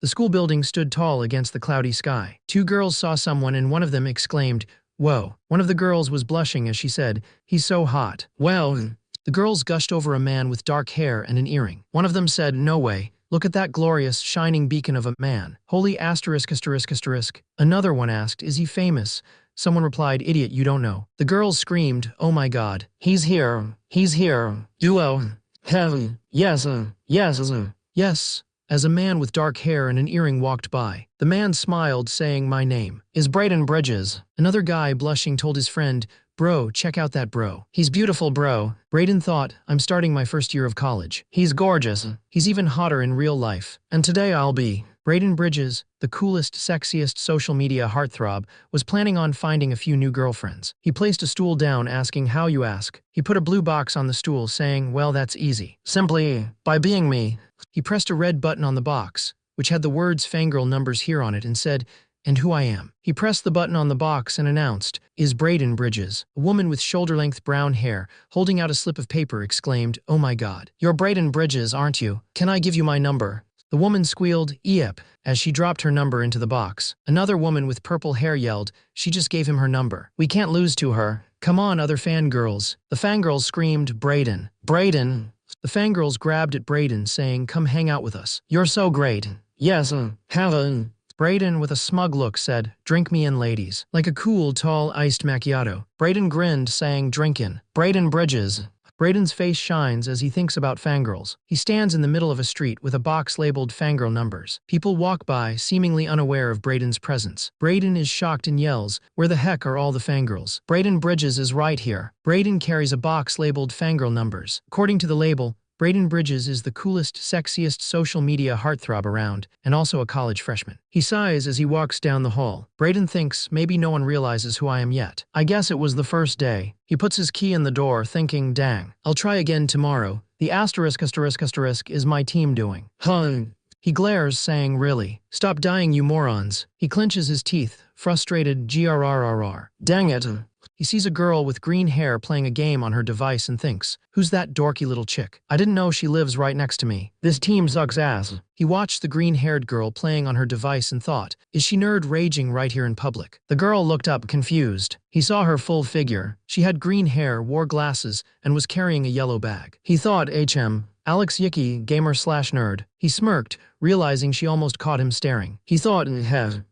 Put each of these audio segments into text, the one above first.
The school building stood tall against the cloudy sky. Two girls saw someone and one of them exclaimed, "Whoa." One of the girls was blushing as she said, "He's so hot." "Well." The girls gushed over a man with dark hair and an earring. One of them said, "No way. Look at that glorious, shining beacon of a man. Holy asterisk asterisk asterisk." Another one asked, "Is he famous?" Someone replied, "Idiot, you don't know." The girls screamed, "Oh my God. He's here. He's here. Duo. Heaven. Yes, yes, yes." As a man with dark hair and an earring walked by, the man smiled, saying, "My name is Braden Bridges." Another guy, blushing, told his friend, "Bro, check out that bro. He's beautiful, bro." Braden thought, "I'm starting my first year of college. He's gorgeous. He's even hotter in real life. And today I'll be." Braden Bridges, the coolest, sexiest social media heartthrob, was planning on finding a few new girlfriends. He placed a stool down, asking, "How you ask?" He put a blue box on the stool, saying, "Well, that's easy. Simply by being me." He pressed a red button on the box, which had the words "Fangirl numbers here" on it, and said, "And who I am." He pressed the button on the box and announced, "Is Braden Bridges." A woman with shoulder-length brown hair, holding out a slip of paper, exclaimed, "Oh my God. You're Braden Bridges, aren't you? Can I give you my number?" The woman squealed, "Yep," as she dropped her number into the box. Another woman with purple hair yelled, "She just gave him her number. We can't lose to her. Come on, other fangirls." The fangirls screamed, "Braden. Braden." The fangirls grabbed at Braden, saying, "Come hang out with us. You're so great." "Yes, have. Braden, with a smug look, said, "Drink me in, ladies." Like a cool, tall, iced macchiato. Braden grinned, saying, "Drinkin'." Braden Bridges. Braden's face shines as he thinks about fangirls. He stands in the middle of a street with a box labeled "Fangirl numbers." People walk by, seemingly unaware of Braden's presence. Braden is shocked and yells, "Where the heck are all the fangirls?" Braden Bridges is right here. Braden carries a box labeled "Fangirl numbers." According to the label, Braden Bridges is the coolest, sexiest social media heartthrob around, and also a college freshman. He sighs as he walks down the hall. Braden thinks, maybe no one realizes who I am yet. I guess it was the first day. He puts his key in the door, thinking, dang, I'll try again tomorrow. The asterisk asterisk asterisk is my team doing. Huh. He glares, saying, really? Stop dying, you morons. He clenches his teeth, frustrated, grrrrr. Dang it. He sees a girl with green hair playing a game on her device and thinks, who's that dorky little chick? I didn't know she lives right next to me. This team sucks ass. He watched the green-haired girl playing on her device and thought, is she nerd raging right here in public? The girl looked up, confused. He saw her full figure. She had green hair, wore glasses, and was carrying a yellow bag. He thought, Alex Yicky, gamer/nerd. He smirked, realizing she almost caught him staring. He thought,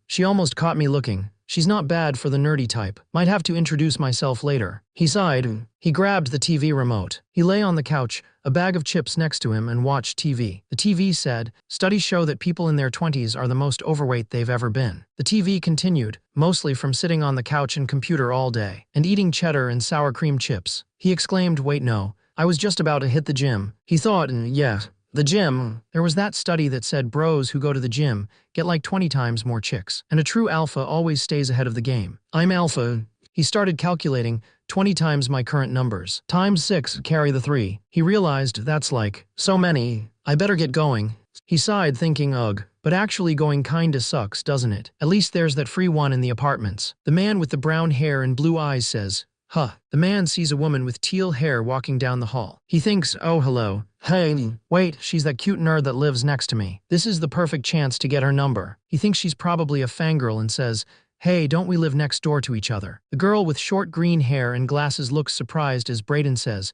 she almost caught me looking. She's not bad for the nerdy type. Might have to introduce myself later. He sighed. He grabbed the TV remote. He lay on the couch, a bag of chips next to him, and watched TV. The TV said, studies show that people in their 20s are the most overweight they've ever been. The TV continued, mostly from sitting on the couch and computer all day, and eating cheddar and sour cream chips. He exclaimed, wait, no. I was just about to hit the gym. He thought, yeah. The gym. There was that study that said bros who go to the gym get like 20 times more chicks. And a true alpha always stays ahead of the game. I'm alpha. He started calculating 20 times my current numbers. Times 6, carry the 3. He realized that's like so many. I better get going. He sighed, thinking, ugh. But actually going kinda sucks, doesn't it? At least there's that free one in the apartments. The man with the brown hair and blue eyes says, huh. The man sees a woman with teal hair walking down the hall. He thinks, oh, hello. Hey, wait, she's that cute nerd that lives next to me. This is the perfect chance to get her number. He thinks she's probably a fangirl and says, hey, don't we live next door to each other? The girl with short green hair and glasses looks surprised as Braden says,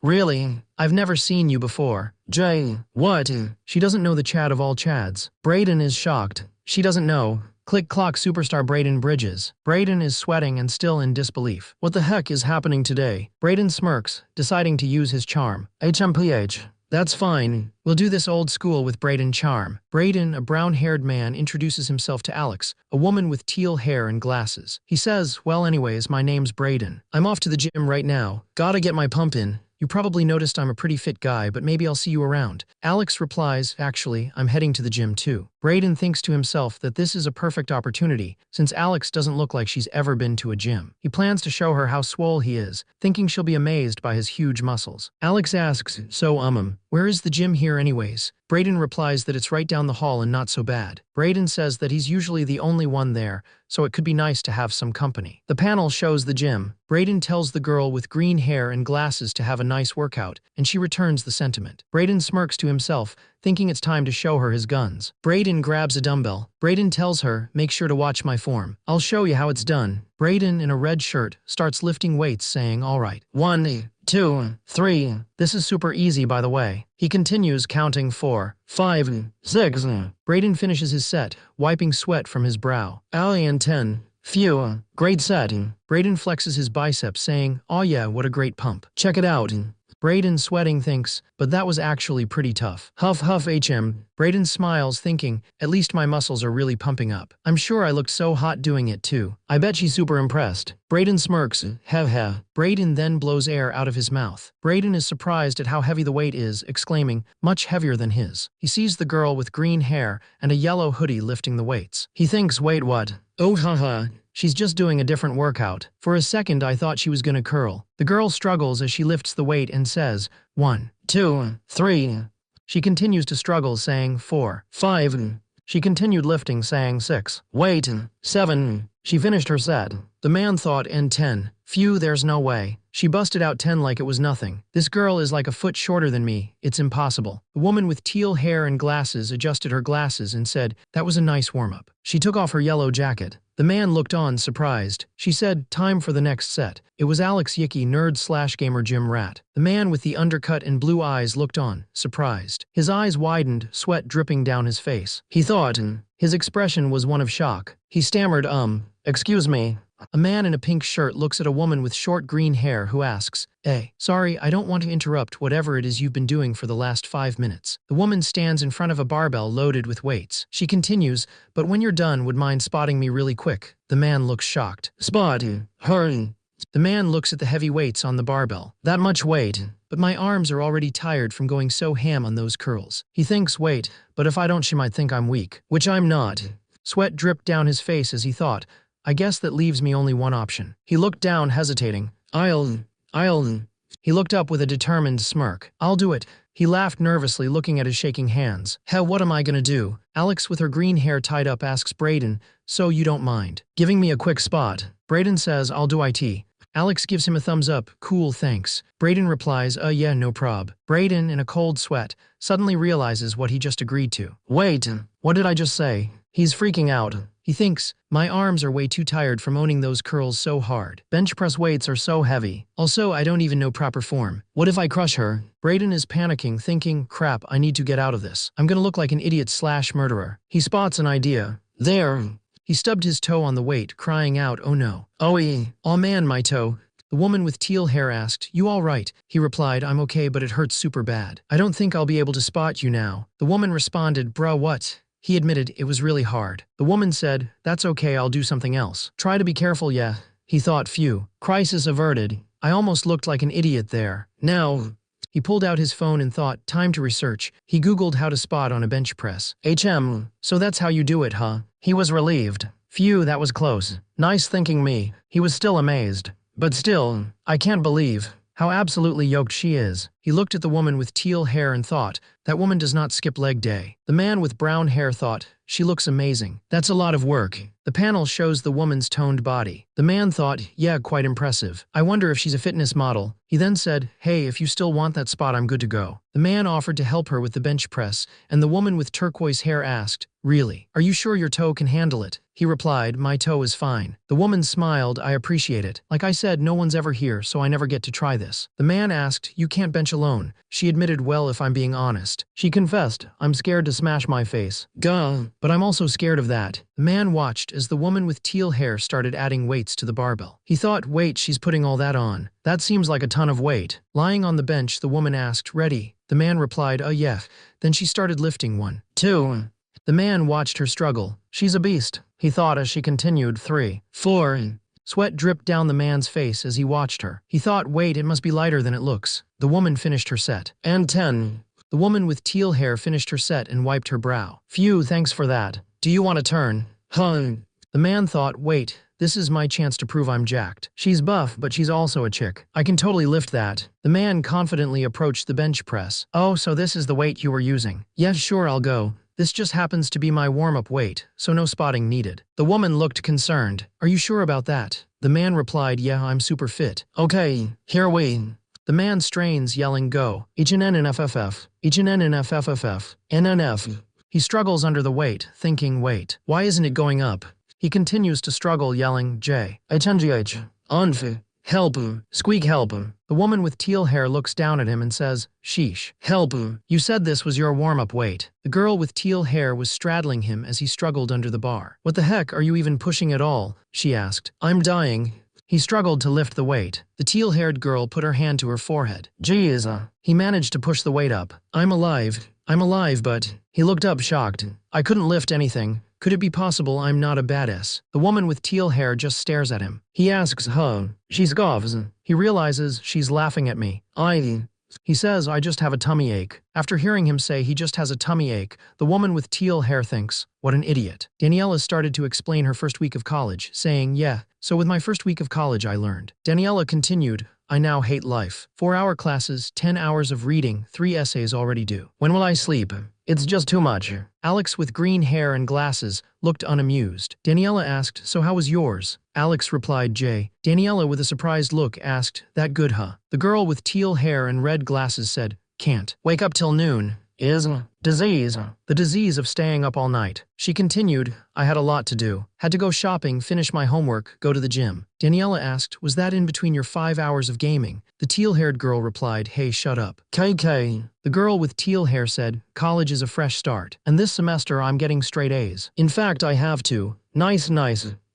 really? I've never seen you before. Jay, what? She doesn't know the Chad of all Chads. Braden is shocked. She doesn't know. Click clock superstar Braden Bridges. Braden is sweating and still in disbelief. What the heck is happening today? Braden smirks, deciding to use his charm. HMPH. That's fine. We'll do this old school with Braden charm. Braden, a brown-haired man, introduces himself to Alex, a woman with teal hair and glasses. He says, well, anyways, my name's Braden. I'm off to the gym right now. Gotta get my pump in. You probably noticed I'm a pretty fit guy, but maybe I'll see you around. Alex replies, actually, I'm heading to the gym too. Braden thinks to himself that this is a perfect opportunity, since Alex doesn't look like she's ever been to a gym. He plans to show her how swole he is, thinking she'll be amazed by his huge muscles. Alex asks, so, Where is the gym here anyways? Brayden replies that it's right down the hall and not so bad. Brayden says that he's usually the only one there, so it could be nice to have some company. The panel shows the gym. Brayden tells the girl with green hair and glasses to have a nice workout, and she returns the sentiment. Brayden smirks to himself, thinking it's time to show her his guns. Brayden grabs a dumbbell. Brayden tells her, make sure to watch my form. I'll show you how it's done. Brayden, in a red shirt, starts lifting weights, saying, all right. 1, 2, 3. This is super easy, by the way. He continues, counting 4, 5, 6. Brayden finishes his set, wiping sweat from his brow. And 10. Phew, great set. Brayden flexes his biceps, saying, oh yeah, what a great pump. Check it out. Brayden, sweating, thinks, but that was actually pretty tough. Huff huff HM. Brayden smiles, thinking, at least my muscles are really pumping up. I'm sure I looked so hot doing it too. I bet she's super impressed. Brayden smirks, heh heh. Brayden then blows air out of his mouth. Brayden is surprised at how heavy the weight is, exclaiming, much heavier than his. He sees the girl with green hair and a yellow hoodie lifting the weights. He thinks, wait, what? Oh haha. She's just doing a different workout. For a second, I thought she was gonna curl. The girl struggles as she lifts the weight and says, 1, 2, 3. She continues to struggle, saying 4, 5. She continued lifting, saying 6. Wait, 7. She finished her set. The man thought, and 10. Phew, there's no way. She busted out 10 like it was nothing. This girl is like a foot shorter than me. It's impossible. The woman with teal hair and glasses adjusted her glasses and said, that was a nice warm-up. She took off her yellow jacket. The man looked on, surprised. She said, time for the next set. It was Alex Yicky, nerd/gamer gym rat. The man with the undercut and blue eyes looked on, surprised. His eyes widened, sweat dripping down his face. He thought, his expression was one of shock. He stammered, excuse me. A man in a pink shirt looks at a woman with short green hair who asks, hey, sorry, I don't want to interrupt whatever it is you've been doing for the last 5 minutes. The woman stands in front of a barbell loaded with weights. She continues, but when you're done, would mind spotting me really quick? The man looks shocked. Spot her. The man looks at the heavy weights on the barbell. That much weight. But my arms are already tired from going so ham on those curls. He thinks, wait, but if I don't, she might think I'm weak. Which I'm not. Sweat dripped down his face as he thought, I guess that leaves me only one option. He looked down, hesitating. I'll. He looked up with a determined smirk. I'll do it. He laughed nervously, looking at his shaking hands. Hell, what am I gonna do? Alex, with her green hair tied up, asks Brayden, so you don't mind giving me a quick spot? Brayden says, I'll do it. Alex gives him a thumbs up. Cool, thanks. Brayden replies, yeah, no prob. Brayden, in a cold sweat, suddenly realizes what he just agreed to. Wait, what did I just say? He's freaking out. He thinks, my arms are way too tired from owning those curls so hard. Bench press weights are so heavy. Also, I don't even know proper form. What if I crush her? Brayden is panicking, thinking, crap, I need to get out of this. I'm gonna look like an idiot/murderer. He spots an idea. There. He stubbed his toe on the weight, crying out, oh no. Oh man, my toe. The woman with teal hair asked, you all right? He replied, I'm okay, but it hurts super bad. I don't think I'll be able to spot you now. The woman responded, bruh, what? He admitted it was really hard. The woman said, that's okay, I'll do something else. Try to be careful, yeah. He thought, phew. Crisis averted. I almost looked like an idiot there. Now. He pulled out his phone and thought, time to research. He Googled how to spot on a bench press. So that's how you do it, huh? He was relieved. Phew, that was close. Nice thinking me. He was still amazed. But still, I can't believe how absolutely yoked she is. He looked at the woman with teal hair and thought, that woman does not skip leg day. The man with brown hair thought, she looks amazing. That's a lot of work. The panel shows the woman's toned body. The man thought, yeah, quite impressive. I wonder if she's a fitness model. He then said, hey, if you still want that spot, I'm good to go. The man offered to help her with the bench press, and the woman with turquoise hair asked, really? Are you sure your toe can handle it? He replied, my toe is fine. The woman smiled, I appreciate it. Like I said, no one's ever here, so I never get to try this. The man asked, you can't bench alone. She admitted, well, if I'm being honest. She confessed, I'm scared to smash my face. Duh. But I'm also scared of that. The man watched as the woman with teal hair started adding weights to the barbell. He thought, wait, she's putting all that on. That seems like a ton of weight. Lying on the bench, the woman asked, ready? The man replied, oh yeah. Then she started lifting 1, 2. The man watched her struggle. She's a beast, he thought as she continued, 3, 4. Sweat dripped down the man's face as he watched her. He thought, wait, it must be lighter than it looks. The woman finished her set. And 10. The woman with teal hair finished her set and wiped her brow. Phew, thanks for that. Do you want to turn? Huh. The man thought, wait, This is my chance to prove I'm jacked. She's buff, but she's also a chick. I can totally lift that. The man confidently approached the bench press. Oh, so this is the weight you were using. Yes, sure, I'll go. This just happens to be my warm-up weight, so no spotting needed. The woman looked concerned. Are you sure about that? The man replied, yeah, I'm super fit. Okay, here we. The man strains, yelling, go. HNNNFFF. HNNNFFF. NNF. He struggles under the weight, thinking, wait, why isn't it going up? He continues to struggle, yelling, J. HNGH. Unf. Help. Squeak help. The woman with teal hair looks down at him and says, sheesh. Help. You said this was your warm-up weight. The girl with teal hair was straddling him as he struggled under the bar. What the heck are you even pushing at all? She asked. I'm dying. He struggled to lift the weight. The teal-haired girl put her hand to her forehead. Geez. He managed to push the weight up. I'm alive, but... He looked up shocked. I couldn't lift anything. Could it be possible I'm not a badass? The woman with teal hair just stares at him. He asks, huh? She scoffs. He realizes she's laughing at me. He says, I just have a tummy ache. After hearing him say he just has a tummy ache, the woman with teal hair thinks, what an idiot. Daniela started to explain her first week of college, saying, yeah, so with my first week of college I learned. Daniela continued, I now hate life. 4-hour classes, 10 hours of reading, 3 essays already due. When will I sleep? It's just too much. Alex with green hair and glasses looked unamused. Daniela asked, so how was yours? Alex replied, Jay. Daniela with a surprised look asked, that good huh? The girl with teal hair and red glasses said, can't. Wake up till noon. Is disease. The disease of staying up all night. She continued, I had a lot to do. Had to go shopping, finish my homework, go to the gym. Daniela asked, was that in between your 5 hours of gaming? The teal-haired girl replied, hey, shut up. KK. The girl with teal hair said, college is a fresh start, and this semester I'm getting straight A's. In fact, I have to. Nice,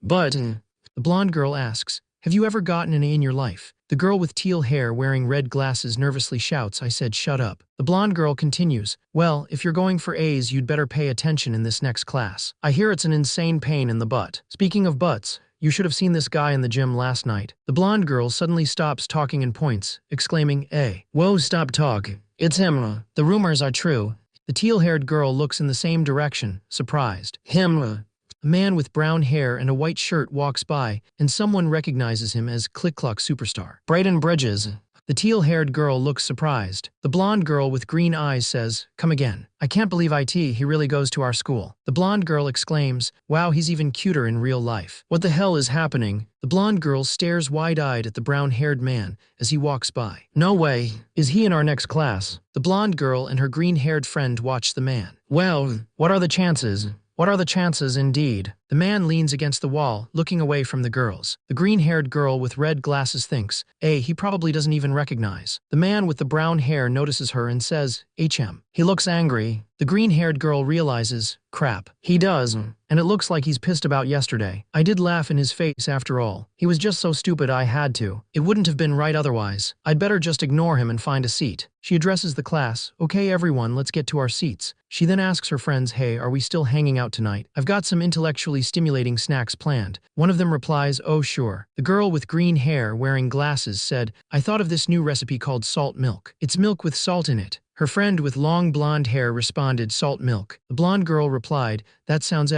but... The blonde girl asks, have you ever gotten an A in your life? The girl with teal hair wearing red glasses nervously shouts, I said shut up. The blonde girl continues, well, if you're going for A's, you'd better pay attention in this next class. I hear it's an insane pain in the butt. Speaking of butts, you should have seen this guy in the gym last night. The blonde girl suddenly stops talking and points, exclaiming, hey, whoa, stop talking. It's him. The rumors are true. The teal-haired girl looks in the same direction, surprised. Him. A man with brown hair and a white shirt walks by, and someone recognizes him as Click Clock Superstar. Brayden Bridges. The teal-haired girl looks surprised. The blonde girl with green eyes says, come again. I can't believe he really goes to our school. The blonde girl exclaims, wow, he's even cuter in real life. What the hell is happening? The blonde girl stares wide-eyed at the brown-haired man as he walks by. No way. Is he in our next class? The blonde girl and her green-haired friend watch the man. Well, what are the chances? What are the chances, indeed? The man leans against the wall, looking away from the girls. The green-haired girl with red glasses thinks, he probably doesn't even recognize. The man with the brown hair notices her and says, HM. He looks angry. The green-haired girl realizes, crap. He does, and it looks like he's pissed about yesterday. I did laugh in his face after all. He was just so stupid I had to. It wouldn't have been right otherwise. I'd better just ignore him and find a seat. She addresses the class, okay everyone, let's get to our seats. She then asks her friends, hey, are we still hanging out tonight? I've got some intellectually stimulating snacks planned. One of them replies, oh sure. The girl with green hair wearing glasses said, I thought of this new recipe called salt milk. It's milk with salt in it. Her friend with long blonde hair responded, salt milk. The blonde girl replied, that sounds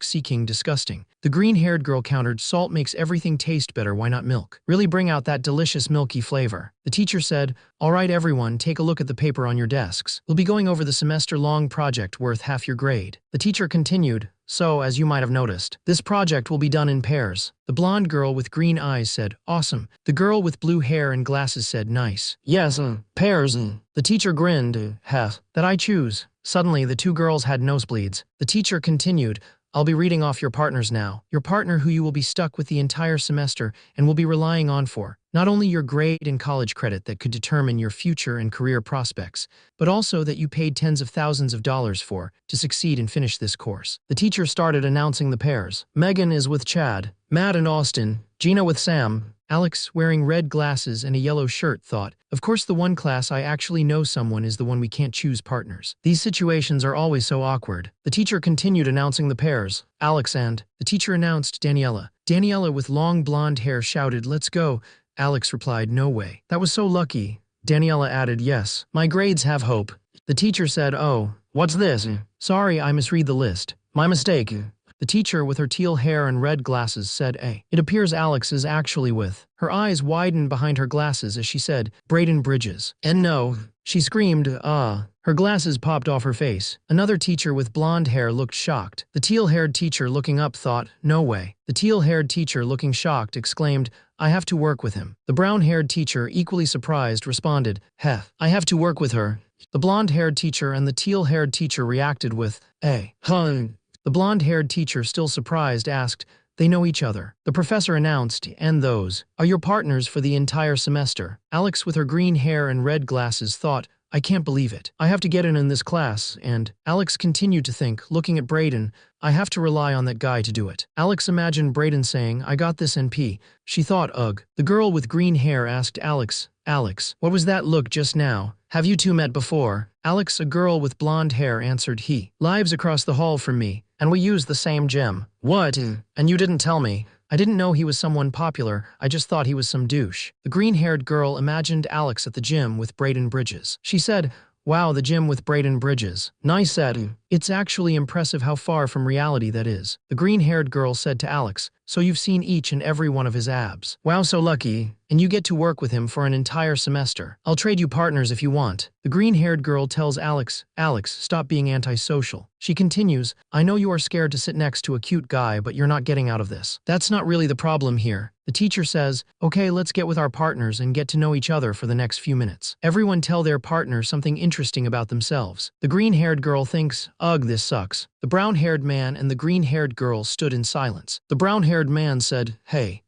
seeking disgusting. The green-haired girl countered, salt makes everything taste better, why not milk? Really bring out that delicious milky flavor. The teacher said, all right everyone, take a look at the paper on your desks. We'll be going over the semester-long project worth half your grade. The teacher continued, so, as you might have noticed, this project will be done in pairs. The blonde girl with green eyes said, awesome. The girl with blue hair and glasses said, nice. Yes, pairs. The teacher grinned, that I choose. Suddenly, the two girls had nosebleeds. The teacher continued, I'll be reading off your partners now. Your partner who you will be stuck with the entire semester and will be relying on for not only your grade and college credit that could determine your future and career prospects, but also that you paid tens of thousands of dollars for to succeed and finish this course. The teacher started announcing the pairs. Megan is with Chad, Matt and Austin, Gina with Sam. Alex, wearing red glasses and a yellow shirt, thought, of course the one class I actually know someone is the one we can't choose partners. These situations are always so awkward. The teacher continued announcing the pairs. Alex and the teacher announced Daniela. Daniela with long blonde hair shouted, let's go. Alex replied, no way. That was so lucky. Daniela added, yes. My grades have hope. The teacher said, oh, what's this? Sorry, I misread the list. My mistake. The teacher with her teal hair and red glasses said, "A." It appears Alex is actually with. Her eyes widened behind her glasses as she said, "Braden Bridges." And no. She screamed, "Ah." Her glasses popped off her face. Another teacher with blonde hair looked shocked. The teal-haired teacher looking up thought, "No way." The teal-haired teacher looking shocked exclaimed, "I have to work with him." The brown-haired teacher, equally surprised, responded, "Heh, I have to work with her." The blonde-haired teacher and the teal-haired teacher reacted with, huh. The blonde-haired teacher, still surprised, asked, "They know each other." The professor announced, "And those are your partners for the entire semester." Alex with her green hair and red glasses thought, "I can't believe it. I have to get in this class," and Alex continued to think, looking at Braden, "I have to rely on that guy to do it." Alex imagined Braden saying, "I got this NP." She thought, "Ugh." The girl with green hair asked Alex, what was that look just now? Have you two met before?" Alex, a girl with blonde hair, answered, "He lives across the hall from me, and we use the same gym." "What? And you didn't tell me?" "I didn't know he was someone popular, I just thought he was some douche." The green-haired girl imagined Alex at the gym with Braden Bridges. She said, "Wow, the gym with Braden Bridges. Nice set." "It's actually impressive how far from reality that is." The green-haired girl said to Alex, "So you've seen each and every one of his abs. Wow, so lucky. And you get to work with him for an entire semester. I'll trade you partners if you want." The green-haired girl tells Alex, "Stop being antisocial." She continues, "I know you are scared to sit next to a cute guy, but you're not getting out of this. That's not really the problem here." The teacher says, "Okay, let's get with our partners and get to know each other for the next few minutes. Everyone tell their partner something interesting about themselves." The green-haired girl thinks, "Ugh, this sucks." The brown-haired man and the green-haired girl stood in silence. The brown-haired man said, "Hey,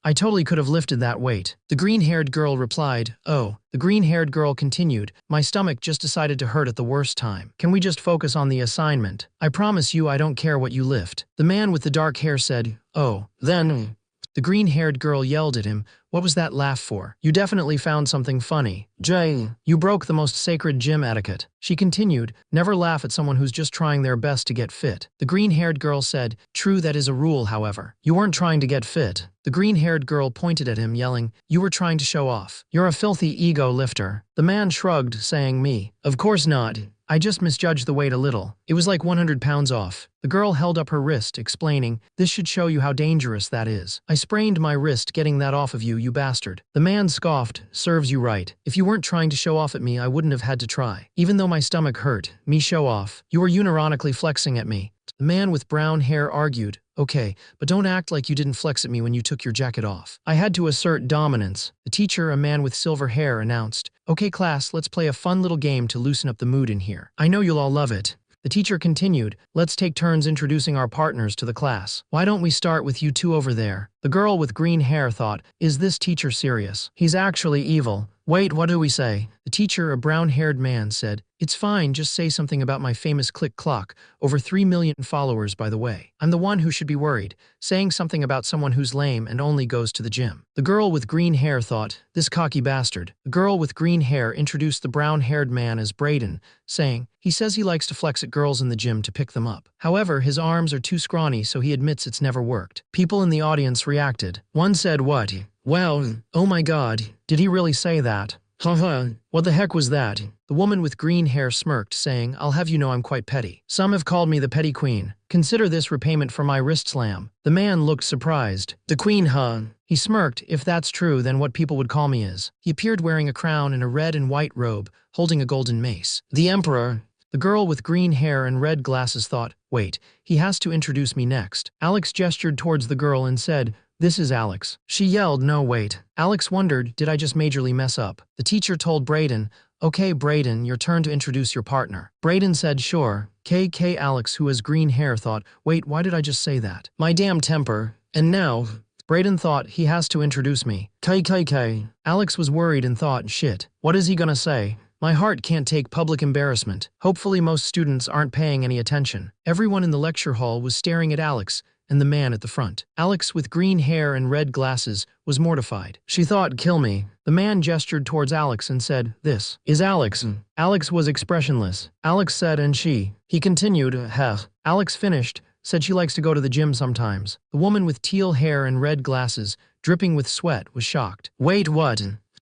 I totally could have lifted that weight." The green-haired girl replied, "Oh." The green-haired girl continued, "My stomach just decided to hurt at the worst time. Can we just focus on the assignment? I promise you I don't care what you lift." The man with the dark hair said, "Oh, then." The green-haired girl yelled at him, "What was that laugh for? You definitely found something funny. Jay, you broke the most sacred gym etiquette." She continued, "Never laugh at someone who's just trying their best to get fit." The green-haired girl said, "True, that is a rule, however. You weren't trying to get fit." The green-haired girl pointed at him, yelling, "You were trying to show off. You're a filthy ego lifter." The man shrugged, saying, "Me? Of course not. I just misjudged the weight a little. It was like 100 pounds off." The girl held up her wrist, explaining, "This should show you how dangerous that is. I sprained my wrist getting that off of you, you bastard." The man scoffed, "Serves you right. If you weren't trying to show off at me, I wouldn't have had to try. Even though my stomach hurt, me show off. You were unironically flexing at me." The man with brown hair argued, "Okay, but don't act like you didn't flex at me when you took your jacket off. I had to assert dominance." The teacher, a man with silver hair, announced, "Okay, class, let's play a fun little game to loosen up the mood in here. I know you'll all love it." The teacher continued, "Let's take turns introducing our partners to the class. Why don't we start with you two over there?" The girl with green hair thought, "Is this teacher serious? He's actually evil. Wait, what do we say?" The teacher, a brown-haired man, said, "It's fine, just say something about my famous click clock. Over 3 million followers, by the way. I'm the one who should be worried. Saying something about someone who's lame and only goes to the gym." The girl with green hair thought, "This cocky bastard." The girl with green hair introduced the brown-haired man as Braden, saying, "He says he likes to flex at girls in the gym to pick them up. However, his arms are too scrawny, so he admits it's never worked." People in the audience reacted. One said, "What? Well, oh my god, did he really say that? Haha, what the heck was that?" The woman with green hair smirked, saying, "I'll have you know I'm quite petty. Some have called me the petty queen. Consider this repayment for my wrist slam." The man looked surprised. "The queen, huh?" He smirked, "If that's true, then what people would call me is." He appeared wearing a crown and a red and white robe, holding a golden mace. "The emperor." The girl with green hair and red glasses thought, "Wait, he has to introduce me next." Alex gestured towards the girl and said, "This is Alex." She yelled, "No, wait." Alex wondered, did I just majorly mess up? The teacher told Braden, "Okay, Braden, your turn to introduce your partner." Braden said, "Sure." KK Alex, who has green hair, thought, "Wait, why did I just say that? My damn temper." And now, Braden thought, he has to introduce me. KKK. Alex was worried and thought, shit, what is he gonna say? My heart can't take public embarrassment. Hopefully most students aren't paying any attention. Everyone in the lecture hall was staring at Alex and the man at the front. Alex, with green hair and red glasses, was mortified. She thought, kill me. The man gestured towards Alex and said, "This is Alex." Alex was expressionless. Alex said, "And she?" He continued, "Heh." Alex finished, said she likes to go to the gym sometimes. The woman with teal hair and red glasses, dripping with sweat, was shocked. "Wait, what?"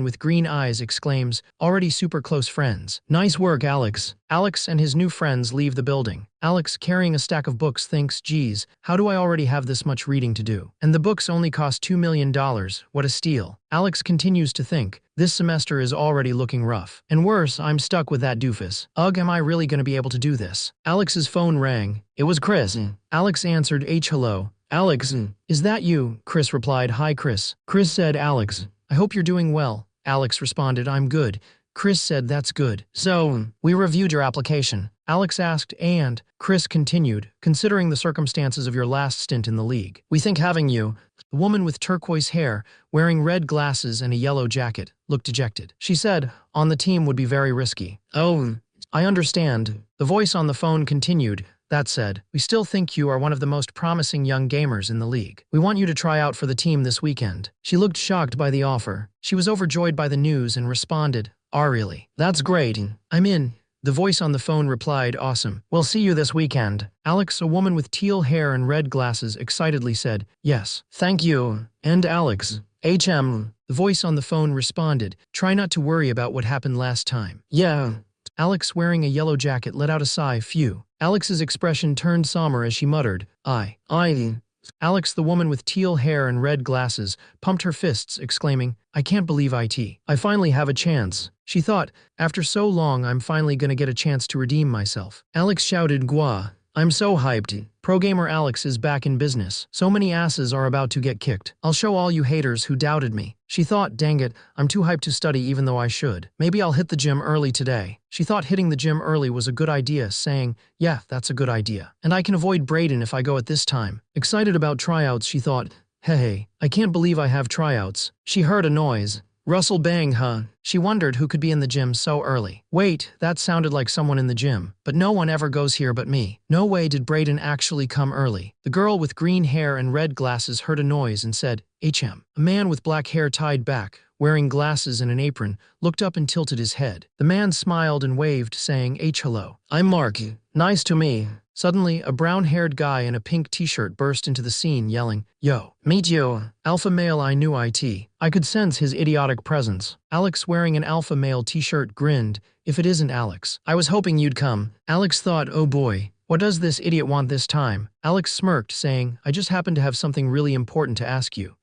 woman with green eyes exclaims, already super close friends. Nice work, Alex. Alex and his new friends leave the building. Alex, carrying a stack of books, thinks, geez, how do I already have this much reading to do? And the books only cost $2 million. What a steal. Alex continues to think, this semester is already looking rough. And worse, I'm stuck with that doofus. Ugh, am I really going to be able to do this? Alex's phone rang. It was Chris. Alex answered, hello. Alex, is that you? Chris replied, hi Chris. Chris said, Alex, I hope you're doing well. Alex responded, I'm good. Chris said, that's good. So, we reviewed your application. Alex asked, and Chris continued, considering the circumstances of your last stint in the league. We think having you, the woman with turquoise hair, wearing red glasses and a yellow jacket, looked dejected. She said, on the team would be very risky. Oh, I understand. The voice on the phone continued, that said, we still think you are one of the most promising young gamers in the league. We want you to try out for the team this weekend. She looked shocked by the offer. She was overjoyed by the news and responded, really? That's great. I'm in. The voice on the phone replied, awesome. We'll see you this weekend. Alex, a woman with teal hair and red glasses, excitedly said, yes. Thank you. And Alex. The voice on the phone responded, try not to worry about what happened last time. Yeah. Alex, wearing a yellow jacket, let out a sigh, phew. Alex's expression turned somber as she muttered, I. Alex, the woman with teal hair and red glasses, pumped her fists, exclaiming, I can't believe I finally have a chance. She thought, after so long I'm finally gonna get a chance to redeem myself. Alex shouted, Gwa. I'm so hyped. Pro gamer Alex is back in business. So many asses are about to get kicked. I'll show all you haters who doubted me. She thought, dang it, I'm too hyped to study even though I should. Maybe I'll hit the gym early today. She thought hitting the gym early was a good idea, saying, yeah, that's a good idea. And I can avoid Brayden if I go at this time. Excited about tryouts, she thought, hey, I can't believe I have tryouts. She heard a noise. Russell bang, huh? She wondered who could be in the gym so early. Wait, that sounded like someone in the gym. But no one ever goes here but me. No way did Brayden actually come early. The girl with green hair and red glasses heard a noise and said, A man with black hair tied back, wearing glasses and an apron, looked up and tilted his head. The man smiled and waved, saying, hello. I'm Mark. Nice to meet. Suddenly, a brown-haired guy in a pink t-shirt burst into the scene, yelling, yo, meet you. Alpha male I knew it. I could sense his idiotic presence. Alex, wearing an alpha male t-shirt, grinned, if it isn't Alex. I was hoping you'd come. Alex thought, oh boy, what does this idiot want this time? Alex smirked, saying, I just happen to have something really important to ask you.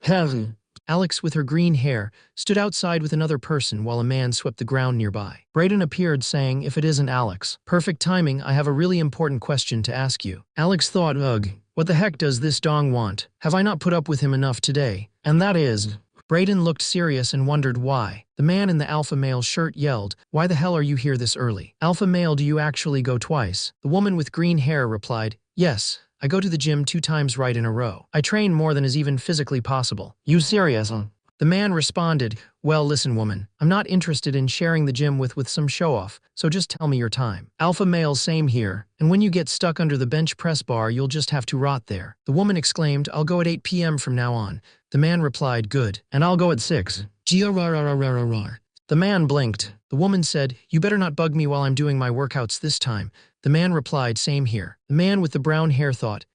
Alex, with her green hair, stood outside with another person while a man swept the ground nearby. Brayden appeared, saying, if it isn't Alex. Perfect timing, I have a really important question to ask you. Alex thought, ugh, what the heck does this dong want? Have I not put up with him enough today? And that is... Brayden looked serious and wondered why. The man in the alpha male shirt yelled, why the hell are you here this early? Alpha male, do you actually go twice? The woman with green hair replied, yes. I go to the gym 2 times right in a row. I train more than is even physically possible. You serious? The man responded, well, listen, woman, I'm not interested in sharing the gym with some show-off, so just tell me your time. Alpha male, same here, and when you get stuck under the bench press bar, you'll just have to rot there. The woman exclaimed, I'll go at 8 p.m. from now on. The man replied, good, and I'll go at 6. The man blinked. The woman said, you better not bug me while I'm doing my workouts this time. The man replied, same here. The man with the brown hair thought,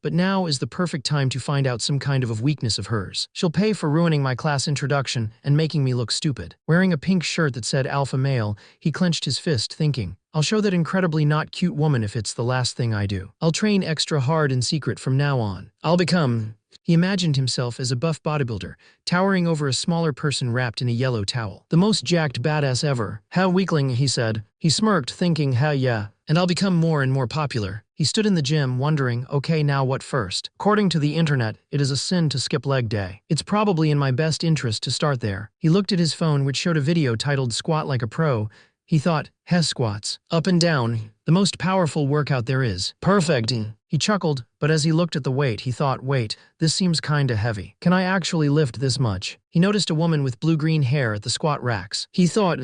but now is the perfect time to find out some kind of weakness of hers. She'll pay for ruining my class introduction and making me look stupid. Wearing a pink shirt that said alpha male, he clenched his fist, thinking, I'll show that incredibly not cute woman if it's the last thing I do. I'll train extra hard in secret from now on. I'll become... He imagined himself as a buff bodybuilder, towering over a smaller person wrapped in a yellow towel. The most jacked badass ever. How weakling, he said. He smirked, thinking, hell yeah, and I'll become more and more popular. He stood in the gym, wondering, okay, now what first? According to the internet, it is a sin to skip leg day. It's probably in my best interest to start there. He looked at his phone, which showed a video titled Squat Like a Pro. He thought, Hess squats. Up and down. The most powerful workout there is. Perfect. He chuckled, but as he looked at the weight, he thought, wait, this seems kinda heavy. Can I actually lift this much? He noticed a woman with blue-green hair at the squat racks. He thought,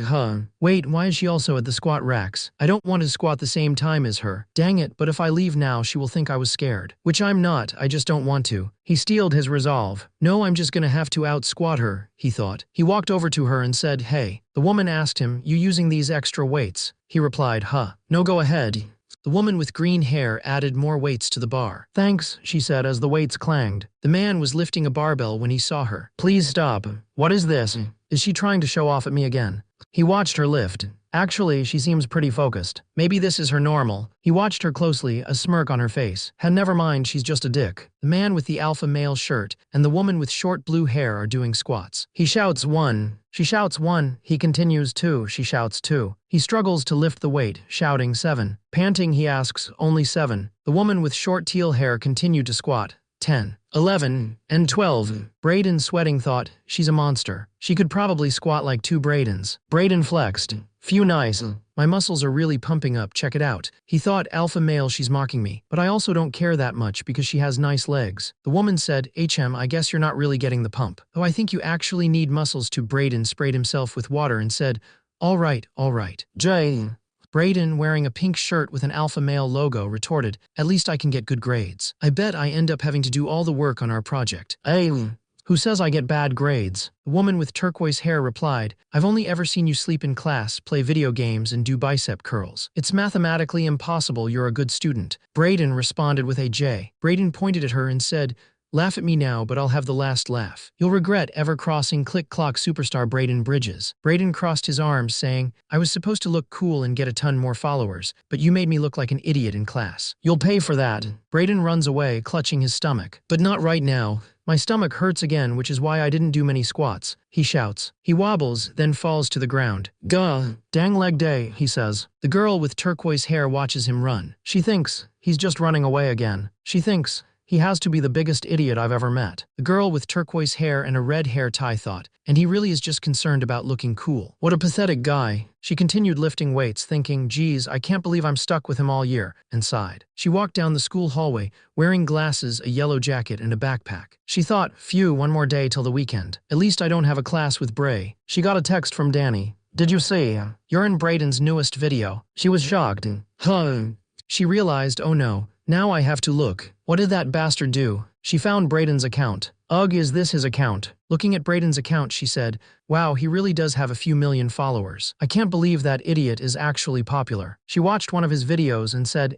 wait, why is she also at the squat racks? I don't want to squat the same time as her. Dang it, but if I leave now, she will think I was scared. Which I'm not, I just don't want to. He steeled his resolve. No, I'm just gonna have to out-squat her, he thought. He walked over to her and said, hey. The woman asked him, you using these extra weights? He replied, no, go ahead. The woman with green hair added more weights to the bar. Thanks, she said as the weights clanged. The man was lifting a barbell when he saw her. Please stop. What is this? Is she trying to show off at me again? He watched her lift. Actually, she seems pretty focused. Maybe this is her normal. He watched her closely, a smirk on her face. Never mind, she's just a dick. The man with the alpha male shirt and the woman with short blue hair are doing squats. He shouts 1. She shouts 1. He continues 2. She shouts 2. He struggles to lift the weight, shouting 7. Panting, he asks, only 7. The woman with short teal hair continued to squat. 10, 11, and 12. Braden, sweating, thought, she's a monster. She could probably squat like 2 Bradens. Braden flexed. Phew, nice. My muscles are really pumping up, check it out. He thought, alpha male, she's mocking me. But I also don't care that much because she has nice legs. The woman said, I guess you're not really getting the pump. Though I think you actually need muscles to. Braden sprayed himself with water and said, all right. Jay. Braden, wearing a pink shirt with an alpha male logo, retorted, at least I can get good grades. I bet I end up having to do all the work on our project. Hey. Who says I get bad grades? The woman with turquoise hair replied, I've only ever seen you sleep in class, play video games, and do bicep curls. It's mathematically impossible you're a good student. Braden responded with a J. Braden pointed at her and said, laugh at me now, but I'll have the last laugh. You'll regret ever crossing click-clock superstar Braden Bridges. Braden crossed his arms, saying, I was supposed to look cool and get a ton more followers, but you made me look like an idiot in class. You'll pay for that. Braden runs away, clutching his stomach. But not right now. My stomach hurts again, which is why I didn't do many squats. He shouts. He wobbles, then falls to the ground. Gah. Dang leg day, he says. The girl with turquoise hair watches him run. She thinks, he's just running away again. She thinks, he has to be the biggest idiot I've ever met. The girl with turquoise hair and a red hair tie thought, and he really is just concerned about looking cool. What a pathetic guy. She continued lifting weights, thinking, geez, I can't believe I'm stuck with him all year, and sighed. She walked down the school hallway, wearing glasses, a yellow jacket, and a backpack. She thought, phew, one more day till the weekend. At least I don't have a class with Bray. She got a text from Danny. Did you see? You're in Braden's newest video. She was shocked. She realized, oh no, now I have to look. What did that bastard do? She found Braden's account. Ugh, is this his account? Looking at Braden's account, she said, wow, he really does have a few million followers. I can't believe that idiot is actually popular. She watched one of his videos and said,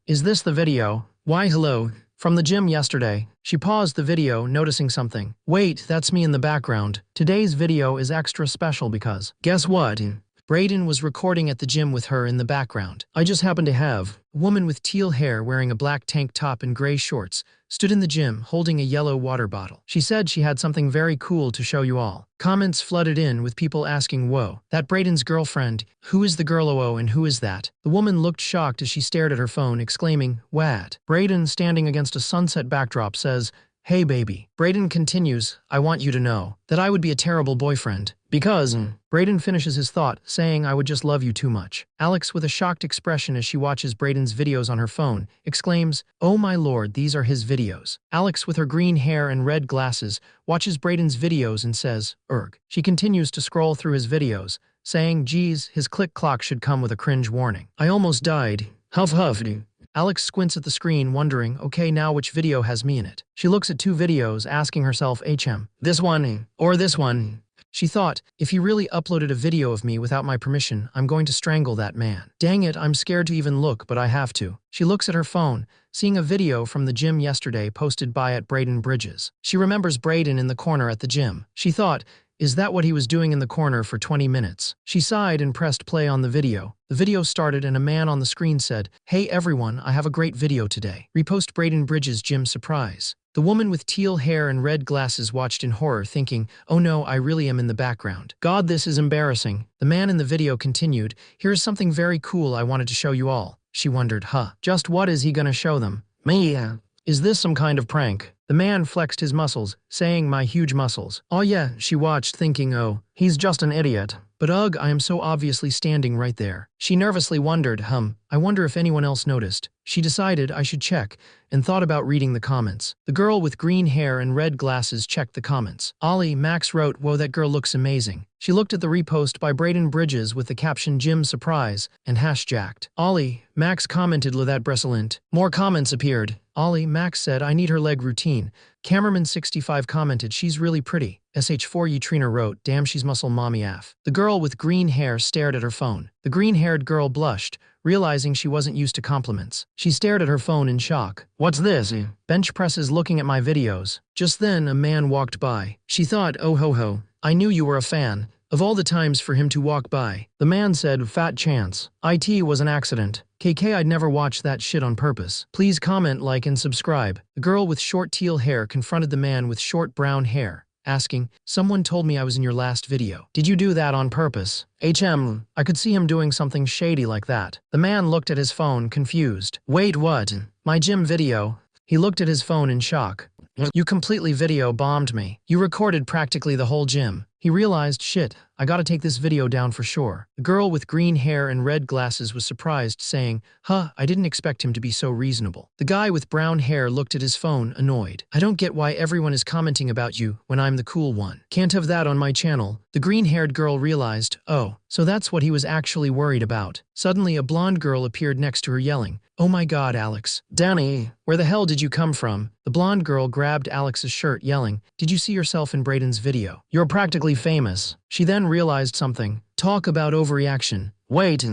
is this the video? Why hello. From the gym yesterday. She paused the video, noticing something. Wait, that's me in the background. Today's video is extra special because, guess what? Braden was recording at the gym with her in the background. I just happen to have. A woman with teal hair wearing a black tank top and gray shorts stood in the gym holding a yellow water bottle. She said she had something very cool to show you all. Comments flooded in with people asking, whoa, that Braden's girlfriend. Who is the girl, oh, and who is that? The woman looked shocked as she stared at her phone, exclaiming, what? Braden, standing against a sunset backdrop, says, hey baby. Braden continues, I want you to know that I would be a terrible boyfriend. Because, Braden finishes his thought, saying, I would just love you too much. Alex, with a shocked expression as she watches Braden's videos on her phone, exclaims, oh my lord, these are his videos. Alex, with her green hair and red glasses, watches Braden's videos and says, erg. She continues to scroll through his videos, saying, geez, his click clock should come with a cringe warning. I almost died. Huff huff. Alex squints at the screen, wondering, okay, now which video has me in it? She looks at 2 videos, asking herself, this one, or this one? She thought, if he really uploaded a video of me without my permission, I'm going to strangle that man. Dang it, I'm scared to even look, but I have to. She looks at her phone, seeing a video from the gym yesterday posted by @Braden Bridges. She remembers Braden in the corner at the gym. She thought, Is that what he was doing in the corner for 20 minutes? She sighed and pressed play on the video. The video started and a man on the screen said, "Hey everyone, I have a great video today. Repost Braden Bridges' gym surprise." The woman with teal hair and red glasses watched in horror, thinking, "Oh no, I really am in the background. God, this is embarrassing." The man in the video continued, "Here's something very cool I wanted to show you all." She wondered, just what is he gonna show them? Me? Is this some kind of prank? The man flexed his muscles, saying, "My huge muscles." "Oh yeah," she watched, thinking, "Oh, he's just an idiot. But ugh, I am so obviously standing right there." She nervously wondered, I wonder if anyone else noticed. She decided I should check, and thought about reading the comments. The girl with green hair and red glasses checked the comments. Ollie, Max wrote, "Whoa, that girl looks amazing." She looked at the repost by Braden Bridges with the caption "Gym Surprise" and #jacked. Ollie, Max commented, "Lo, that bristlint." More comments appeared. Ollie, Max said, "I need her leg routine." Cameraman65 commented, "She's really pretty." SH4 Trina wrote, "Damn, she's muscle mommy af." The girl with green hair stared at her phone. The green-haired girl blushed, realizing she wasn't used to compliments. She stared at her phone in shock. "What's this? Bench presses looking at my videos." Just then, a man walked by. She thought, "Oh ho, I knew you were a fan." Of all the times for him to walk by, the man said, "Fat chance. IT was an accident. KK, I'd never watch that shit on purpose. Please comment, like, and subscribe." The girl with short teal hair confronted the man with short brown hair, asking, "Someone told me I was in your last video. Did you do that on purpose?" I could see him doing something shady like that. The man looked at his phone, confused. "Wait, what? My gym video?" He looked at his phone in shock. "You completely video bombed me. You recorded practically the whole gym." He realized, shit, I gotta take this video down for sure. The girl with green hair and red glasses was surprised, saying, I didn't expect him to be so reasonable." The guy with brown hair looked at his phone, annoyed. "I don't get why everyone is commenting about you when I'm the cool one. Can't have that on my channel." The green-haired girl realized, oh, so that's what he was actually worried about. Suddenly, a blonde girl appeared next to her yelling, "Oh my god, Alex. Danny, where the hell did you come from?" The blonde girl grabbed Alex's shirt, yelling, "Did you see yourself in Braden's video? You're practically famous." She then realized something. Talk about overreaction. "Wait."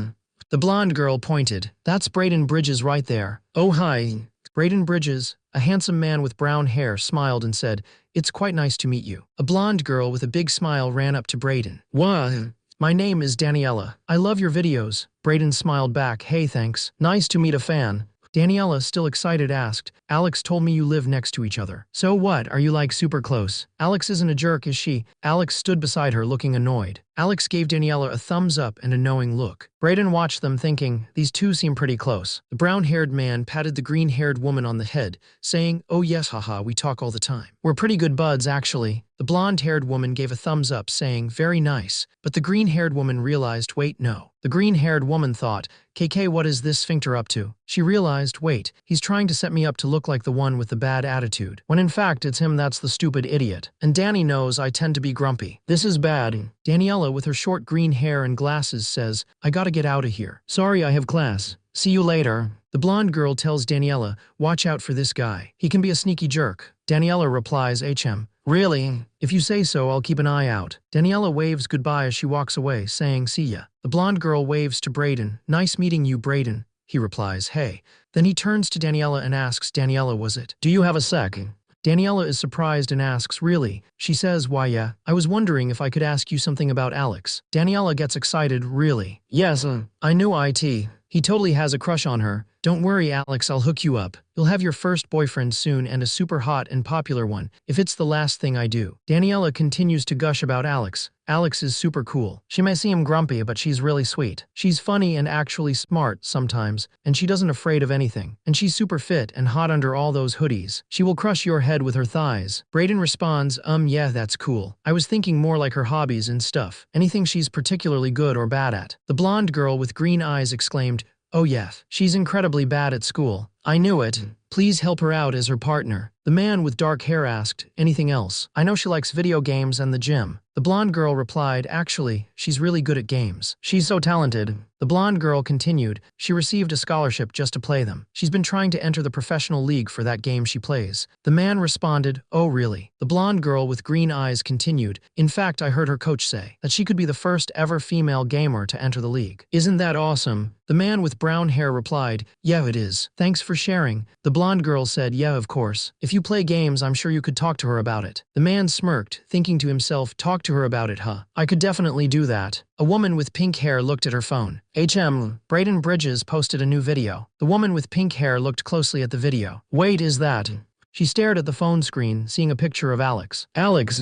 The blonde girl pointed. "That's Braden Bridges right there." "Oh hi." Braden Bridges, a handsome man with brown hair, smiled and said, "It's quite nice to meet you." A blonde girl with a big smile ran up to Braden. "What?" "My name is Daniela. I love your videos." Braden smiled back, "Hey, thanks. Nice to meet a fan." Daniela, still excited, asked, "Alex told me you live next to each other. So what, are you like super close?" "Alex isn't a jerk, is she?" Alex stood beside her, looking annoyed. Alex gave Daniela a thumbs up and a knowing look. Braden watched them, thinking, these two seem pretty close. The brown-haired man patted the green-haired woman on the head, saying, "Oh yes, haha, we talk all the time. We're pretty good buds, actually." The blonde-haired woman gave a thumbs up, saying, "Very nice." But the green-haired woman realized, wait, no. The green-haired woman thought, KK, what is this sphincter up to? She realized, wait, he's trying to set me up to look like the one with the bad attitude, when in fact it's him that's the stupid idiot. And Danny knows I tend to be grumpy. This is bad. Daniela, with her short green hair and glasses, says, "I gotta get out of here. Sorry, I have class. See you later." The blonde girl tells Daniela, "Watch out for this guy. He can be a sneaky jerk." Daniela replies, "HM. Really? If you say so, I'll keep an eye out." Daniela waves goodbye as she walks away, saying, "See ya." The blonde girl waves to Braden. "Nice meeting you, Braden." He replies, "Hey." Then he turns to Daniela and asks, "Daniela, was it? Do you have a sec?" Daniela is surprised and asks, "Really?" She says, "Why yeah, I was wondering if I could ask you something about Alex." Daniela gets excited, "Really?" "Yes, I knew IT. He totally has a crush on her. Don't worry, Alex, I'll hook you up. You'll have your first boyfriend soon, and a super hot and popular one, if it's the last thing I do." Daniela continues to gush about Alex. Alex is super cool. She may seem grumpy, but she's really sweet. She's funny and actually smart sometimes, and she doesn't afraid of anything. And she's super fit and hot under all those hoodies. She will crush your head with her thighs. Braden responds, yeah, that's cool. I was thinking more like her hobbies and stuff. Anything she's particularly good or bad at." The blonde girl with green eyes exclaimed, "Oh yeah, she's incredibly bad at school. I knew it. Please help her out as her partner." The man with dark hair asked, "Anything else? I know she likes video games and the gym." The blonde girl replied, "Actually, she's really good at games. She's so talented." The blonde girl continued, "She received a scholarship just to play them. She's been trying to enter the professional league for that game she plays." The man responded, "Oh really?" The blonde girl with green eyes continued, "In fact, I heard her coach say that she could be the first ever female gamer to enter the league. Isn't that awesome?" The man with brown hair replied, "Yeah, it is. Thanks for sharing." The blonde girl said, "Yeah, of course. If you play games, I'm sure you could talk to her about it. The man smirked, thinking to himself, talk to her about it, huh? I could definitely do that. A woman with pink hair looked at her phone. Braden Bridges posted a new video. The woman with pink hair looked closely at the video. Wait, is that? She stared at the phone screen, seeing a picture of Alex. Alex.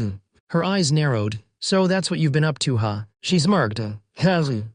Her eyes narrowed. So that's what you've been up to, huh? She smirked.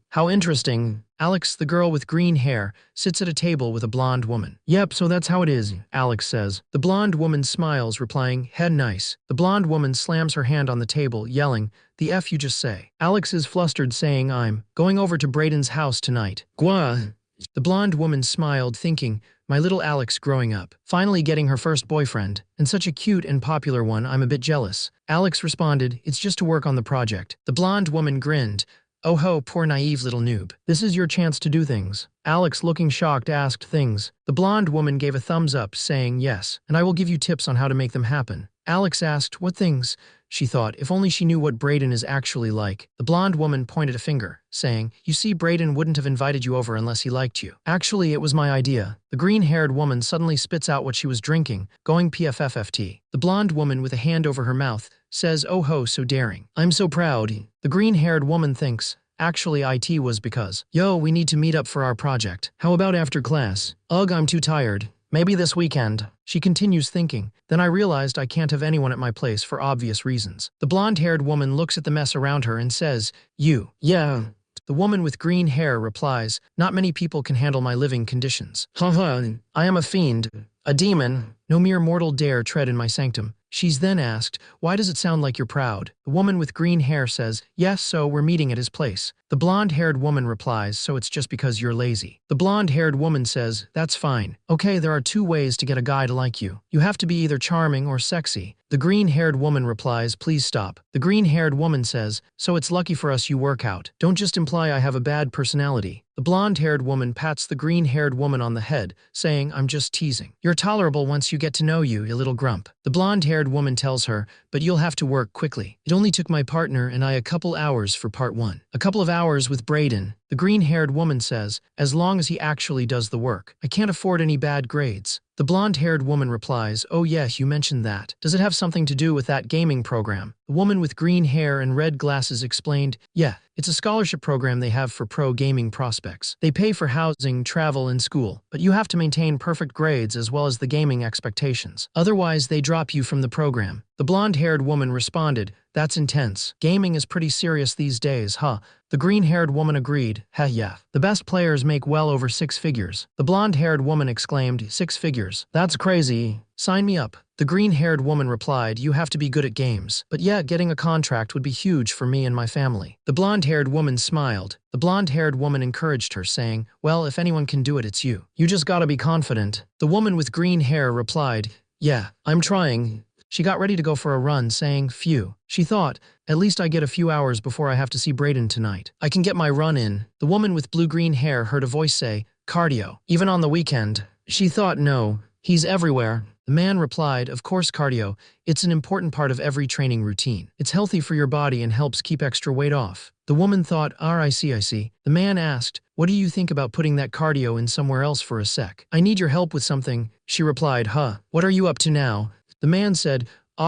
How interesting. Alex, the girl with green hair, sits at a table with a blonde woman. Yep, so that's how it is, Alex says. The blonde woman smiles, replying, head nice. The blonde woman slams her hand on the table, yelling, the F you just say. Alex is flustered, saying, I'm going over to Braden's house tonight. Gwa. The blonde woman smiled, thinking, my little Alex growing up, finally getting her first boyfriend, and such a cute and popular one, I'm a bit jealous. Alex responded, it's just to work on the project. The blonde woman grinned. Oh ho, poor naive little noob. This is your chance to do things. Alex, looking shocked, asked things. The blonde woman gave a thumbs up, saying yes, and I will give you tips on how to make them happen. Alex asked, what things? She thought, if only she knew what Braden is actually like. The blonde woman pointed a finger, saying, you see, Braden wouldn't have invited you over unless he liked you. Actually, it was my idea. The green-haired woman suddenly spits out what she was drinking, going PFFFT. The blonde woman with a hand over her mouth says, oh ho, so daring. I'm so proud. The green-haired woman thinks, actually IT was because, yo, we need to meet up for our project. How about after class? Ugh, I'm too tired. Maybe this weekend. She continues thinking. Then I realized I can't have anyone at my place for obvious reasons. The blonde-haired woman looks at the mess around her and says, you. Yeah. The woman with green hair replies, not many people can handle my living conditions. Haha, I am a fiend. A demon. No mere mortal dare tread in my sanctum. She's then asked, why does it sound like you're proud? The woman with green hair says, yes, so we're meeting at his place. The blonde-haired woman replies, so it's just because you're lazy. The blonde-haired woman says, that's fine. Okay, there are two ways to get a guy to like you. You have to be either charming or sexy. The green-haired woman replies, please stop. The green-haired woman says, so it's lucky for us you work out. Don't just imply I have a bad personality. The blonde-haired woman pats the green-haired woman on the head, saying, I'm just teasing. You're tolerable once you get to know you little grump. The blonde-haired woman tells her, but you'll have to work quickly. It only took my partner and I a couple hours for part 1. A couple of hours with Braden. The green-haired woman says, as long as he actually does the work. I can't afford any bad grades. The blonde-haired woman replies, oh yes, you mentioned that. Does it have something to do with that gaming program? The woman with green hair and red glasses explained, yeah, it's a scholarship program they have for pro gaming prospects. They pay for housing, travel, and school, but you have to maintain perfect grades as well as the gaming expectations. Otherwise, they drop you from the program. The blonde-haired woman responded, that's intense. Gaming is pretty serious these days, huh? The green-haired woman agreed, heh yeah. The best players make well over 6 figures. The blonde-haired woman exclaimed, 6 figures. That's crazy. Sign me up. The green-haired woman replied, you have to be good at games. But yeah, getting a contract would be huge for me and my family. The blonde-haired woman smiled. The blonde-haired woman encouraged her, saying, well, if anyone can do it, it's you. You just gotta be confident. The woman with green hair replied, yeah, I'm trying. She got ready to go for a run, saying, phew. She thought, at least I get a few hours before I have to see Braden tonight. I can get my run in. The woman with blue-green hair heard a voice say, cardio, even on the weekend. She thought, no, he's everywhere. The man replied, of course cardio. It's an important part of every training routine. It's healthy for your body and helps keep extra weight off. The woman thought, I see. The man asked, what do you think about putting that cardio in somewhere else for a sec? I need your help with something. She replied, what are you up to now? The man said,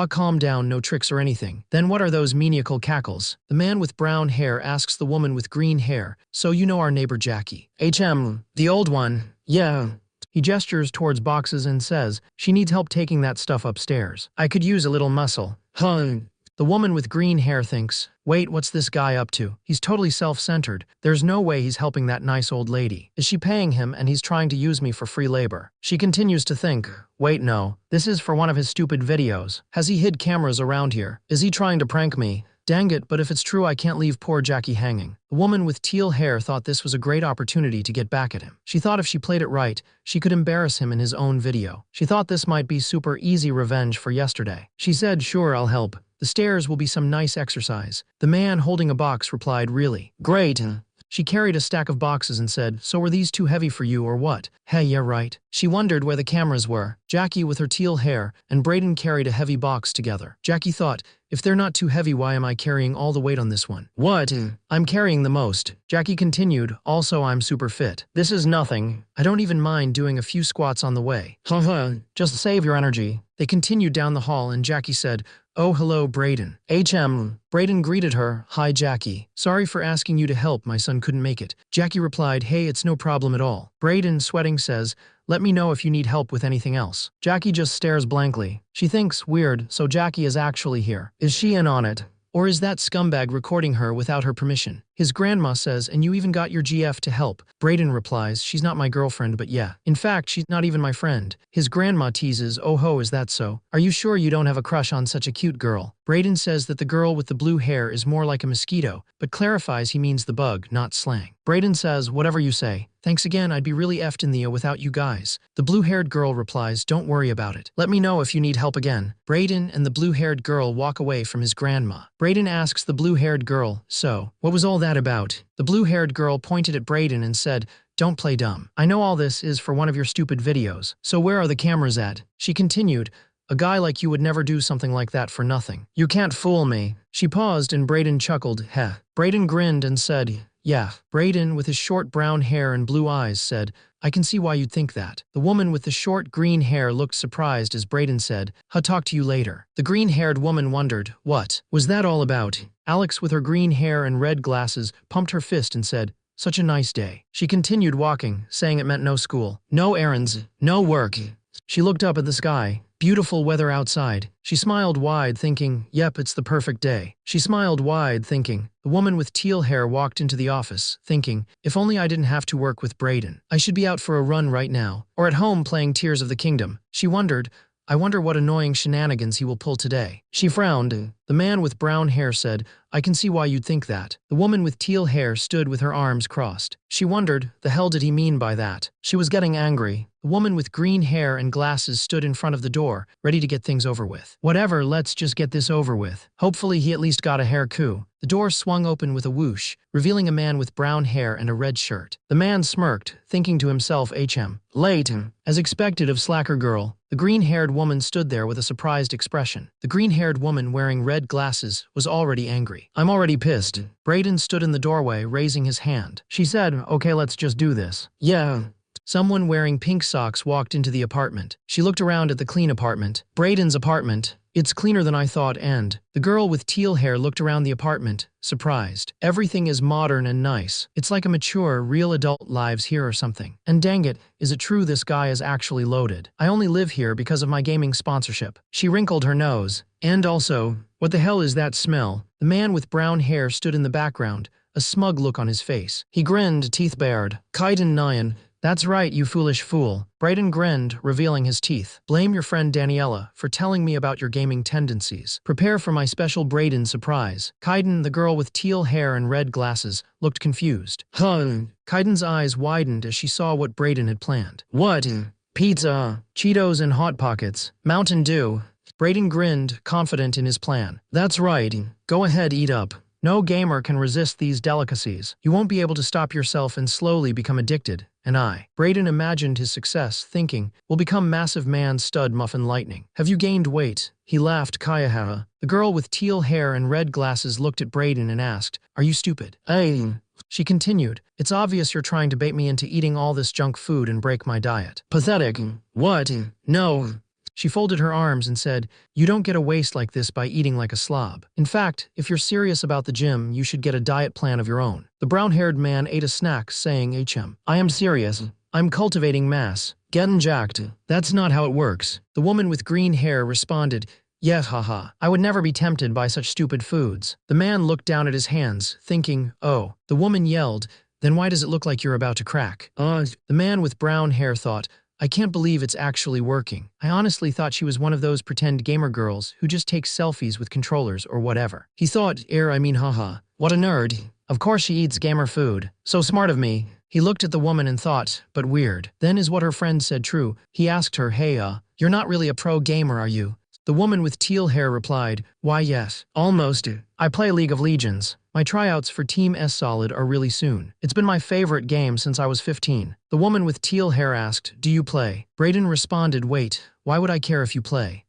calm down, no tricks or anything. Then what are those maniacal cackles? The man with brown hair asks the woman with green hair, so you know our neighbor Jackie. The old one. Yeah. He gestures towards boxes and says, she needs help taking that stuff upstairs. I could use a little muscle. The woman with green hair thinks, wait, what's this guy up to? He's totally self-centered. There's no way he's helping that nice old lady. Is she paying him and he's trying to use me for free labor? She continues to think, wait, no. This is for one of his stupid videos. Has he hid cameras around here? Is he trying to prank me? Dang it, but if it's true, I can't leave poor Jackie hanging. The woman with teal hair thought this was a great opportunity to get back at him. She thought if she played it right, she could embarrass him in his own video. She thought this might be super easy revenge for yesterday. She said, sure, I'll help. The stairs will be some nice exercise. The man holding a box replied, really? Great. She carried a stack of boxes and said, so were these too heavy for you or what? Hey, yeah, right. She wondered where the cameras were. Jackie with her teal hair and Braden carried a heavy box together. Jackie thought, if they're not too heavy, why am I carrying all the weight on this one? What? I'm carrying the most. Jackie continued, also I'm super fit. This is nothing. I don't even mind doing a few squats on the way. Just save your energy. They continued down the hall and Jackie said, "Oh, hello, Brayden." Brayden greeted her, "Hi, Jackie. Sorry for asking you to help, my son couldn't make it." Jackie replied, "Hey, it's no problem at all." Brayden, sweating, says, "Let me know if you need help with anything else." Jackie just stares blankly. She thinks, weird, so Jackie is actually here. Is she in on it? Or is that scumbag recording her without her permission? His grandma says, "And you even got your GF to help." Brayden replies, "She's not my girlfriend, but yeah. In fact, she's not even my friend." His grandma teases, "Oh ho, is that so? Are you sure you don't have a crush on such a cute girl?" Brayden says that the girl with the blue hair is more like a mosquito, but clarifies he means the bug, not slang. Brayden says, "Whatever you say. Thanks again, I'd be really effed in the without you guys." The blue-haired girl replies, "Don't worry about it. Let me know if you need help again." Brayden and the blue-haired girl walk away from his grandma. Brayden asks the blue-haired girl, "So, what was all that about?" The blue-haired girl pointed at Brayden and said, "Don't play dumb. I know all this is for one of your stupid videos. So where are the cameras at?" She continued, "A guy like you would never do something like that for nothing. You can't fool me." She paused and Brayden chuckled, "Heh." Brayden grinned and said, "Yeah." Brayden, with his short brown hair and blue eyes, said, "I can see why you'd think that." The woman with the short green hair looked surprised as Brayden said, "I'll talk to you later." The green-haired woman wondered, "What was that all about?" Alex, with her green hair and red glasses, pumped her fist and said, "Such a nice day." She continued walking, saying it meant no school, no errands, no work. She looked up at the sky. Beautiful weather outside. She smiled wide, thinking, "Yep, it's the perfect day." She smiled wide, thinking. The woman with teal hair walked into the office, thinking, "If only I didn't have to work with Brayden. I should be out for a run right now, or at home playing Tears of the Kingdom." She wondered, "I wonder what annoying shenanigans he will pull today." She frowned. The man with brown hair said, "I can see why you'd think that." The woman with teal hair stood with her arms crossed. She wondered, the hell did he mean by that? She was getting angry. The woman with green hair and glasses stood in front of the door, ready to get things over with. "Whatever, let's just get this over with." Hopefully he at least got a haircut. The door swung open with a whoosh, revealing a man with brown hair and a red shirt. The man smirked, thinking to himself, late. As expected of Slacker Girl, the green-haired woman stood there with a surprised expression. The green-haired woman wearing red glasses was already angry. "I'm already pissed." Brayden stood in the doorway, raising his hand. She said, "Okay, let's just do this." "Yeah." Someone wearing pink socks walked into the apartment. She looked around at the clean apartment. Brayden's apartment. "It's cleaner than I thought," and the girl with teal hair looked around the apartment, surprised. "Everything is modern and nice. It's like a mature, real adult lives here or something. And dang it, is it true this guy is actually loaded? I only live here because of my gaming sponsorship." She wrinkled her nose. "And also, what the hell is that smell?" The man with brown hair stood in the background, a smug look on his face. He grinned, teeth bared. "Kaiden Nyan. That's right, you foolish fool." Brayden grinned, revealing his teeth. "Blame your friend Daniela for telling me about your gaming tendencies. Prepare for my special Brayden surprise." Kaiden, the girl with teal hair and red glasses, looked confused. Kaiden's eyes widened as she saw what Brayden had planned. "What? Pizza, Cheetos and Hot Pockets, Mountain Dew." Brayden grinned, confident in his plan. "That's right. Go ahead, eat up. No gamer can resist these delicacies. You won't be able to stop yourself and slowly become addicted. And Brayden imagined his success, thinking, "Will become massive man stud muffin lightning. Have you gained weight?" He laughed, Kayahara. The girl with teal hair and red glasses looked at Brayden and asked, "Are you stupid?" She continued, "It's obvious you're trying to bait me into eating all this junk food and break my diet." "Pathetic." "What? No." She folded her arms and said, "You don't get a waist like this by eating like a slob. In fact, if you're serious about the gym, you should get a diet plan of your own." The brown-haired man ate a snack, saying, "I am serious. I'm cultivating mass. Getting jacked. That's not how it works." The woman with green hair responded, "Yeah, haha. I would never be tempted by such stupid foods." The man looked down at his hands, thinking, "Oh." The woman yelled, "Then why does it look like you're about to crack?" The man with brown hair thought, "I can't believe it's actually working. I honestly thought she was one of those pretend gamer girls who just take selfies with controllers or whatever." He thought, haha, what a nerd. Of course she eats gamer food. So smart of me." He looked at the woman and thought, but weird. Then is what her friend said true? He asked her, "Hey, you're not really a pro gamer, are you?" The woman with teal hair replied, "Why, yes. Almost. I play League of Legends. My tryouts for Team S Solid are really soon. It's been my favorite game since I was 15. The woman with teal hair asked, "Do you play?" Brayden responded, "Wait, why would I care if you play?"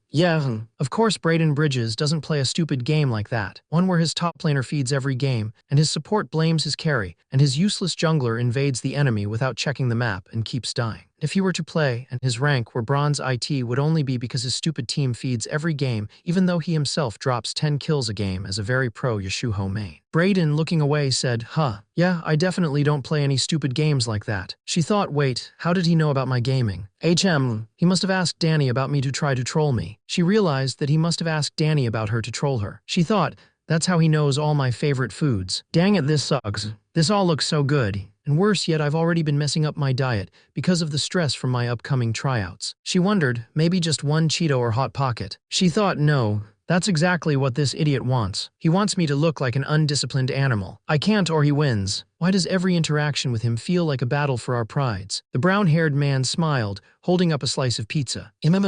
Yeah. Of course Brayden Bridges doesn't play a stupid game like that. One where his top laner feeds every game, and his support blames his carry, and his useless jungler invades the enemy without checking the map and keeps dying. If he were to play, and his rank were bronze, it would only be because his stupid team feeds every game, even though he himself drops 10 kills a game as a very pro Yashuho main. Brayden, looking away, said, yeah, I definitely don't play any stupid games like that. She thought, wait, how did he know about my gaming? He must have asked Danny about me to try to troll me. She realized that he must have asked Danny about her to troll her. She thought, that's how he knows all my favorite foods. Dang it, this sucks. This all looks so good. And worse yet, I've already been messing up my diet because of the stress from my upcoming tryouts. She wondered, maybe just one Cheeto or Hot Pocket. She thought, no, that's exactly what this idiot wants. He wants me to look like an undisciplined animal. I can't or he wins. Why does every interaction with him feel like a battle for our prides? The brown-haired man smiled, holding up a slice of pizza. Yum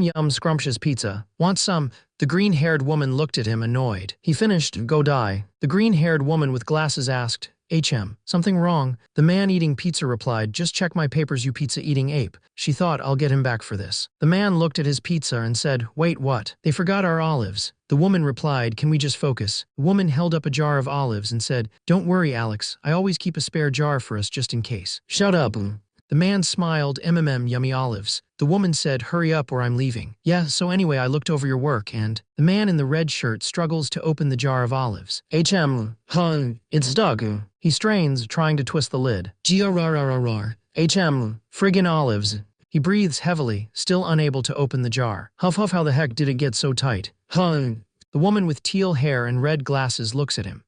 yum scrumptious pizza. Want some? The green-haired woman looked at him annoyed. He finished, go die. The green-haired woman with glasses asked, something wrong? The man eating pizza replied, just check my papers, you pizza-eating ape. She thought, I'll get him back for this. The man looked at his pizza and said, wait, what? They forgot our olives. The woman replied, can we just focus? The woman held up a jar of olives and said, don't worry, Alex. I always keep a spare jar for us just in case. Shut up. The man smiled, yummy olives. The woman said, hurry up or I'm leaving. Yeah, so anyway, I looked over your work and… The man in the red shirt struggles to open the jar of olives. It's stuck. He strains, trying to twist the lid. Friggin' olives. He breathes heavily, still unable to open the jar. Huff, how the heck did it get so tight? The woman with teal hair and red glasses looks at him.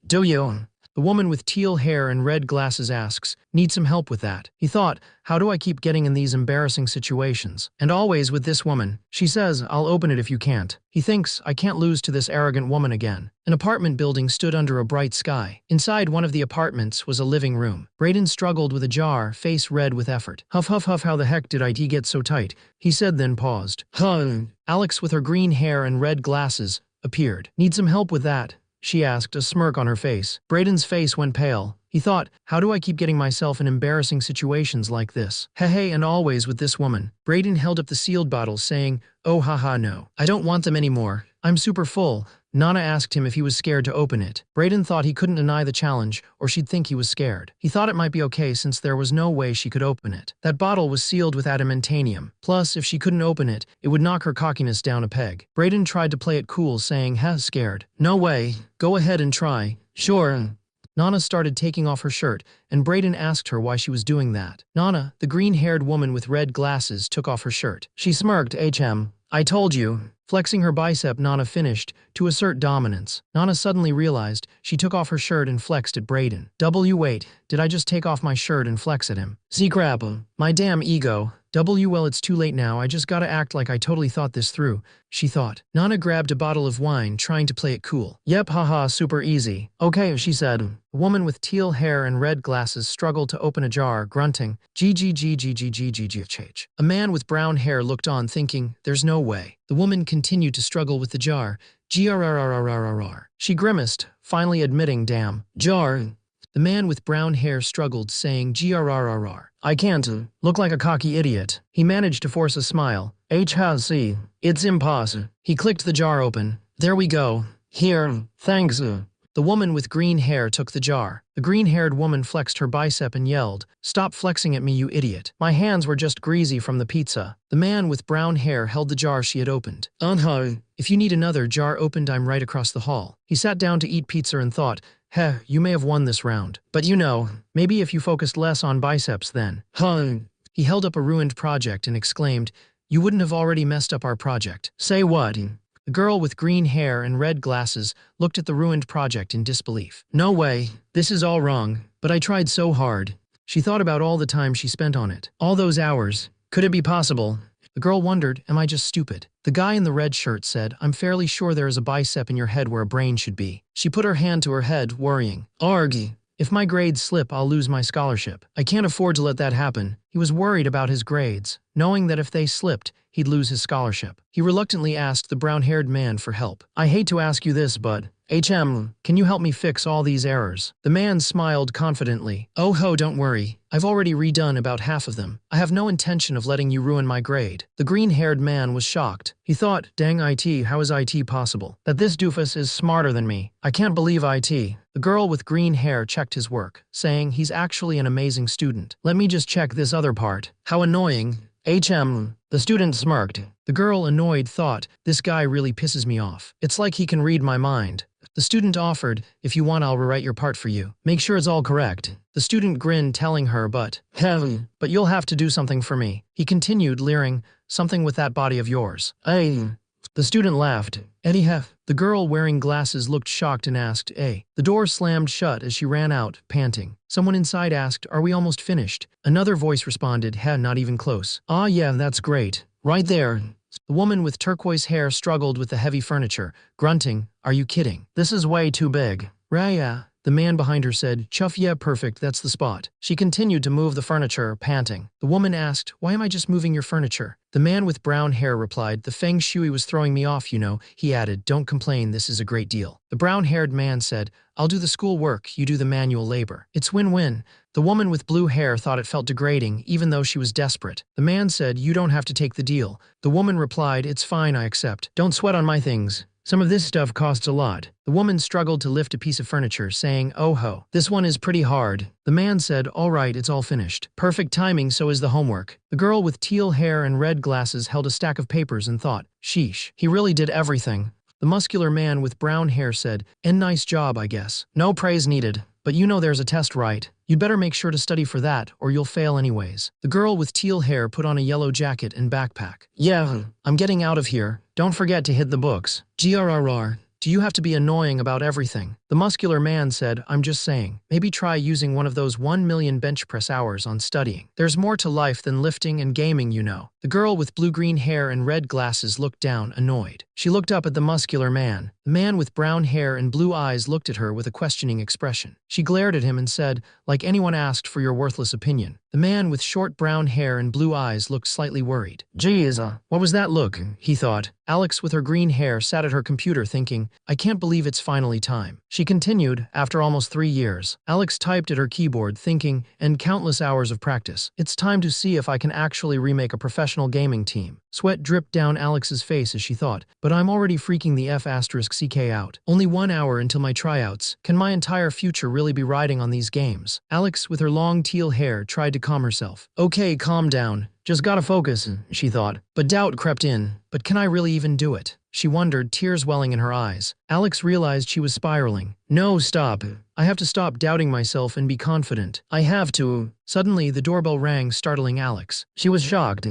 Do you? The woman with teal hair and red glasses asks, need some help with that. He thought, how do I keep getting in these embarrassing situations? And always with this woman. She says, I'll open it if you can't. He thinks, I can't lose to this arrogant woman again. An apartment building stood under a bright sky. Inside one of the apartments was a living room. Brayden struggled with a jar, face red with effort. Huff, how the heck did it get so tight? He said, then paused. Alex with her green hair and red glasses appeared. Need some help with that? She asked, a smirk on her face. Brayden's face went pale. He thought, how do I keep getting myself in embarrassing situations like this? Hey, and always with this woman. Brayden held up the sealed bottles, saying, oh no. I don't want them anymore. I'm super full. Nana asked him if he was scared to open it. Brayden thought he couldn't deny the challenge, or she'd think he was scared. He thought it might be okay since there was no way she could open it. That bottle was sealed with adamantanium. Plus, if she couldn't open it, it would knock her cockiness down a peg. Brayden tried to play it cool, saying, scared. No way. Go ahead and try. Sure. Nana started taking off her shirt, and Brayden asked her why she was doing that. Nana, the green-haired woman with red glasses, took off her shirt. She smirked, I told you. Flexing her bicep, Nana finished, to assert dominance. Nana suddenly realized she took off her shirt and flexed at Brayden. Wait, did I just take off my shirt and flex at him? Z-crap, my damn ego. Well, it's too late now, I just gotta act like I totally thought this through, she thought. Nana grabbed a bottle of wine, trying to play it cool. Yep, haha, super easy. Okay, she said. A woman with teal hair and red glasses struggled to open a jar, grunting, GGGGGGGGH. A man with brown hair looked on, thinking, there's no way. The woman continued to struggle with the jar, GRRRRRRR. She grimaced, finally admitting, damn. Jar. The man with brown hair struggled, saying GRRRR. I can't. Look like a cocky idiot. He managed to force a smile. HC. It's impossible. He clicked the jar open. There we go. Here. Thanks. The woman with green hair took the jar. The green-haired woman flexed her bicep and yelled, stop flexing at me, you idiot. My hands were just greasy from the pizza. The man with brown hair held the jar she had opened. If you need another jar opened, I'm right across the hall. He sat down to eat pizza and thought, you may have won this round. But maybe if you focused less on biceps then. He held up a ruined project and exclaimed, you wouldn't have already messed up our project. Say what? The girl with green hair and red glasses looked at the ruined project in disbelief. No way. This is all wrong. But I tried so hard. She thought about all the time she spent on it. All those hours. Could it be possible? The girl wondered, am I just stupid? The guy in the red shirt said, I'm fairly sure there is a bicep in your head where a brain should be. She put her hand to her head, worrying. Arg. If my grades slip, I'll lose my scholarship. I can't afford to let that happen. He was worried about his grades, knowing that if they slipped, he'd lose his scholarship. He reluctantly asked the brown-haired man for help. I hate to ask you this, but… Can you help me fix all these errors? The man smiled confidently. Oh ho, don't worry. I've already redone about half of them. I have no intention of letting you ruin my grade. The green-haired man was shocked. He thought, dang IT, how is IT possible? That this doofus is smarter than me. I can't believe IT. The girl with green hair checked his work, saying he's actually an amazing student. Let me just check this other part. How annoying. The student smirked. The girl, annoyed, thought, this guy really pisses me off. It's like he can read my mind. The student offered, if you want I'll rewrite your part for you. Make sure it's all correct. The student grinned, telling her, but you'll have to do something for me. He continued, leering, something with that body of yours. The student laughed. The girl wearing glasses looked shocked and asked, The door slammed shut as she ran out, panting. Someone inside asked, are we almost finished? Another voice responded, not even close. Ah yeah, that's great. Right there. The woman with turquoise hair struggled with the heavy furniture, grunting, are you kidding? This is way too big. Raya. The man behind her said, chuff, yeah, perfect, that's the spot. She continued to move the furniture, panting. The woman asked, why am I just moving your furniture? The man with brown hair replied, the feng shui was throwing me off, you know. He added, don't complain, this is a great deal. The brown-haired man said, I'll do the school work, you do the manual labor. It's win-win. The woman with blue hair thought it felt degrading, even though she was desperate. The man said, you don't have to take the deal. The woman replied, it's fine, I accept. Don't sweat on my things. Some of this stuff costs a lot. The woman struggled to lift a piece of furniture, saying, oh ho, this one is pretty hard. The man said, all right, it's all finished. Perfect timing, so is the homework. The girl with teal hair and red glasses held a stack of papers and thought, sheesh, he really did everything. The muscular man with brown hair said, nice job, I guess. No praise needed. But you know there's a test, right? You'd better make sure to study for that, or you'll fail anyways. The girl with teal hair put on a yellow jacket and backpack. Yeah, I'm getting out of here. Don't forget to hit the books. GRRR. Do you have to be annoying about everything? The muscular man said, I'm just saying. Maybe try using one of those 1 million bench press hours on studying. There's more to life than lifting and gaming, you know. The girl with blue-green hair and red glasses looked down, annoyed. She looked up at the muscular man. The man with brown hair and blue eyes looked at her with a questioning expression. She glared at him and said, like anyone asked for your worthless opinion. The man with short brown hair and blue eyes looked slightly worried. Geez, what was that look? He thought. Alex with her green hair sat at her computer thinking, I can't believe it's finally time. She continued, after almost 3 years. Alex typed at her keyboard thinking, and countless hours of practice. It's time to see if I can actually remake a professional gaming team. Sweat dripped down Alex's face as she thought, but I'm already freaking the F***ck out. Only 1 hour until my tryouts. Can my entire future really be riding on these games? Alex, with her long teal hair, tried to calm herself. Okay, calm down. Just gotta focus, she thought. But doubt crept in. But can I really even do it? She wondered, tears welling in her eyes. Alex realized she was spiraling. No, stop. I have to stop doubting myself and be confident. I have to. Suddenly, the doorbell rang, startling Alex. She was shocked.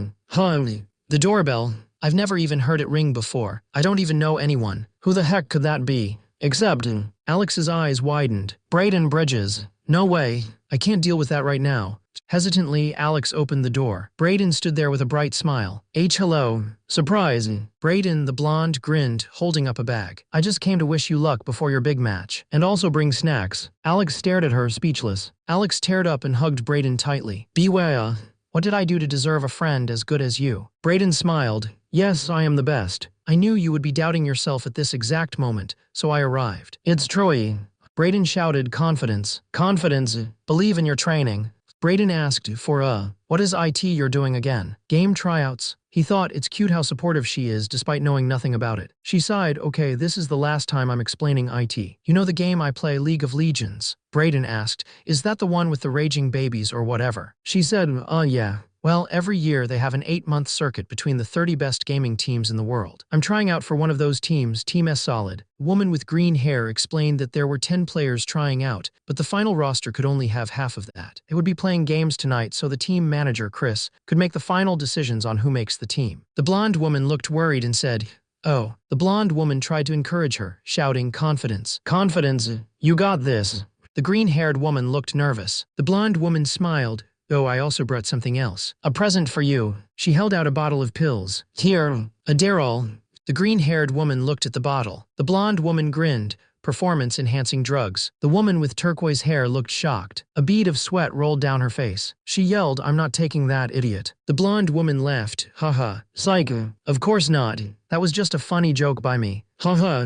The doorbell? I've never even heard it ring before. I don't even know anyone. Who the heck could that be? Except, Alex's eyes widened. Brayden Bridges. No way. I can't deal with that right now. Hesitantly, Alex opened the door. Brayden stood there with a bright smile. Hello. Surprise. Brayden, the blonde, grinned, holding up a bag. I just came to wish you luck before your big match. And also bring snacks. Alex stared at her, speechless. Alex teared up and hugged Brayden tightly. Beware. What did I do to deserve a friend as good as you? Brayden smiled. Yes, I am the best. I knew you would be doubting yourself at this exact moment, so I arrived. It's Troy. Brayden shouted, confidence. Confidence. Believe in your training. Brayden asked for what is IT you're doing again? Game tryouts. He thought it's cute how supportive she is despite knowing nothing about it. She sighed, okay, this is the last time I'm explaining IT. You know the game I play, League of Legends? Brayden asked, is that the one with the raging babies or whatever? She said, yeah. Well, every year they have an 8-month circuit between the 30 best gaming teams in the world. I'm trying out for one of those teams, Team S Solid. A woman with green hair explained that there were 10 players trying out, but the final roster could only have half of that. They would be playing games tonight so the team manager, Chris, could make the final decisions on who makes the team. The blonde woman looked worried and said, oh. The blonde woman tried to encourage her, shouting, confidence. Confidence. You got this. The green-haired woman looked nervous. The blonde woman smiled. Oh, I also brought something else. A present for you. She held out a bottle of pills. Here, Adderall. The green-haired woman looked at the bottle. The blonde woman grinned. Performance-enhancing drugs. The woman with turquoise hair looked shocked. A bead of sweat rolled down her face. She yelled, I'm not taking that, idiot. The blonde woman laughed. Haha. Psych. Of course not. That was just a funny joke by me. Haha.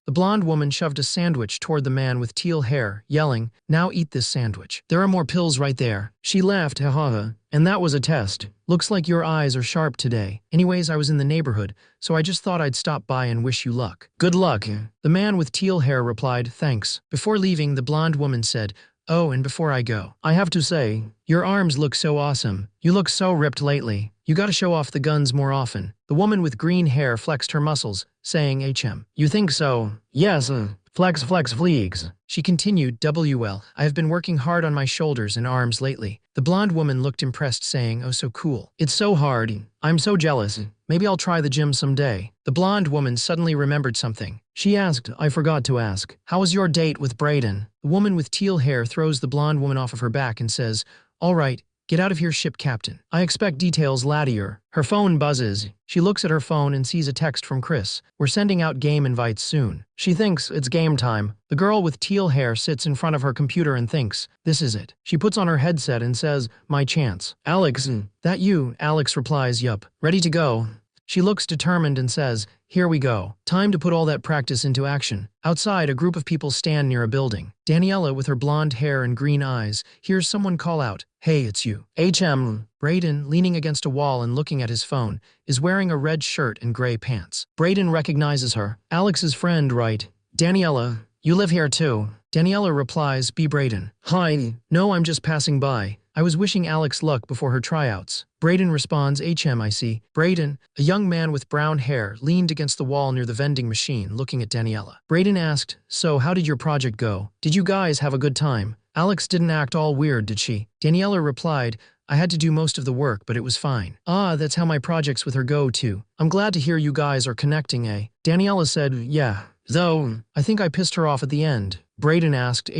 The blonde woman shoved a sandwich toward the man with teal hair, yelling, "Now eat this sandwich. There are more pills right there." She laughed, "Haha, and that was a test. Looks like your eyes are sharp today. Anyways, I was in the neighborhood, so I just thought I'd stop by and wish you luck." "Good luck." The man with teal hair replied, "Thanks." Before leaving, the blonde woman said, "Oh, and before I go, I have to say, your arms look so awesome. You look so ripped lately. You gotta show off the guns more often." The woman with green hair flexed her muscles, saying, "You think so?" "Yes, flex flex fleegs." She continued, "WL, I have been working hard on my shoulders and arms lately." The blonde woman looked impressed, saying, "Oh, so cool. It's so hard. I'm so jealous. Maybe I'll try the gym someday." The blonde woman suddenly remembered something. She asked, "I forgot to ask, how was your date with Brayden?" The woman with teal hair throws the blonde woman off of her back and says, "All right, get out of here, ship captain. I expect details lattier." Her phone buzzes. She looks at her phone and sees a text from Chris. "We're sending out game invites soon." She thinks it's game time. The girl with teal hair sits in front of her computer and thinks, this is it. She puts on her headset and says, "My chance." "Alex, that you?" Alex replies, "Yup. Ready to go." She looks determined and says, "Here we go. Time to put all that practice into action." Outside, a group of people stand near a building. Daniela, with her blonde hair and green eyes, hears someone call out, "Hey, it's you." Brayden, leaning against a wall and looking at his phone, is wearing a red shirt and gray pants. Brayden recognizes her. "Alex's friend, right?" "Daniela, you live here too." Daniela replies, "Be Brayden." "Hi. No, I'm just passing by. I was wishing Alex luck before her tryouts." Brayden responds, I see." Brayden, a young man with brown hair, leaned against the wall near the vending machine, looking at Daniela. Brayden asked, "So, how did your project go? Did you guys have a good time? Alex didn't act all weird, did she?" Daniela replied, "I had to do most of the work, but it was fine." "Ah, that's how my projects with her go, too. I'm glad to hear you guys are connecting, eh?" Daniela said, "Yeah. Though, I think I pissed her off at the end." Brayden asked,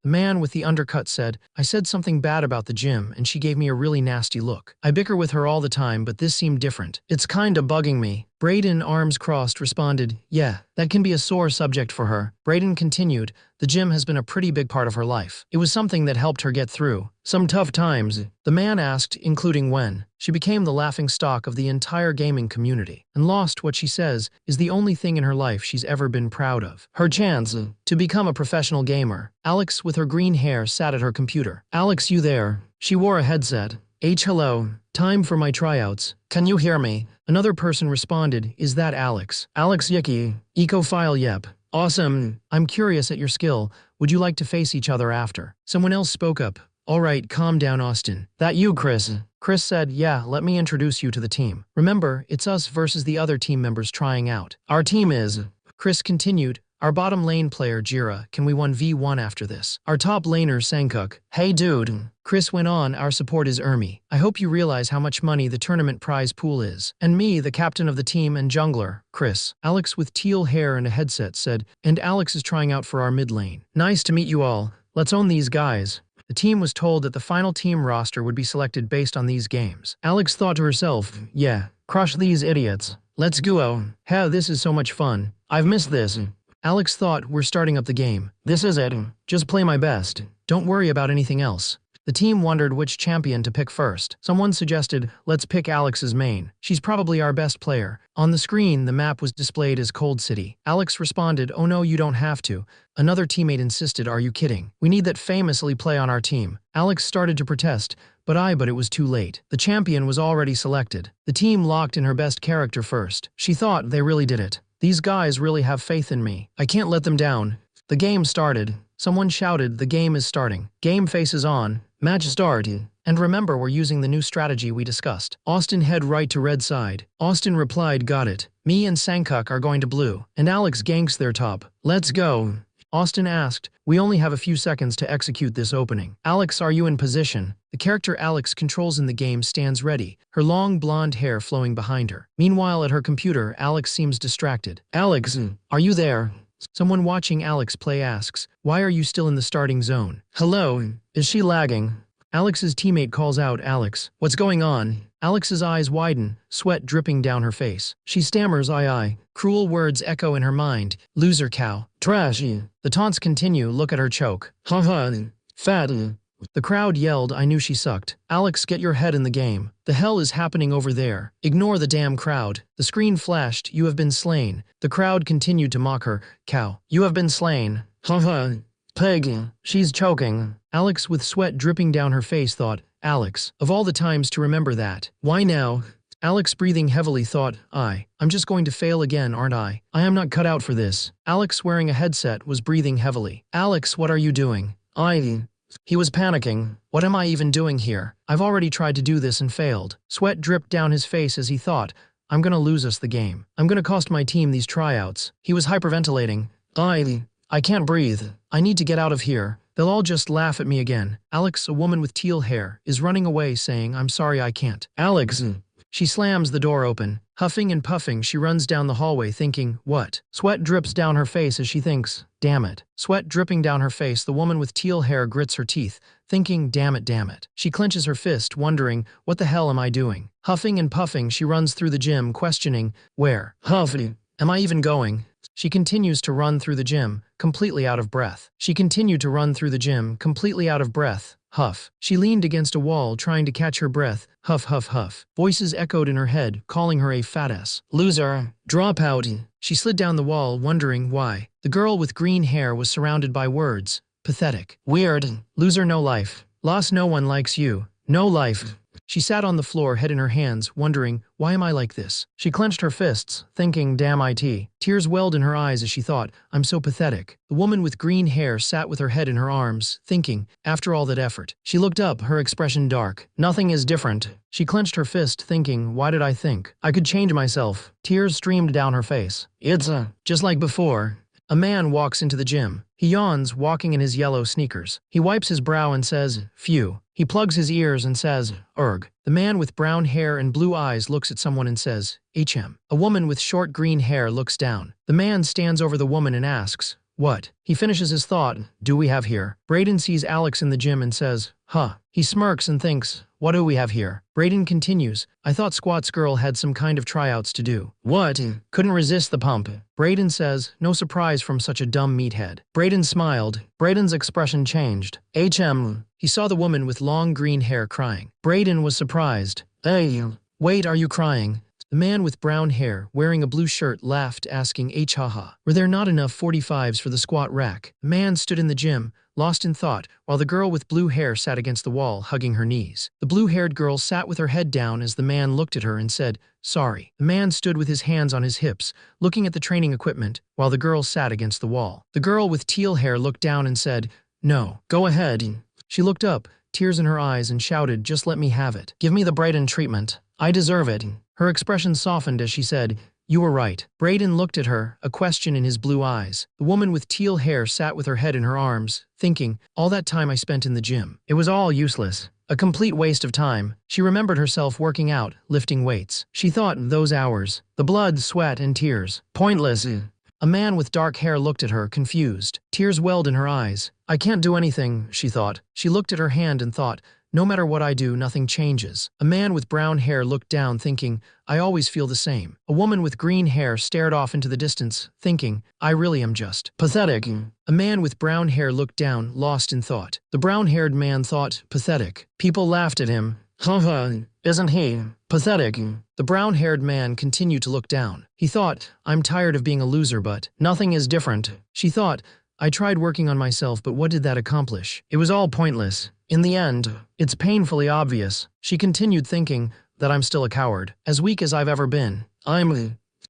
The man with the undercut said, "I said something bad about the gym, and she gave me a really nasty look. I bicker with her all the time, but this seemed different. It's kinda bugging me." Brayden, arms crossed, responded, "Yeah, that can be a sore subject for her." Brayden continued, "The gym has been a pretty big part of her life. It was something that helped her get through some tough times." The man asked, "Including when?" She became the laughing stock of the entire gaming community, and lost what she says is the only thing in her life she's ever been proud of. Her chance to become a professional gamer. Alex, with her green hair, sat at her computer. "Alex, you there?" She wore a headset. Hello. Time for my tryouts. Can you hear me?" Another person responded, "Is that Alex?" "Alex Yicky. Eco-file yep. Awesome. I'm curious at your skill. Would you like to face each other after?" Someone else spoke up. "All right, calm down, Austin. That you, Chris?" Chris said, "Yeah, let me introduce you to the team. Remember, it's us versus the other team members trying out. Our team is..." Chris continued, "Our bottom lane player, Jira, can we 1v1 after this? Our top laner, Sankuk. Hey dude." Chris went on, "Our support is Ermi. I hope you realize how much money the tournament prize pool is. And me, the captain of the team and jungler, Chris." Alex with teal hair and a headset said, "And Alex is trying out for our mid lane. Nice to meet you all. Let's own these guys." The team was told that the final team roster would be selected based on these games. Alex thought to herself, "Yeah, crush these idiots. Let's go. Hell, this is so much fun. I've missed this." Alex thought, "We're starting up the game. This is it. Just play my best. Don't worry about anything else." The team wondered which champion to pick first. Someone suggested, "Let's pick Alex's main. She's probably our best player." On the screen, the map was displayed as Cold City. Alex responded, "Oh no, you don't have to." Another teammate insisted, "Are you kidding? We need that famously play on our team." Alex started to protest, but it was too late. The champion was already selected. The team locked in her best character first. She thought, they really did it. These guys really have faith in me. I can't let them down. The game started. Someone shouted, "The game is starting." Game faces on. Match start. And remember, we're using the new strategy we discussed. Austin head right to red side. Austin replied, "Got it. Me and Sankuk are going to blue. And Alex ganks their top. Let's go." Austin asked, "We only have a few seconds to execute this opening. Alex, are you in position?" The character Alex controls in the game stands ready, her long blonde hair flowing behind her. Meanwhile, at her computer, Alex seems distracted. "Alex, are you there?" Someone watching Alex play asks, "Why are you still in the starting zone?" "Hello, is she lagging?" Alex's teammate calls out, "Alex, what's going on?" Alex's eyes widen, sweat dripping down her face. She stammers, "I." Cruel words echo in her mind. "Loser cow. Trash." The taunts continue, "Look at her choke. Haha. Fat." The crowd yelled, I knew she sucked. Alex, get your head in the game. The hell is happening over there? Ignore the damn crowd. The screen flashed, you have been slain. The crowd continued to mock her. Cow, you have been slain. Haha. Pig, she's choking. Alex, with sweat dripping down her face, thought, Alex, of all the times to remember that. Why now? Alex, breathing heavily, thought, I'm just going to fail again, aren't I? I am not cut out for this. Alex, wearing a headset, was breathing heavily. Alex, what are you doing? He was panicking. What am I even doing here? I've already tried to do this and failed. Sweat dripped down his face as he thought, I'm gonna lose us the game. I'm gonna cost my team these tryouts. He was hyperventilating. I can't breathe. I need to get out of here. They'll all just laugh at me again. Alex, a woman with teal hair, is running away saying, I'm sorry, I can't. Alex. She slams the door open. Huffing and puffing, she runs down the hallway thinking, what? Sweat drips down her face as she thinks, damn it. Sweat dripping down her face, the woman with teal hair grits her teeth, thinking, damn it, damn it. She clenches her fist, wondering, what the hell am I doing? Huffing and puffing, she runs through the gym, questioning, where? Huffing. Am I even going? She continues to run through the gym, completely out of breath. She continued to run through the gym, completely out of breath. Huff. She leaned against a wall, trying to catch her breath. Huff, huff, huff. Voices echoed in her head, calling her a fat ass. Loser. Drop out. She slid down the wall, wondering why. The girl with green hair was surrounded by words. Pathetic. Weird. Loser, no life. Lost, no one likes you. No life. She sat on the floor, head in her hands, wondering, why am I like this? She clenched her fists, thinking, damn it. Tears welled in her eyes as she thought, I'm so pathetic. The woman with green hair sat with her head in her arms, thinking, after all that effort. She looked up, her expression dark. Nothing is different. She clenched her fist, thinking, why did I think? I could change myself. Tears streamed down her face. It's just like before. A man walks into the gym. He yawns, walking in his yellow sneakers. He wipes his brow and says, phew. He plugs his ears and says, erg. The man with brown hair and blue eyes looks at someone and says, HM. A woman with short green hair looks down. The man stands over the woman and asks, what? He finishes his thought, do we have here? Brayden sees Alex in the gym and says, huh. He smirks and thinks, what do we have here? Brayden continues, I thought Squat's girl had some kind of tryouts to do. What? Couldn't resist the pump. Brayden says, no surprise from such a dumb meathead. Brayden smiled. Brayden's expression changed. HM. He saw the woman with long green hair crying. Brayden was surprised. Hey. Wait, are you crying? The man with brown hair, wearing a blue shirt, laughed, asking, haha. Were there not enough 45s for the squat rack? The man stood in the gym, lost in thought, while the girl with blue hair sat against the wall, hugging her knees. The blue-haired girl sat with her head down as the man looked at her and said, sorry. The man stood with his hands on his hips, looking at the training equipment, while the girl sat against the wall. The girl with teal hair looked down and said, no, go ahead. She looked up, tears in her eyes, and shouted, just let me have it. Give me the Brayden treatment. I deserve it. Her expression softened as she said, you were right. Brayden looked at her, a question in his blue eyes. The woman with teal hair sat with her head in her arms, thinking, all that time I spent in the gym. It was all useless. A complete waste of time. She remembered herself working out, lifting weights. She thought, those hours. The blood, sweat, and tears. Pointless. A man with dark hair looked at her, confused. Tears welled in her eyes. I can't do anything, she thought. She looked at her hand and thought, no matter what I do, nothing changes. A man with brown hair looked down, thinking, I always feel the same. A woman with green hair stared off into the distance, thinking, I really am just pathetic. A man with brown hair looked down, lost in thought. The brown-haired man thought, pathetic. People laughed at him. Haha, isn't he pathetic? The brown-haired man continued to look down. He thought, I'm tired of being a loser, but nothing is different. She thought, I tried working on myself, but what did that accomplish? It was all pointless. In the end, it's painfully obvious. She continued thinking that I'm still a coward, as weak as I've ever been.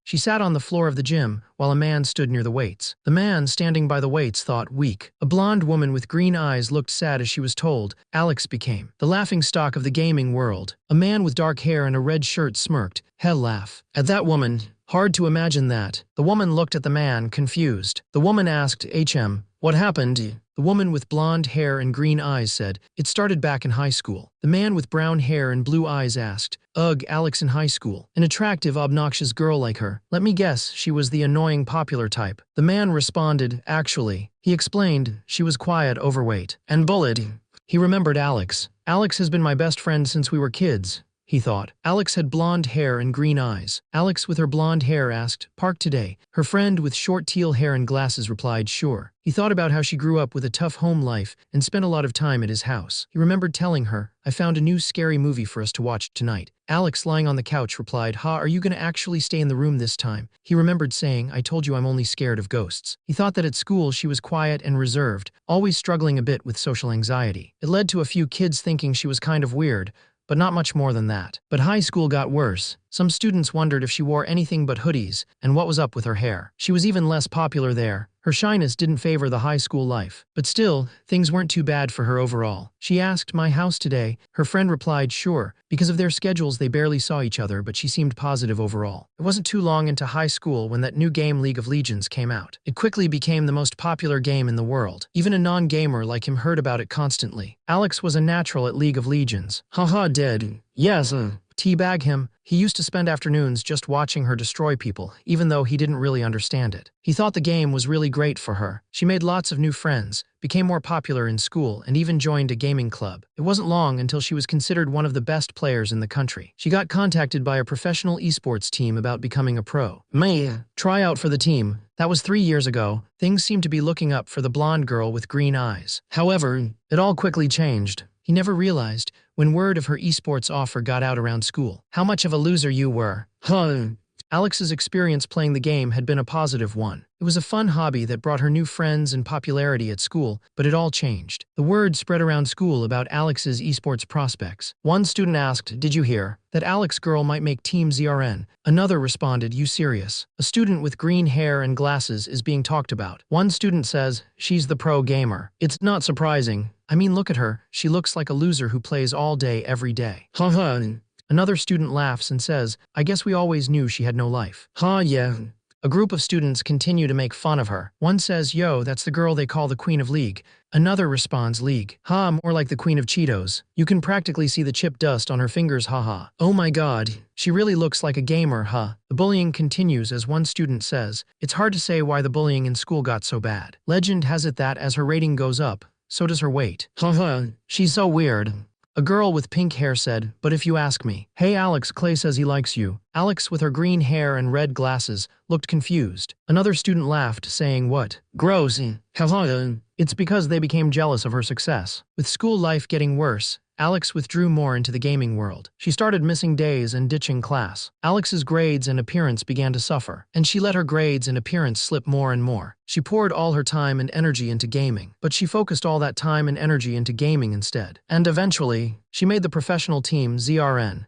She sat on the floor of the gym while a man stood near the weights. The man standing by the weights thought, weak. A blonde woman with green eyes looked sad as she was told. Alex became the laughingstock of the gaming world. A man with dark hair and a red shirt smirked. Hell laugh. At that woman. Hard to imagine that. The woman looked at the man, confused. The woman asked, HM, what happened? The woman with blonde hair and green eyes said, it started back in high school. The man with brown hair and blue eyes asked, ugh, Alex in high school. An attractive, obnoxious girl like her. Let me guess, she was the annoying popular type. The man responded, actually. He explained, she was quiet, overweight, and bullied. He remembered Alex. Alex has been my best friend since we were kids. he thought. Alex had blonde hair and green eyes. Alex with her blonde hair asked, "Park today?" Her friend with short teal hair and glasses replied, "Sure." He thought about how she grew up with a tough home life and spent a lot of time at his house. He remembered telling her, "I found a new scary movie for us to watch tonight." Alex, lying on the couch, replied, "Ha, are you going to actually stay in the room this time?" He remembered saying, "I told you I'm only scared of ghosts." He thought that at school she was quiet and reserved, always struggling a bit with social anxiety. It led to a few kids thinking she was kind of weird, but not much more than that. But high school got worse. Some students wondered if she wore anything but hoodies and what was up with her hair. She was even less popular there. Her shyness didn't favor the high school life. But still, things weren't too bad for her overall. She asked, "My house today?" Her friend replied, "Sure." Because of their schedules, they barely saw each other, but she seemed positive overall. It wasn't too long into high school when that new game League of Legends came out. It quickly became the most popular game in the world. Even a non-gamer like him heard about it constantly. Alex was a natural at League of Legends. Haha, dead. Yes, teabag him. He used to spend afternoons just watching her destroy people, even though he didn't really understand it. He thought the game was really great for her. She made lots of new friends, became more popular in school, and even joined a gaming club. It wasn't long until she was considered one of the best players in the country. She got contacted by a professional esports team about becoming a pro. Try out for the team. That was 3 years ago. Things seemed to be looking up for the blonde girl with green eyes. However, it all quickly changed. He never realized, when word of her esports offer got out around school, how much of a loser you were. Alex's experience playing the game had been a positive one. It was a fun hobby that brought her new friends and popularity at school, but it all changed. The word spread around school about Alex's esports prospects. One student asked, "Did you hear that Alex girl might make Team ZRN?" Another responded, "You serious? A student with green hair and glasses is being talked about." One student says, "She's the pro gamer." It's not surprising. I mean, look at her. She looks like a loser who plays all day every day. Another student laughs and says, "I guess we always knew she had no life." Yeah. A group of students continue to make fun of her. One says, "Yo, that's the girl they call the Queen of League." Another responds, "League. More like the Queen of Cheetos. You can practically see the chip dust on her fingers, haha. Oh my god, she really looks like a gamer, huh?" The bullying continues as one student says, "It's hard to say why the bullying in school got so bad. Legend has it that as her rating goes up, so does her weight. She's so weird." A girl with pink hair said, "But if you ask me." "Hey Alex, Clay says he likes you." Alex, with her green hair and red glasses, looked confused. Another student laughed, saying, "What? Gross." It's because they became jealous of her success. With school life getting worse, Alex withdrew more into the gaming world. She started missing days and ditching class. Alex's grades and appearance began to suffer, and she let her grades and appearance slip more and more. She poured all her time and energy into gaming, but she focused all that time and energy into gaming instead. And eventually, she made the professional team ZRN.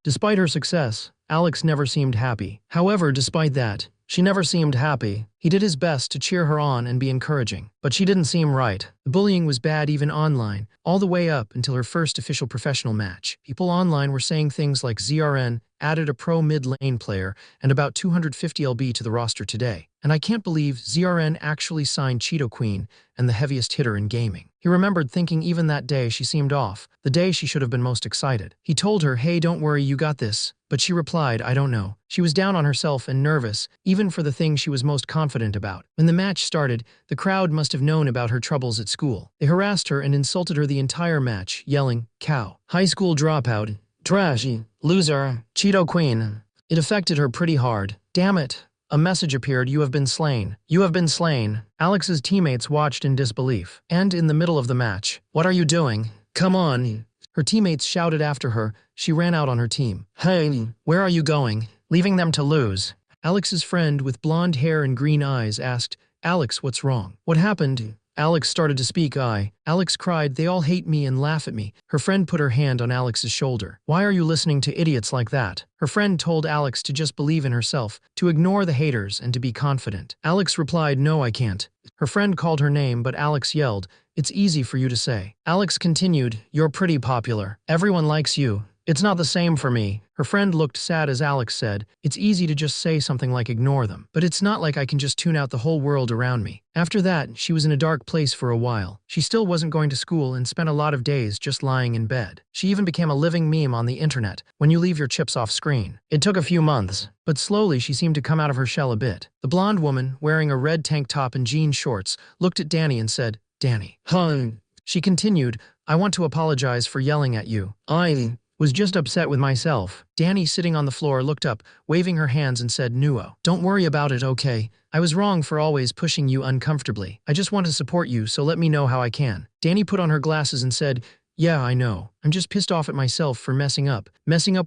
Despite her success, Alex never seemed happy. However, despite that, she never seemed happy. He did his best to cheer her on and be encouraging, but she didn't seem right. The bullying was bad even online, all the way up until her first official professional match. People online were saying things like ZRN added a pro mid-lane player and about 250 LB to the roster today. And I can't believe ZRN actually signed Cheeto Queen and the heaviest hitter in gaming. He remembered thinking even that day she seemed off, the day she should have been most excited. He told her, "Hey, don't worry, you got this." But she replied, "I don't know." She was down on herself and nervous, even for the thing she was most confident about. When the match started, the crowd must have known about her troubles at school. They harassed her and insulted her the entire match, yelling, "Cow. High school dropout. Trashy. Loser. Cheeto Queen." It affected her pretty hard. Damn it. A message appeared, "You have been slain. You have been slain." Alex's teammates watched in disbelief. And in the middle of the match, "What are you doing? Come on." Her teammates shouted after her. She ran out on her team. "Hey, where are you going? Leaving them to lose." Alex's friend with blonde hair and green eyes asked, "Alex, what's wrong? What happened?" Alex started to speak. Alex cried, "They all hate me and laugh at me." Her friend put her hand on Alex's shoulder. "Why are you listening to idiots like that?" Her friend told Alex to just believe in herself, to ignore the haters and to be confident. Alex replied, "No, I can't." Her friend called her name, but Alex yelled, "It's easy for you to say." Alex continued, "You're pretty popular. Everyone likes you. It's not the same for me." Her friend looked sad as Alex said, "It's easy to just say something like ignore them, but it's not like I can just tune out the whole world around me." After that, she was in a dark place for a while. She still wasn't going to school and spent a lot of days just lying in bed. She even became a living meme on the internet, when you leave your chips off screen. It took a few months, but slowly she seemed to come out of her shell a bit. The blonde woman, wearing a red tank top and jean shorts, looked at Danny and said, "Danny." She continued, "I want to apologize for yelling at you. was just upset with myself. Danny, sitting on the floor, looked up, waving her hands and said, Nuo, don't worry about it, okay? I was wrong for always pushing you uncomfortably. I just want to support you, so let me know how I can. Danny put on her glasses and said, yeah, I know. I'm just pissed off at myself for messing up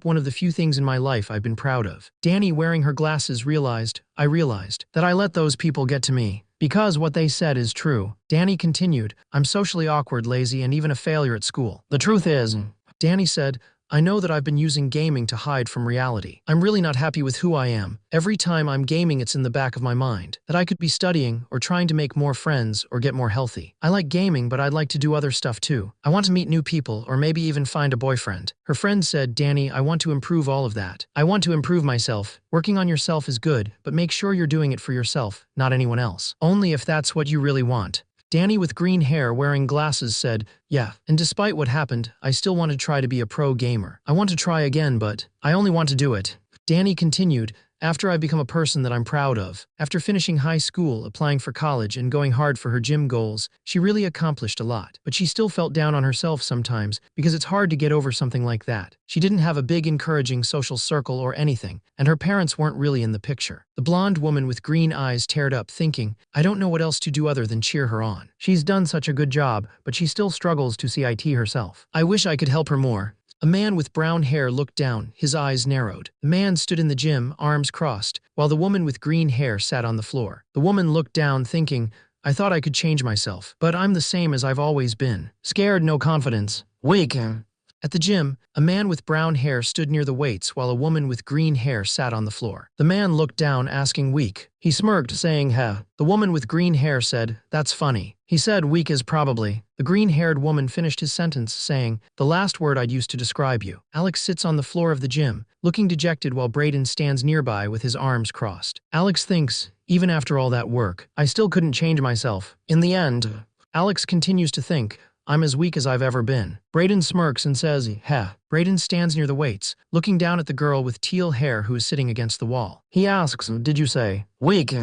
one of the few things in my life I've been proud of. Danny, wearing her glasses, realized that I let those people get to me. Because what they said is true. Danny continued, I'm socially awkward, lazy, and even a failure at school. The truth is, Danny said, I know that I've been using gaming to hide from reality. I'm really not happy with who I am. Every time I'm gaming, it's in the back of my mind that I could be studying or trying to make more friends or get more healthy. I like gaming, but I'd like to do other stuff too. I want to meet new people or maybe even find a boyfriend. Her friend said, Danny, I want to improve all of that. I want to improve myself. Working on yourself is good, but make sure you're doing it for yourself, not anyone else. Only if that's what you really want. Danny with green hair wearing glasses said, yeah, and despite what happened, I still want to try to be a pro gamer. I want to try again, but I only want to do it. Danny continued, after I've become a person that I'm proud of, after finishing high school, applying for college, and going hard for her gym goals, she really accomplished a lot. But she still felt down on herself sometimes because it's hard to get over something like that. She didn't have a big encouraging social circle or anything, and her parents weren't really in the picture. The blonde woman with green eyes teared up, thinking, I don't know what else to do other than cheer her on. She's done such a good job, but she still struggles to see IT herself. I wish I could help her more. A man with brown hair looked down, his eyes narrowed. The man stood in the gym, arms crossed, while the woman with green hair sat on the floor. The woman looked down, thinking, I thought I could change myself, but I'm the same as I've always been. Scared, no confidence. Weak. At the gym, a man with brown hair stood near the weights while a woman with green hair sat on the floor. The man looked down, asking weak. He smirked, saying, heh. The woman with green hair said, that's funny. He said weak as probably. The green-haired woman finished his sentence, saying, the last word I'd use to describe you. Alex sits on the floor of the gym, looking dejected while Brayden stands nearby with his arms crossed. Alex thinks, even after all that work, I still couldn't change myself. In the end, Alex continues to think, I'm as weak as I've ever been. Brayden smirks and says, heh. Brayden stands near the weights, looking down at the girl with teal hair who is sitting against the wall. He asks, did you say weak?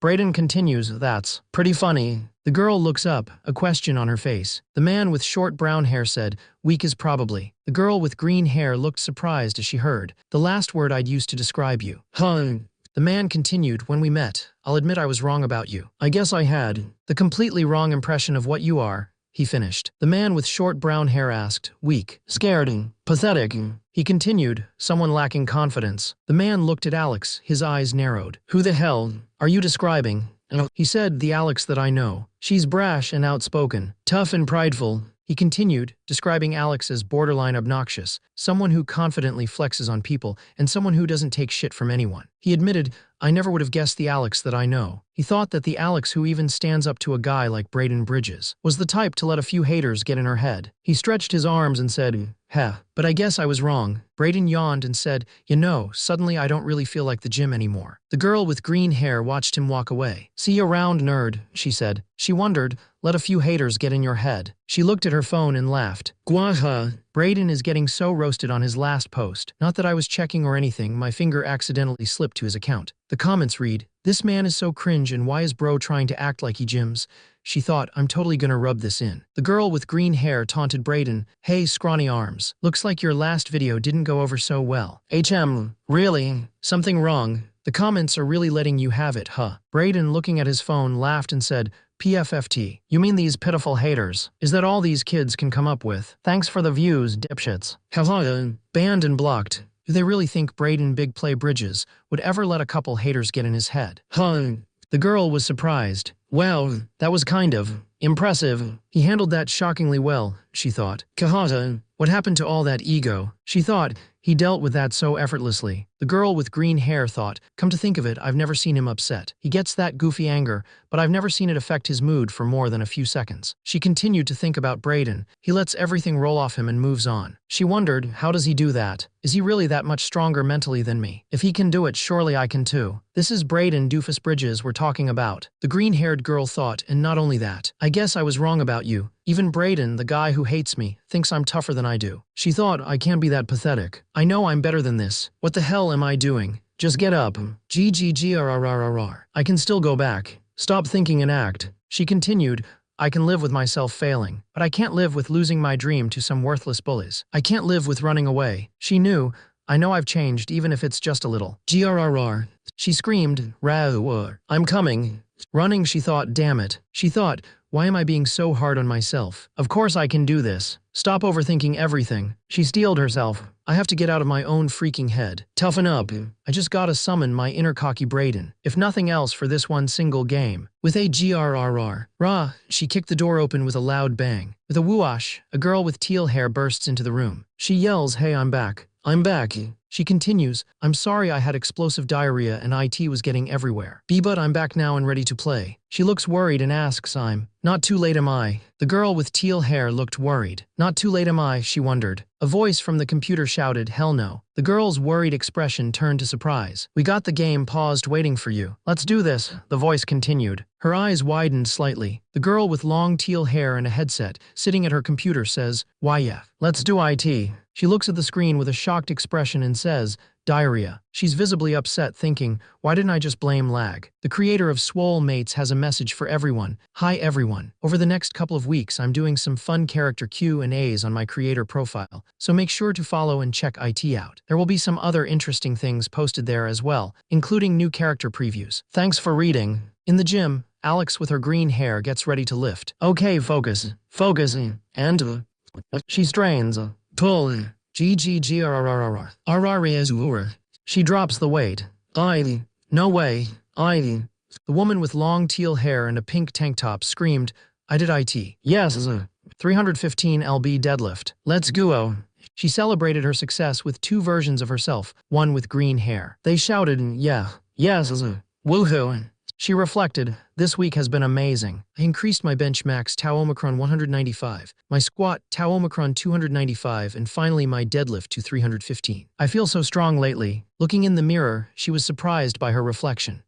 Brayden continues, that's pretty funny. The girl looks up, a question on her face. The man with short brown hair said, weak as probably. The girl with green hair looked surprised as she heard, the last word I'd use to describe you. Huh. The man continued, when we met, I'll admit I was wrong about you. I guess I had the completely wrong impression of what you are. He finished. The man with short brown hair asked, weak, scared, pathetic. He continued, someone lacking confidence. The man looked at Alex, his eyes narrowed. Who the hell are you describing? He said, the Alex that I know. She's brash and outspoken, tough and prideful. He continued, describing Alex as borderline obnoxious, someone who confidently flexes on people, and someone who doesn't take shit from anyone. He admitted, I never would have guessed the Alex that I know. He thought that the Alex who even stands up to a guy like Brayden Bridges was the type to let a few haters get in her head. He stretched his arms and said, heh, but I guess I was wrong. Brayden yawned and said, you know, suddenly I don't really feel like the gym anymore. The girl with green hair watched him walk away. See you around, nerd, she said. She wondered, let a few haters get in your head. She looked at her phone and laughed. Gwaha. Brayden is getting so roasted on his last post. Not that I was checking or anything, my finger accidentally slipped to his account. The comments read, this man is so cringe and why is bro trying to act like he gyms? She thought, I'm totally gonna rub this in. The girl with green hair taunted Brayden, hey scrawny arms, looks like your last video didn't go over so well. Really? Something wrong? The comments are really letting you have it, huh? Brayden, looking at his phone, laughed and said, PFFT, you mean these pitiful haters? Is that all these kids can come up with? Thanks for the views, dipshits. Haha, banned and blocked. Do they really think Brayden Big Play Bridges would ever let a couple haters get in his head? Huh. The girl was surprised. Well, that was kind of impressive. He handled that shockingly well, she thought. Kahata, what happened to all that ego? She thought, he dealt with that so effortlessly. The girl with green hair thought, come to think of it, I've never seen him upset. He gets that goofy anger, but I've never seen it affect his mood for more than a few seconds. She continued to think about Brayden. He lets everything roll off him and moves on. She wondered, how does he do that? Is he really that much stronger mentally than me? If he can do it, surely I can too. This is Brayden Doofus Bridges we're talking about. The green-haired girl thought, and not only that. I guess I was wrong about you. Even Brayden, the guy who hates me, thinks I'm tougher than I do. She thought, I can't be that pathetic. I know I'm better than this. What the hell am I doing? Just get up. GGGRRRRR. I can still go back. Stop thinking and act. She continued, I can live with myself failing, but I can't live with losing my dream to some worthless bullies. I can't live with running away. She knew, I know I've changed even if it's just a little. Grrr. She screamed, Rah, I'm coming. Running, she thought, damn it. She thought, why am I being so hard on myself? Of course I can do this. Stop overthinking everything. She steeled herself. I have to get out of my own freaking head. Toughen up. I just gotta summon my inner cocky Brayden, if nothing else for this one single game. With a grrr. Rah, she kicked the door open with a loud bang. With a whoosh, a girl with teal hair bursts into the room. She yells, hey, I'm back. I'm back. She continues, I'm sorry I had explosive diarrhea and IT was getting everywhere. But I'm back now and ready to play. She looks worried and asks, I'm not too late am I? The girl with teal hair looked worried. Not too late am I, she wondered. A voice from the computer shouted, hell no. The girl's worried expression turned to surprise. We got the game paused waiting for you. Let's do this, the voice continued. Her eyes widened slightly. The girl with long teal hair and a headset, sitting at her computer, says, why yeah, let's do IT. She looks at the screen with a shocked expression and says, diarrhea. She's visibly upset, thinking, why didn't I just blame lag? The creator of Swole Mates has a message for everyone. Hi everyone. Over the next couple of weeks, I'm doing some fun character Q&As on my creator profile, so make sure to follow and check IT out. There will be some other interesting things posted there as well, including new character previews. Thanks for reading. In the gym, Alex with her green hair gets ready to lift. Okay, focus, and she strains, pull, GGGRRRR. She drops the weight. No way. The woman with long teal hair and a pink tank top screamed, I did IT. Yes, 315 lb deadlift. Let's go. She celebrated her success with two versions of herself, one with green hair. They shouted, yeah, yes, woohoo. She reflected, this week has been amazing. I increased my bench max tau omicron 195, my squat tau omicron 295, and finally my deadlift to 315. I feel so strong lately. Looking in the mirror, she was surprised by her reflection.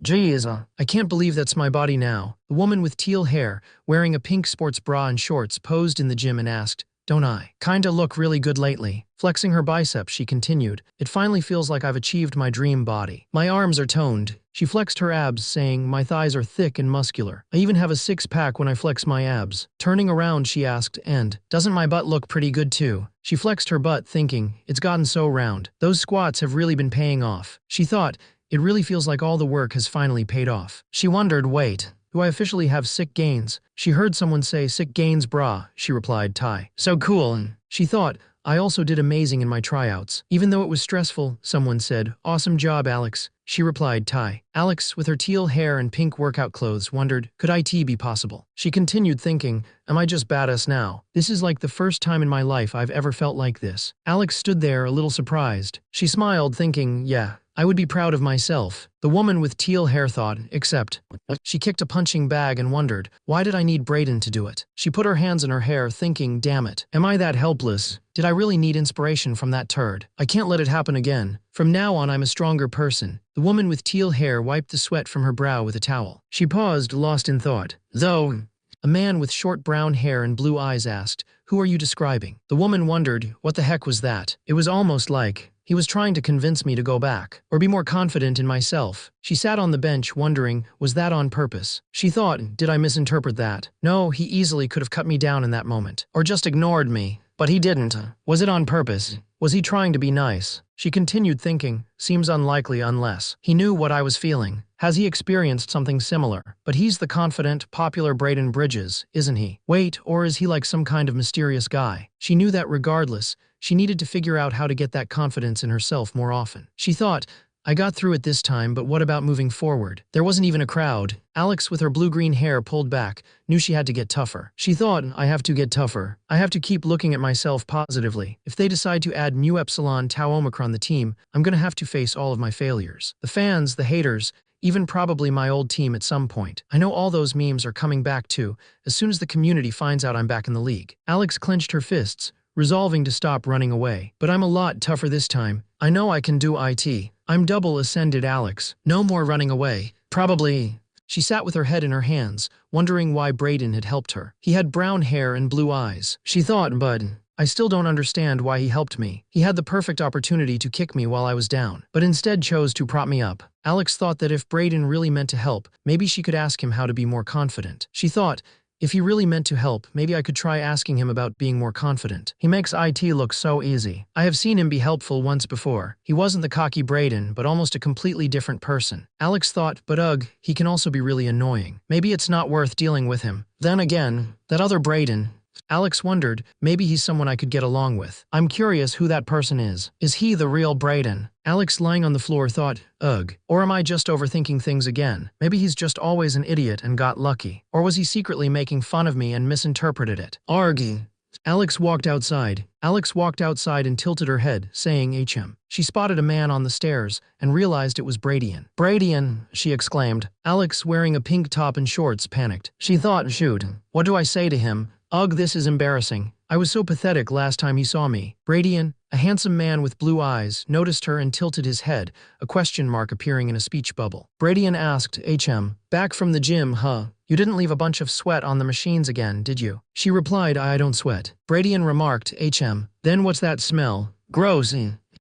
Geez, I can't believe that's my body now. The woman with teal hair, wearing a pink sports bra and shorts, posed in the gym and asked, don't I? Kinda look really good lately. Flexing her biceps, she continued, it finally feels like I've achieved my dream body. My arms are toned. She flexed her abs, saying, my thighs are thick and muscular. I even have a six-pack when I flex my abs. Turning around, she asked, and, doesn't my butt look pretty good too? She flexed her butt, thinking, it's gotten so round. Those squats have really been paying off. She thought, it really feels like all the work has finally paid off. She wondered, wait, do I officially have sick gains? She heard someone say, sick gains brah, she replied, Ty. So cool. She thought, I also did amazing in my tryouts. Even though it was stressful, someone said, awesome job, Alex. She replied, Ty. Alex, with her teal hair and pink workout clothes, wondered, could IT be possible? She continued thinking, am I just badass now? This is like the first time in my life I've ever felt like this. Alex stood there a little surprised. She smiled, thinking, yeah, I would be proud of myself. The woman with teal hair thought, except. She kicked a punching bag and wondered, why did I need Brayden to do it? She put her hands in her hair, thinking, damn it, am I that helpless? Did I really need inspiration from that turd? I can't let it happen again. From now on, I'm a stronger person. The woman with teal hair wiped the sweat from her brow with a towel. She paused, lost in thought. Though, a man with short brown hair and blue eyes asked, who are you describing? The woman wondered, what the heck was that? It was almost like he was trying to convince me to go back, or be more confident in myself. She sat on the bench, wondering, was that on purpose? She thought, did I misinterpret that? No, he easily could have cut me down in that moment, or just ignored me. But he didn't. Was it on purpose? Was he trying to be nice? She continued thinking, seems unlikely unless he knew what I was feeling. Has he experienced something similar? But he's the confident, popular Brayden Bridges, isn't he? Wait, or is he like some kind of mysterious guy? She knew that regardless, she needed to figure out how to get that confidence in herself more often. She thought, I got through it this time, but what about moving forward? There wasn't even a crowd. Alex, with her blue-green hair pulled back, knew she had to get tougher. She thought, I have to get tougher. I have to keep looking at myself positively. If they decide to add Mu Epsilon Tau Omicron the team, I'm gonna have to face all of my failures. The fans, the haters, even probably my old team at some point. I know all those memes are coming back too, as soon as the community finds out I'm back in the league. Alex clenched her fists, resolving to stop running away. But I'm a lot tougher this time. I know I can do IT. I'm double ascended Alex. No more running away. Probably. She sat with her head in her hands, wondering why Brayden had helped her. He had brown hair and blue eyes. She thought, but I still don't understand why he helped me. He had the perfect opportunity to kick me while I was down, but instead chose to prop me up. Alex thought that if Brayden really meant to help, maybe she could ask him how to be more confident. She thought, if he really meant to help, maybe I could try asking him about being more confident. He makes IT look so easy. I have seen him be helpful once before. He wasn't the cocky Brayden, but almost a completely different person. Alex thought, but ugh, he can also be really annoying. Maybe it's not worth dealing with him. Then again, that other Brayden. Alex wondered, maybe he's someone I could get along with. I'm curious who that person is. Is he the real Brayden? Alex, lying on the floor, thought, ugh. Or am I just overthinking things again? Maybe he's just always an idiot and got lucky. Or was he secretly making fun of me and misinterpreted it? Argy. Alex walked outside. Alex walked outside and tilted her head, saying HM. She spotted a man on the stairs and realized it was Bradian. Bradian, she exclaimed. Alex, wearing a pink top and shorts, panicked. She thought, shoot, what do I say to him? Ugh, this is embarrassing. I was so pathetic last time he saw me. Bradian, a handsome man with blue eyes, noticed her and tilted his head, a question mark appearing in a speech bubble. Bradian asked, HM, back from the gym, huh? You didn't leave a bunch of sweat on the machines again, did you? She replied, I don't sweat. Bradian remarked, HM, then what's that smell? Gross.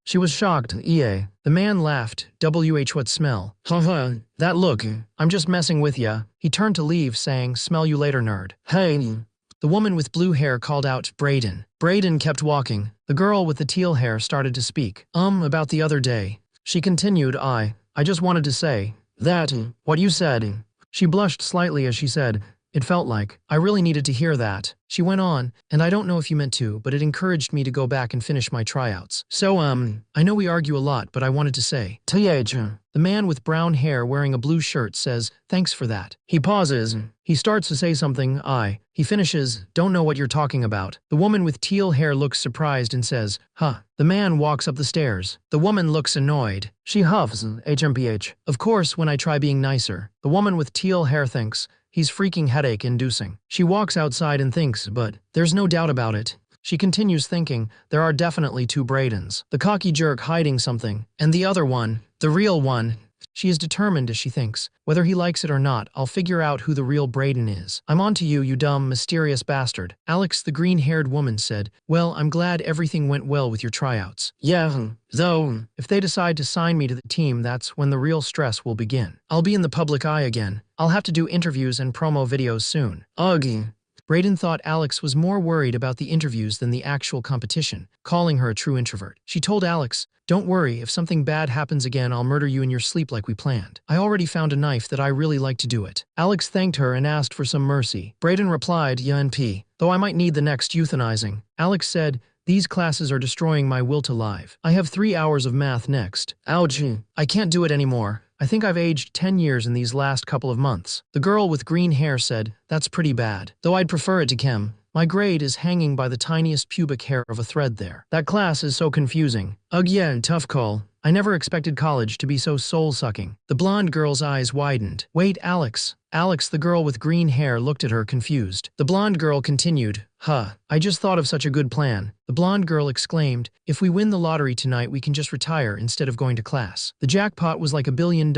She was shocked, EA. The man laughed, WH what smell? Haha, that look. I'm just messing with ya. He turned to leave, saying, smell you later, nerd. Hey. The woman with blue hair called out, Brayden. Brayden kept walking. The girl with the teal hair started to speak. About the other day. She continued, I just wanted to say that, what you said. She blushed slightly as she said, it felt like I really needed to hear that. She went on, and I don't know if you meant to, but it encouraged me to go back and finish my tryouts. So, I know we argue a lot, but I wanted to say, TH. The man with brown hair wearing a blue shirt says, thanks for that. He pauses. He starts to say something, He finishes, don't know what you're talking about. The woman with teal hair looks surprised and says, huh. The man walks up the stairs. The woman looks annoyed. She huffs, HMPH. Of course, when I try being nicer. The woman with teal hair thinks, he's freaking headache-inducing. She walks outside and thinks, but there's no doubt about it. She continues thinking, there are definitely two Braydens. The cocky jerk hiding something, and the other one, the real one. She is determined as she thinks, whether he likes it or not, I'll figure out who the real Brayden is. I'm on to you, you dumb, mysterious bastard. Alex, the green-haired woman, said, well, I'm glad everything went well with your tryouts. Yeah, though, if they decide to sign me to the team, that's when the real stress will begin. I'll be in the public eye again. I'll have to do interviews and promo videos soon. Ugh. Brayden thought Alex was more worried about the interviews than the actual competition, calling her a true introvert. She told Alex, don't worry, if something bad happens again, I'll murder you in your sleep like we planned. I already found a knife that I really like to do it. Alex thanked her and asked for some mercy. Brayden replied, yeah, NP, though I might need the next euthanizing. Alex said, these classes are destroying my will to live. I have 3 hours of math next. Ouch. I can't do it anymore. I think I've aged 10 years in these last couple of months. The girl with green hair said, that's pretty bad. Though I'd prefer it to chem. My grade is hanging by the tiniest pubic hair of a thread there. That class is so confusing. Ugh, yeah, tough call. I never expected college to be so soul-sucking. The blonde girl's eyes widened. Wait, Alex. Alex, the girl with green hair, looked at her confused. The blonde girl continued, huh, I just thought of such a good plan. The blonde girl exclaimed, if we win the lottery tonight, we can just retire instead of going to class. The jackpot was like $1 billion.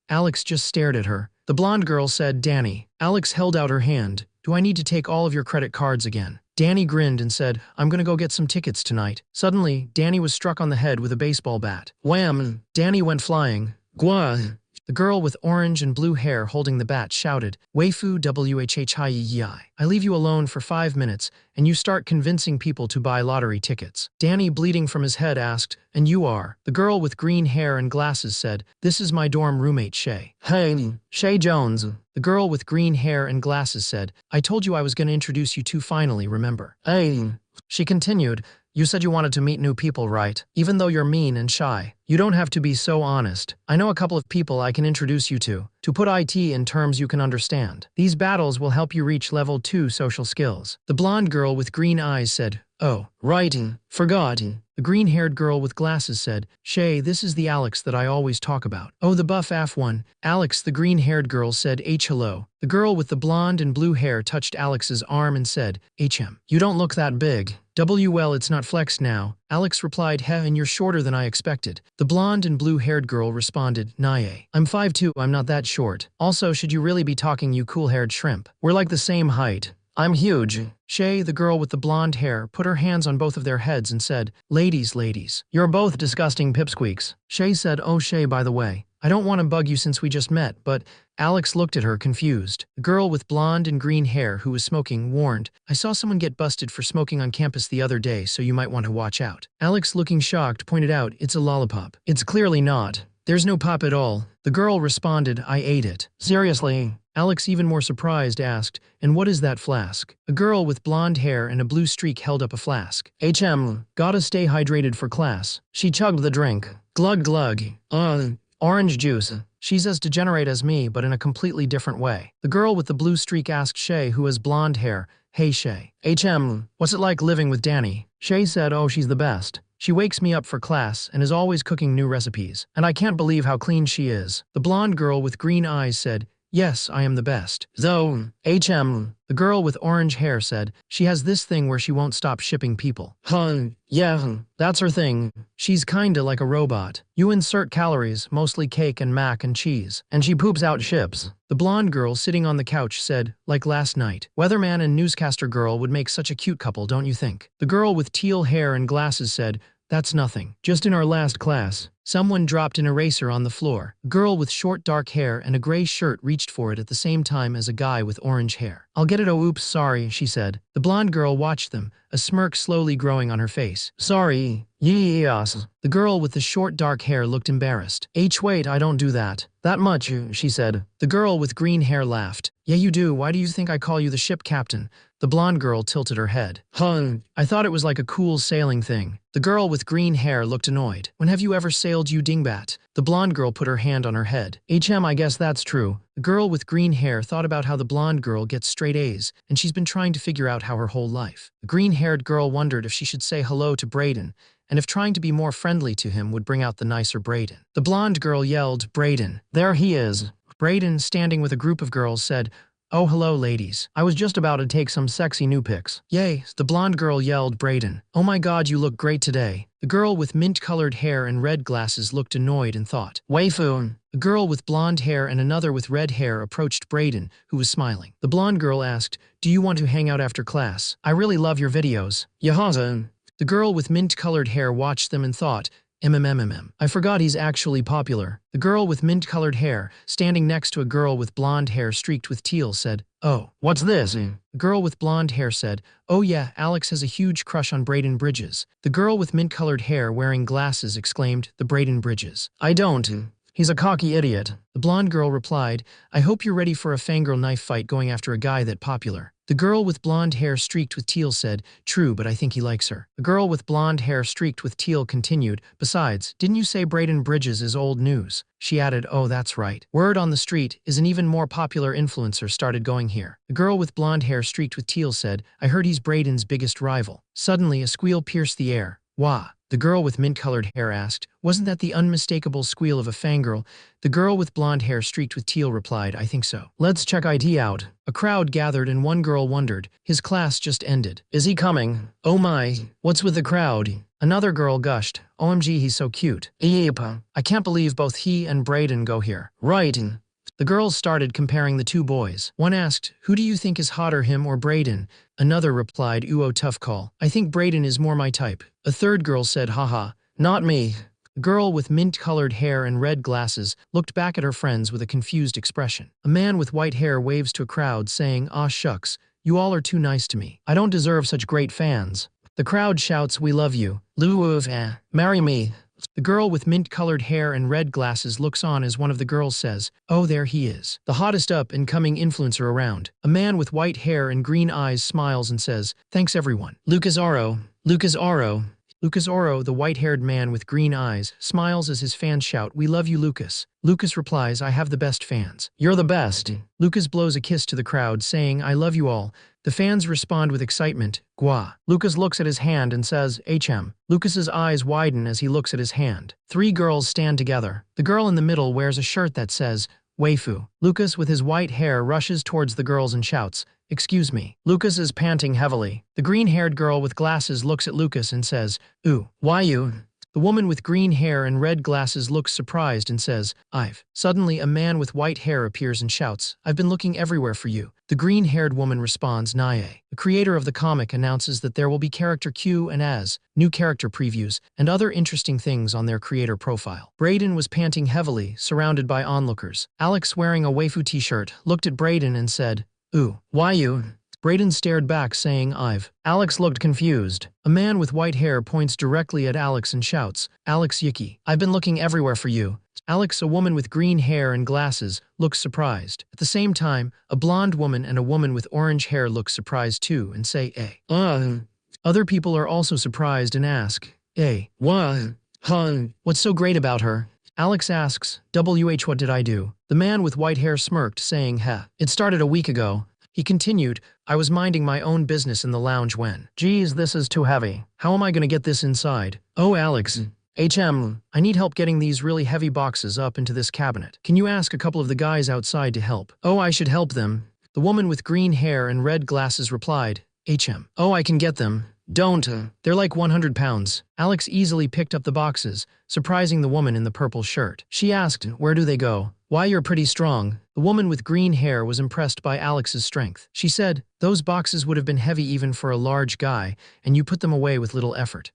Alex just stared at her. The blonde girl said, Danny. Alex held out her hand. Do I need to take all of your credit cards again? Danny grinned and said, I'm gonna go get some tickets tonight. Suddenly, Danny was struck on the head with a baseball bat. Wham! Danny went flying. Gwa! The girl with orange and blue hair holding the bat shouted, Weifu WHHIEI. I leave you alone for 5 minutes, and you start convincing people to buy lottery tickets. Danny, bleeding from his head, asked, and you are? The girl with green hair and glasses said, this is my dorm roommate, Shay. Hey, Shay Jones. The girl with green hair and glasses said, I told you I was going to introduce you two finally, remember? Hey. She continued, you said you wanted to meet new people, right? Even though you're mean and shy. You don't have to be so honest. I know a couple of people I can introduce you to put IT in terms you can understand. These battles will help you reach level 2 social skills. The blonde girl with green eyes said, oh, righty, forgot. The green-haired girl with glasses said, Shay, this is the Alex that I always talk about. Oh, the buff AF one. Alex, the green-haired girl, said, hello. The girl with the blonde and blue hair touched Alex's arm and said, HM, you don't look that big. Well, it's not flexed now. Alex replied, heh, and you're shorter than I expected. The blonde and blue-haired girl responded, Naye. I'm 5'2", I'm not that short. Also, should you really be talking, you cool-haired shrimp? We're like the same height. I'm huge. Shay, the girl with the blonde hair, put her hands on both of their heads and said, ladies, ladies, you're both disgusting pipsqueaks. Shay said, oh Shay, by the way, I don't want to bug you since we just met, but Alex looked at her confused. The girl with blonde and green hair who was smoking warned, I saw someone get busted for smoking on campus the other day, so you might want to watch out. Alex, looking shocked, pointed out, it's a lollipop. It's clearly not. There's no pop at all. The girl responded, I ate it. Seriously? Alex, even more surprised, asked, and what is that flask? A girl with blonde hair and a blue streak held up a flask. Gotta stay hydrated for class. She chugged the drink. Glug glug. Orange juice. She's as degenerate as me, but in a completely different way. The girl with the blue streak asked Shay, who has blonde hair, hey Shay. What's it like living with Danny? Shay said, oh, she's the best. She wakes me up for class and is always cooking new recipes. And I can't believe how clean she is. The blonde girl with green eyes said, yes, I am the best. Though, the girl with orange hair said, she has this thing where she won't stop shipping people. Yeah, that's her thing. She's kinda like a robot. You insert calories, mostly cake and mac and cheese, and she poops out ships. The blonde girl sitting on the couch said, like last night, weatherman and newscaster girl would make such a cute couple, don't you think? The girl with teal hair and glasses said, that's nothing. Just in our last class, someone dropped an eraser on the floor. A girl with short dark hair and a gray shirt reached for it at the same time as a guy with orange hair. I'll get it, oh oops, sorry, she said. The blonde girl watched them, a smirk slowly growing on her face. Sorry. Yes. The girl with the short dark hair looked embarrassed. Wait, I don't do that. That much, she said. The girl with green hair laughed. Yeah, you do. Why do you think I call you the ship captain? The blonde girl tilted her head. I thought it was like a cool sailing thing. The girl with green hair looked annoyed. When have you ever sailed, you dingbat? The blonde girl put her hand on her head. I guess that's true. The girl with green hair thought about how the blonde girl gets straight A's, and she's been trying to figure out how her whole life. The green-haired girl wondered if she should say hello to Brayden, and if trying to be more friendly to him would bring out the nicer Brayden. The blonde girl yelled, Brayden. There he is. Brayden, standing with a group of girls, said, oh, hello, ladies. I was just about to take some sexy new pics. Yay, the blonde girl yelled, Brayden. Oh my god, you look great today. The girl with mint-colored hair and red glasses looked annoyed and thought, waifu. A girl with blonde hair and another with red hair approached Brayden, who was smiling. The blonde girl asked, do you want to hang out after class? I really love your videos. Yahaza. The girl with mint-colored hair watched them and thought, I forgot he's actually popular. The girl with mint-colored hair, standing next to a girl with blonde hair streaked with teal, said, oh, what's this? The girl with blonde hair said, oh yeah, Alex has a huge crush on Brayden Bridges. The girl with mint-colored hair wearing glasses exclaimed, the Brayden Bridges. I don't. He's a cocky idiot. The blonde girl replied, I hope you're ready for a fangirl knife fight going after a guy that popular. The girl with blonde hair streaked with teal said, true, but I think he likes her. The girl with blonde hair streaked with teal continued, besides, didn't you say Brayden Bridges is old news? She added, oh, that's right. Word on the street is an even more popular influencer started going here. The girl with blonde hair streaked with teal said, I heard he's Brayden's biggest rival. Suddenly, a squeal pierced the air. Wah. The girl with mint-colored hair asked, wasn't that the unmistakable squeal of a fangirl? The girl with blonde hair streaked with teal replied, I think so. Let's check it out. A crowd gathered and one girl wondered, his class just ended. Is he coming? Oh my, what's with the crowd? Another girl gushed, OMG, he's so cute. Yeepa. I can't believe both he and Brayden go here. Right. The girls started comparing the two boys. One asked, who do you think is hotter, him or Brayden? Another replied, ooh, tough call. I think Brayden is more my type. A third girl said, haha, not me. The girl with mint-colored hair and red glasses looked back at her friends with a confused expression. A man with white hair waves to a crowd saying, ah shucks, you all are too nice to me. I don't deserve such great fans. The crowd shouts, we love you. Marry me. The girl with mint-colored hair and red glasses looks on as one of the girls says, oh, there he is. The hottest up-and-coming influencer around. A man with white hair and green eyes smiles and says, thanks everyone. Lucas Oro, the white-haired man with green eyes, smiles as his fans shout, we love you, Lucas. Lucas replies, I have the best fans. You're the best. Lucas blows a kiss to the crowd, saying, I love you all. The fans respond with excitement, Gua. Lucas looks at his hand and says, HM. Lucas's eyes widen as he looks at his hand. Three girls stand together. The girl in the middle wears a shirt that says, Waifu. Lucas, with his white hair, rushes towards the girls and shouts, excuse me. Lucas is panting heavily. The green-haired girl with glasses looks at Lucas and says, ooh, why you? The woman with green hair and red glasses looks surprised and says, I've. Suddenly, a man with white hair appears and shouts, I've been looking everywhere for you. The green-haired woman responds, Nae. The creator of the comic announces that there will be character Q and as, new character previews, and other interesting things on their creator profile. Brayden was panting heavily, surrounded by onlookers. Alex, wearing a waifu t-shirt, looked at Brayden and said, Ooh, why you? Brayden stared back, saying, I've. Alex looked confused. A man with white hair points directly at Alex and shouts, Alex Yuki, I've been looking everywhere for you. Alex, a woman with green hair and glasses, looks surprised. At the same time, a blonde woman and a woman with orange hair look surprised too and say, Other people are also surprised and ask, what? What's so great about her? Alex asks, what did I do? The man with white hair smirked, saying, It started a week ago. He continued, I was minding my own business in the lounge when, geez, this is too heavy. How am I going to get this inside? Oh, Alex. I need help getting these really heavy boxes up into this cabinet. Can you ask a couple of the guys outside to help? Oh, I should help them. The woman with green hair and red glasses replied, Oh, I can get them. Don't. They're like 100 pounds. Alex easily picked up the boxes, surprising the woman in the purple shirt. She asked, where do they go? Why, you're pretty strong. The woman with green hair was impressed by Alex's strength. She said, those boxes would have been heavy even for a large guy, and you put them away with little effort.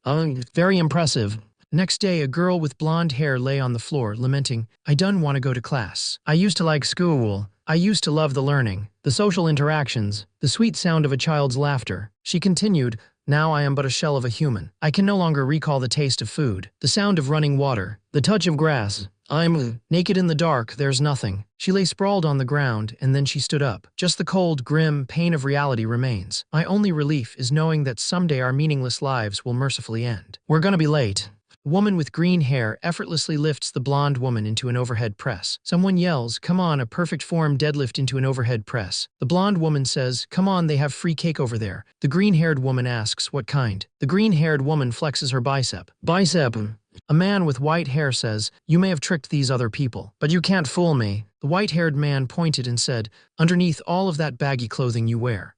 Very impressive. Next day, a girl with blonde hair lay on the floor, lamenting, I don't want to go to class. I used to like school. I used to love the learning, the social interactions, the sweet sound of a child's laughter. She continued, now I am but a shell of a human. I can no longer recall the taste of food, the sound of running water, the touch of grass. I'm naked in the dark, there's nothing. She lay sprawled on the ground, and then she stood up. Just the cold, grim pain of reality remains. My only relief is knowing that someday our meaningless lives will mercifully end. We're gonna be late. The woman with green hair effortlessly lifts the blonde woman into an overhead press. Someone yells, come on, a perfect form deadlift into an overhead press. The blonde woman says, come on, they have free cake over there. The green-haired woman asks, what kind? The green-haired woman flexes her bicep. Bicep. A man with white hair says, you may have tricked these other people, but you can't fool me. The white-haired man pointed and said, underneath all of that baggy clothing you wear.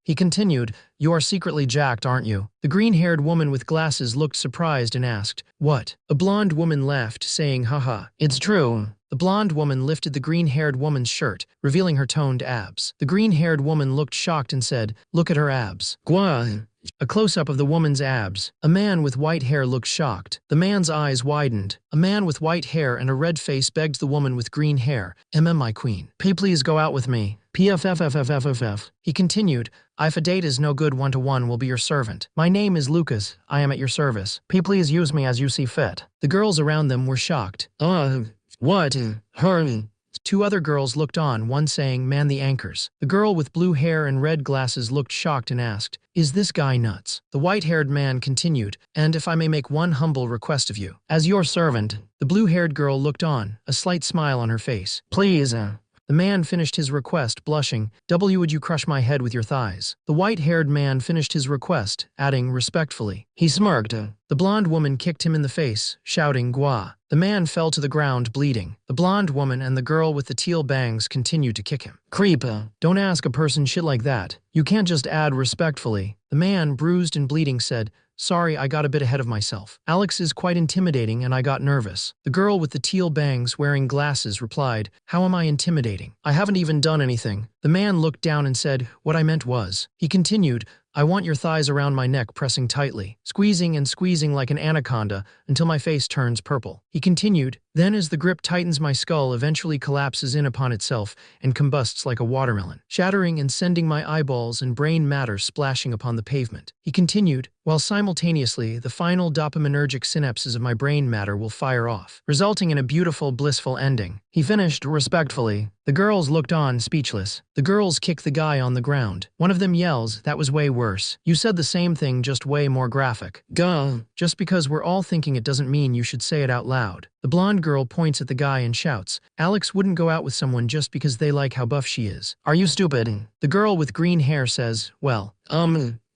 He continued, you are secretly jacked, aren't you? The green-haired woman with glasses looked surprised and asked, what? A blonde woman laughed, saying, haha, it's true. The blonde woman lifted the green-haired woman's shirt, revealing her toned abs. The green-haired woman looked shocked and said, look at her abs. Gwa. A close-up of the woman's abs. A man with white hair looked shocked. The man's eyes widened. A man with white hair and a red face begged the woman with green hair, my queen. Please go out with me. PFFFFFFF. He continued, if a date is no good, one-to-one will be your servant. My name is Lucas. I am at your service. Please use me as you see fit. The girls around them were shocked. What? Her? Two other girls looked on, one saying, man the anchors. The girl with blue hair and red glasses looked shocked and asked, is this guy nuts? The white-haired man continued, and if I may make one humble request of you. As your servant. The blue-haired girl looked on, a slight smile on her face. Please. The man finished his request, blushing, would you crush my head with your thighs? The white-haired man finished his request, adding, respectfully. He smirked. The blonde woman kicked him in the face, shouting, Gwa. The man fell to the ground, bleeding. The blonde woman and the girl with the teal bangs continued to kick him. Creep. Don't ask a person shit like that. You can't just add respectfully. The man, bruised and bleeding, said, sorry, I got a bit ahead of myself. Alex is quite intimidating and I got nervous. The girl with the teal bangs wearing glasses replied, how am I intimidating? I haven't even done anything. The man looked down and said, what I meant was. He continued, I want your thighs around my neck pressing tightly, squeezing and squeezing like an anaconda until my face turns purple. He continued, then as the grip tightens my skull eventually collapses in upon itself and combusts like a watermelon, shattering and sending my eyeballs and brain matter splashing upon the pavement. He continued, while simultaneously the final dopaminergic synapses of my brain matter will fire off, resulting in a beautiful, blissful ending. He finished respectfully. The girls looked on, speechless. The girls kick the guy on the ground. One of them yells, that was way worse. You said the same thing, just way more graphic. Gah. Just because we're all thinking it doesn't mean you should say it out loud. The blonde girl points at the guy and shouts, Alex wouldn't go out with someone just because they like how buff she is. Are you stupid? The girl with green hair says, well,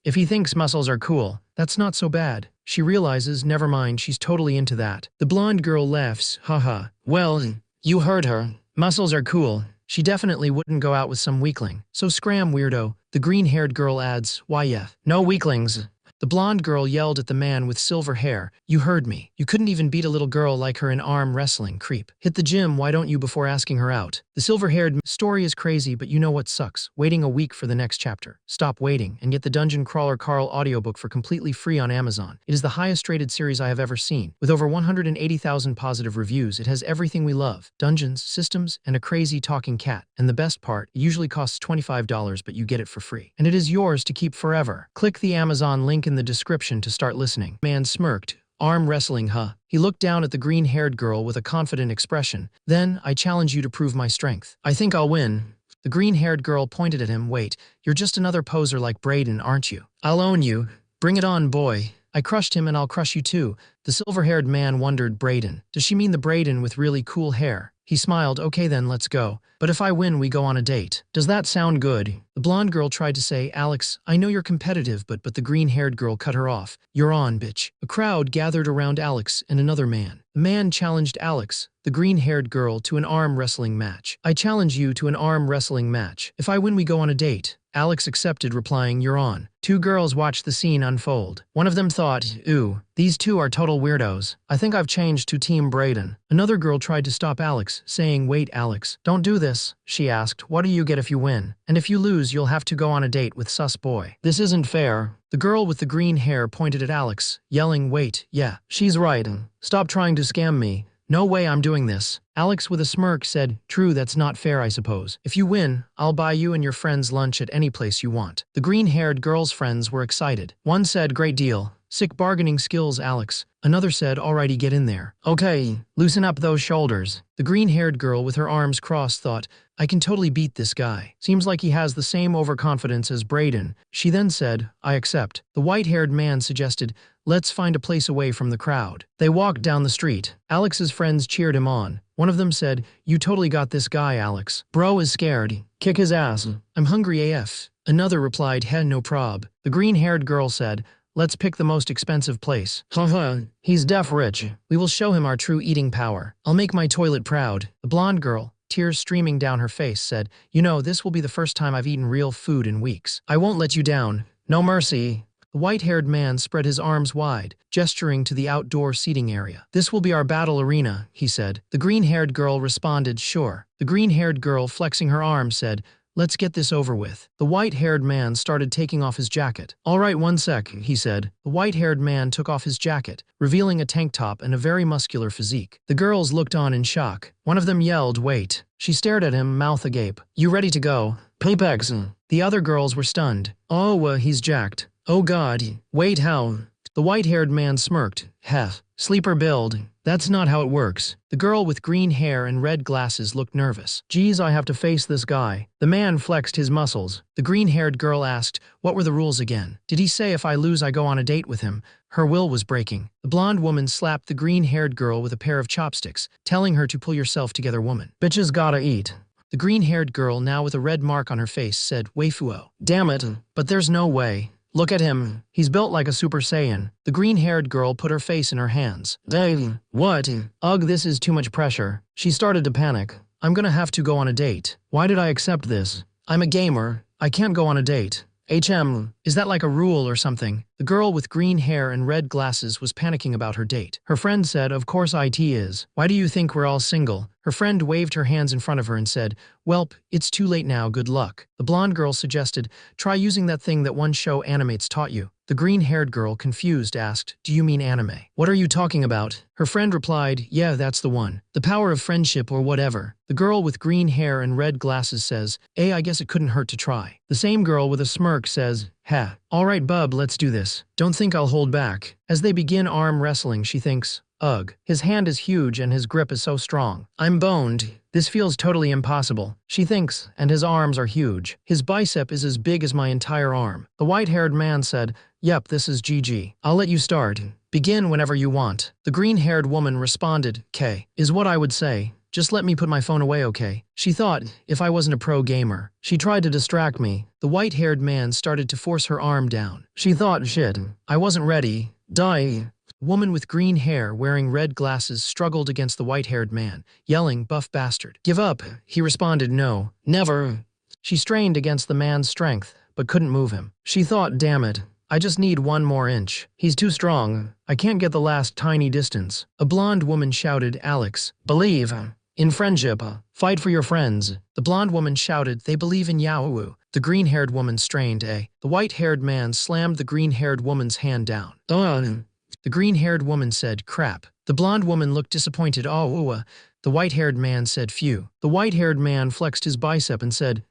if he thinks muscles are cool, that's not so bad. She realizes, never mind, she's totally into that. The blonde girl laughs, haha. Well, you heard her. Muscles are cool. She definitely wouldn't go out with some weakling. So scram, weirdo. The green-haired girl adds, why yeah. No weaklings. The blonde girl yelled at the man with silver hair. You heard me. You couldn't even beat a little girl like her in arm wrestling, creep. Hit the gym, why don't you, before asking her out? The silver-haired story is crazy, but you know what sucks? Waiting a week for the next chapter. Stop waiting and get the Dungeon Crawler Carl audiobook for completely free on Amazon. It is the highest-rated series I have ever seen. With over 180,000 positive reviews, it has everything we love. Dungeons, systems, and a crazy talking cat. And the best part, it usually costs $25, but you get it for free. And it is yours to keep forever. Click the Amazon link in the description to start listening. Man smirked. Arm wrestling, huh? He looked down at the green-haired girl with a confident expression. Then, I challenge you to prove my strength. I think I'll win. The green-haired girl pointed at him. Wait, you're just another poser like Brayden, aren't you? I'll own you. Bring it on, boy. I crushed him and I'll crush you too. The silver-haired man wondered. Brayden. Does she mean the Brayden with really cool hair? He smiled. Okay then, let's go. But if I win, we go on a date. Does that sound good? The blonde girl tried to say, Alex, I know you're competitive, but the green-haired girl cut her off. You're on, bitch. A crowd gathered around Alex and another man. The man challenged Alex, the green-haired girl, to an arm wrestling match. I challenge you to an arm wrestling match. If I win, we go on a date. Alex accepted, replying, you're on. Two girls watched the scene unfold. One of them thought, ooh, these two are total weirdos. I think I've changed to Team Brayden. Another girl tried to stop Alex, saying, wait, Alex, don't do this. She asked, what do you get if you win? And if you lose, you'll have to go on a date with sus boy. This isn't fair. The girl with the green hair pointed at Alex, yelling, wait, yeah, she's right. Stop trying to scam me. No way I'm doing this. Alex with a smirk said, true, that's not fair, I suppose. If you win, I'll buy you and your friends lunch at any place you want. The green-haired girl's friends were excited. One said, great deal. Sick bargaining skills, Alex. Another said, alrighty, get in there. Okay, loosen up those shoulders. The green-haired girl with her arms crossed thought, I can totally beat this guy. Seems like he has the same overconfidence as Brayden. She then said, I accept. The white-haired man suggested, let's find a place away from the crowd. They walked down the street. Alex's friends cheered him on. One of them said, you totally got this guy, Alex. Bro is scared. Kick his ass. I'm hungry AF. Another replied, heh, no prob. The green-haired girl said, let's pick the most expensive place. Haha, he's deaf rich. We will show him our true eating power. I'll make my toilet proud. The blonde girl, tears streaming down her face, said, you know, this will be the first time I've eaten real food in weeks. I won't let you down. No mercy. The white-haired man spread his arms wide, gesturing to the outdoor seating area. This will be our battle arena, he said. The green-haired girl responded, sure. The green-haired girl, flexing her arms, said, let's get this over with. The white-haired man started taking off his jacket. All right, one sec, he said. The white-haired man took off his jacket, revealing a tank top and a very muscular physique. The girls looked on in shock. One of them yelled, wait. She stared at him, mouth agape. You ready to go? Apex. The other girls were stunned. Oh, he's jacked. Oh god. Wait, how? The white-haired man smirked. Heh. Sleeper build. That's not how it works. The girl with green hair and red glasses looked nervous. Geez, I have to face this guy. The man flexed his muscles. The green-haired girl asked, what were the rules again? Did he say if I lose I go on a date with him? Her will was breaking. The blonde woman slapped the green-haired girl with a pair of chopsticks, telling her to pull yourself together, woman. Bitches gotta eat. The green-haired girl, now with a red mark on her face, said, Waifuo. Damn it, but there's no way. Look at him. He's built like a Super Saiyan. The green-haired girl put her face in her hands. Dang, what? Ugh, this is too much pressure. She started to panic. I'm gonna have to go on a date. Why did I accept this? I'm a gamer. I can't go on a date. Is that like a rule or something? The girl with green hair and red glasses was panicking about her date. Her friend said, of course it is. Why do you think we're all single? Her friend waved her hands in front of her and said, welp, it's too late now, good luck. The blonde girl suggested, try using that thing that one show animates taught you. The green-haired girl, confused, asked, do you mean anime? What are you talking about? Her friend replied, yeah, that's the one. The power of friendship or whatever. The girl with green hair and red glasses says, I guess it couldn't hurt to try. The same girl with a smirk says, ha. Alright bub, let's do this. Don't think I'll hold back. As they begin arm wrestling, she thinks, ugh. His hand is huge and his grip is so strong. I'm boned. This feels totally impossible. She thinks, and his arms are huge. His bicep is as big as my entire arm. The white-haired man said, yep, this is GG. I'll let you start. Begin whenever you want. The green-haired woman responded, K, is what I would say. Just let me put my phone away, okay? She thought, if I wasn't a pro gamer. She tried to distract me. The white-haired man started to force her arm down. She thought, shit, I wasn't ready. Die. Woman with green hair wearing red glasses struggled against the white-haired man, yelling, buff bastard. Give up. He responded, no, never. She strained against the man's strength, but couldn't move him. She thought, damn it, I just need 1 more inch. He's too strong. I can't get the last tiny distance. A blonde woman shouted, Alex, believe in friendship. Fight for your friends. The blonde woman shouted, they believe in Yahoo. The green-haired woman strained a. The white-haired man slammed the green-haired woman's hand down. The green-haired woman said, crap. The blonde woman looked disappointed. The white-haired man said, phew. The white-haired man flexed his bicep and said,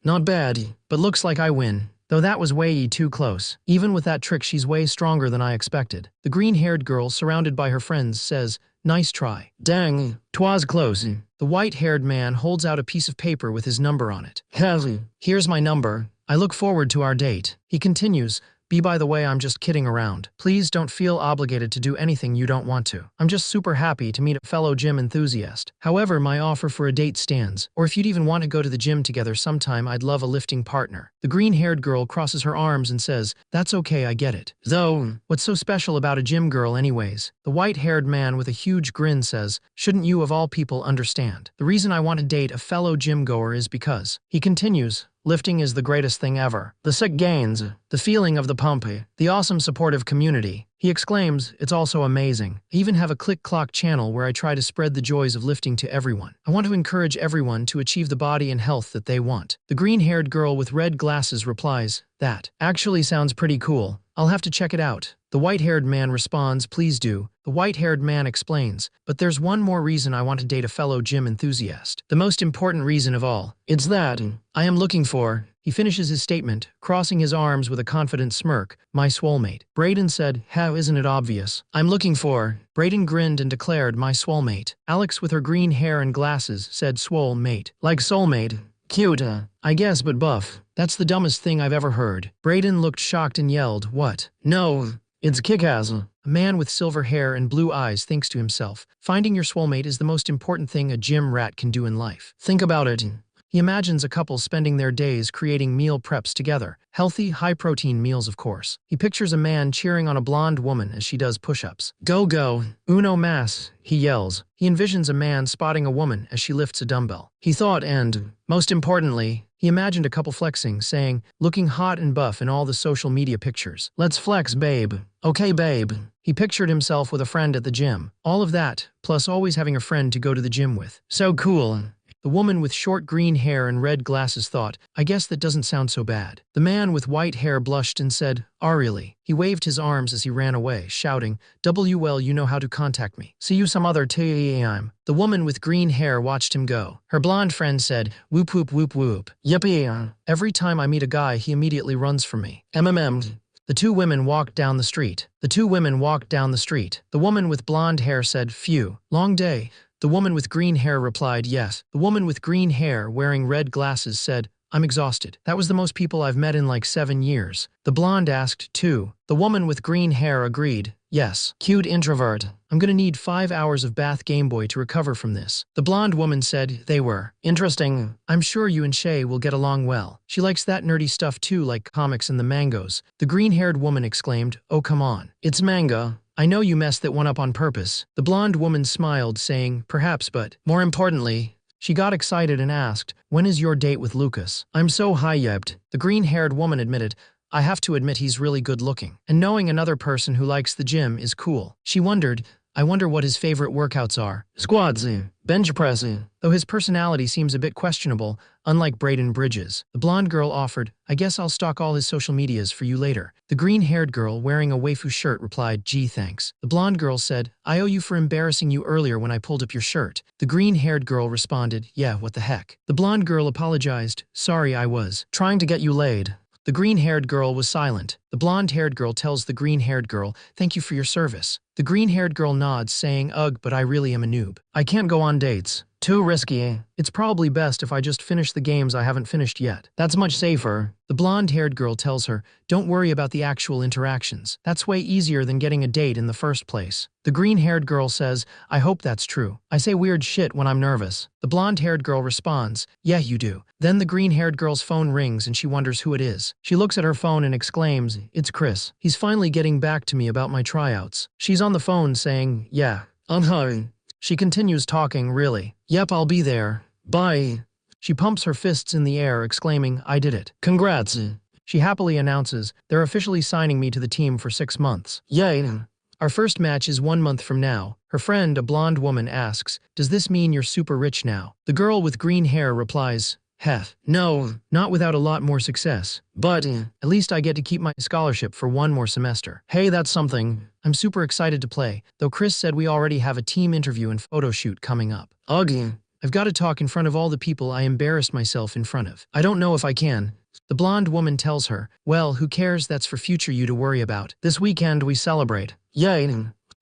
not bad, but looks like I win. Though that was way too close. Even with that trick, she's way stronger than I expected. The green-haired girl, surrounded by her friends, says, nice try. Dang, 'twas close. The white-haired man holds out a piece of paper with his number on it. Here's my number. I look forward to our date. He continues, by the way, I'm just kidding around. Please don't feel obligated to do anything you don't want to. I'm just super happy to meet a fellow gym enthusiast. However, my offer for a date stands. Or if you'd even want to go to the gym together sometime, I'd love a lifting partner. The green-haired girl crosses her arms and says, that's okay, I get it. Though, what's so special about a gym girl anyways? The white-haired man with a huge grin says, shouldn't you of all people understand? The reason I want to date a fellow gym goer is because. He continues, lifting is the greatest thing ever. The sick gains, the feeling of the pump, the awesome supportive community. He exclaims, it's also amazing. I even have a click-clock channel where I try to spread the joys of lifting to everyone. I want to encourage everyone to achieve the body and health that they want. The green-haired girl with red glasses replies, that actually sounds pretty cool. I'll have to check it out. The white-haired man responds, please do. The white-haired man explains, but there's one more reason I want to date a fellow gym enthusiast. The most important reason of all. It's that I am looking for. He finishes his statement, crossing his arms with a confident smirk. My soulmate. Braden said, how isn't it obvious? I'm looking for. Braden grinned and declared, my soulmate. Alex with her green hair and glasses said swole mate. Like soulmate. Cute, I guess, but buff. That's the dumbest thing I've ever heard. Braden looked shocked and yelled, what? No, it's kick-ass. A man with silver hair and blue eyes thinks to himself, finding your soulmate is the most important thing a gym rat can do in life. Think about it. He imagines a couple spending their days creating meal preps together. Healthy, high-protein meals, of course. He pictures a man cheering on a blonde woman as she does push-ups. Go, go, uno mas, he yells. He envisions a man spotting a woman as she lifts a dumbbell. He thought, and, most importantly, he imagined a couple flexing, saying, looking hot and buff in all the social media pictures. Let's flex, babe. Okay, babe. He pictured himself with a friend at the gym. All of that, plus always having a friend to go to the gym with. So cool. The woman with short green hair and red glasses thought, I guess that doesn't sound so bad. The man with white hair blushed and said, really? He waved his arms as he ran away, shouting, well, you know how to contact me. See you some other time. The woman with green hair watched him go. Her blonde friend said, whoop whoop whoop whoop. Yippee. Every time I meet a guy, he immediately runs from me. The two women walked down the street. The woman with blonde hair said, phew, long day. The woman with green hair replied, yes. The woman with green hair, wearing red glasses, said, I'm exhausted. That was the most people I've met in like 7 years. The blonde asked, too. The woman with green hair agreed, yes. Cute introvert. I'm gonna need 5 hours of bath Game Boy to recover from this. The blonde woman said, they were. Interesting. I'm sure you and Shay will get along well. She likes that nerdy stuff too, like comics and the mangoes. The green-haired woman exclaimed, oh come on. It's manga. I know you messed that one up on purpose. The blonde woman smiled, saying, perhaps, but more importantly, she got excited and asked, when is your date with Lucas? I'm so high-yeped. The green-haired woman admitted, I have to admit he's really good looking. And knowing another person who likes the gym is cool. She wondered, I wonder what his favorite workouts are. Squats, bench press. Though his personality seems a bit questionable, unlike Braden Bridges. The blonde girl offered, I guess I'll stalk all his social medias for you later. The green-haired girl, wearing a waifu shirt, replied, gee, thanks. The blonde girl said, I owe you for embarrassing you earlier when I pulled up your shirt. The green-haired girl responded, yeah, what the heck. The blonde girl apologized, sorry, I was trying to get you laid. The green-haired girl was silent. The blonde-haired girl tells the green-haired girl, thank you for your service. The green-haired girl nods, saying, ugh, but I really am a noob. I can't go on dates. Too risky. It's probably best if I just finish the games I haven't finished yet. That's much safer. The blonde-haired girl tells her, don't worry about the actual interactions. That's way easier than getting a date in the first place. The green-haired girl says, I hope that's true. I say weird shit when I'm nervous. The blonde-haired girl responds, yeah, you do. Then the green-haired girl's phone rings and she wonders who it is. She looks at her phone and exclaims, it's Chris. He's finally getting back to me about my tryouts. She's on the phone saying, yeah, She continues talking, really. Yep, I'll be there. Bye. She pumps her fists in the air, exclaiming, I did it. Congrats. She happily announces, they're officially signing me to the team for 6 months. Yay! Our first match is 1 month from now. Her friend, a blonde woman, asks, does this mean you're super rich now? The girl with green hair replies, heh, no, not without a lot more success. But at least I get to keep my scholarship for 1 more semester. Hey, that's something. I'm super excited to play, though Chris said we already have a team interview and photo shoot coming up. Ugh. I've got to talk in front of all the people I embarrassed myself in front of. I don't know if I can. The blonde woman tells her, well, who cares, that's for future you to worry about. This weekend we celebrate. Yay.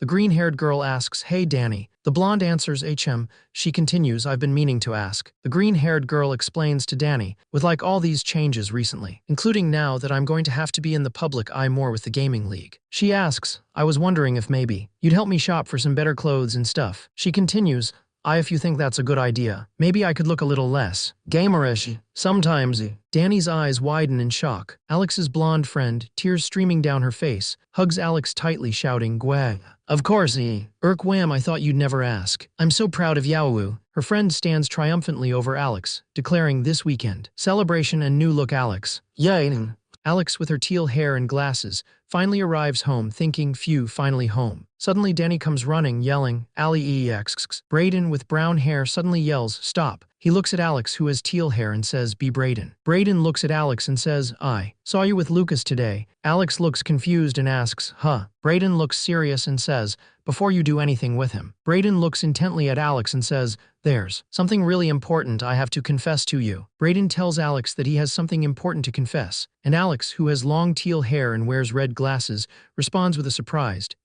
The green-haired girl asks, hey Danny. The blonde answers HM. She continues, I've been meaning to ask. The green-haired girl explains to Danny, with like all these changes recently, including now that I'm going to have to be in the public eye more with the gaming league. She asks, I was wondering if maybe you'd help me shop for some better clothes and stuff. She continues, if you think that's a good idea, maybe I could look a little less gamerish. Sometimes. Danny's eyes widen in shock. Alex's blonde friend, tears streaming down her face, hugs Alex tightly, shouting, Gwag. Of course, Wham, I thought you'd never ask. I'm so proud of Yaowu. Her friend stands triumphantly over Alex, declaring this weekend, celebration and new look Alex. Yay. Alex, with her teal hair and glasses, finally arrives home, thinking, phew, finally home. Suddenly Danny comes running, yelling, Ali EX. Brayden, with brown hair, suddenly yells, stop. He looks at Alex, who has teal hair, and says, be Brayden. Brayden looks at Alex and says, I saw you with Lucas today. Alex looks confused and asks, huh? Brayden looks serious and says, before you do anything with him. Brayden looks intently at Alex and says, there's something really important I have to confess to you. Brayden tells Alex that he has something important to confess, and Alex, who has long teal hair and wears red glasses, responds with a surprised,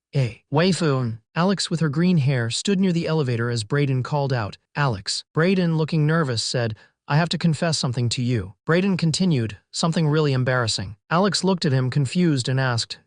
waifu. Alex, with her green hair, stood near the elevator as Brayden called out, Alex. Brayden, looking nervous, said, I have to confess something to you. Brayden continued, something really embarrassing. Alex looked at him confused and asked,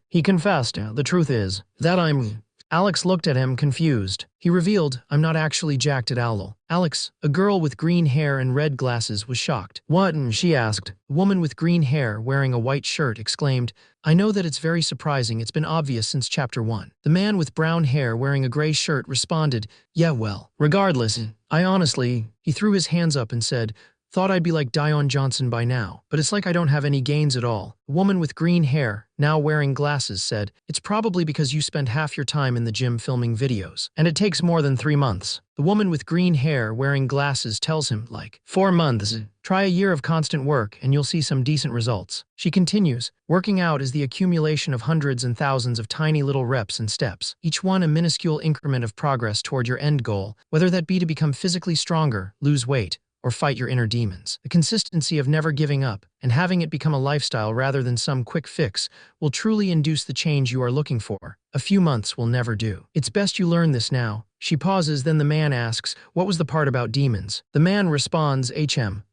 He confessed, the truth is that I'm... Alex looked at him confused. He revealed, I'm not actually jacked at Owl. Alex, a girl with green hair and red glasses, was shocked. What? She asked. The woman with green hair, wearing a white shirt, exclaimed, I know that it's very surprising, it's been obvious since chapter 1. The man with brown hair, wearing a gray shirt, responded, yeah, well, regardless, I honestly... He threw his hands up and said, thought I'd be like Dion Johnson by now, but it's like I don't have any gains at all. The woman with green hair, now wearing glasses, said, it's probably because you spend half your time in the gym filming videos, and it takes more than 3 months. The woman with green hair, wearing glasses, tells him, like, 4 months. Try a year of constant work, and you'll see some decent results. She continues, working out is the accumulation of hundreds and thousands of tiny little reps and steps, each one a minuscule increment of progress toward your end goal, whether that be to become physically stronger, lose weight, or fight your inner demons. The consistency of never giving up and having it become a lifestyle rather than some quick fix will truly induce the change you are looking for. A few months will never do. It's best you learn this now. She pauses, then the man asks, what was the part about demons? The man responds,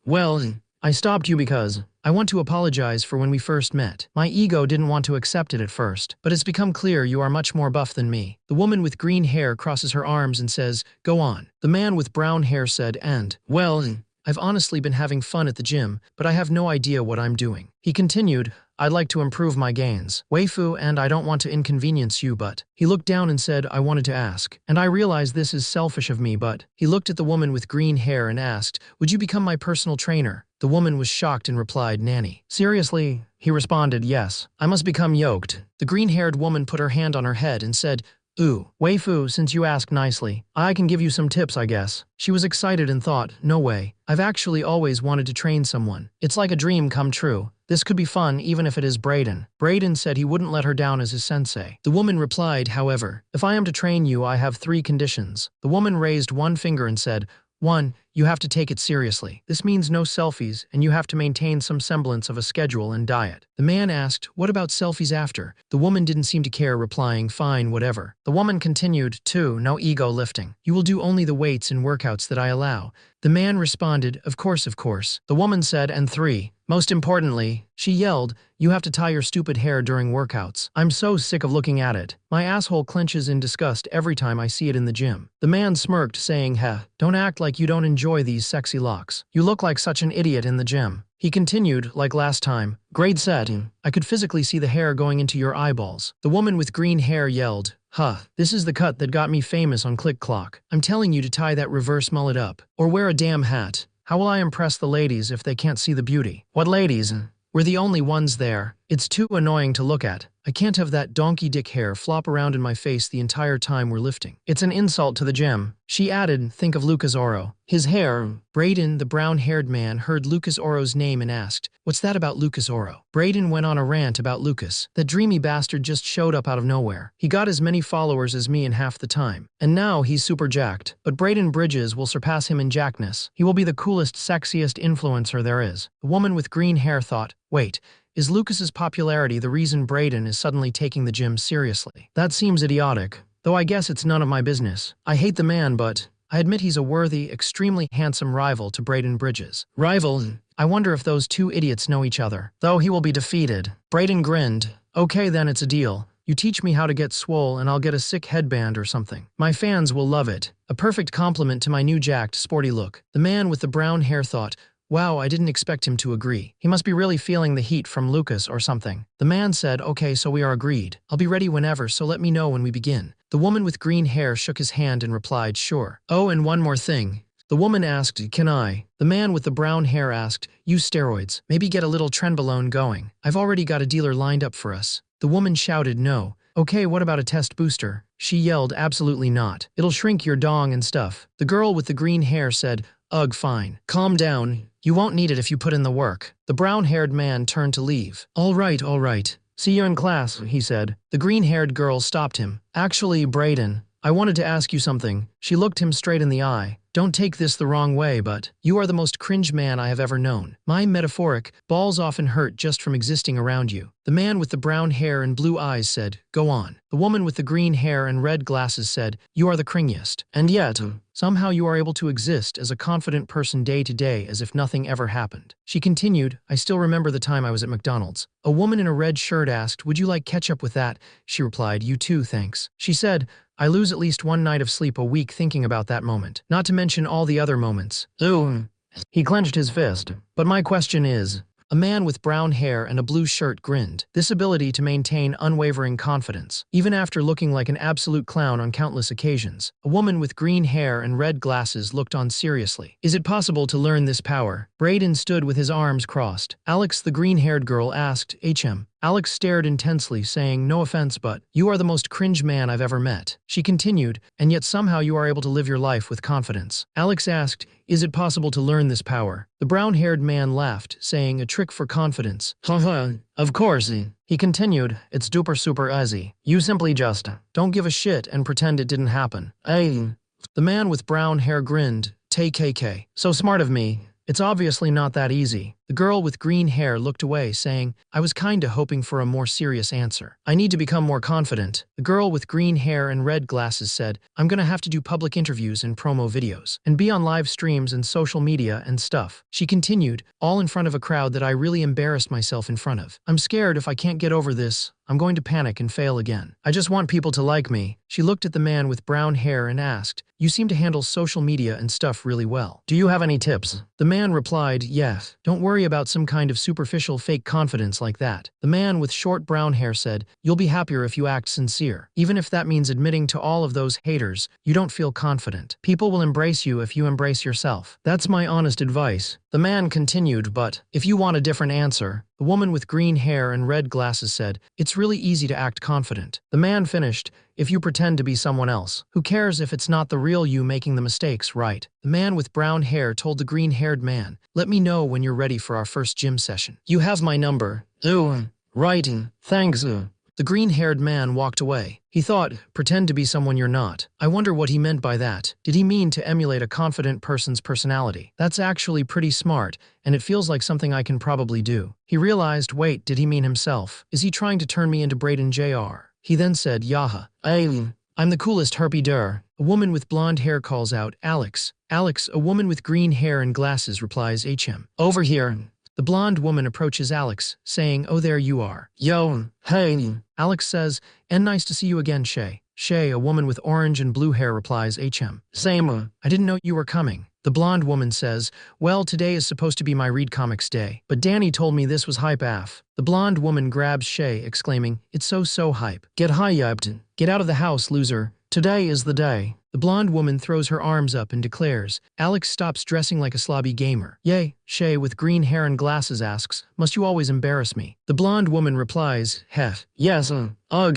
well, I stopped you because I want to apologize for when we first met. My ego didn't want to accept it at first, but it's become clear you are much more buff than me. The woman with green hair crosses her arms and says, go on. The man with brown hair said, and, well, I've honestly been having fun at the gym, but I have no idea what I'm doing. He continued, I'd like to improve my gains. Waifu, and I don't want to inconvenience you, but... He looked down and said, I wanted to ask. And I realize this is selfish of me, but... He looked at the woman with green hair and asked, would you become my personal trainer? The woman was shocked and replied, nanny. Seriously? He responded, yes. I must become yoked. The green-haired woman put her hand on her head and said, ooh, waifu, since you ask nicely, I can give you some tips, I guess. She was excited and thought, no way. I've actually always wanted to train someone. It's like a dream come true. This could be fun even if it is Brayden. Brayden said he wouldn't let her down as his sensei. The woman replied, however, if I am to train you, I have 3 conditions. The woman raised one finger and said, 1. You have to take it seriously. This means no selfies, and you have to maintain some semblance of a schedule and diet. The man asked, what about selfies after? The woman didn't seem to care, replying, fine, whatever. The woman continued, 2. No ego lifting. You will do only the weights and workouts that I allow. The man responded, of course, of course. The woman said, and 3. Most importantly, she yelled, you have to tie your stupid hair during workouts. I'm so sick of looking at it. My asshole clenches in disgust every time I see it in the gym. The man smirked, saying, heh, don't act like you don't enjoy these sexy locks. You look like such an idiot in the gym. He continued, like last time, great set. I could physically see the hair going into your eyeballs. The woman with green hair yelled, huh, this is the cut that got me famous on Click Clock. I'm telling you to tie that reverse mullet up. Or wear a damn hat. How will I impress the ladies if they can't see the beauty? What ladies? We're the only ones there. It's too annoying to look at. I can't have that donkey dick hair flop around in my face the entire time we're lifting. It's an insult to the gym. She added, think of Lucas Oro. His hair. Brayden, the brown-haired man, heard Lucas Oro's name and asked, what's that about Lucas Oro? Brayden went on a rant about Lucas. That dreamy bastard just showed up out of nowhere. He got as many followers as me in half the time. And now he's super jacked. But Brayden Bridges will surpass him in jackness. He will be the coolest, sexiest influencer there is. The woman with green hair thought, wait, is Lucas's popularity the reason Brayden is suddenly taking the gym seriously? That seems idiotic, though I guess it's none of my business. I hate the man, but I admit he's a worthy, extremely handsome rival to Brayden Bridges. Rival? I wonder if those two idiots know each other. Though he will be defeated. Brayden grinned. Okay, then it's a deal. You teach me how to get swole and I'll get a sick headband or something. My fans will love it. A perfect compliment to my new jacked, sporty look. The man with the brown hair thought, wow, I didn't expect him to agree. He must be really feeling the heat from Lucas or something. The man said, okay, so we are agreed. I'll be ready whenever, so let me know when we begin. The woman with green hair shook his hand and replied, sure. Oh, and one more thing. The woman asked, can I? The man with the brown hair asked, use steroids. Maybe get a little trenbolone going. I've already got a dealer lined up for us. The woman shouted, no. Okay, what about a test booster? She yelled, absolutely not. It'll shrink your dong and stuff. The girl with the green hair said, ugh, fine. Calm down. You won't need it if you put in the work. The brown-haired man turned to leave. All right, all right. See you in class, he said. The green-haired girl stopped him. Actually, Brayden, I wanted to ask you something. She looked him straight in the eye. Don't take this the wrong way, but you are the most cringe man I have ever known. My metaphoric, balls often hurt just from existing around you. The man with the brown hair and blue eyes said, go on. The woman with the green hair and red glasses said, you are the cringiest. And yet, somehow you are able to exist as a confident person day to day as if nothing ever happened. She continued, I still remember the time I was at McDonald's. A woman in a red shirt asked, would you like ketchup with that? She replied, you too, thanks. She said, I lose at least one night of sleep a week thinking about that moment, not to mention all the other moments. Ooh. He clenched his fist. But my question is, a man with brown hair and a blue shirt grinned. This ability to maintain unwavering confidence, even after looking like an absolute clown on countless occasions. A woman with green hair and red glasses looked on seriously. Is it possible to learn this power? Brayden stood with his arms crossed. Alex, the green-haired girl, asked, HM. Alex stared intensely, saying, no offense, but you are the most cringe man I've ever met. She continued, and yet somehow you are able to live your life with confidence. Alex asked, is it possible to learn this power? The brown-haired man laughed, saying, a trick for confidence. Haha, of course. He continued, it's duper super easy. You simply just don't give a shit and pretend it didn't happen. Hey. The man with brown hair grinned, TKK. So smart of me. It's obviously not that easy. The girl with green hair looked away, saying, I was kinda hoping for a more serious answer. I need to become more confident. The girl with green hair and red glasses said, I'm gonna have to do public interviews and promo videos, and be on live streams and social media and stuff. She continued, all in front of a crowd that I really embarrassed myself in front of. I'm scared if I can't get over this, I'm going to panic and fail again. I just want people to like me. She looked at the man with brown hair and asked, you seem to handle social media and stuff really well. Do you have any tips? The man replied, yes. Don't worry about some kind of superficial fake confidence like that. The man with short brown hair said, you'll be happier if you act sincere. Even if that means admitting to all of those haters, you don't feel confident. People will embrace you if you embrace yourself. That's my honest advice. The man continued, but if you want a different answer, the woman with green hair and red glasses said, it's really easy to act confident. The man finished, if you pretend to be someone else. Who cares if it's not the real you making the mistakes, right? The man with brown hair told the green-haired man, let me know when you're ready for our first gym session. You have my number. Ooh, right, thanks. The green-haired man walked away. He thought, pretend to be someone you're not. I wonder what he meant by that. Did he mean to emulate a confident person's personality? That's actually pretty smart, and it feels like something I can probably do. He realized, wait, did he mean himself? Is he trying to turn me into Brayden Jr.? He then said, Yaha. I'm the coolest herpy der. A woman with blonde hair calls out, Alex. Alex, a woman with green hair and glasses, replies, HM. Over here. The blonde woman approaches Alex, saying, oh, there you are. Yo, hey. Alex says, and nice to see you again, Shay. Shay, a woman with orange and blue hair, replies, HM. Same. I didn't know you were coming. The blonde woman says, well, today is supposed to be my Read Comics Day, but Danny told me this was hype AF. The blonde woman grabs Shay, exclaiming, it's so hype. Get hyped. Get out of the house, loser. Today is the day. The blonde woman throws her arms up and declares, Alex stops dressing like a slobby gamer. Yay, Shay with green hair and glasses asks, must you always embarrass me? The blonde woman replies, heh, yes, ugh.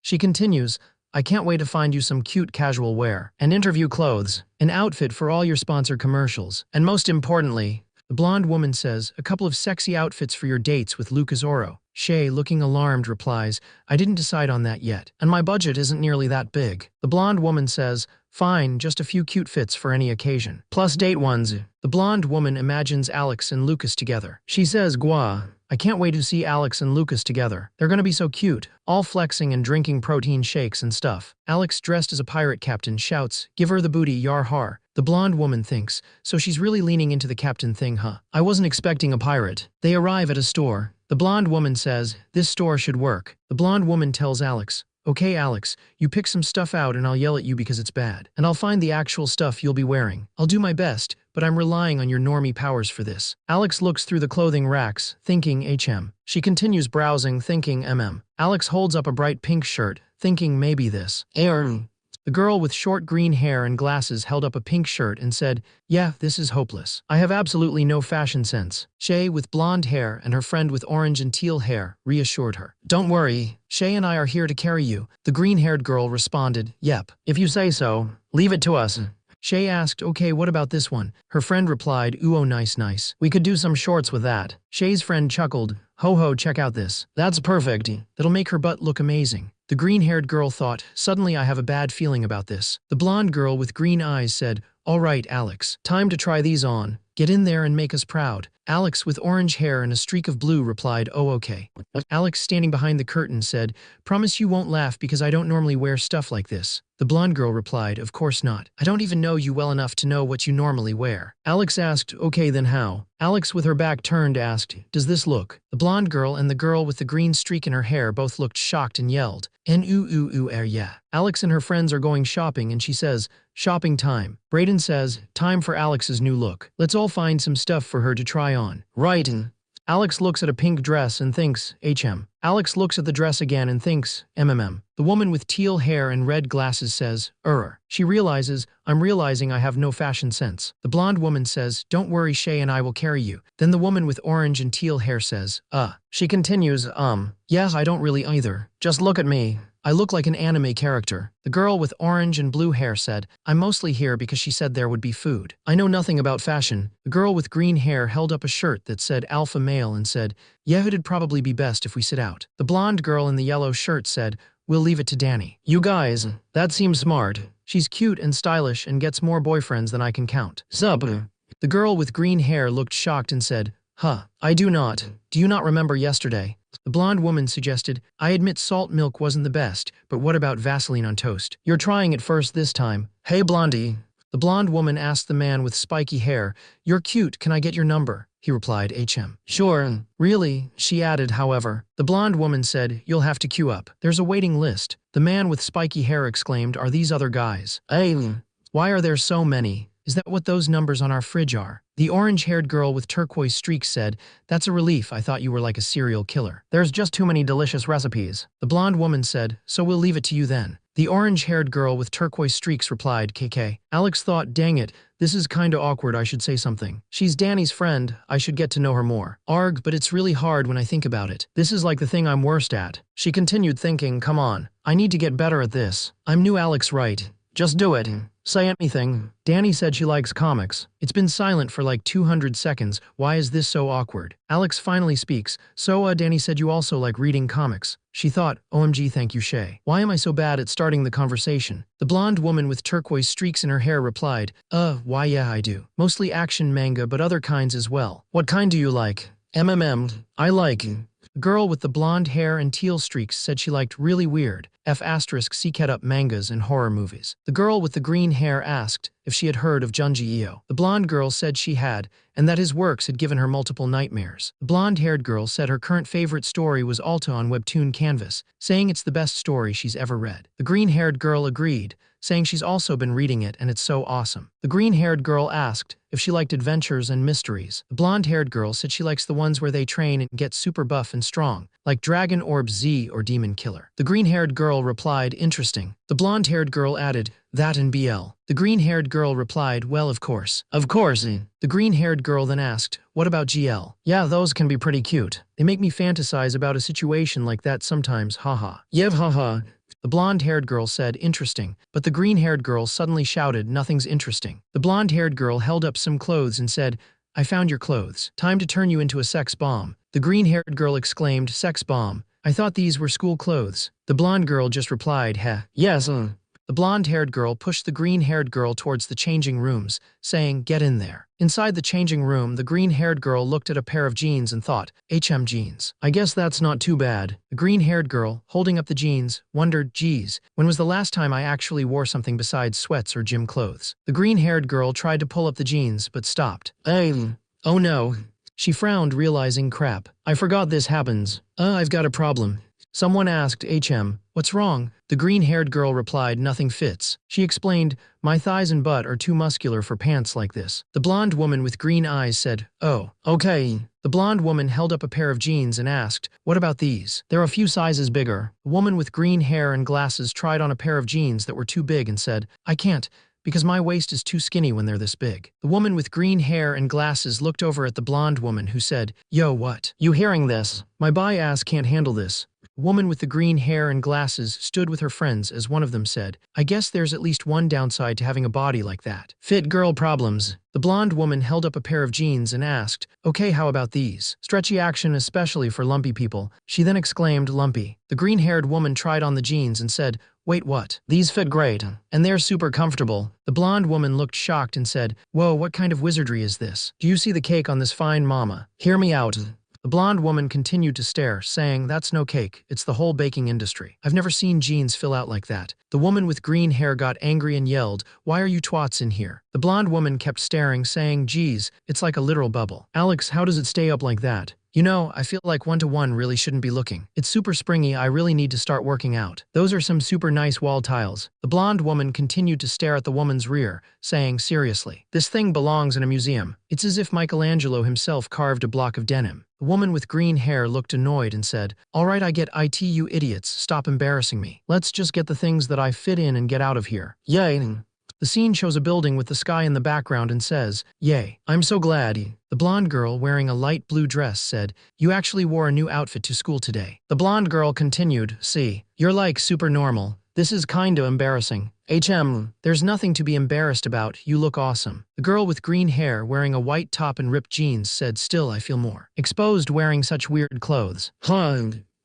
She continues, I can't wait to find you some cute casual wear and interview clothes, an outfit for all your sponsored commercials, and most importantly, the blonde woman says, a couple of sexy outfits for your dates with Lucas Oro. Shay, looking alarmed, replies, I didn't decide on that yet, and my budget isn't nearly that big. The blonde woman says, fine, just a few cute fits for any occasion. Plus date ones. The blonde woman imagines Alex and Lucas together. She says, Gwa, I can't wait to see Alex and Lucas together. They're gonna be so cute, all flexing and drinking protein shakes and stuff. Alex, dressed as a pirate captain, shouts, give her the booty, yar har. The blonde woman thinks, so she's really leaning into the captain thing, huh? I wasn't expecting a pirate. They arrive at a store. The blonde woman says, this store should work. The blonde woman tells Alex, okay Alex, you pick some stuff out and I'll yell at you because it's bad. And I'll find the actual stuff you'll be wearing. I'll do my best, but I'm relying on your normie powers for this. Alex looks through the clothing racks, thinking HM. She continues browsing, thinking MM. Alex holds up a bright pink shirt, thinking maybe this. The girl with short green hair and glasses held up a pink shirt and said, yeah, this is hopeless. I have absolutely no fashion sense. Shay, with blonde hair and her friend with orange and teal hair, reassured her. Don't worry, Shay and I are here to carry you. The green-haired girl responded, yep. If you say so, leave it to us. Shay asked, okay, what about this one? Her friend replied, ooh, oh, nice. We could do some shorts with that. Shay's friend chuckled, ho, check out this. That's perfect. That'll make her butt look amazing. The green-haired girl thought, suddenly I have a bad feeling about this. The blonde girl with green eyes said, all right, Alex, time to try these on. Get in there and make us proud. Alex, with orange hair and a streak of blue, replied, oh, okay. Alex, standing behind the curtain, said, promise you won't laugh because I don't normally wear stuff like this. The blonde girl replied, of course not. I don't even know you well enough to know what you normally wear. Alex asked, okay, then how? Alex, with her back turned, asked, does this look? The blonde girl and the girl with the green streak in her hair both looked shocked and yelled, yeah. Alex and her friends are going shopping and she says, shopping time. Brayden says, time for Alex's new look. Let's all find some stuff for her to try on. Right. Alex looks at a pink dress and thinks, HM. Alex looks at the dress again and thinks, MMM. The woman with teal hair and red glasses says, She realizes, I'm realizing I have no fashion sense. The blonde woman says, don't worry, Shay and I will carry you. Then the woman with orange and teal hair says, She continues, yeah, I don't really either. Just look at me. I look like an anime character. The girl with orange and blue hair said, I'm mostly here because she said there would be food. I know nothing about fashion. The girl with green hair held up a shirt that said alpha male and said, yeah, it'd probably be best if we sit out. The blonde girl in the yellow shirt said, we'll leave it to Danny. You guys, that seems smart. She's cute and stylish and gets more boyfriends than I can count. Sup? The girl with green hair looked shocked and said, I do not. Do you not remember yesterday? The blonde woman suggested, I admit salt milk wasn't the best, but what about Vaseline on toast? You're trying it first this time. Hey, blondie. The blonde woman asked the man with spiky hair, you're cute, can I get your number? He replied, HM. Sure. Really? She added, however. The blonde woman said, you'll have to queue up. There's a waiting list. The man with spiky hair exclaimed, are these other guys? Hey, why are there so many? Is that what those numbers on our fridge are? The orange-haired girl with turquoise streaks said, that's a relief, I thought you were like a serial killer. There's just too many delicious recipes. The blonde woman said, so we'll leave it to you then. The orange-haired girl with turquoise streaks replied, KK. Alex thought, dang it, this is kinda awkward, I should say something. She's Danny's friend, I should get to know her more. Arg, but it's really hard when I think about it. This is like the thing I'm worst at. She continued thinking, come on, I need to get better at this. I'm new Alex, right? Just do it. Say anything. Danny said she likes comics. It's been silent for like 200 seconds. Why is this so awkward? Alex finally speaks. So, Danny said you also like reading comics. She thought, OMG, thank you, Shay. Why am I so bad at starting the conversation? The blonde woman with turquoise streaks in her hair replied, why yeah, I do. Mostly action manga, but other kinds as well. What kind do you like? I like. The girl with the blonde hair and teal streaks said she liked really weird, F***-up mangas and horror movies. The girl with the green hair asked if she had heard of Junji Ito. The blonde girl said she had, and that his works had given her multiple nightmares. The blonde-haired girl said her current favorite story was Alta on webtoon Canvas, saying it's the best story she's ever read. The green-haired girl agreed, saying she's also been reading it and it's so awesome. The green-haired girl asked if she liked adventures and mysteries. The blonde-haired girl said she likes the ones where they train and get super buff and strong, like Dragon Orb Z or Demon Killer. The green-haired girl replied, interesting. The blonde-haired girl added, that and BL. The green-haired girl replied, well, of course. Of course. The green-haired girl then asked, what about GL? Yeah, those can be pretty cute. They make me fantasize about a situation like that sometimes, haha. Yev haha. The blonde-haired girl said, interesting, but the green-haired girl suddenly shouted, nothing's interesting. The blonde-haired girl held up some clothes and said, I found your clothes. Time to turn you into a sex bomb. The green-haired girl exclaimed, sex bomb. I thought these were school clothes. The blonde girl just replied, heh. Yes, The blonde-haired girl pushed the green-haired girl towards the changing rooms, saying, get in there. Inside the changing room, the green-haired girl looked at a pair of jeans and thought, HM jeans. I guess that's not too bad. The green-haired girl, holding up the jeans, wondered, geez, when was the last time I actually wore something besides sweats or gym clothes? The green-haired girl tried to pull up the jeans, but stopped. Oh no. She frowned, realizing, crap. I forgot this happens. I've got a problem. Someone asked, HM, what's wrong? The green-haired girl replied, nothing fits. She explained, my thighs and butt are too muscular for pants like this. The blonde woman with green eyes said, oh, okay. The blonde woman held up a pair of jeans and asked, what about these? They're a few sizes bigger. The woman with green hair and glasses tried on a pair of jeans that were too big and said, I can't, because my waist is too skinny when they're this big. The woman with green hair and glasses looked over at the blonde woman who said, yo, what? You hearing this? My bi-ass can't handle this. The woman with the green hair and glasses stood with her friends as one of them said, I guess there's at least one downside to having a body like that. Fit girl problems. The blonde woman held up a pair of jeans and asked, okay, how about these? Stretchy action especially for lumpy people. She then exclaimed, lumpy. The green-haired woman tried on the jeans and said, wait, what? These fit great, and they're super comfortable. The blonde woman looked shocked and said, whoa, what kind of wizardry is this? Do you see the cake on this fine mama? Hear me out. The blonde woman continued to stare, saying, that's no cake, it's the whole baking industry. I've never seen jeans fill out like that. The woman with green hair got angry and yelled, why are you twats in here? The blonde woman kept staring, saying, geez, it's like a literal bubble. Alex, how does it stay up like that? You know, I feel like 1-to-1 really shouldn't be looking. It's super springy, I really need to start working out. Those are some super nice wall tiles. The blonde woman continued to stare at the woman's rear, saying, seriously, this thing belongs in a museum. It's as if Michelangelo himself carved a block of denim. The woman with green hair looked annoyed and said, all right, I get it, you idiots, stop embarrassing me. Let's just get the things that I fit in and get out of here. Yay. The scene shows a building with the sky in the background and says, yay, I'm so glad. The blonde girl wearing a light blue dress said, you actually wore a new outfit to school today. The blonde girl continued, see, you're like super normal. This is kinda embarrassing. There's nothing to be embarrassed about, you look awesome. The girl with green hair wearing a white top and ripped jeans said, still I feel more exposed wearing such weird clothes.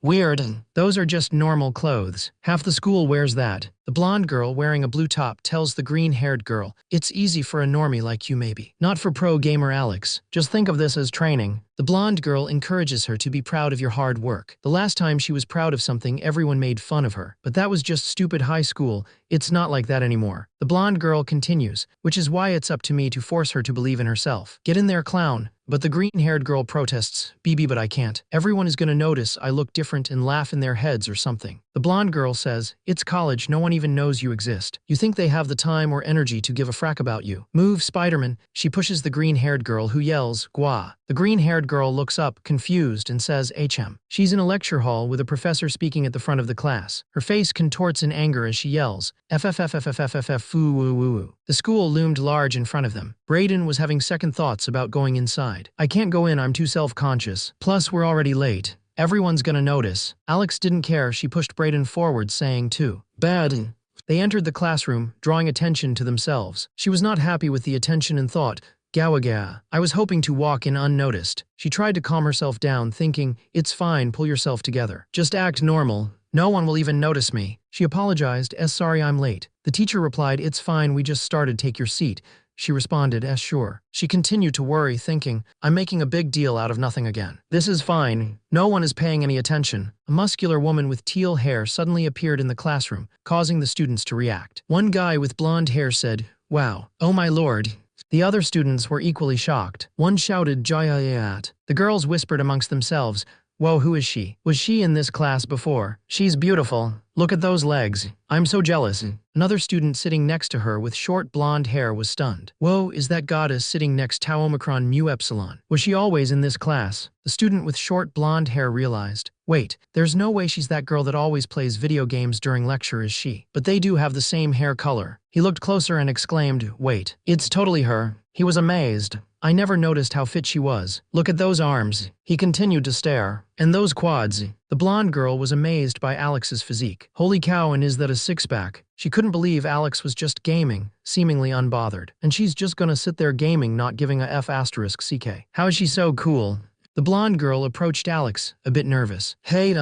Weird. Those are just normal clothes. Half the school wears that. The blonde girl wearing a blue top tells the green-haired girl, it's easy for a normie like you maybe. Not for pro gamer Alex. Just think of this as training. The blonde girl encourages her to be proud of your hard work. The last time she was proud of something, everyone made fun of her. But that was just stupid high school. It's not like that anymore. The blonde girl continues, which is why it's up to me to force her to believe in herself. Get in there, clown. But the green-haired girl protests, BB, but I can't. Everyone is gonna notice I look different and laugh in their heads or something. The blonde girl says, it's college, no one even knows you exist. You think they have the time or energy to give a frack about you. Move, Spider-Man. She pushes the green-haired girl who yells, Gwa. The green-haired girl looks up, confused, and says, HM. She's in a lecture hall with a professor speaking at the front of the class. Her face contorts in anger as she yells, FFFFFFFF foo woo woo woo. The school loomed large in front of them. Brayden was having second thoughts about going inside. I can't go in, I'm too self-conscious. Plus, we're already late. Everyone's gonna notice. Alex didn't care, she pushed Brayden forward, saying, too bad. They entered the classroom, drawing attention to themselves. She was not happy with the attention and thought, Gawaga. I was hoping to walk in unnoticed. She tried to calm herself down, thinking, it's fine, pull yourself together. Just act normal. No one will even notice me. She apologized, sorry I'm late. The teacher replied, it's fine, we just started, take your seat. She responded, sure. She continued to worry, thinking, I'm making a big deal out of nothing again. This is fine. No one is paying any attention. A muscular woman with teal hair suddenly appeared in the classroom, causing the students to react. One guy with blonde hair said, wow, oh my lord. The other students were equally shocked. One shouted, Jayayat. The girls whispered amongst themselves, Whoa, who is she? Was she in this class before? She's beautiful. Look at those legs. I'm so jealous. Another student sitting next to her with short blonde hair was stunned. Whoa, is that goddess sitting next Tau Omicron Mu Epsilon? Was she always in this class? The student with short blonde hair realized. Wait, there's no way she's that girl that always plays video games during lecture, is she? But they do have the same hair color. He looked closer and exclaimed, wait, it's totally her. He was amazed. I never noticed how fit she was. Look at those arms. He continued to stare. And those quads. The blonde girl was amazed by Alex's physique. Holy cow, and is that a six-pack? She couldn't believe Alex was just gaming, seemingly unbothered. And she's just gonna sit there gaming, not giving a F***CK. How is she so cool? The blonde girl approached Alex, a bit nervous. Hey,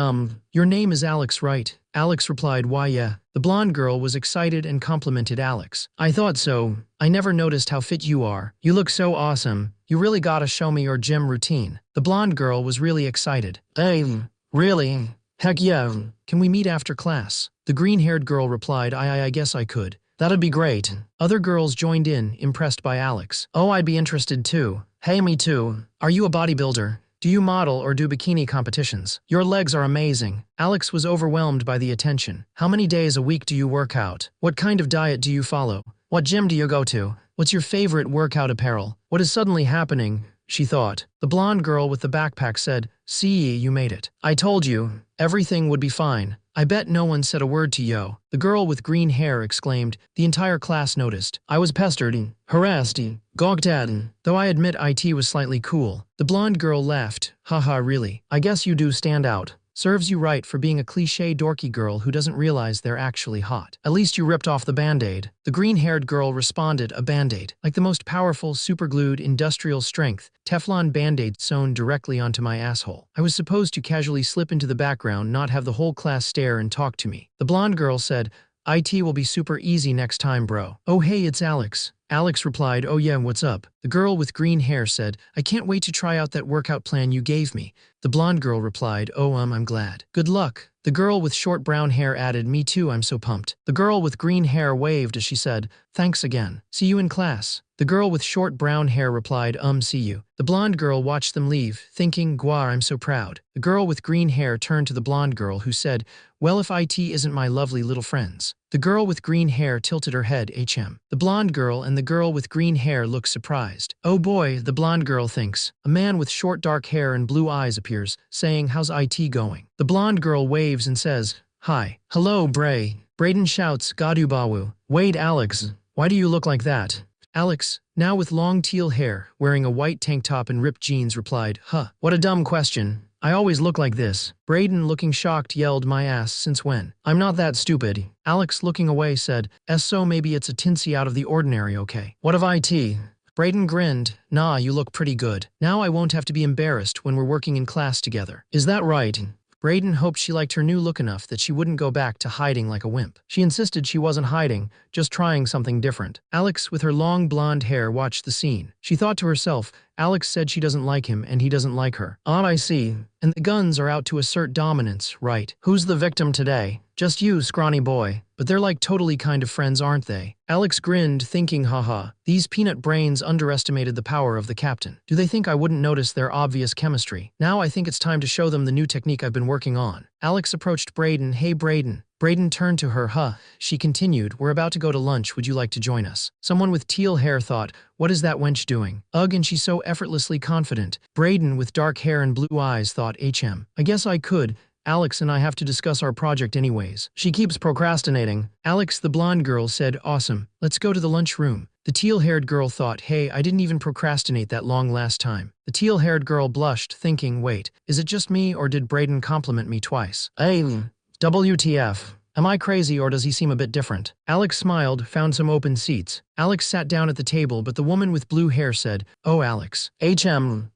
your name is Alex, right? Alex replied, why yeah. The blonde girl was excited and complimented Alex. I thought so. I never noticed how fit you are. You look so awesome. You really gotta show me your gym routine. The blonde girl was really excited. Hey, really? Heck yeah. Can we meet after class? The green-haired girl replied, I guess I could. That'd be great. Other girls joined in, impressed by Alex. Oh, I'd be interested too. Hey, me too. Are you a bodybuilder? Do you model or do bikini competitions? Your legs are amazing. Alex was overwhelmed by the attention. How many days a week do you work out? What kind of diet do you follow? What gym do you go to? What's your favorite workout apparel? What is suddenly happening? She thought. The blonde girl with the backpack said, see, you made it. I told you, everything would be fine. I bet no one said a word to yo. The girl with green hair exclaimed. The entire class noticed. I was pestered, harassed, gawked at, though I admit IT was slightly cool. The blonde girl laughed. Haha, really? I guess you do stand out. Serves you right for being a cliché dorky girl who doesn't realize they're actually hot. At least you ripped off the band-aid. The green-haired girl responded, a band-aid. Like the most powerful, superglued, industrial strength, Teflon band-aid sewn directly onto my asshole. I was supposed to casually slip into the background, not have the whole class stare and talk to me. The blonde girl said, IT will be super easy next time, bro. Oh hey, it's Alex. Alex replied, oh yeah, what's up? The girl with green hair said, I can't wait to try out that workout plan you gave me. The blonde girl replied, oh I'm glad. Good luck. The girl with short brown hair added, me too, I'm so pumped. The girl with green hair waved as she said, thanks again. See you in class. The girl with short brown hair replied, see you. The blonde girl watched them leave, thinking, Gwar, I'm so proud. The girl with green hair turned to the blonde girl who said, well, if IT isn't my lovely little friends. The girl with green hair tilted her head, The blonde girl and the girl with green hair looked surprised. Oh boy, the blonde girl thinks. A man with short dark hair and blue eyes appears, saying, how's IT going? The blonde girl waves and says, hi. Hello, Bray. Brayden shouts, Gadubawu. Wait, Alex. Why do you look like that? Alex, now with long teal hair, wearing a white tank top and ripped jeans, replied, what a dumb question. I always look like this. Brayden, looking shocked, yelled, my ass, since when? I'm not that stupid. Alex, looking away, said, so maybe it's a tinsy out of the ordinary, okay? What of IT? Brayden grinned, nah, you look pretty good. Now I won't have to be embarrassed when we're working in class together. Is that right? Brayden hoped she liked her new look enough that she wouldn't go back to hiding like a wimp. She insisted she wasn't hiding, just trying something different. Alex, with her long blonde hair, watched the scene. She thought to herself, Alex said she doesn't like him and he doesn't like her. I see. And the guns are out to assert dominance, right? Who's the victim today? Just you, scrawny boy. But they're like totally kind of friends, aren't they? Alex grinned, thinking, haha, these peanut brains underestimated the power of the captain. Do they think I wouldn't notice their obvious chemistry? Now I think it's time to show them the new technique I've been working on. Alex approached Brayden. Hey, Brayden. Brayden turned to her, She continued, we're about to go to lunch, would you like to join us? Someone with teal hair thought, what is that wench doing? Ugh, and she's so effortlessly confident. Brayden with dark hair and blue eyes thought, I guess I could. Alex and I have to discuss our project anyways. She keeps procrastinating. Alex, the blonde girl, said, awesome. Let's go to the lunchroom. The teal-haired girl thought, hey, I didn't even procrastinate that long last time. The teal-haired girl blushed, thinking, wait, is it just me or did Brayden compliment me twice? WTF. Am I crazy or does he seem a bit different? Alex smiled, found some open seats. Alex sat down at the table, but the woman with blue hair said, oh, Alex.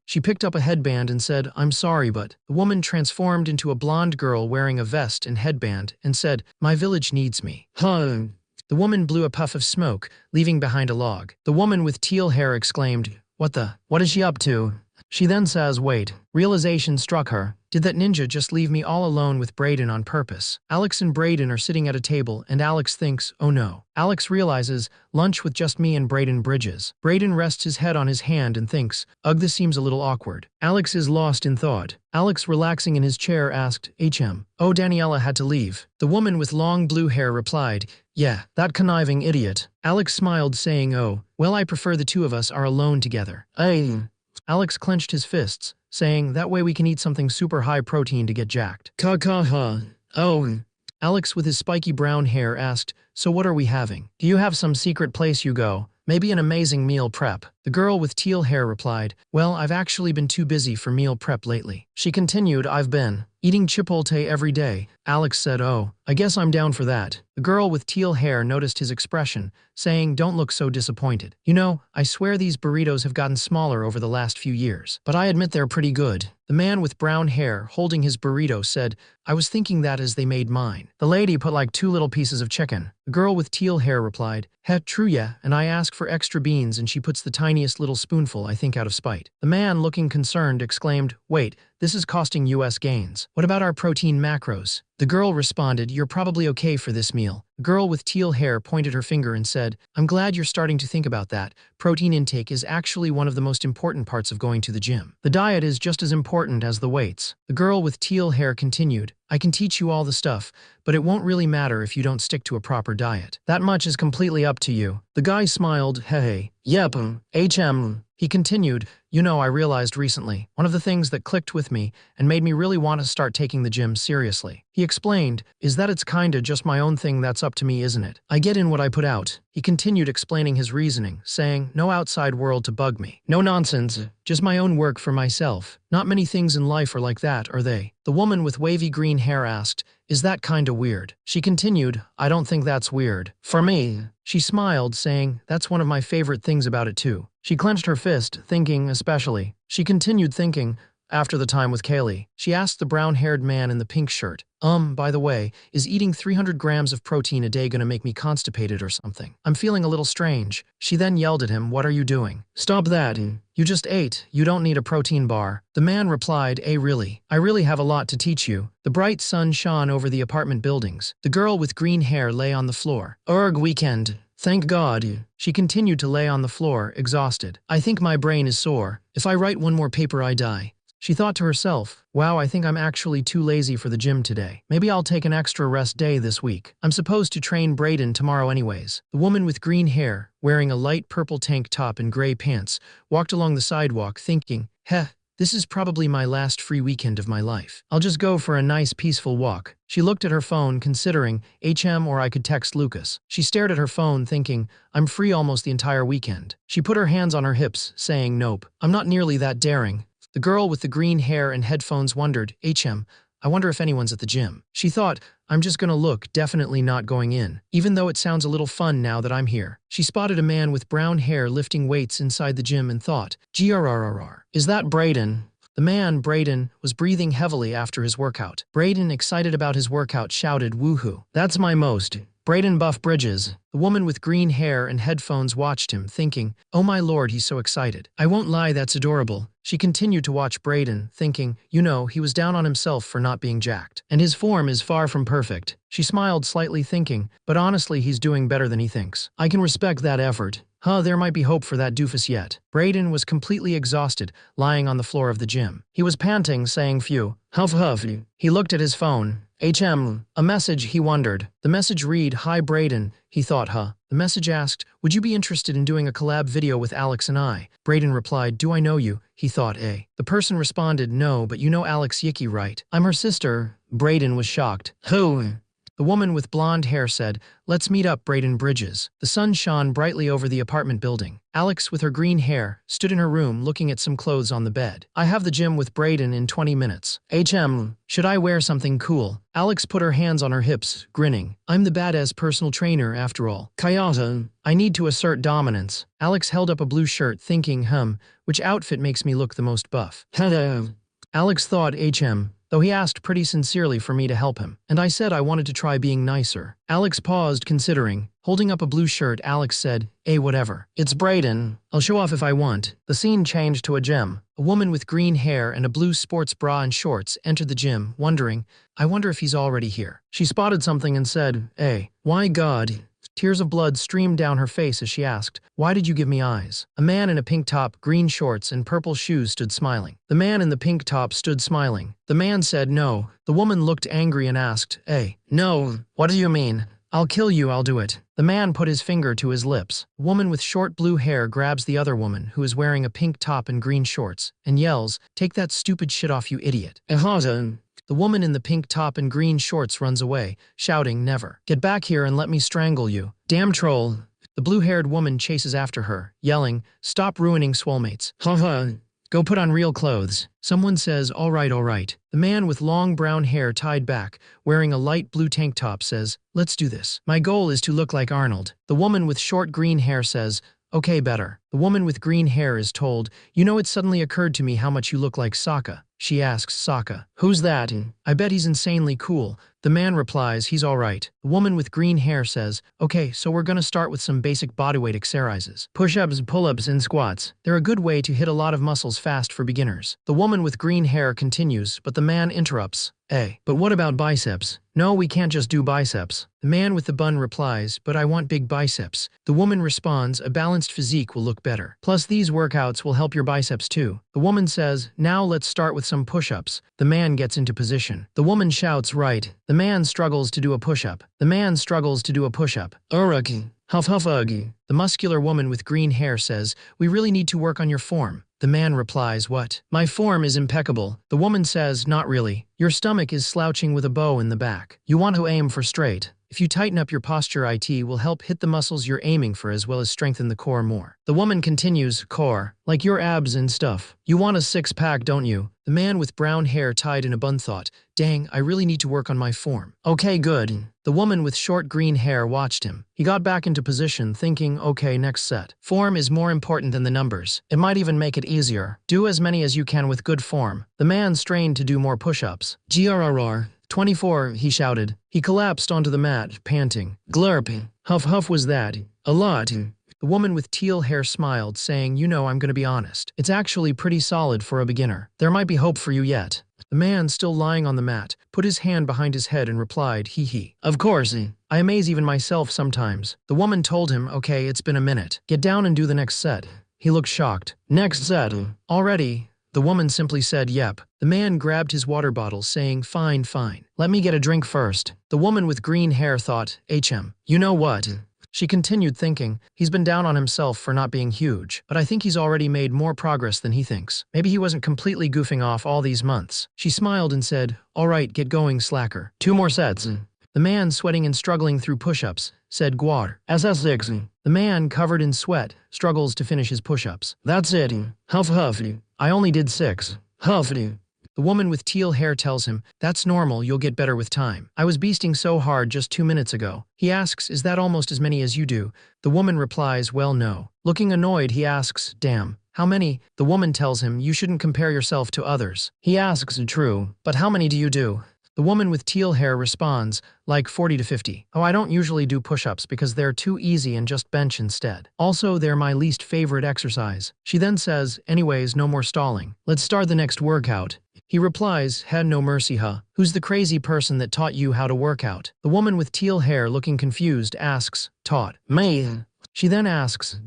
She picked up a headband and said, I'm sorry, but... The woman transformed into a blonde girl wearing a vest and headband and said, my village needs me. The woman blew a puff of smoke, leaving behind a log. The woman with teal hair exclaimed, what is she up to? She then says, wait. Realization struck her. Did that ninja just leave me all alone with Brayden on purpose? Alex and Brayden are sitting at a table, and Alex thinks, oh no. Alex realizes, lunch with just me and Brayden Bridges. Brayden rests his head on his hand and thinks, ugh, this seems a little awkward. Alex is lost in thought. Alex, relaxing in his chair, asked, oh, Daniela had to leave. The woman with long blue hair replied, yeah, that conniving idiot. Alex smiled, saying, oh, well, I prefer the two of us are alone together. Alex clenched his fists, saying, that way we can eat something super high protein to get jacked. Oh. Alex with his spiky brown hair asked, so what are we having? Do you have some secret place you go? Maybe an amazing meal prep. The girl with teal hair replied, well, I've actually been too busy for meal prep lately. She continued, I've been eating Chipotle every day. Alex said, oh, I guess I'm down for that. The girl with teal hair noticed his expression, saying, don't look so disappointed. You know, I swear these burritos have gotten smaller over the last few years, but I admit they're pretty good. The man with brown hair, holding his burrito, said, I was thinking that as they made mine. The lady put like 2 little pieces of chicken. The girl with teal hair replied, heh, true yeah, and I ask for extra beans and she puts the tiniest little spoonful, I think out of spite. The man, looking concerned, exclaimed, wait, this is costing US gains. What about our protein macros? The girl responded, you're probably okay for this meal. The girl with teal hair pointed her finger and said, I'm glad you're starting to think about that. Protein intake is actually one of the most important parts of going to the gym. The diet is just as important as the weights. The girl with teal hair continued, I can teach you all the stuff, but it won't really matter if you don't stick to a proper diet. That much is completely up to you. The guy smiled, hey, yep, He continued, you know, I realized recently, one of the things that clicked with me and made me really want to start taking the gym seriously. He explained, is that it's kinda just my own thing that's up to me, isn't it? I get in what I put out. He continued explaining his reasoning, saying, no outside world to bug me. No nonsense, just my own work for myself. Not many things in life are like that, are they? The woman with wavy green hair asked, is that kinda weird? She continued, I don't think that's weird. For me. She smiled, saying, that's one of my favorite things about it too. She clenched her fist, thinking especially. She continued thinking, after the time with Kaylee. She asked the brown-haired man in the pink shirt, by the way, is eating 300 grams of protein a day gonna make me constipated or something? I'm feeling a little strange. She then yelled at him, what are you doing? Stop that. You just ate. You don't need a protein bar. The man replied, really? I really have a lot to teach you. The bright sun shone over the apartment buildings. The girl with green hair lay on the floor. Weekend. Thank God. She continued to lay on the floor, exhausted. I think my brain is sore. If I write one more paper, I die. She thought to herself, wow, I think I'm actually too lazy for the gym today. Maybe I'll take an extra rest day this week. I'm supposed to train Brayden tomorrow anyways. The woman with green hair, wearing a light purple tank top and gray pants, walked along the sidewalk thinking, this is probably my last free weekend of my life. I'll just go for a nice peaceful walk. She looked at her phone, considering, or I could text Lucas. She stared at her phone, thinking, I'm free almost the entire weekend. She put her hands on her hips, saying, nope, I'm not nearly that daring. The girl with the green hair and headphones wondered, I wonder if anyone's at the gym. She thought, I'm just gonna look, definitely not going in, even though it sounds a little fun now that I'm here. She spotted a man with brown hair lifting weights inside the gym and thought, GRRRR. Is that Brayden? The man, Brayden, was breathing heavily after his workout. Brayden, excited about his workout, shouted, woohoo. That's my most. Brayden Buff Bridges. The woman with green hair and headphones watched him, thinking, oh my lord, he's so excited. I won't lie, that's adorable. She continued to watch Brayden, thinking, you know, he was down on himself for not being jacked. And his form is far from perfect. She smiled slightly, thinking, but honestly, he's doing better than he thinks. I can respect that effort. There might be hope for that doofus yet. Brayden was completely exhausted, lying on the floor of the gym. He was panting, saying, phew, huff. He looked at his phone. A message, he wondered. The message read, hi Brayden, he thought, The message asked, would you be interested in doing a collab video with Alex and I? Brayden replied, do I know you? He thought, The person responded, no, but you know Alex Yicky, right? I'm her sister. Brayden was shocked. Who? The woman with blonde hair said, let's meet up, Brayden Bridges. The sun shone brightly over the apartment building. Alex, with her green hair, stood in her room looking at some clothes on the bed. I have the gym with Brayden in 20 minutes. Should I wear something cool? Alex put her hands on her hips, grinning. I'm the badass personal trainer, after all. Kayata. I need to assert dominance. Alex held up a blue shirt, thinking, which outfit makes me look the most buff? Alex thought, though he asked pretty sincerely for me to help him. And I said I wanted to try being nicer. Alex paused, considering. Holding up a blue shirt, Alex said, whatever. It's Brayden. I'll show off if I want. The scene changed to a gym. A woman with green hair and a blue sports bra and shorts entered the gym, wondering, I wonder if he's already here. She spotted something and said, why God? Tears of blood streamed down her face as she asked, why did you give me eyes? A man in a pink top, green shorts, and purple shoes stood smiling. The man in the pink top stood smiling. The man said no. The woman looked angry and asked, no, what do you mean? I'll kill you, I'll do it. The man put his finger to his lips. A woman with short blue hair grabs the other woman, who is wearing a pink top and green shorts, and yells, take that stupid shit off, you idiot. The woman in the pink top and green shorts runs away, shouting, never. Get back here and let me strangle you. Damn troll. The blue-haired woman chases after her, yelling, stop ruining swolemates. Go put on real clothes. Someone says, all right, all right. The man with long brown hair tied back, wearing a light blue tank top says, let's do this. My goal is to look like Arnold. The woman with short green hair says, okay, better. The woman with green hair is told, you know, it suddenly occurred to me how much you look like Sokka. She asks Sokka, who's that? I bet he's insanely cool. The man replies, he's all right. The woman with green hair says, okay, so we're gonna start with some basic bodyweight exercises. Push-ups, pull-ups, and squats. They're a good way to hit a lot of muscles fast for beginners. The woman with green hair continues, but the man interrupts. But what about biceps? No, we can't just do biceps. The man with the bun replies, but I want big biceps. The woman responds, a balanced physique will look better. Plus these workouts will help your biceps too. The woman says, now let's start with some push-ups. The man gets into position. The woman shouts, right. The man struggles to do a push-up. The man struggles to do a push-up. Huff huff ugh. The muscular woman with green hair says, we really need to work on your form. The man replies, what? My form is impeccable. The woman says, not really. Your stomach is slouching with a bow in the back. You want to aim for straight. If you tighten up your posture, it will help hit the muscles you're aiming for as well as strengthen the core more. The woman continues, core, like your abs and stuff. You want a six-pack, don't you? The man with brown hair tied in a bun thought, dang, I really need to work on my form. Okay, good. The woman with short green hair watched him. He got back into position, thinking, okay, next set. Form is more important than the numbers. It might even make it easier. Do as many as you can with good form. The man strained to do more push-ups. GRRR. 24, he shouted. He collapsed onto the mat, panting. Glurp. Huff huff was that. A lot. The woman with teal hair smiled, saying, you know, I'm gonna be honest. It's actually pretty solid for a beginner. There might be hope for you yet. The man, still lying on the mat, put his hand behind his head and replied, hee hee. Of course. I amaze even myself sometimes. The woman told him, okay, it's been a minute. Get down and do the next set. He looked shocked. Next set. Already? The woman simply said, yep. The man grabbed his water bottle, saying, fine, fine. Let me get a drink first. The woman with green hair thought, you know what? She continued thinking, he's been down on himself for not being huge, but I think he's already made more progress than he thinks. Maybe he wasn't completely goofing off all these months. She smiled and said, all right, get going, slacker. 2 more sets. The man, sweating and struggling through push-ups, said guar. SS6. The man, covered in sweat, struggles to finish his push-ups. That's it. Huff huff. I only did 6. Huff. The woman with teal hair tells him, that's normal, you'll get better with time. I was beasting so hard just 2 minutes ago. He asks, is that almost as many as you do? The woman replies, well, no. Looking annoyed, he asks, damn, how many? The woman tells him, you shouldn't compare yourself to others. He asks, true, but how many do you do? The woman with teal hair responds, like 40 to 50. Oh, I don't usually do push-ups because they're too easy and just bench instead. Also, they're my least favorite exercise. She then says, anyways, no more stalling. Let's start the next workout. He replies, had no mercy, huh? Who's the crazy person that taught you how to work out? The woman with teal hair, looking confused, asks, taught me. She then asks,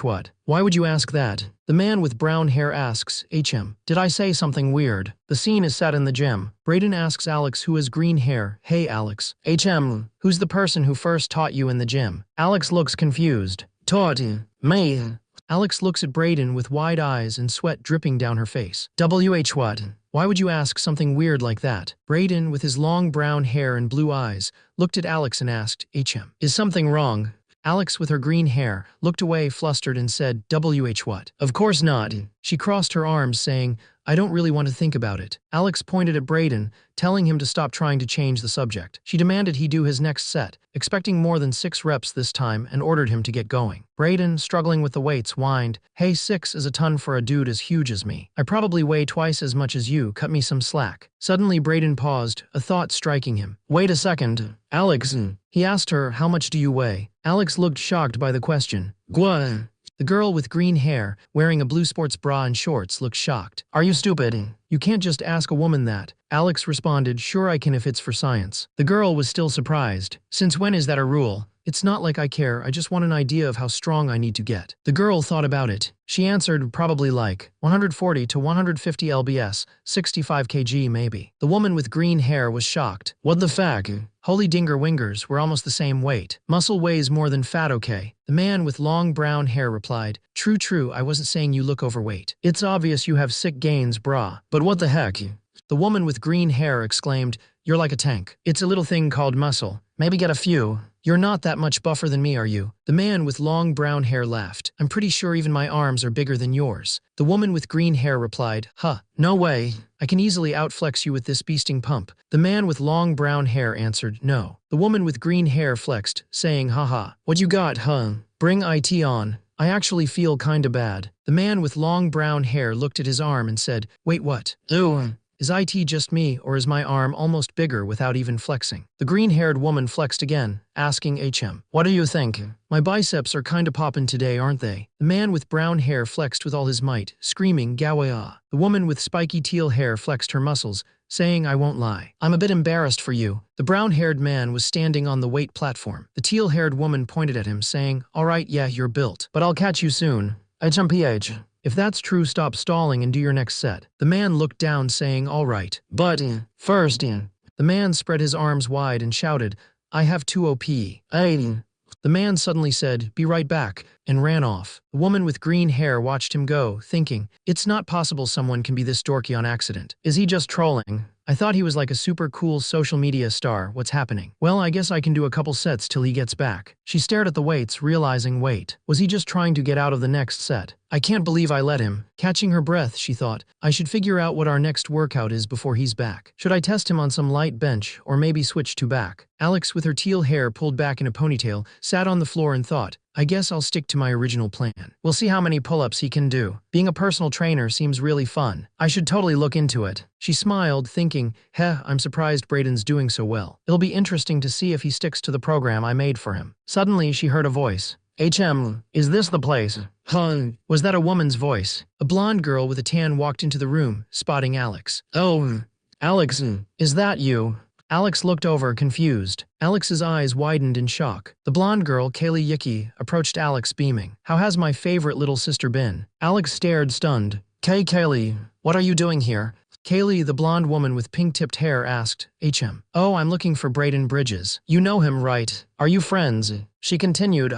what? Why would you ask that? The man with brown hair asks, did I say something weird? The scene is set in the gym. Brayden asks Alex, who has green hair, hey Alex. Who's the person who first taught you in the gym? Alex looks confused. Taught me. Alex looks at Brayden with wide eyes and sweat dripping down her face. What? Why would you ask something weird like that? Brayden, with his long brown hair and blue eyes, looked at Alex and asked, is something wrong? Alex, with her green hair, looked away flustered and said, what? Of course not. She crossed her arms, saying, I don't really want to think about it. Alex pointed at Brayden, telling him to stop trying to change the subject. She demanded he do his next set, expecting more than 6 reps this time, and ordered him to get going. Brayden, struggling with the weights, whined, "Hey, 6 is a ton for a dude as huge as me. I probably weigh twice as much as you, cut me some slack." Suddenly Brayden paused, a thought striking him. "Wait a second, Alex." He asked her, "How much do you weigh?" Alex looked shocked by the question. "Gwa." The girl with green hair, wearing a blue sports bra and shorts, looked shocked. "Are you stupid? You can't just ask a woman that." Alex responded, "Sure I can if it's for science." The girl was still surprised. "Since when is that a rule?" "It's not like I care, I just want an idea of how strong I need to get." The girl thought about it. She answered, "Probably like 140 to 150 lbs, 65 kg maybe." The woman with green hair was shocked. "What the fuck? Holy dinger wingers, we're almost the same weight. Muscle weighs more than fat, okay?" The man with long brown hair replied, True, I wasn't saying you look overweight. It's obvious you have sick gains, brah. But what the heck?" The woman with green hair exclaimed, "You're like a tank. It's a little thing called muscle. Maybe get a few. You're not that much buffer than me, are you?" The man with long brown hair laughed. "I'm pretty sure even my arms are bigger than yours." The woman with green hair replied, "Huh, no way. I can easily outflex you with this beasting pump." The man with long brown hair answered, "No." The woman with green hair flexed, saying, "Haha, what you got, huh? Bring IT on. I actually feel kinda bad." The man with long brown hair looked at his arm and said, "Wait, what? Ooh. Is IT just me, or is my arm almost bigger without even flexing?" The green-haired woman flexed again, asking HM, "What do you think? My biceps are kinda poppin' today, aren't they?" The man with brown hair flexed with all his might, screaming, "Gawaya." The woman with spiky teal hair flexed her muscles, saying, "I won't lie. I'm a bit embarrassed for you." The brown-haired man was standing on the weight platform. The teal-haired woman pointed at him, saying, "All right, yeah, you're built. But I'll catch you soon. HMPH. If that's true, stop stalling and do your next set." The man looked down, saying, "All right. But, first." The man spread his arms wide and shouted, "I have 2 OP. Hey." The man suddenly said, "Be right back," and ran off. The woman with green hair watched him go, thinking, "It's not possible someone can be this dorky on accident. Is he just trolling? I thought he was like a super cool social media star. What's happening? Well, I guess I can do a couple sets till he gets back." She stared at the weights, realizing, wait, was he just trying to get out of the next set? I can't believe I let him. Catching her breath, she thought, I should figure out what our next workout is before he's back. Should I test him on some light bench, or maybe switch to back? Alex, with her teal hair pulled back in a ponytail, sat on the floor and thought, I guess I'll stick to my original plan. We'll see how many pull-ups he can do. Being a personal trainer seems really fun. I should totally look into it. She smiled, thinking, I'm surprised Brayden's doing so well. It'll be interesting to see if he sticks to the program I made for him. Suddenly, she heard a voice. HM, is this the place? Huh? Was that a woman's voice? A blonde girl with a tan walked into the room, spotting Alex. Oh, Alex, is that you? Alex looked over, confused. Alex's eyes widened in shock. The blonde girl, Kaylee Yuki, approached Alex, beaming. How has my favorite little sister been? Alex stared, stunned. Kaylee, what are you doing here? Kaylee, the blonde woman with pink-tipped hair, asked, HM. Oh, I'm looking for Brayden Bridges. You know him, right? Are you friends? She continued,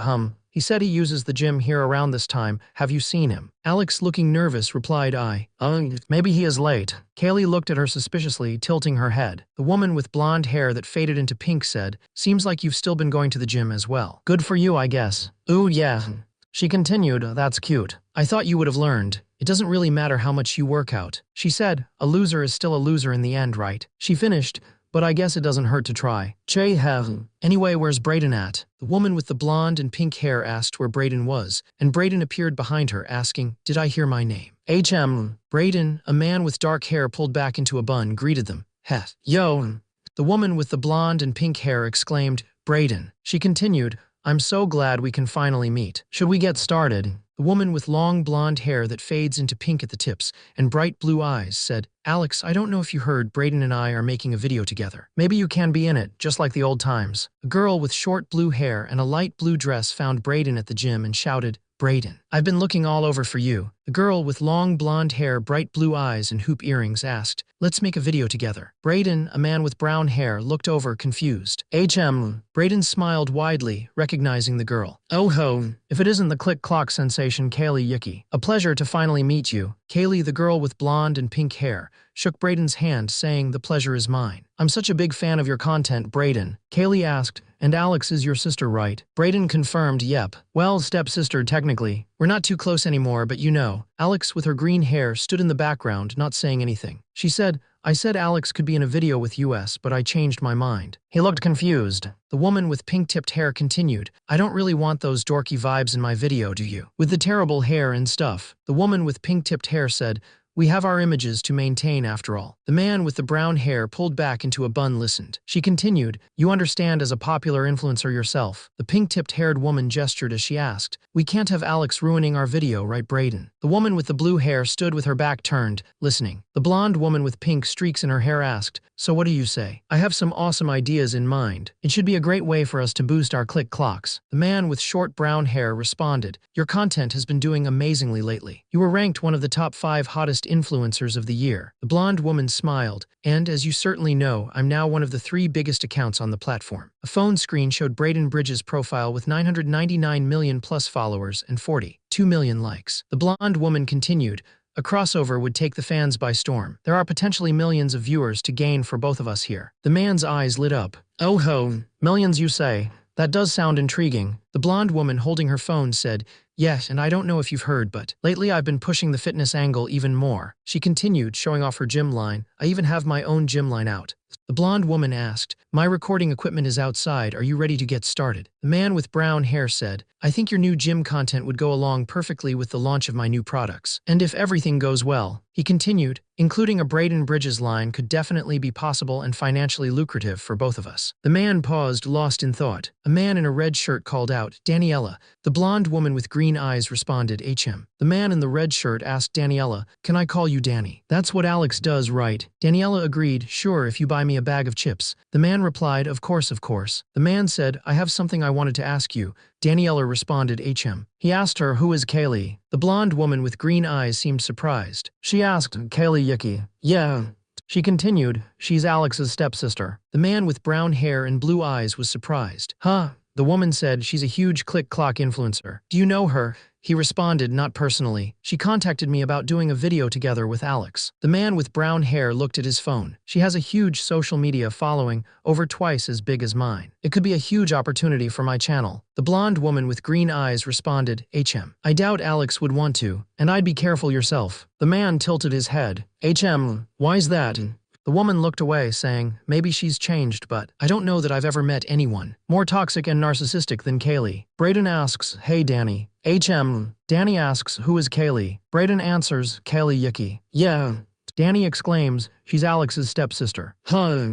He said he uses the gym here around this time. Have you seen him? Alex, looking nervous, replied, Maybe he is late. Kaylee looked at her suspiciously, tilting her head. The woman with blonde hair that faded into pink said, Seems like you've still been going to the gym as well. Good for you, I guess. Ooh, yeah. She continued, That's cute. I thought you would have learned. It doesn't really matter how much you work out. She said, a loser is still a loser in the end, right? She finished, but I guess it doesn't hurt to try. Anyway, where's Brayden at? The woman with the blonde and pink hair asked where Brayden was, and Brayden appeared behind her, asking, Did I hear my name? Brayden, a man with dark hair pulled back into a bun, greeted them. Yo. The woman with the blonde and pink hair exclaimed, Brayden. She continued, I'm so glad we can finally meet. Should we get started? The woman with long blonde hair that fades into pink at the tips and bright blue eyes said, Alex, I don't know if you heard, Brayden and I are making a video together. Maybe you can be in it, just like the old times. A girl with short blue hair and a light blue dress found Brayden at the gym and shouted, Brayden, I've been looking all over for you. The girl with long blonde hair, bright blue eyes, and hoop earrings asked, Let's make a video together. Brayden, a man with brown hair, looked over, confused. Brayden smiled widely, recognizing the girl. Oh ho, if it isn't the click-clock sensation Kaylee Yuki. A pleasure to finally meet you. Kaylee, the girl with blonde and pink hair, shook Brayden's hand, saying, The pleasure is mine. I'm such a big fan of your content, Brayden. Kaylee asked, and Alex is your sister, right? Brayden confirmed, yep. Well, stepsister, technically. We're not too close anymore, but you know. Alex, with her green hair, stood in the background, not saying anything. She said, I said Alex could be in a video with US, but I changed my mind. He looked confused. The woman with pink-tipped hair continued, I don't really want those dorky vibes in my video, do you? With the terrible hair and stuff. The woman with pink-tipped hair said, we have our images to maintain after all. The man with the brown hair pulled back into a bun listened. She continued, you understand as a popular influencer yourself. The pink-tipped haired woman gestured as she asked, we can't have Alex ruining our video, right, Brayden? The woman with the blue hair stood with her back turned, listening. The blonde woman with pink streaks in her hair asked, so what do you say? I have some awesome ideas in mind. It should be a great way for us to boost our click clocks. The man with short brown hair responded, your content has been doing amazingly lately. You were ranked one of the top 5 hottest influencers of the year. The blonde woman smiled, and as you certainly know, I'm now one of the 3 biggest accounts on the platform. A phone screen showed Brayden Bridges' profile with 999 million plus followers and 42 million likes. The blonde woman continued, a crossover would take the fans by storm. There are potentially millions of viewers to gain for both of us here. The man's eyes lit up. Oh ho, millions you say? That does sound intriguing. The blonde woman holding her phone said, yes, and I don't know if you've heard, but lately I've been pushing the fitness angle even more. She continued, showing off her gym line. I even have my own gym line out. The blonde woman asked, my recording equipment is outside. Are you ready to get started? The man with brown hair said, I think your new gym content would go along perfectly with the launch of my new products. And if everything goes well, he continued, including a Brayden Bridges line could definitely be possible and financially lucrative for both of us. The man paused, lost in thought. A man in a red shirt called out, Daniela. The blonde woman with green eyes responded, HM. The man in the red shirt asked Daniela, can I call you Danny? That's what Alex does, right? Daniela agreed, sure, if you buy me a bag of chips. The man replied, of course, of course. The man said, I have something I wanted to ask you. Daniela responded, HM. He asked her, who is Kaylee? The blonde woman with green eyes seemed surprised. She asked, Kaylee Yuki. Yeah. She continued, she's Alex's stepsister. The man with brown hair and blue eyes was surprised. Huh? The woman said, she's a huge click-clock influencer. Do you know her? He responded, not personally. She contacted me about doing a video together with Alex. The man with brown hair looked at his phone. She has a huge social media following, over twice as big as mine. It could be a huge opportunity for my channel. The blonde woman with green eyes responded, HM. I doubt Alex would want to, and I'd be careful yourself. The man tilted his head. HM, why's that? The woman looked away, saying, maybe she's changed, but I don't know that I've ever met anyone more toxic and narcissistic than Kaylee. Brayden asks, hey Danny. HM. Danny asks, who is Kaylee? Brayden answers, Kaylee Yuki. Yeah. Danny exclaims, she's Alex's stepsister. Huh.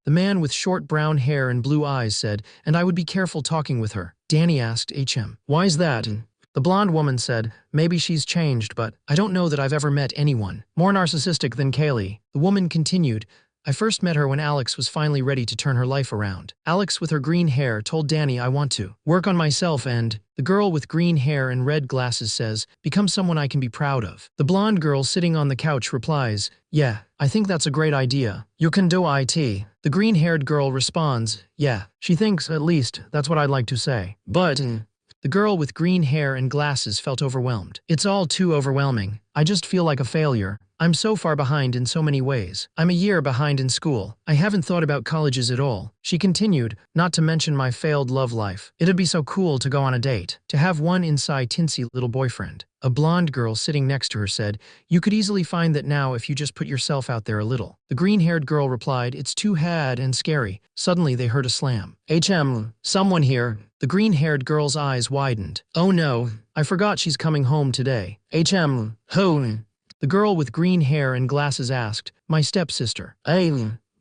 The man with short brown hair and blue eyes said, and I would be careful talking with her. Danny asked, HM. Why's that? The blonde woman said, maybe she's changed, but I don't know that I've ever met anyone more narcissistic than Kaylee. The woman continued, I first met her when Alex was finally ready to turn her life around. Alex with her green hair told Danny I want to work on myself and the girl with green hair and red glasses says, become someone I can be proud of. The blonde girl sitting on the couch replies, yeah, I think that's a great idea. You can do it. The green-haired girl responds, yeah, she thinks, at least, that's what I'd like to say. But the girl with green hair and glasses felt overwhelmed. It's all too overwhelming. I just feel like a failure. I'm so far behind in so many ways. I'm a year behind in school. I haven't thought about colleges at all. She continued, not to mention my failed love life. It'd be so cool to go on a date, to have one inside tinsy little boyfriend. A blonde girl sitting next to her said, you could easily find that now if you just put yourself out there a little. The green-haired girl replied, it's too had and scary. Suddenly they heard a slam. HM, someone here. The green-haired girl's eyes widened. Oh no, I forgot she's coming home today. HM, who? The girl with green hair and glasses asked, my stepsister.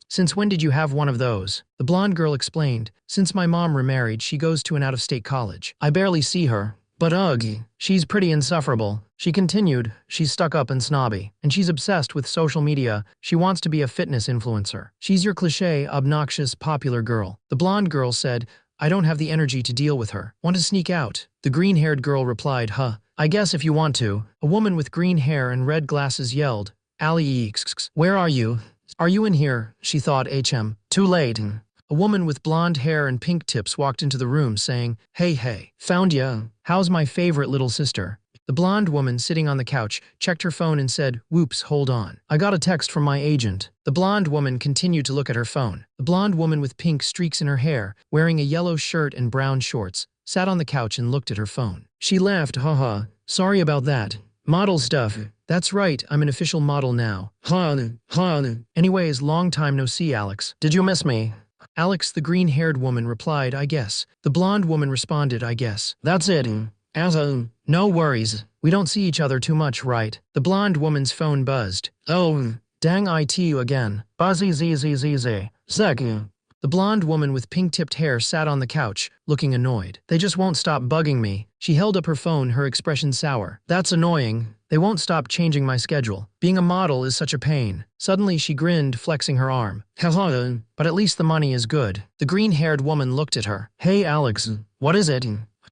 Since when did you have one of those? The blonde girl explained, since my mom remarried, she goes to an out-of-state college. I barely see her. But ugh, she's pretty insufferable. She continued, she's stuck up and snobby, and she's obsessed with social media. She wants to be a fitness influencer. She's your cliché, obnoxious, popular girl. The blonde girl said, I don't have the energy to deal with her. Want to sneak out? The green-haired girl replied, huh, I guess if you want to. A woman with green hair and red glasses yelled, Ali, where are you? Are you in here? She thought, HM. Too late. A woman with blonde hair and pink tips walked into the room saying, hey, found ya. How's my favorite little sister? The The blonde woman sitting on the couch checked her phone and said, "Whoops, hold on. I got a text from my agent." The blonde woman continued to look at her phone. The blonde woman with pink streaks in her hair, wearing a yellow shirt and brown shorts, sat on the couch and looked at her phone. She laughed, haha. "Sorry about that. Model stuff. That's right, I'm an official model now. Anyways, long time no see, Alex. Did you miss me?" Alex, the green-haired woman, replied, "I guess." The blonde woman responded, "I guess. That's it. No worries. We don't see each other too much, right?" The blonde woman's phone buzzed. "Oh, dang it you again. Buzzy zzz. Zek." The blonde woman with pink-tipped hair sat on the couch, looking annoyed. "They just won't stop bugging me." She held up her phone, her expression sour. "That's annoying. They won't stop changing my schedule. Being a model is such a pain." Suddenly she grinned, flexing her arm. "Haha, but at least the money is good." The green-haired woman looked at her. "Hey Alex, what is it?"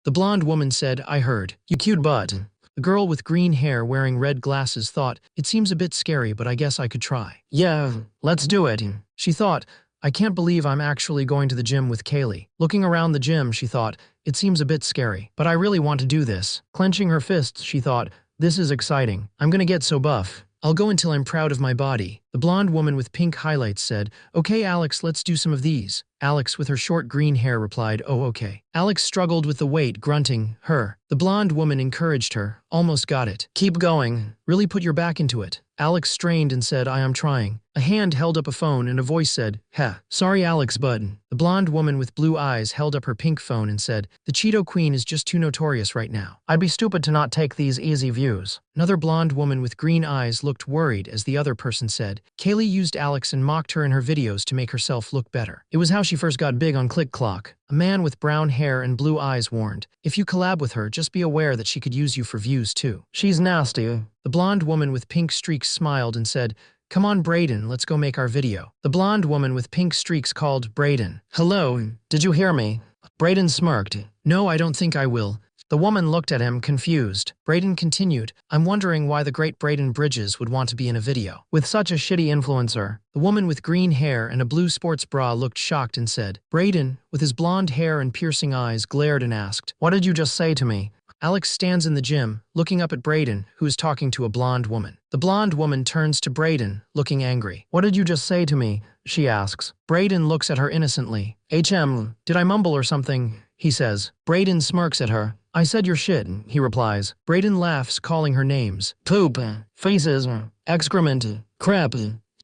The blonde woman said, "I heard. You cute butt." The girl with green hair wearing red glasses thought, "It seems a bit scary, but I guess I could try." "Yeah, let's do it." She thought, "I can't believe I'm actually going to the gym with Kaylee." Looking around the gym, she thought, "It seems a bit scary, but I really want to do this." Clenching her fists, she thought, "This is exciting. I'm gonna get so buff. I'll go until I'm proud of my body." The blonde woman with pink highlights said, "Okay, Alex, let's do some of these." Alex, with her short green hair, replied, "Oh, okay." Alex struggled with the weight, grunting, "Her." The blonde woman encouraged her. "Almost got it. Keep going. Really put your back into it." Alex strained and said, "I am trying." A hand held up a phone and a voice said, "Heh. Sorry, Alex, but..." The blonde woman with blue eyes held up her pink phone and said, "The Cheeto Queen is just too notorious right now. I'd be stupid to not take these easy views." Another blonde woman with green eyes looked worried as the other person said, "Kaylee used Alex and mocked her in her videos to make herself look better. It was how she first got big on Click Clock." A man with brown hair and blue eyes warned, "If you collab with her, just be aware that she could use you for views too. She's nasty." The blonde woman with pink streaks smiled and said, "Come on, Brayden, let's go make our video." The blonde woman with pink streaks called Brayden. "Hello, did you hear me?" Brayden smirked. "No, I don't think I will." The woman looked at him, confused. Brayden continued, "I'm wondering why the great Brayden Bridges would want to be in a video with such a shitty influencer." The woman with green hair and a blue sports bra looked shocked and said, Brayden, with his blonde hair and piercing eyes, glared and asked, "What did you just say to me?" Alex stands in the gym, looking up at Brayden, who is talking to a blonde woman. The blonde woman turns to Brayden, looking angry. "What did you just say to me?" she asks. Brayden looks at her innocently. Did I mumble or something?" he says. Brayden smirks at her. "I said your shit," he replies. Brayden laughs, calling her names. "Poop, faces, excrement, crap."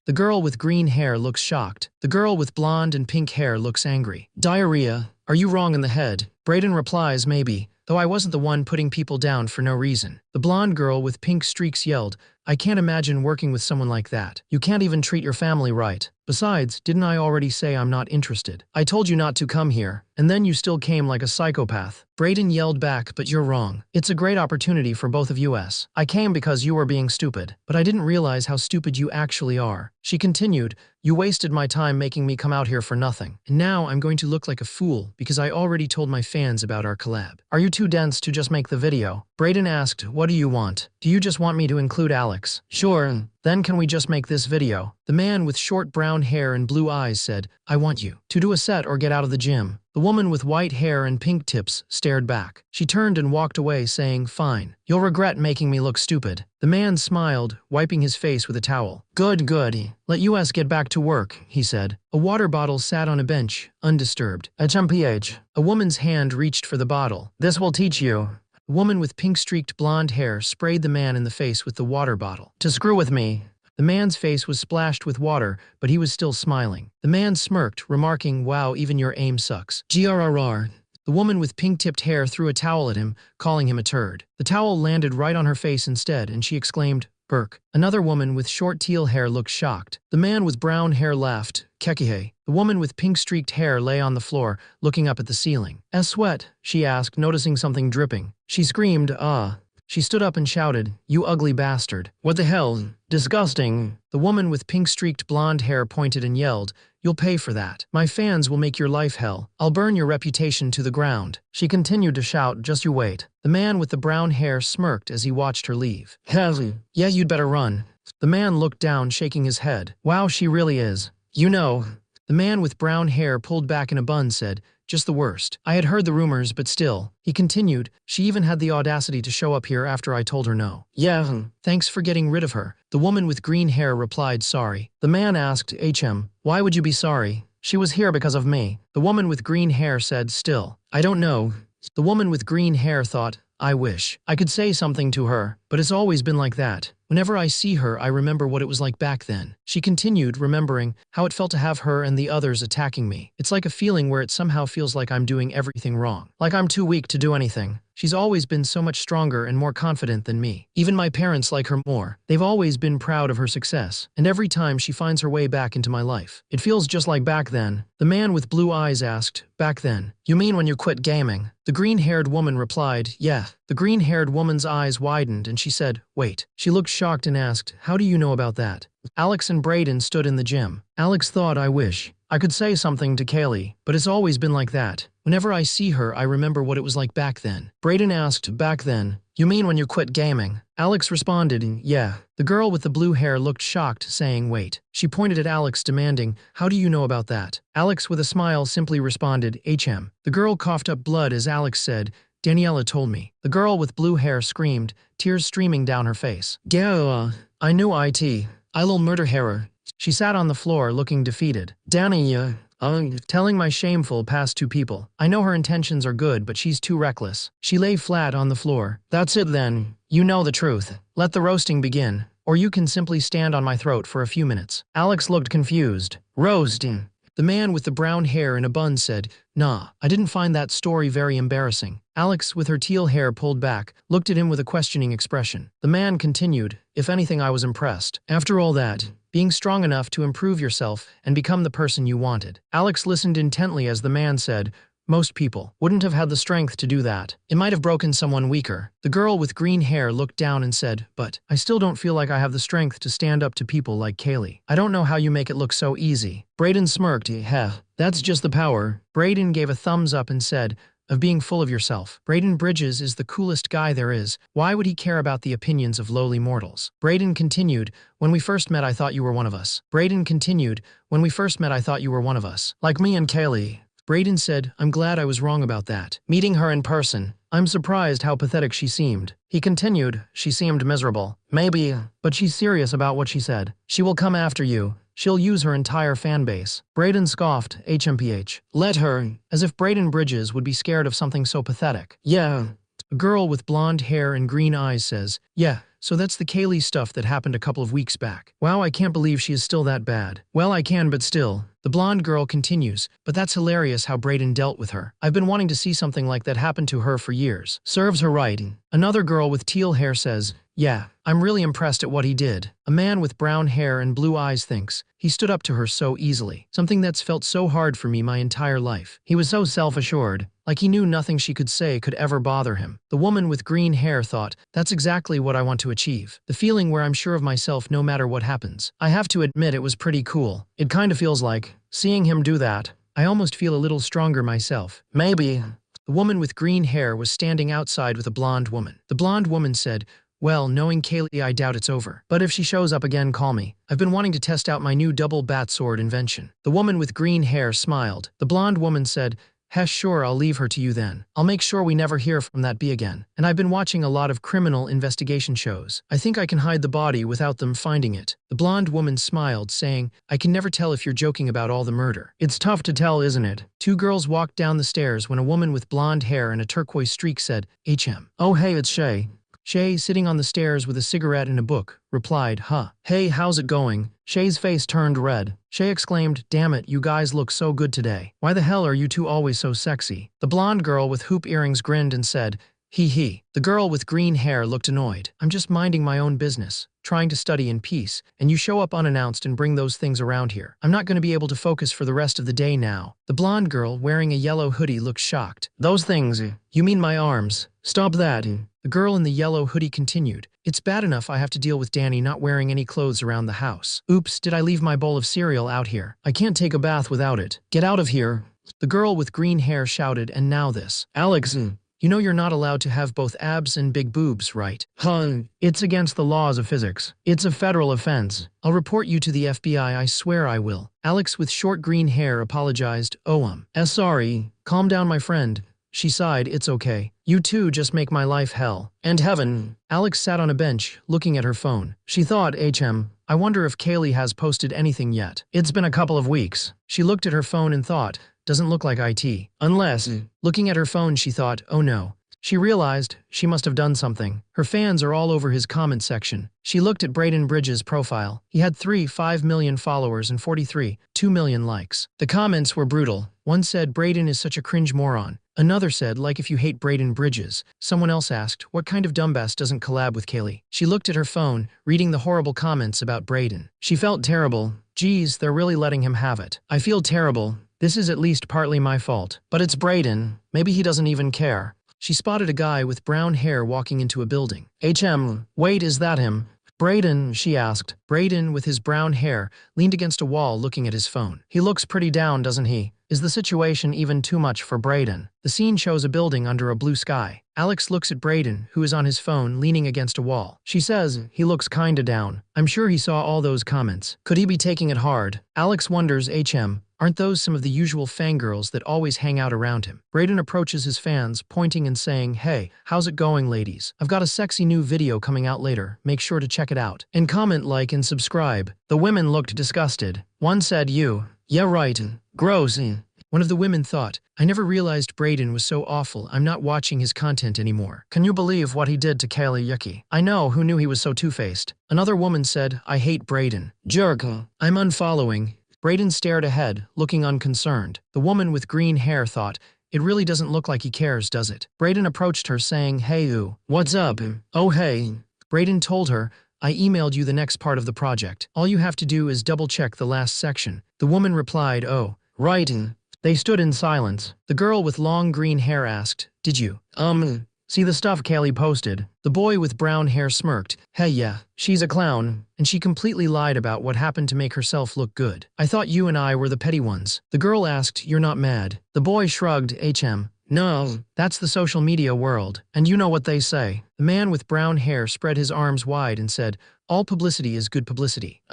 The girl with green hair looks shocked. The girl with blonde and pink hair looks angry. "Diarrhea, are you wrong in the head?" Brayden replies, "Maybe, though I wasn't the one putting people down for no reason." The blonde girl with pink streaks yelled, "I can't imagine working with someone like that. You can't even treat your family right. Besides, didn't I already say I'm not interested? I told you not to come here, and then you still came like a psychopath." Brayden yelled back, "But you're wrong. It's a great opportunity for both of us. I came because you were being stupid, but I didn't realize how stupid you actually are." She continued, "You wasted my time making me come out here for nothing. And now I'm going to look like a fool because I already told my fans about our collab. Are you too dense to just make the video?" Brayden asked, "What do you want? Do you just want me to include Alex?" "Sure. Then can we just make this video?" The man with short brown hair and blue eyes said, "I want you to do a set or get out of the gym." The woman with white hair and pink tips stared back. She turned and walked away, saying, "Fine. You'll regret making me look stupid." The man smiled, wiping his face with a towel. Good. Let us get back to work," he said. A water bottle sat on a bench, undisturbed. HMPH. A woman's hand reached for the bottle. "This will teach you." A woman with pink-streaked blonde hair sprayed the man in the face with the water bottle. "To screw with me." The man's face was splashed with water, but he was still smiling. The man smirked, remarking, "Wow, even your aim sucks." GRRR. The woman with pink-tipped hair threw a towel at him, calling him a turd. The towel landed right on her face instead, and she exclaimed, "Burk." Another woman with short teal hair looked shocked. The man with brown hair laughed. Kekihe. The woman with pink-streaked hair lay on the floor, looking up at the ceiling. Sweat?" she asked, noticing something dripping. She screamed, "Ah." She stood up and shouted, "You ugly bastard. What the hell? Disgusting." The woman with pink-streaked blonde hair pointed and yelled, "You'll pay for that. My fans will make your life hell. I'll burn your reputation to the ground." She continued to shout, "Just you wait." The man with the brown hair smirked as he watched her leave. "Yeah, you'd better run." The man looked down, shaking his head. "Wow, she really is. You know." The man with brown hair pulled back in a bun said, just the worst. I had heard the rumors, but still. He continued, she even had the audacity to show up here after I told her no. Yeah, thanks for getting rid of her. The woman with green hair replied, sorry. The man asked, why would you be sorry? She was here because of me. The woman with green hair said, still. I don't know. The woman with green hair thought, I wish I could say something to her, but it's always been like that. Whenever I see her, I remember what it was like back then. She continued, remembering how it felt to have her and the others attacking me. It's like a feeling where it somehow feels like I'm doing everything wrong. Like I'm too weak to do anything. She's always been so much stronger and more confident than me. Even my parents like her more. They've always been proud of her success. And every time she finds her way back into my life, it feels just like back then. The man with blue eyes asked, back then? You mean when you quit gaming? The green-haired woman replied, yeah. The green-haired woman's eyes widened and she said, wait. She looked shocked and asked, how do you know about that? Alex and Brayden stood in the gym. Alex thought, I wish I could say something to Kaylee, but it's always been like that. Whenever I see her, I remember what it was like back then. Brayden asked, back then? You mean when you quit gaming? Alex responded, yeah. The girl with the blue hair looked shocked, saying, wait. She pointed at Alex, demanding, how do you know about that? Alex, with a smile, simply responded, HM. The girl coughed up blood as Alex said, Daniela told me. The girl with blue hair screamed, tears streaming down her face. Gah, I knew it. I'll murder her. She sat on the floor, looking defeated. Danny, telling my shameful past to people. I know her intentions are good, but she's too reckless. She lay flat on the floor. That's it then. You know the truth. Let the roasting begin, or you can simply stand on my throat for a few minutes. Alex looked confused. Roasting. The man with the brown hair in a bun said, nah, I didn't find that story very embarrassing. Alex, with her teal hair pulled back, looked at him with a questioning expression. The man continued, if anything, I was impressed. After all that, being strong enough to improve yourself and become the person you wanted. Alex listened intently as the man said, most people wouldn't have had the strength to do that. It might have broken someone weaker. The girl with green hair looked down and said, but I still don't feel like I have the strength to stand up to people like Kaylee. I don't know how you make it look so easy. Brayden smirked, that's just the power. Brayden gave a thumbs up and said, of being full of yourself. Brayden Bridges is the coolest guy there is. Why would he care about the opinions of lowly mortals? Brayden continued, when we first met I thought you were one of us. Brayden continued, when we first met I thought you were one of us. Like me and Kaylee. Brayden said, I'm glad I was wrong about that. Meeting her in person, I'm surprised how pathetic she seemed. He continued, she seemed miserable. Maybe, but she's serious about what she said. She will come after you. She'll use her entire fan base. Brayden scoffed, HMPH. Let her, as if Brayden Bridges would be scared of something so pathetic. Yeah. A girl with blonde hair and green eyes says, yeah, so that's the Kaylee stuff that happened a couple of weeks back. Wow, I can't believe she is still that bad. Well, I can, but still. The blonde girl continues, but that's hilarious how Brayden dealt with her. I've been wanting to see something like that happen to her for years. Serves her right. Another girl with teal hair says, yeah, I'm really impressed at what he did. A man with brown hair and blue eyes thinks, he stood up to her so easily. Something that's felt so hard for me my entire life. He was so self-assured, like he knew nothing she could say could ever bother him. The woman with green hair thought, that's exactly what I want to achieve. The feeling where I'm sure of myself no matter what happens. I have to admit it was pretty cool. It kind of feels like, seeing him do that, I almost feel a little stronger myself. Maybe. The woman with green hair was standing outside with a blonde woman. The blonde woman said, well, knowing Kaylee, I doubt it's over. But if she shows up again, call me. I've been wanting to test out my new double bat sword invention. The woman with green hair smiled. The blonde woman said, sure, I'll leave her to you then. I'll make sure we never hear from that bee again. And I've been watching a lot of criminal investigation shows. I think I can hide the body without them finding it. The blonde woman smiled, saying, I can never tell if you're joking about all the murder. It's tough to tell, isn't it? Two girls walked down the stairs when a woman with blonde hair and a turquoise streak said, HM. Oh hey, it's Shay. Shay, sitting on the stairs with a cigarette and a book, replied, Hey, how's it going? Shay's face turned red. Shay exclaimed, damn it, you guys look so good today. Why the hell are you two always so sexy? The blonde girl with hoop earrings grinned and said, hee. The girl with green hair looked annoyed. I'm just minding my own business, trying to study in peace, and you show up unannounced and bring those things around here. I'm not going to be able to focus for the rest of the day now. The blonde girl, wearing a yellow hoodie, looked shocked. Those things? You mean my arms? Stop that. The girl in the yellow hoodie continued, it's bad enough I have to deal with Danny not wearing any clothes around the house. Oops, did I leave my bowl of cereal out here? I can't take a bath without it. Get out of here. The girl with green hair shouted, and now this. Alex, You know you're not allowed to have both abs and big boobs, right? Huh. It's against the laws of physics. It's a federal offense. I'll report you to the FBI, I swear I will. Alex with short green hair apologized. Oh, sorry. Calm down, my friend. She sighed, it's okay. You two just make my life hell. And heaven. Alex sat on a bench, looking at her phone. She thought, I wonder if Kaylee has posted anything yet. It's been a couple of weeks. She looked at her phone and thought, doesn't look like IT. Unless, looking at her phone she thought, oh no. She realized she must have done something. Her fans are all over his comment section. She looked at Braden Bridges' profile. He had 5 million followers and 2 million likes. The comments were brutal. One said, Braden is such a cringe moron. Another said, like if you hate Braden Bridges. Someone else asked, what kind of dumbass doesn't collab with Kaylee? She looked at her phone, reading the horrible comments about Braden. She felt terrible. Geez, they're really letting him have it. I feel terrible. This is at least partly my fault. But it's Braden. Maybe he doesn't even care. She spotted a guy with brown hair walking into a building. Wait, is that him? Braden, she asked. Braden, with his brown hair, leaned against a wall looking at his phone. He looks pretty down, doesn't he? Is the situation even too much for Braden? The scene shows a building under a blue sky. Alex looks at Braden, who is on his phone leaning against a wall. She says, he looks kinda down. I'm sure he saw all those comments. Could he be taking it hard? Alex wonders, aren't those some of the usual fangirls that always hang out around him? Braden approaches his fans, pointing and saying, hey, how's it going, ladies? I've got a sexy new video coming out later. Make sure to check it out. And comment, like, and subscribe. The women looked disgusted. One said, yeah, right, gross. One of the women thought, I never realized Braden was so awful. I'm not watching his content anymore. Can you believe what he did to Kaylee Yuki? I know, who knew he was so two-faced? Another woman said, I hate Braden. Jerk. I'm unfollowing. Braden stared ahead, looking unconcerned. The woman with green hair thought, it really doesn't look like he cares, does it? Braden approached her saying, hey, what's up? Oh, hey. Braden told her, I emailed you the next part of the project. All you have to do is double-check the last section. The woman replied, oh, right. They stood in silence. The girl with long green hair asked, did you, see the stuff Kaylee posted? The boy with brown hair smirked. Hey, yeah, she's a clown, and she completely lied about what happened to make herself look good. I thought you and I were the petty ones. The girl asked, you're not mad? The boy shrugged, no, that's the social media world, and you know what they say. The man with brown hair spread his arms wide and said, all publicity is good publicity.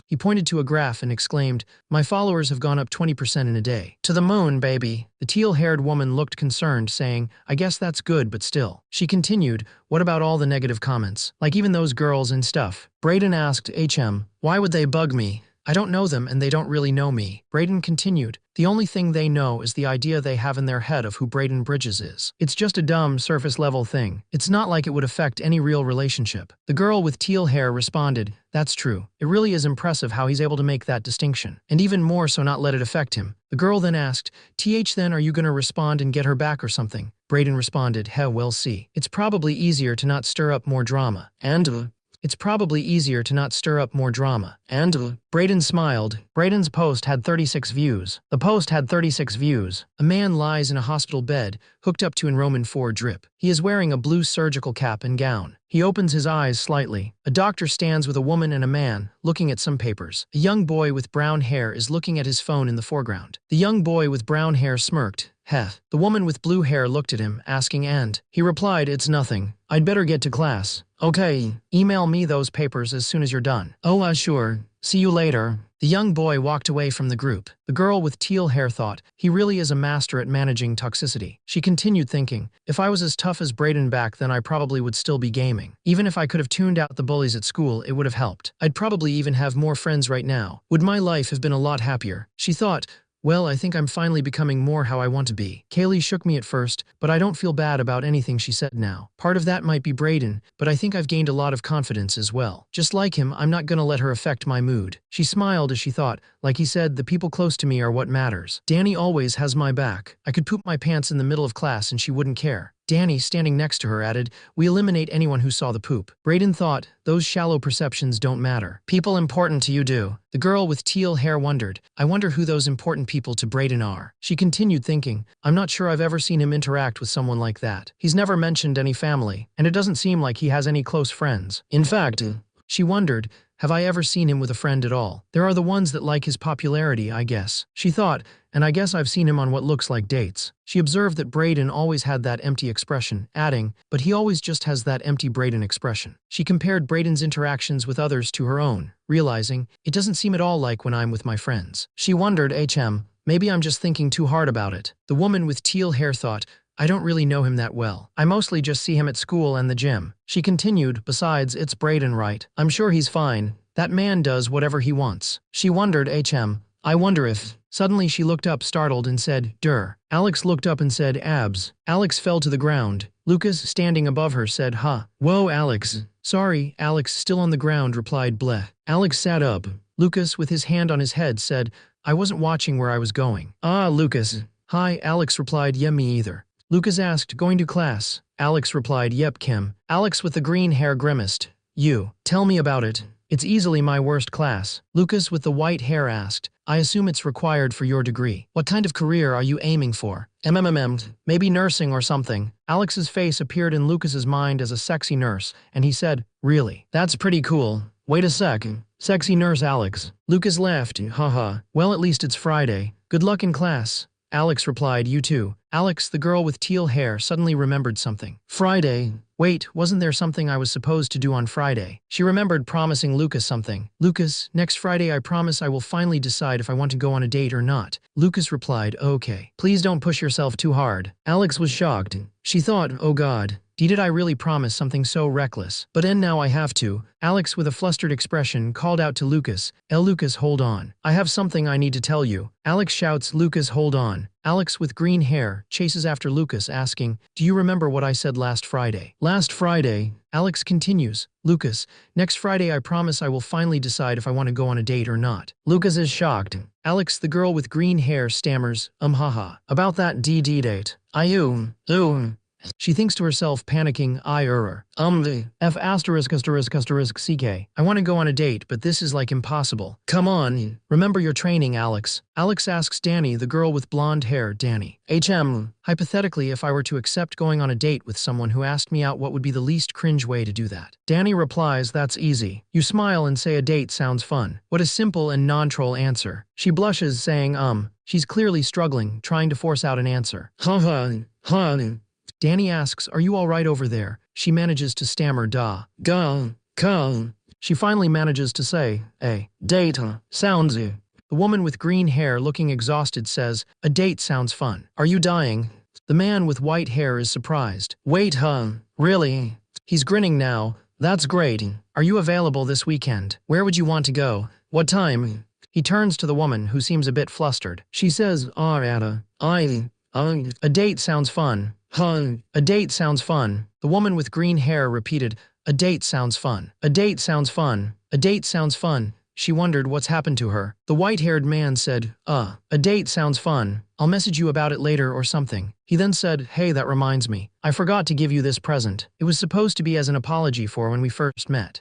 He pointed to a graph and exclaimed, my followers have gone up 20% in a day. To the moon, baby. The teal-haired woman looked concerned, saying, I guess that's good, but still. She continued, what about all the negative comments? Like even those girls and stuff. Braden asked, why would they bug me? I don't know them and they don't really know me. Braden continued, the only thing they know is the idea they have in their head of who Braden Bridges is. It's just a dumb, surface-level thing. It's not like it would affect any real relationship. The girl with teal hair responded, that's true. It really is impressive how he's able to make that distinction. And even more so not let it affect him. The girl then asked, then are you gonna respond and get her back or something? Braden responded, we'll see. It's probably easier to not stir up more drama. And Braden smiled. Braden's post had 36 views. The post had 36 views. A man lies in a hospital bed, hooked up to an Roman 4 drip. He is wearing a blue surgical cap and gown. He opens his eyes slightly. A doctor stands with a woman and a man, looking at some papers. A young boy with brown hair is looking at his phone in the foreground. The young boy with brown hair smirked. The woman with blue hair looked at him, asking and. He replied, it's nothing. I'd better get to class. Okay, email me those papers as soon as you're done. Oh, sure. See you later. The young boy walked away from the group. The girl with teal hair thought, he really is a master at managing toxicity. She continued thinking, if I was as tough as Braden back then I probably would still be gaming. Even if I could have tuned out the bullies at school, it would have helped. I'd probably even have more friends right now. Would my life have been a lot happier? She thought, well, I think I'm finally becoming more how I want to be. Kaylee shook me at first, but I don't feel bad about anything she said now. Part of that might be Braden, but I think I've gained a lot of confidence as well. Just like him, I'm not gonna let her affect my mood. She smiled as she thought, like he said, the people close to me are what matters. Danny always has my back. I could poop my pants in the middle of class and she wouldn't care. Danny, standing next to her, added, we eliminate anyone who saw the poop. Braden thought, those shallow perceptions don't matter. People important to you do. The girl with teal hair wondered, I wonder who those important people to Braden are. She continued thinking, I'm not sure I've ever seen him interact with someone like that. He's never mentioned any family, and it doesn't seem like he has any close friends. In fact, she wondered, have I ever seen him with a friend at all? There are the ones that like his popularity, I guess. She thought, and I guess I've seen him on what looks like dates. She observed that Brayden always had that empty expression, adding, but he always just has that empty Brayden expression. She compared Brayden's interactions with others to her own, realizing, it doesn't seem at all like when I'm with my friends. She wondered, maybe I'm just thinking too hard about it. The woman with teal hair thought, I don't really know him that well. I mostly just see him at school and the gym. She continued, besides, it's Brayden, right? I'm sure he's fine. That man does whatever he wants. She wondered, I wonder if… Suddenly she looked up startled and said, Durr. Alex looked up and said, Abs. Alex fell to the ground. Lucas, standing above her, said, Huh. Whoa, Alex. Sorry, Alex, still on the ground, replied Bleh. Alex sat up. Lucas, with his hand on his head, said, I wasn't watching where I was going. Ah, Lucas. Hi, Alex replied, Yeah, me either. Lucas asked, Going to class? Alex replied, Yep, Kim. Alex with the green hair grimaced. You. Tell me about it. It's easily my worst class. Lucas with the white hair asked, I assume it's required for your degree. What kind of career are you aiming for? Maybe nursing or something. Alex's face appeared in Lucas's mind as a sexy nurse, and he said, Really? That's pretty cool. Wait a sec. Sexy nurse Alex. Lucas laughed, haha. Well, at least it's Friday. Good luck in class. Alex replied, You too. Alex, the girl with teal hair, suddenly remembered something. Friday. Wait, wasn't there something I was supposed to do on Friday? She remembered promising Lucas something. Lucas, next Friday I promise I will finally decide if I want to go on a date or not. Lucas replied, Okay. Please don't push yourself too hard. Alex was shocked. She thought, Oh God. Did I really promise something so reckless? But now I have to. Alex, with a flustered expression, called out to Lucas, Lucas, hold on. I have something I need to tell you. Alex shouts, Lucas, hold on. Alex, with green hair, chases after Lucas, asking, Do you remember what I said last Friday? Last Friday? Alex continues, Lucas, next Friday I promise I will finally decide if I want to go on a date or not. Lucas is shocked. Alex, the girl with green hair, stammers, haha. About that date. She thinks to herself, panicking, F asterisk CK. I want to go on a date, but this is like impossible. Come on. Remember your training, Alex. Alex asks Danny, the girl with blonde hair, Danny. Hypothetically, if I were to accept going on a date with someone who asked me out, what would be the least cringe way to do that? Danny replies, That's easy. You smile and say a date sounds fun. What a simple and non-troll answer. She blushes, saying, She's clearly struggling, trying to force out an answer. Danny asks, Are you all right over there? She manages to stammer, She finally manages to say, date, sounds. The woman with green hair, looking exhausted, says, A date sounds fun. Are you dying? The man with white hair is surprised. Wait, really? He's grinning now. That's great. Are you available this weekend? Where would you want to go? What time? He turns to the woman, who seems a bit flustered. She says, a date sounds fun. A date sounds fun. The woman with green hair repeated, A date sounds fun. A date sounds fun. A date sounds fun. She wondered what's happened to her. The white-haired man said, a date sounds fun. I'll message you about it later or something. He then said, Hey, that reminds me. I forgot to give you this present. It was supposed to be as an apology for when we first met.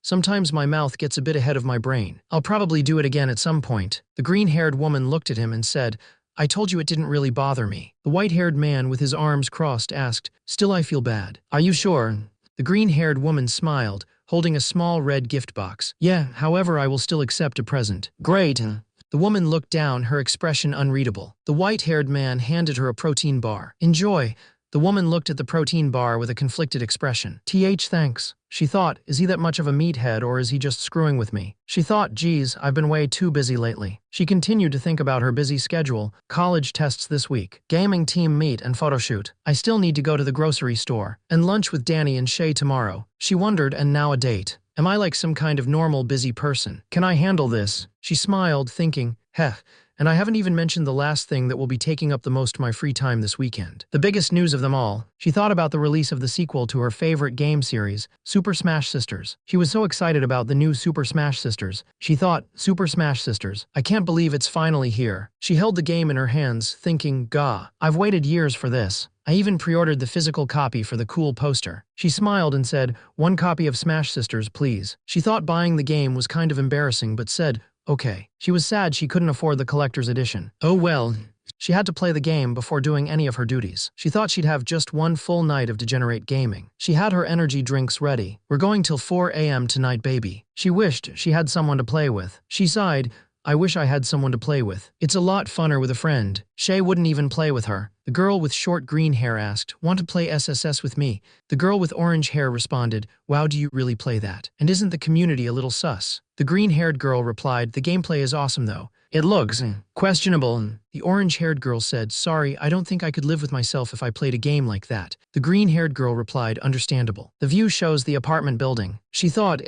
Sometimes my mouth gets a bit ahead of my brain. I'll probably do it again at some point. The green-haired woman looked at him and said, I told you it didn't really bother me. The white-haired man with his arms crossed asked, Still I feel bad. Are you sure? The green-haired woman smiled, holding a small red gift box. Yeah, however I will still accept a present. Great. The woman looked down, her expression unreadable. The white-haired man handed her a protein bar. Enjoy. The woman looked at the protein bar with a conflicted expression. Thanks. She thought, is he that much of a meathead or is he just screwing with me? She thought, geez, I've been way too busy lately. She continued to think about her busy schedule, college tests this week, gaming team meet and photoshoot. I still need to go to the grocery store, and lunch with Danny and Shay tomorrow. She wondered, and now a date. Am I like some kind of normal busy person? Can I handle this? She smiled, thinking, and I haven't even mentioned the last thing that will be taking up the most of my free time this weekend. The biggest news of them all. She thought about the release of the sequel to her favorite game series, Super Smash Sisters. She was so excited about the new Super Smash Sisters. She thought, Super Smash Sisters, I can't believe it's finally here. She held the game in her hands, thinking, Gah, I've waited years for this. I even pre-ordered the physical copy for the cool poster. She smiled and said, 1 copy of Smash Sisters, please. She thought buying the game was kind of embarrassing, but said, Okay. She was sad she couldn't afford the collector's edition. Oh well. She had to play the game before doing any of her duties. She thought she'd have just one full night of degenerate gaming. She had her energy drinks ready. We're going till 4 a.m. tonight, baby. She wished she had someone to play with. She sighed, I wish I had someone to play with. It's a lot funner with a friend. Shay wouldn't even play with her. The girl with short green hair asked, want to play SSS with me? The girl with orange hair responded, wow, do you really play that? And isn't the community a little sus? The green-haired girl replied, the gameplay is awesome though. It looks questionable. The orange-haired girl said, sorry, I don't think I could live with myself if I played a game like that. The green-haired girl replied, understandable. The view shows the apartment building. She thought,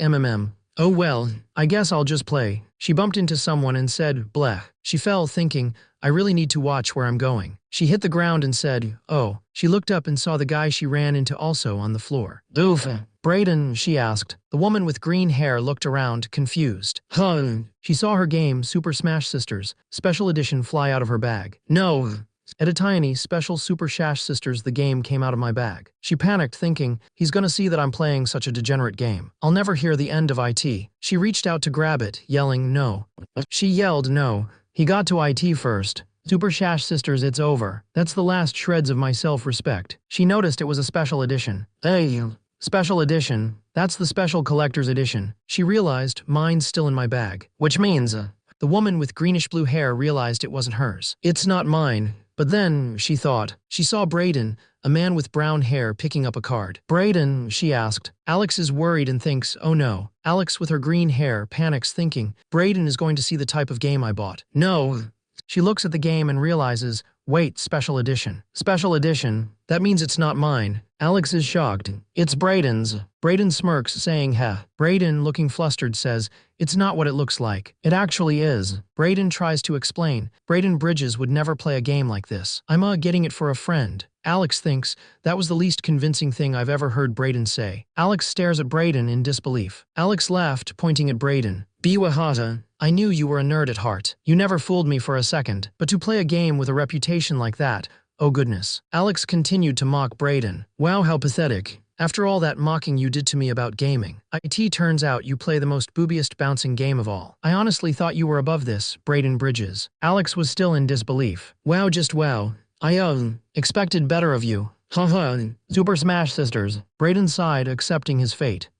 oh well, I guess I'll just play. She bumped into someone and said, bleh. She fell, thinking, I really need to watch where I'm going. She hit the ground and said, oh. She looked up and saw the guy she ran into also on the floor. Oof. Brayden, she asked. The woman with green hair looked around, confused. Huh. She saw her game, Super Smash Sisters, Special Edition, fly out of her bag. No. At a tiny, special Super Smash Sisters, the game came out of my bag. She panicked, thinking, he's gonna see that I'm playing such a degenerate game. I'll never hear the end of IT. She reached out to grab it, yelling, no. She yelled, no. He got to IT first. Super Smash Sisters, it's over. That's the last shreds of my self-respect. She noticed it was a special edition. Hey. Special edition. That's the special collector's edition. She realized, mine's still in my bag. Which means, the woman with greenish-blue hair realized it wasn't hers. It's not mine. But then, she thought, she saw Brayden, a man with brown hair, picking up a card. Brayden, she asked. Alex is worried and thinks, oh no. Alex with her green hair panics, thinking, Brayden is going to see the type of game I bought. No. She looks at the game and realizes, wait, special edition. Special edition? That means it's not mine. Alex is shocked. It's Brayden's. Brayden smirks, saying, heh. Brayden, looking flustered, says, it's not what it looks like. It actually is. Brayden tries to explain. Brayden Bridges would never play a game like this. I'm getting it for a friend. Alex thinks, that was the least convincing thing I've ever heard Brayden say. Alex stares at Brayden in disbelief. Alex laughed, pointing at Brayden. Biwahata, I knew you were a nerd at heart. You never fooled me for a second. But to play a game with a reputation like that, oh goodness. Alex continued to mock Brayden. Wow, how pathetic. After all that mocking you did to me about gaming. IT turns out you play the most boobiest bouncing game of all. I honestly thought you were above this, Brayden Bridges. Alex was still in disbelief. Wow, just wow. I expected better of you. Haha, Super Smash Sisters. Brayden sighed, accepting his fate.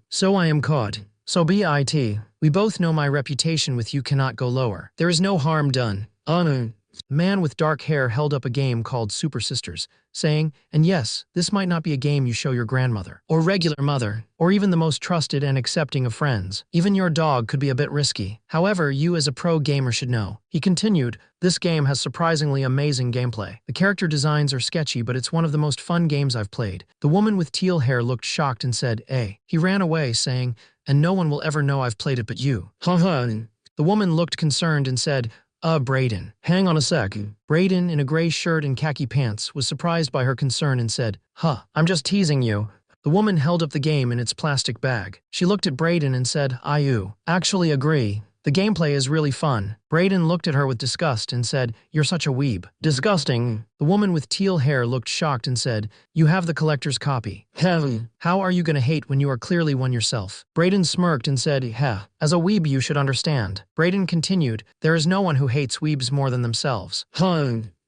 So I am caught. So BIT. We both know my reputation with you cannot go lower. There is no harm done. A man with dark hair held up a game called Super Sisters, saying, and yes, this might not be a game you show your grandmother, or regular mother, or even the most trusted and accepting of friends. Even your dog could be a bit risky. However, you as a pro gamer should know. He continued, this game has surprisingly amazing gameplay. The character designs are sketchy, but it's one of the most fun games I've played. The woman with teal hair looked shocked and said, He ran away, saying, and no one will ever know I've played it but you. Haha. The woman looked concerned and said, Brayden. Hang on a sec. Brayden, in a gray shirt and khaki pants, was surprised by her concern and said, I'm just teasing you. The woman held up the game in its plastic bag. She looked at Brayden and said, I actually agree. The gameplay is really fun. Brayden looked at her with disgust and said, you're such a weeb. Disgusting. The woman with teal hair looked shocked and said, you have the collector's copy. How are you gonna hate when you are clearly one yourself? Brayden smirked and said, as a weeb you should understand. Brayden continued, there is no one who hates weebs more than themselves.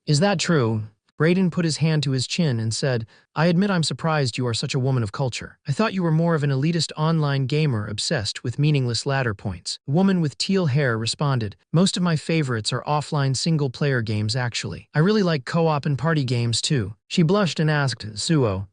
Is that true? Brayden put his hand to his chin and said, I admit I'm surprised you are such a woman of culture. I thought you were more of an elitist online gamer obsessed with meaningless ladder points. The woman with teal hair responded, most of my favorites are offline single-player games actually. I really like co-op and party games too. She blushed and asked, Suo,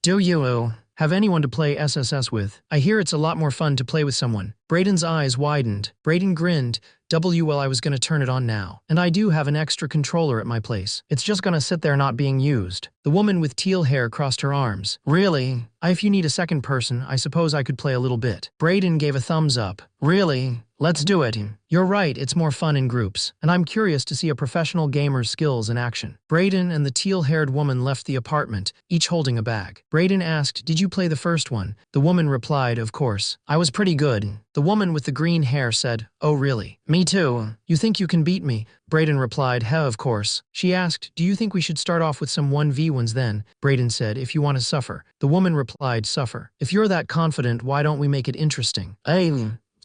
do you have anyone to play SSS with? I hear it's a lot more fun to play with someone. Brayden's eyes widened. Brayden grinned. Well, I was gonna turn it on now. And I do have an extra controller at my place. It's just gonna sit there not being used. The woman with teal hair crossed her arms. Really? If you need a second person, I suppose I could play a little bit. Brayden gave a thumbs up. Really? Let's do it. You're right, it's more fun in groups. And I'm curious to see a professional gamer's skills in action. Brayden and the teal-haired woman left the apartment, each holding a bag. Brayden asked, did you play the first one? The woman replied, of course. I was pretty good. The woman with the green hair said, oh really? Me too. You think you can beat me? Brayden replied, of course. She asked, do you think we should start off with some 1v1s then? Brayden said, if you want to suffer. The woman replied, suffer. If you're that confident, why don't we make it interesting?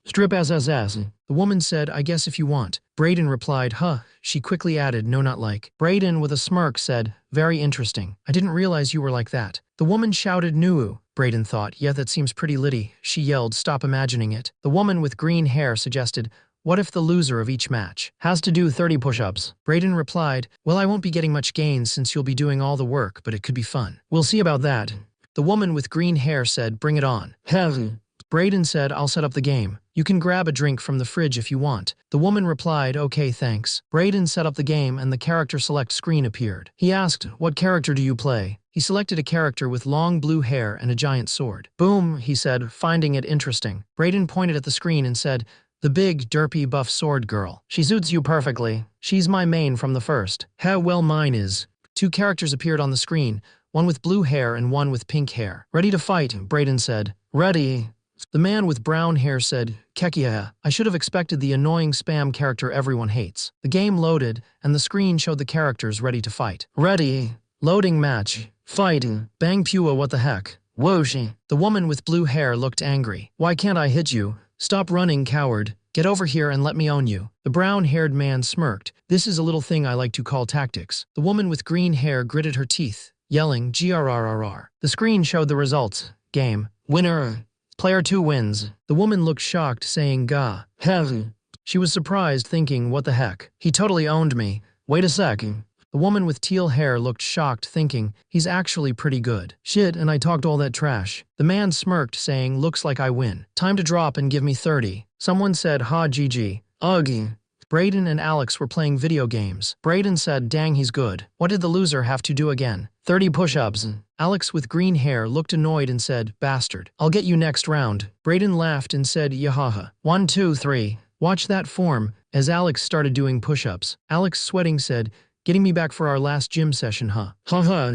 Strip SSS. The woman said, I guess if you want. Brayden replied, She quickly added, no not like. Brayden with a smirk said, very interesting. I didn't realize you were like that. The woman shouted Nuu. Brayden thought, yeah, that seems pretty litty. She yelled, stop imagining it. The woman with green hair suggested, What if the loser of each match has to do 30 push-ups? Brayden replied, well, I won't be getting much gains since you'll be doing all the work, but it could be fun. We'll see about that. The woman with green hair said, bring it on. Brayden said, I'll set up the game. You can grab a drink from the fridge if you want. The woman replied, okay, thanks. Brayden set up the game and the character select screen appeared. He asked, what character do you play? He selected a character with long blue hair and a giant sword. Boom, he said, finding it interesting. Brayden pointed at the screen and said, the big, derpy, buff sword girl. She suits you perfectly. She's my main from the first. How well mine is. Two characters appeared on the screen, one with blue hair and one with pink hair. Ready to fight, Brayden said. Ready. The man with brown hair said, Kekia, I should have expected the annoying spam character everyone hates. The game loaded, and the screen showed the characters ready to fight. Ready. Loading match. Fighting. Bang Pua, what the heck? Whooshi. The woman with blue hair looked angry. Why can't I hit you? Stop running, coward. Get over here and let me own you. The brown-haired man smirked. This is a little thing I like to call tactics. The woman with green hair gritted her teeth, yelling, GRRRR. The screen showed the results. Game. Winner. Player 2 wins. The woman looked shocked, saying, Gah. Heaven. She was surprised, thinking, what the heck? He totally owned me. Wait a sec. The woman with teal hair looked shocked, thinking, he's actually pretty good. Shit, and I talked all that trash. The man smirked, saying, looks like I win. Time to drop and give me 30. Someone said, ha GG. Ugh. Brayden and Alex were playing video games. Brayden said, dang, he's good. What did the loser have to do again? 30 push-ups. Alex with green hair looked annoyed and said, bastard. I'll get you next round. Brayden laughed and said, yahaha. 1, 2, 3. Watch that form. As Alex started doing push-ups, Alex sweating said, getting me back for our last gym session, huh? Haha.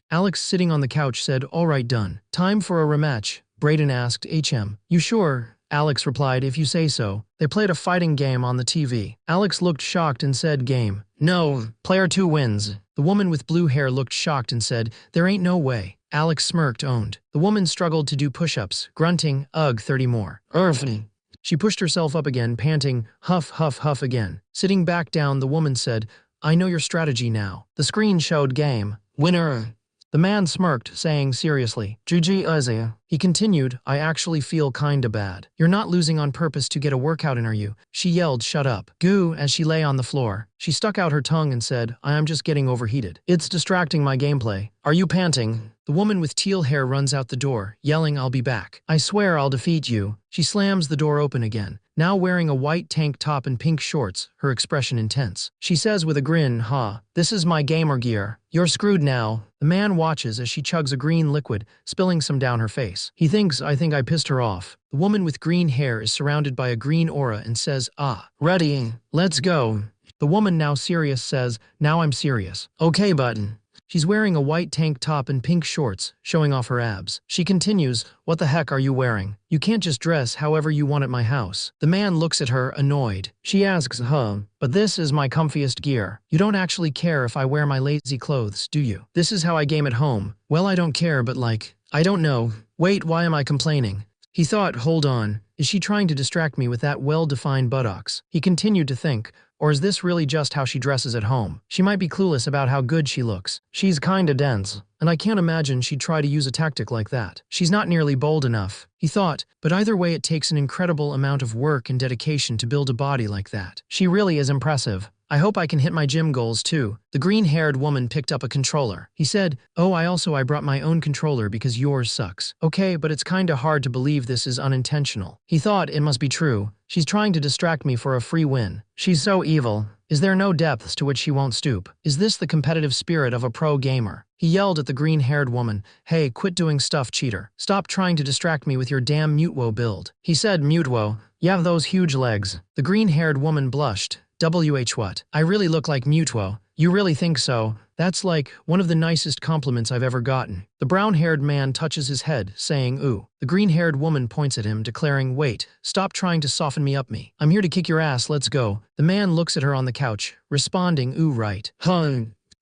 Alex sitting on the couch said, all right, done. Time for a rematch. Brayden asked, HM, you sure? Alex replied, if you say so. They played a fighting game on the TV. Alex looked shocked and said, game. No. Player 2 wins. The woman with blue hair looked shocked and said, there ain't no way. Alex smirked, owned. The woman struggled to do push-ups, grunting, ugh, 30 more. Urfing. She pushed herself up again, panting, huff, huff, huff again. Sitting back down, the woman said, I know your strategy now. The screen showed game. Winner. The man smirked, saying seriously, GG Uzzy. He continued, I actually feel kinda bad. You're not losing on purpose to get a workout in, are you? She yelled, shut up. Goo, as she lay on the floor. She stuck out her tongue and said, I am just getting overheated. It's distracting my gameplay. Are you panting? The woman with teal hair runs out the door, yelling, I'll be back. I swear I'll defeat you. She slams the door open again. Now wearing a white tank top and pink shorts, her expression intense. She says with a grin, ha, this is my gamer gear. You're screwed now. The man watches as she chugs a green liquid, spilling some down her face. He thinks, I think I pissed her off. The woman with green hair is surrounded by a green aura and says, ah, ready, let's go. The woman, now serious, says, now I'm serious. Okay, button. She's wearing a white tank top and pink shorts, showing off her abs. She continues, what the heck are you wearing? You can't just dress however you want at my house. The man looks at her, annoyed. She asks, but this is my comfiest gear. You don't actually care if I wear my lazy clothes, do you? This is how I game at home. Well, I don't care, but like, I don't know. Wait, why am I complaining? He thought, hold on, is she trying to distract me with that well-defined buttocks? He continued to think, or is this really just how she dresses at home? She might be clueless about how good she looks. She's kinda dense, and I can't imagine she'd try to use a tactic like that. She's not nearly bold enough, he thought, but either way it takes an incredible amount of work and dedication to build a body like that. She really is impressive. I hope I can hit my gym goals too. The green-haired woman picked up a controller. He said, oh, I brought my own controller because yours sucks. Okay, but it's kinda hard to believe this is unintentional. He thought it must be true. She's trying to distract me for a free win. She's so evil. Is there no depths to which she won't stoop? Is this the competitive spirit of a pro gamer? He yelled at the green-haired woman, hey, quit doing stuff, cheater. Stop trying to distract me with your damn Mutwo build. He said, Mutwo, you have those huge legs. The green-haired woman blushed. WH what? I really look like Mutwo. You really think so? That's like one of the nicest compliments I've ever gotten. The brown-haired man touches his head, saying, ooh. The green-haired woman points at him, declaring, wait, stop trying to soften me up me. I'm here to kick your ass, let's go. The man looks at her on the couch, responding, ooh, right.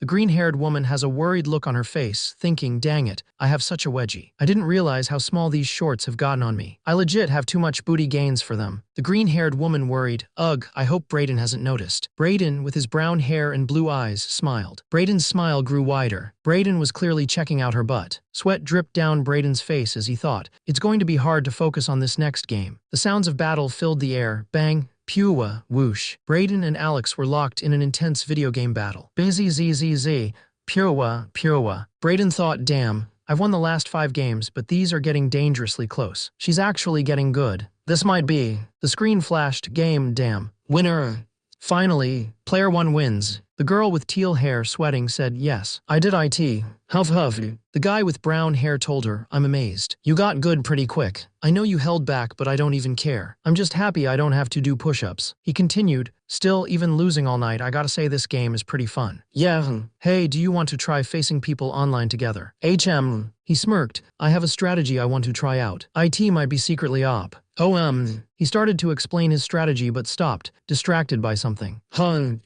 The green-haired woman has a worried look on her face, thinking, dang it, I have such a wedgie. I didn't realize how small these shorts have gotten on me. I legit have too much booty gains for them. The green-haired woman worried, ugh, I hope Brayden hasn't noticed. Brayden, with his brown hair and blue eyes, smiled. Brayden's smile grew wider. Brayden was clearly checking out her butt. Sweat dripped down Brayden's face as he thought, it's going to be hard to focus on this next game. The sounds of battle filled the air, bang, Pewa, whoosh. Brayden and Alex were locked in an intense video game battle. Busy zzz. Pewa, Pewa. Brayden thought, damn, I've won the last 5 games, but these are getting dangerously close. She's actually getting good. This might be. The screen flashed, game, damn. Winner. Finally, player 1 wins. The girl with teal hair sweating said, yes, I did IT. Huff huff. The guy with brown hair told her, I'm amazed. You got good pretty quick. I know you held back, but I don't even care. I'm just happy I don't have to do push-ups. He continued, still, even losing all night, I gotta say this game is pretty fun. Yeah. Hey, do you want to try facing people online together? HM. He smirked. I have a strategy I want to try out. IT might be secretly op. Oh, He started to explain his strategy but stopped, distracted by something.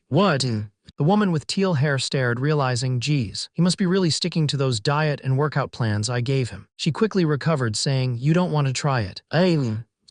What? The woman with teal hair stared, realizing, geez, he must be really sticking to those diet and workout plans I gave him. She quickly recovered, saying, you don't want to try it.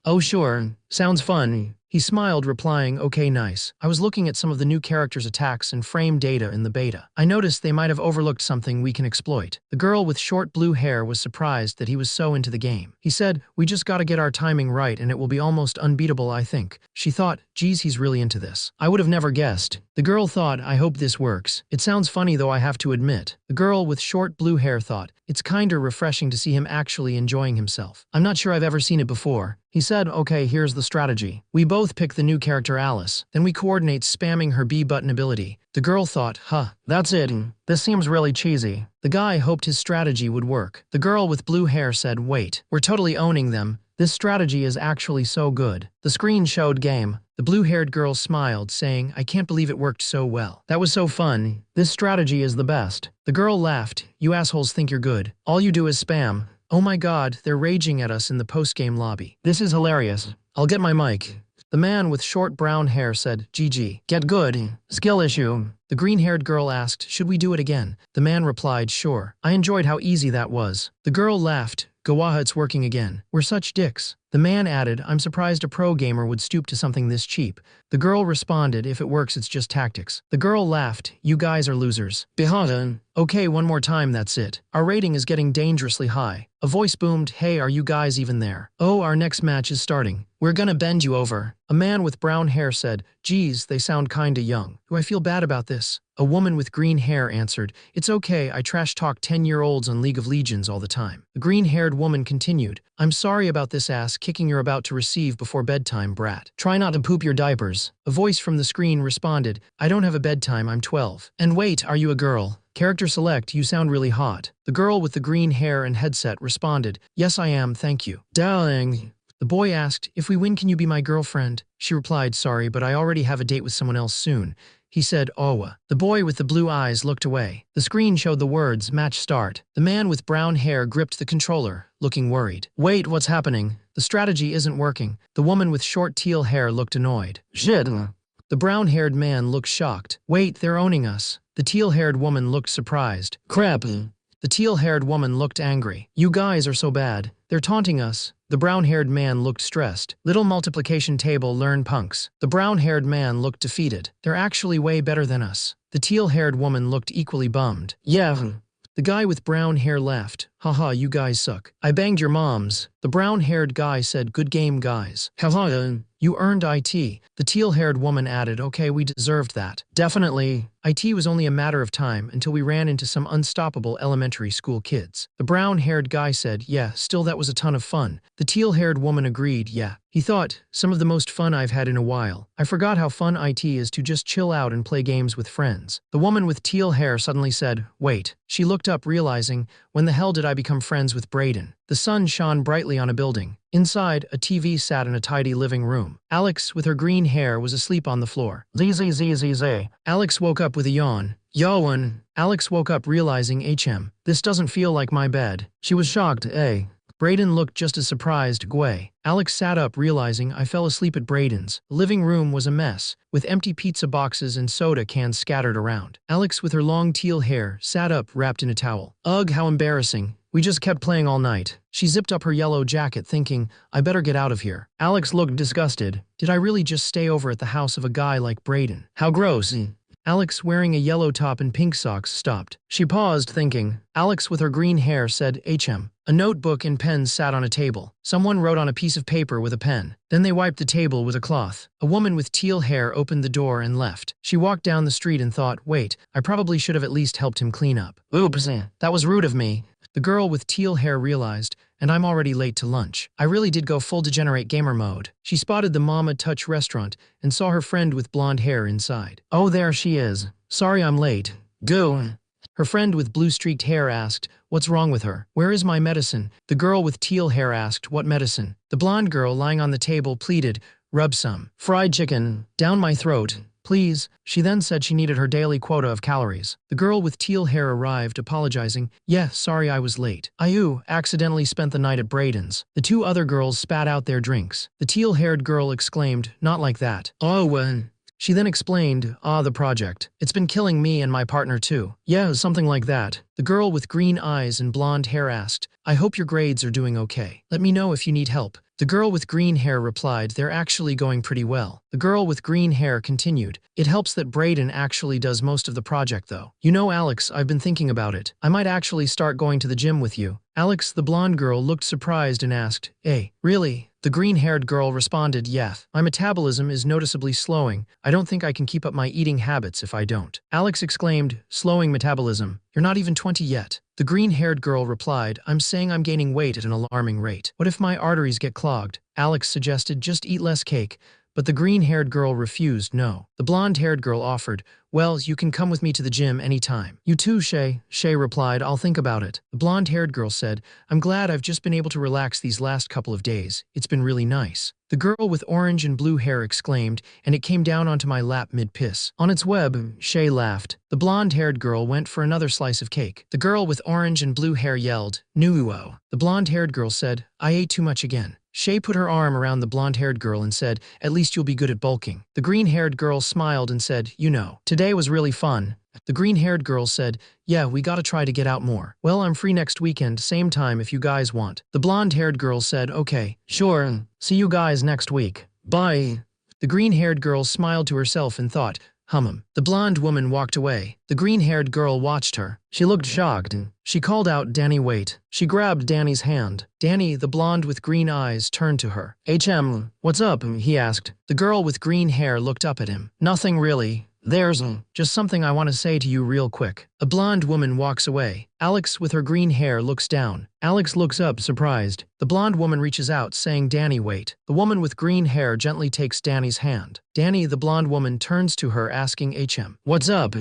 Oh sure, sounds fun. He smiled, replying, okay, nice. I was looking at some of the new characters' attacks and frame data in the beta. I noticed they might have overlooked something we can exploit. The girl with short blue hair was surprised that he was so into the game. He said, we just gotta get our timing right and it will be almost unbeatable, I think. She thought, geez, he's really into this. I would have never guessed. The girl thought, I hope this works. It sounds funny though, I have to admit. The girl with short blue hair thought, it's kinda refreshing to see him actually enjoying himself. I'm not sure I've ever seen it before. He said, okay, here's the strategy. We both pick the new character Alice, then we coordinate spamming her B button ability. The girl thought, that's it. This seems really cheesy. The guy hoped his strategy would work. The girl with blue hair said, wait, we're totally owning them. This strategy is actually so good. The screen showed game. The blue-haired girl smiled, saying, I can't believe it worked so well. That was so fun. This strategy is the best. The girl laughed. You assholes think you're good. All you do is spam. Oh my god, they're raging at us in the post-game lobby. This is hilarious. I'll get my mic. The man with short brown hair said, GG. Get good. Skill issue. The green-haired girl asked, should we do it again? The man replied, sure. I enjoyed how easy that was. The girl laughed. Gawaha, it's working again. We're such dicks. The man added, I'm surprised a pro gamer would stoop to something this cheap. The girl responded, if it works, it's just tactics. The girl laughed, you guys are losers. Behada. Okay, one more time, that's it. Our rating is getting dangerously high. A voice boomed, hey, are you guys even there? Oh, our next match is starting. We're gonna bend you over. A man with brown hair said, geez, they sound kinda young. Do I feel bad about this? A woman with green hair answered, it's okay, I trash-talk 10-year-olds on League of Legends all the time. The green-haired woman continued, I'm sorry about this ass-kicking you're about to receive before bedtime, brat. Try not to poop your diapers. A voice from the screen responded, I don't have a bedtime, I'm 12. And wait, are you a girl? Character select, you sound really hot. The girl with the green hair and headset responded, yes I am, thank you. Darling. The boy asked, if we win can you be my girlfriend? She replied, sorry, but I already have a date with someone else soon. He said, Owa. The boy with the blue eyes looked away. The screen showed the words, match start. The man with brown hair gripped the controller, looking worried. Wait, what's happening? The strategy isn't working. The woman with short teal hair looked annoyed. Shit. The brown-haired man looked shocked. Wait, they're owning us. The teal-haired woman looked surprised. Crap. The teal-haired woman looked angry. You guys are so bad. They're taunting us. The brown-haired man looked stressed. Little multiplication table, learn punks. The brown-haired man looked defeated. They're actually way better than us. The teal-haired woman looked equally bummed. Yeah. The guy with brown hair laughed. Haha, you guys suck. I banged your moms. The brown-haired guy said, good game, guys. Haha, you earned IT. The teal-haired woman added, okay, we deserved that. Definitely. IT was only a matter of time until we ran into some unstoppable elementary school kids. The brown-haired guy said, yeah, still that was a ton of fun. The teal-haired woman agreed, yeah. He thought, some of the most fun I've had in a while. I forgot how fun IT is to just chill out and play games with friends. The woman with teal hair suddenly said, wait. She looked up, realizing, when the hell did I become friends with Brayden? The sun shone brightly on a building. Inside, a TV sat in a tidy living room. Alex, with her green hair, was asleep on the floor. Zzzzz. Alex woke up with a yawn. Yawn. Alex woke up realizing, this doesn't feel like my bed. She was shocked, Brayden looked just as surprised, Gway. Alex sat up realizing I fell asleep at Brayden's. The living room was a mess, with empty pizza boxes and soda cans scattered around. Alex, with her long teal hair, sat up wrapped in a towel. Ugh, how embarrassing. We just kept playing all night. She zipped up her yellow jacket thinking, I better get out of here. Alex looked disgusted. Did I really just stay over at the house of a guy like Brayden? How gross. Alex, wearing a yellow top and pink socks, stopped. She paused, thinking. Alex, with her green hair, said, HM. A notebook and pens sat on a table. Someone wrote on a piece of paper with a pen. Then they wiped the table with a cloth. A woman with teal hair opened the door and left. She walked down the street and thought, wait, I probably should have at least helped him clean up. Oops, that was rude of me. The girl with teal hair realized, and I'm already late to lunch. I really did go full degenerate gamer mode. She spotted the Mama Touch restaurant and saw her friend with blonde hair inside. Oh, there she is. Sorry I'm late. Go. Her friend with blue-streaked hair asked, what's wrong with her? Where is my medicine? The girl with teal hair asked, what medicine? The blonde girl lying on the table pleaded, rub some fried chicken down my throat, please. She then said she needed her daily quota of calories. The girl with teal hair arrived, apologizing. Yeah, sorry I was late. I accidentally spent the night at Braden's. The two other girls spat out their drinks. The teal-haired girl exclaimed, not like that. Oh, she then explained, the project. It's been killing me and my partner too. Yeah, something like that. The girl with green eyes and blonde hair asked, I hope your grades are doing okay. Let me know if you need help. The girl with green hair replied, they're actually going pretty well. The girl with green hair continued, it helps that Braden actually does most of the project though. You know, Alex, I've been thinking about it. I might actually start going to the gym with you. Alex, the blonde girl, looked surprised and asked, hey, really? The green-haired girl responded, yeah. My metabolism is noticeably slowing. I don't think I can keep up my eating habits if I don't. Alex exclaimed, slowing metabolism. You're not even 20 yet. The green-haired girl replied, I'm saying I'm gaining weight at an alarming rate. What if my arteries get clogged? Alex suggested, just eat less cake. But the green-haired girl refused, no. The blonde-haired girl offered, well, you can come with me to the gym anytime. You too, Shay. Shay replied, I'll think about it. The blonde-haired girl said, I'm glad I've just been able to relax these last couple of days. It's been really nice. The girl with orange and blue hair exclaimed, and it came down onto my lap mid-piss. On its web, Shay laughed. The blonde-haired girl went for another slice of cake. The girl with orange and blue hair yelled, Nuo. The blonde-haired girl said, I ate too much again. Shay put her arm around the blonde-haired girl and said, at least you'll be good at bulking. The green-haired girl smiled and said, you know, today was really fun. The green-haired girl said, yeah, we gotta try to get out more. Well, I'm free next weekend, same time if you guys want. The blonde-haired girl said, okay, sure, see you guys next week. Bye. The green-haired girl smiled to herself and thought, The blonde woman walked away. The green-haired girl watched her. She looked shocked. She called out, Danny, wait. She grabbed Danny's hand. Danny, the blonde with green eyes, turned to her. HM, what's up? He asked. The girl with green hair looked up at him. Nothing really. There's just something I want to say to you real quick. A blonde woman walks away. Alex with her green hair looks down. Alex looks up, surprised. The blonde woman reaches out, saying, Danny, wait. The woman with green hair gently takes Danny's hand. Danny, the blonde woman, turns to her, asking HM, what's up?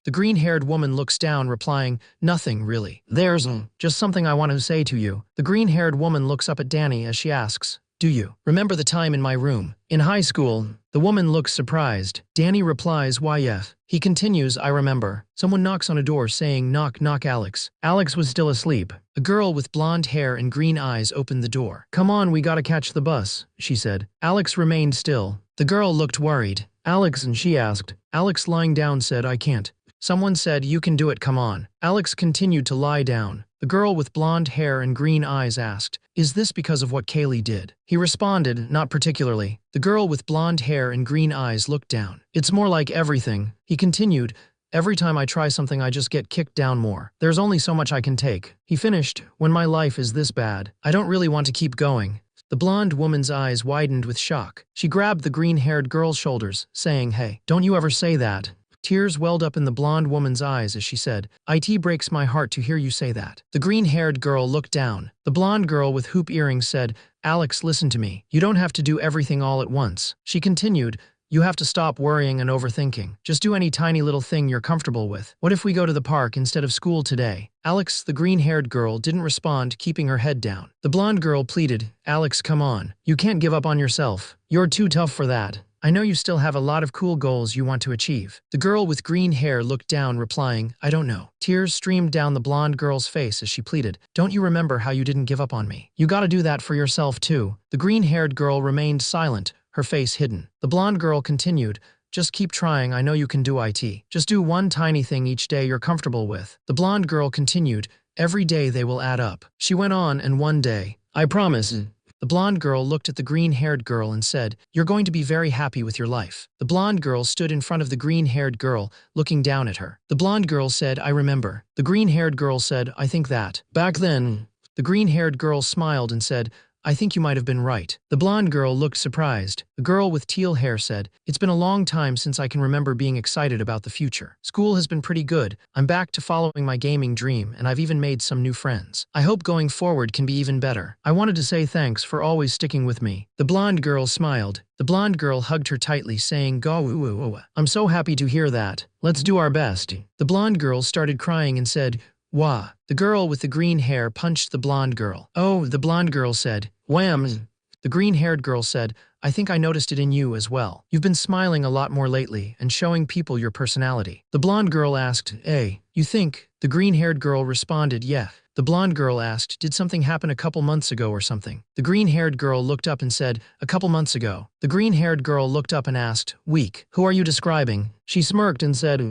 The green-haired woman looks down, replying, nothing, really. There's just something I want to say to you. The green-haired woman looks up at Danny as she asks, do you remember the time in my room? In high school? The woman looks surprised. Danny replies, why yes. He continues, I remember. Someone knocks on a door saying, knock, knock, Alex. Alex was still asleep. A girl with blonde hair and green eyes opened the door. Come on, we gotta catch the bus, she said. Alex remained still. The girl looked worried. Alex, and she asked. Alex, lying down, said, I can't. Someone said, you can do it, come on. Alex continued to lie down. The girl with blonde hair and green eyes asked, is this because of what Kaylee did? He responded, not particularly. The girl with blonde hair and green eyes looked down. It's more like everything. He continued, every time I try something I just get kicked down more. There's only so much I can take. He finished, when my life is this bad, I don't really want to keep going. The blonde woman's eyes widened with shock. She grabbed the green-haired girl's shoulders, saying, hey, don't you ever say that. Tears welled up in the blonde woman's eyes as she said, It breaks my heart to hear you say that. The green-haired girl looked down. The blonde girl with hoop earrings said, Alex, listen to me. You don't have to do everything all at once. She continued, you have to stop worrying and overthinking. Just do any tiny little thing you're comfortable with. What if we go to the park instead of school today? Alex, the green-haired girl, didn't respond, keeping her head down. The blonde girl pleaded, Alex, come on. You can't give up on yourself. You're too tough for that. I know you still have a lot of cool goals you want to achieve. The girl with green hair looked down, replying, I don't know. Tears streamed down the blonde girl's face as she pleaded, don't you remember how you didn't give up on me? You gotta do that for yourself too. The green-haired girl remained silent, her face hidden. The blonde girl continued, just keep trying, I know you can do it. Just do one tiny thing each day you're comfortable with. The blonde girl continued, every day they will add up. She went on, and one day, I promise, The blonde girl looked at the green-haired girl and said, "You're going to be very happy with your life." The blonde girl stood in front of the green-haired girl, looking down at her. The blonde girl said, "I remember." The green-haired girl said, "I think that. Back then." The green-haired girl smiled and said, "I think you might have been right." The blonde girl looked surprised. The girl with teal hair said, "It's been a long time since I can remember being excited about the future. School has been pretty good. I'm back to following my gaming dream, and I've even made some new friends. I hope going forward can be even better. I wanted to say thanks for always sticking with me." The blonde girl smiled. The blonde girl hugged her tightly, saying, "Go, I'm so happy to hear that. Let's do our best." The blonde girl started crying and said, "Wah." The girl with the green hair punched the blonde girl. "Oh," the blonde girl said. "Wham." The green-haired girl said, "I think I noticed it in you as well. You've been smiling a lot more lately and showing people your personality." The blonde girl asked, "Hey, you think?" The green-haired girl responded, "Yeah." The blonde girl asked, "Did something happen a couple months ago or something?" The green-haired girl looked up and said, "A couple months ago." The green-haired girl looked up and asked, "Weak? Who are you describing?" She smirked and said,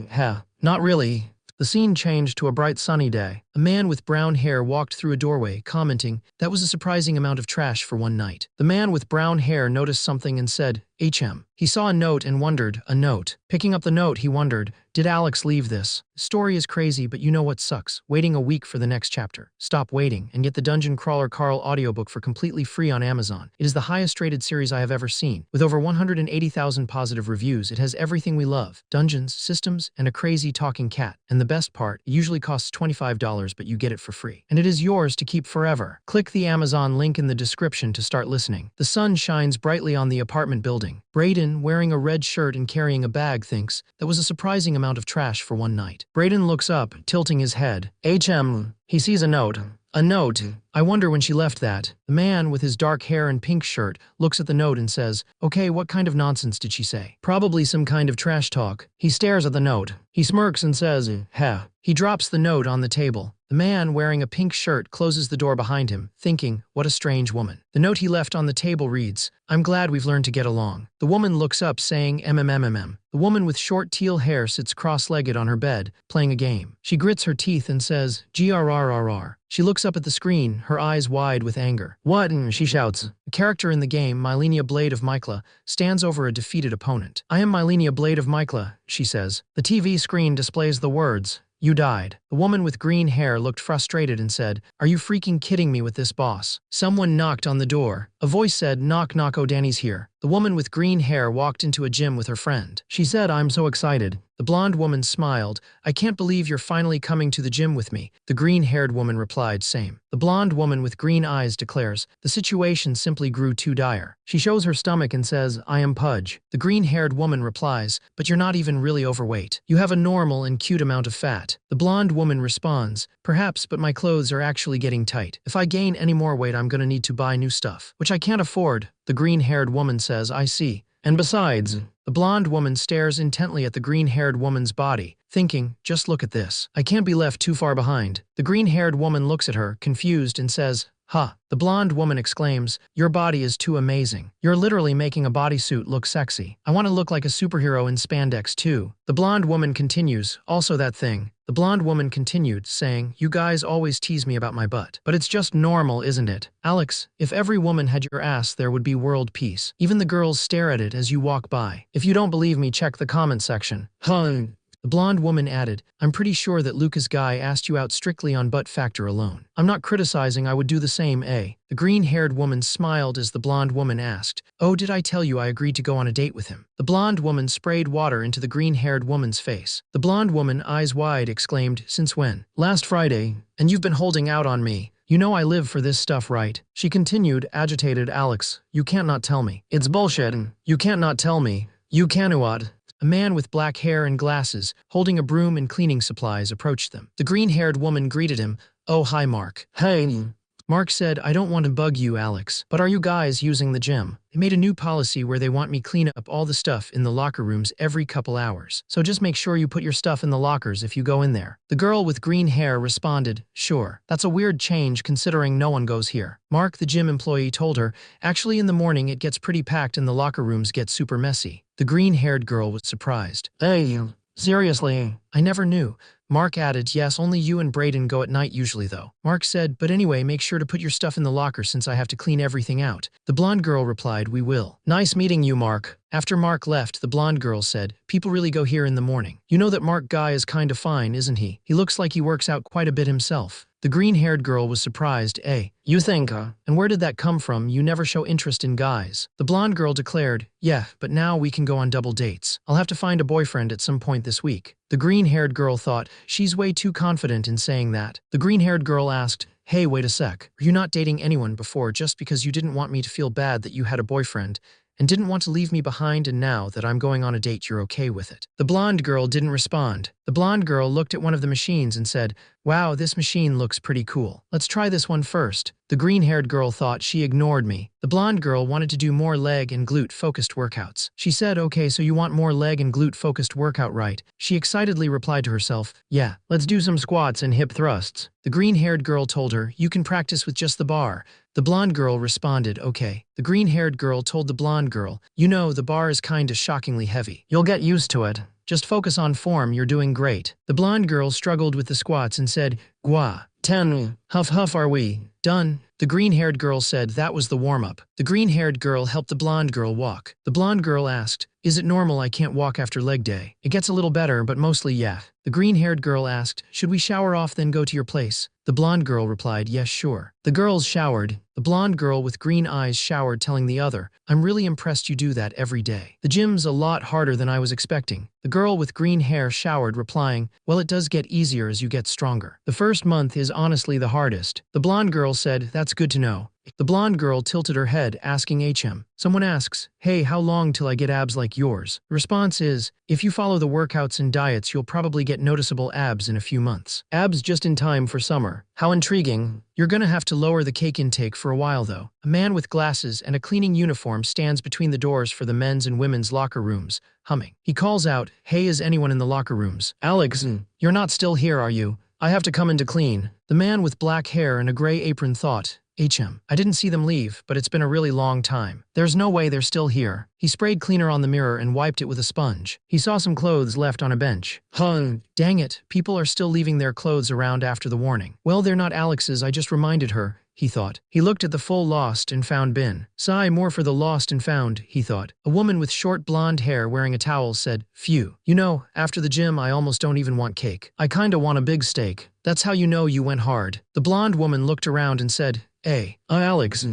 Not really." The scene changed to a bright sunny day. A man with brown hair walked through a doorway, commenting, "That was a surprising amount of trash for one night." The man with brown hair noticed something and said, "HM." He saw a note and wondered, a note. Picking up the note, he wondered, did Alex leave this? The story is crazy, but you know what sucks? Waiting a week for the next chapter. Stop waiting and get the Dungeon Crawler Carl audiobook for completely free on Amazon. It is the highest rated series I have ever seen. With over 180,000 positive reviews, it has everything we love. Dungeons, systems, and a crazy talking cat. And the best part, it usually costs $25, but you get it for free. And it is yours to keep forever. Click the Amazon link in the description to start listening. The sun shines brightly on the apartment building. Braden, wearing a red shirt and carrying a bag, thinks, "That was a surprising amount of trash for one night." Braden looks up, tilting his head. HM. He sees a note. A note. I wonder when she left that. The man with his dark hair and pink shirt looks at the note and says, "Okay, what kind of nonsense did she say?" "Probably some kind of trash talk." He stares at the note. He smirks and says, "Ha." He drops the note on the table. The man wearing a pink shirt closes the door behind him, thinking, what a strange woman. The note he left on the table reads, "I'm glad we've learned to get along." The woman looks up, saying, "MMMMM." The woman with short teal hair sits cross-legged on her bed, playing a game. She grits her teeth and says, "GRRRR." She looks up at the screen, her eyes wide with anger. "What?" she shouts. A character in the game, Mylenia Blade of Mycla, stands over a defeated opponent. "I am Mylenia Blade of Mycla," she says. The TV screen displays the words, "You died." The woman with green hair looked frustrated and said, "Are you freaking kidding me with this, boss?" Someone knocked on the door. A voice said, "Knock knock, oh, Danny's here." The woman with green hair walked into a gym with her friend. She said, "I'm so excited." The blonde woman smiled. "I can't believe you're finally coming to the gym with me." The green-haired woman replied, "Same." The blonde woman with green eyes declares, "The situation simply grew too dire." She shows her stomach and says, "I am Pudge." The green-haired woman replies, "But you're not even really overweight. You have a normal and cute amount of fat." The blonde woman responds, "Perhaps, but my clothes are actually getting tight. If I gain any more weight, I'm gonna need to buy new stuff, which I can't afford." The green-haired woman says, "I see. And besides..." The blonde woman stares intently at the green-haired woman's body, thinking, "Just look at this. I can't be left too far behind." The green-haired woman looks at her, confused, and says, "Huh." The blonde woman exclaims, "Your body is too amazing. You're literally making a bodysuit look sexy. I want to look like a superhero in spandex too." The blonde woman continues, "Also that thing." The blonde woman continued, saying, "You guys always tease me about my butt. But it's just normal, isn't it? Alex, if every woman had your ass, there would be world peace. Even the girls stare at it as you walk by. If you don't believe me, check the comment section." Huh. The blonde woman added, "I'm pretty sure that Lucas Guy asked you out strictly on butt factor alone. I'm not criticizing, I would do the same, eh?" The green-haired woman smiled as the blonde woman asked, "Oh, did I tell you I agreed to go on a date with him?" The blonde woman sprayed water into the green-haired woman's face. The blonde woman, eyes wide, exclaimed, "Since when?" "Last Friday. And you've been holding out on me. You know I live for this stuff, right?" She continued, agitated, "Alex, you can't not tell me." "It's bullshit. You can't not tell me. You can't what?" A man with black hair and glasses, holding a broom and cleaning supplies, approached them. The green-haired woman greeted him. "Oh, hi, Mark." "Hey." Mark said, "I don't want to bug you, Alex, but are you guys using the gym? They made a new policy where they want me clean up all the stuff in the locker rooms every couple hours. So just make sure you put your stuff in the lockers if you go in there." The girl with green hair responded, "Sure. That's a weird change considering no one goes here." Mark, the gym employee, told her, "Actually, in the morning it gets pretty packed and the locker rooms get super messy." The green-haired girl was surprised. "Hey, Seriously, I never knew. Mark added, yes, only you and Brayden go at night usually though. Mark said, but anyway, make sure to put your stuff in the locker since I have to clean everything out. The blonde girl replied, we will. Nice meeting you, Mark. After Mark left, the blonde girl said, people really go here in the morning. You know that Mark guy is kinda fine, isn't he? He looks like he works out quite a bit himself. The green-haired girl was surprised. You think, huh? And where did that come from? You never show interest in guys. The blonde girl declared, yeah, but now we can go on double dates. I'll have to find a boyfriend at some point this week. The green-haired girl thought, she's way too confident in saying that. The green-haired girl asked, hey, wait a sec. Are you not dating anyone before just because you didn't want me to feel bad that you had a boyfriend and didn't want to leave me behind, and now that I'm going on a date you're okay with it? The blonde girl didn't respond. The blonde girl looked at one of the machines and said, wow, this machine looks pretty cool. Let's try this one first. The green-haired girl thought she ignored me. The blonde girl wanted to do more leg and glute-focused workouts. She said, okay, so you want more leg and glute-focused workout, right? She excitedly replied to herself, yeah, let's do some squats and hip thrusts. The green-haired girl told her, you can practice with just the bar. The blonde girl responded, okay. The green-haired girl told the blonde girl, you know, the bar is kinda shockingly heavy. You'll get used to it. Just focus on form, you're doing great. The blonde girl struggled with the squats and said, Gwa, 10, huff huff are we done? The green-haired girl said that was the warm-up. The green-haired girl helped the blonde girl walk. The blonde girl asked, is it normal I can't walk after leg day? It gets a little better, but mostly yeah. The green-haired girl asked, should we shower off then go to your place? The blonde girl replied, yes, sure. The girls showered. The blonde girl with green eyes showered, telling the other, I'm really impressed you do that every day. The gym's a lot harder than I was expecting. The girl with green hair showered, replying, well, it does get easier as you get stronger. The first month is honestly the hardest. The blonde girl said, that's good to know. The blonde girl tilted her head, asking someone asks, hey, how long till I get abs like yours? The response is, if you follow the workouts and diets, you'll probably get noticeable abs in a few months. Abs just in time for summer. How intriguing. You're gonna have to lower the cake intake for a while though. A man with glasses and a cleaning uniform stands between the doors for the men's and women's locker rooms, humming. He calls out, hey, is anyone in the locker rooms? Alex, you're not still here, are you? I have to come in to clean. The man with black hair and a gray apron thought, I didn't see them leave, but it's been a really long time. There's no way they're still here. He sprayed cleaner on the mirror and wiped it with a sponge. He saw some clothes left on a bench. Dang it, people are still leaving their clothes around after the warning. Well, they're not Alex's, I just reminded her, he thought. He looked at the full lost and found bin. Sigh more for the lost and found, he thought. A woman with short blonde hair wearing a towel said, phew. You know, after the gym I almost don't even want cake. I kinda want a big steak. That's how you know you went hard. The blonde woman looked around and said, hey, Alex,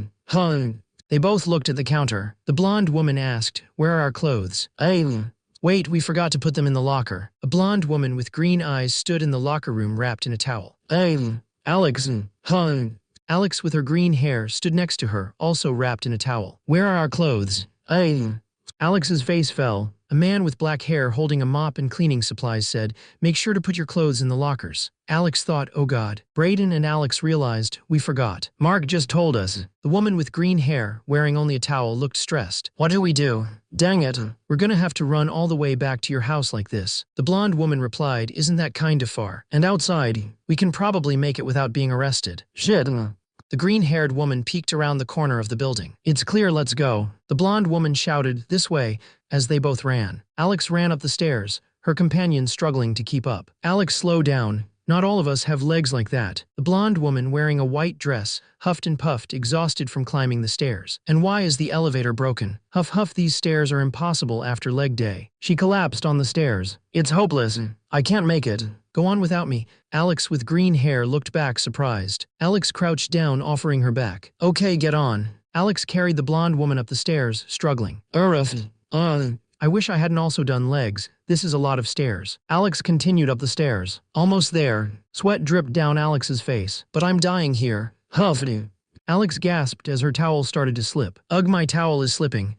They both looked at the counter. The blonde woman asked, where are our clothes? Wait, we forgot to put them in the locker. A blonde woman with green eyes stood in the locker room wrapped in a towel. Alex, Alex with her green hair stood next to her, also wrapped in a towel. Where are our clothes? Alex's face fell. A man with black hair holding a mop and cleaning supplies said, make sure to put your clothes in the lockers. Alex thought, oh God. Brayden and Alex realized, we forgot. Mark just told us. The woman with green hair, wearing only a towel, looked stressed. What do we do? Dang it. We're gonna have to run all the way back to your house like this. The blonde woman replied, isn't that kinda far? And outside, we can probably make it without being arrested. Shit. The green-haired woman peeked around the corner of the building. It's clear, let's go. The blonde woman shouted, this way, as they both ran. Alex ran up the stairs, her companion struggling to keep up. Alex, slow down. Not all of us have legs like that. The blonde woman wearing a white dress huffed and puffed, exhausted from climbing the stairs. And why is the elevator broken? Huff huff, these stairs are impossible after leg day. She collapsed on the stairs. It's hopeless. I can't make it. Go on without me. Alex with green hair looked back surprised. Alex crouched down, offering her back. Okay, get on. Alex carried the blonde woman up the stairs, struggling. I wish I hadn't also done legs. This is a lot of stairs. Alex continued up the stairs. Almost there. Sweat dripped down Alex's face. But I'm dying here. Huff. Alex gasped as her towel started to slip. Ugh, my towel is slipping.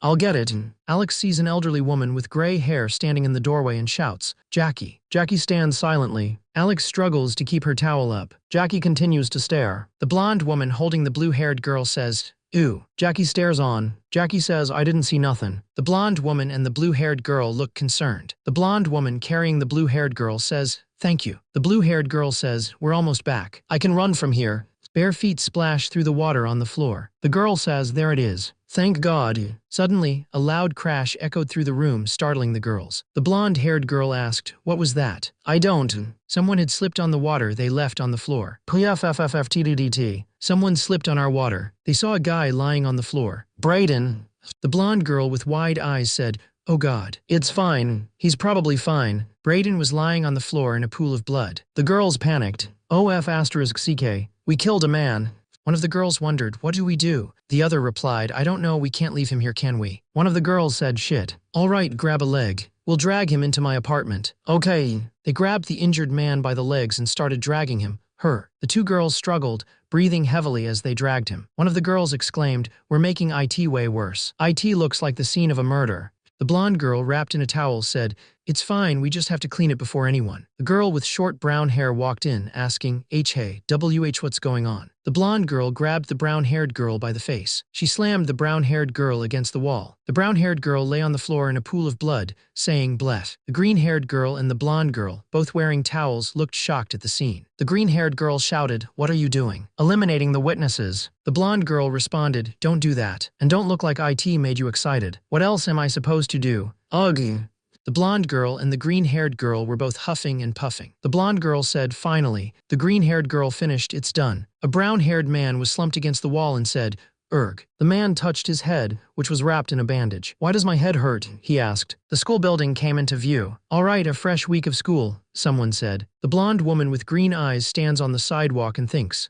I'll get it. Alex sees an elderly woman with gray hair standing in the doorway and shouts, Jackie. Jackie stands silently. Alex struggles to keep her towel up. Jackie continues to stare. The blonde woman holding the blue-haired girl says, ooh. Jackie stares on. Jackie says, I didn't see nothing. The blonde woman and the blue-haired girl look concerned. The blonde woman carrying the blue-haired girl says, thank you. The blue-haired girl says, we're almost back. I can run from here. Bare feet splash through the water on the floor. The girl says, "There it is. Thank God." Suddenly, a loud crash echoed through the room, startling the girls. The blonde-haired girl asked, "What was that?" "I don't." Someone had slipped on the water they left on the floor. PFFFFTDDT. Someone slipped on our water. They saw a guy lying on the floor. Brayden. The blonde girl with wide eyes said, "Oh God. It's fine. He's probably fine." Brayden was lying on the floor in a pool of blood. The girls panicked. OF*CK. We killed a man. One of the girls wondered, "What do we do?" The other replied, "I don't know, we can't leave him here, can we?" One of the girls said, "Shit. All right, grab a leg. We'll drag him into my apartment." Okay. They grabbed the injured man by the legs and started dragging him. The two girls struggled, breathing heavily as they dragged him. One of the girls exclaimed, "We're making IT way worse. IT looks like the scene of a murder." The blonde girl, wrapped in a towel, said, "It's fine, we just have to clean it before anyone." The girl with short brown hair walked in, asking, "Hey, what's going on?" The blonde girl grabbed the brown-haired girl by the face. She slammed the brown-haired girl against the wall. The brown-haired girl lay on the floor in a pool of blood, saying, "Bleh." The green-haired girl and the blonde girl, both wearing towels, looked shocked at the scene. The green-haired girl shouted, "What are you doing?" "Eliminating the witnesses." The blonde girl responded, "Don't do that. And don't look like IT made you excited. What else am I supposed to do?" "Ugh." The blonde girl and the green-haired girl were both huffing and puffing. The blonde girl said, "Finally." The green-haired girl finished, "It's done." A brown-haired man was slumped against the wall and said, "Erg." The man touched his head, which was wrapped in a bandage. "Why does my head hurt?" he asked. The school building came into view. "All right, a fresh week of school," someone said. The blonde woman with green eyes stands on the sidewalk and thinks,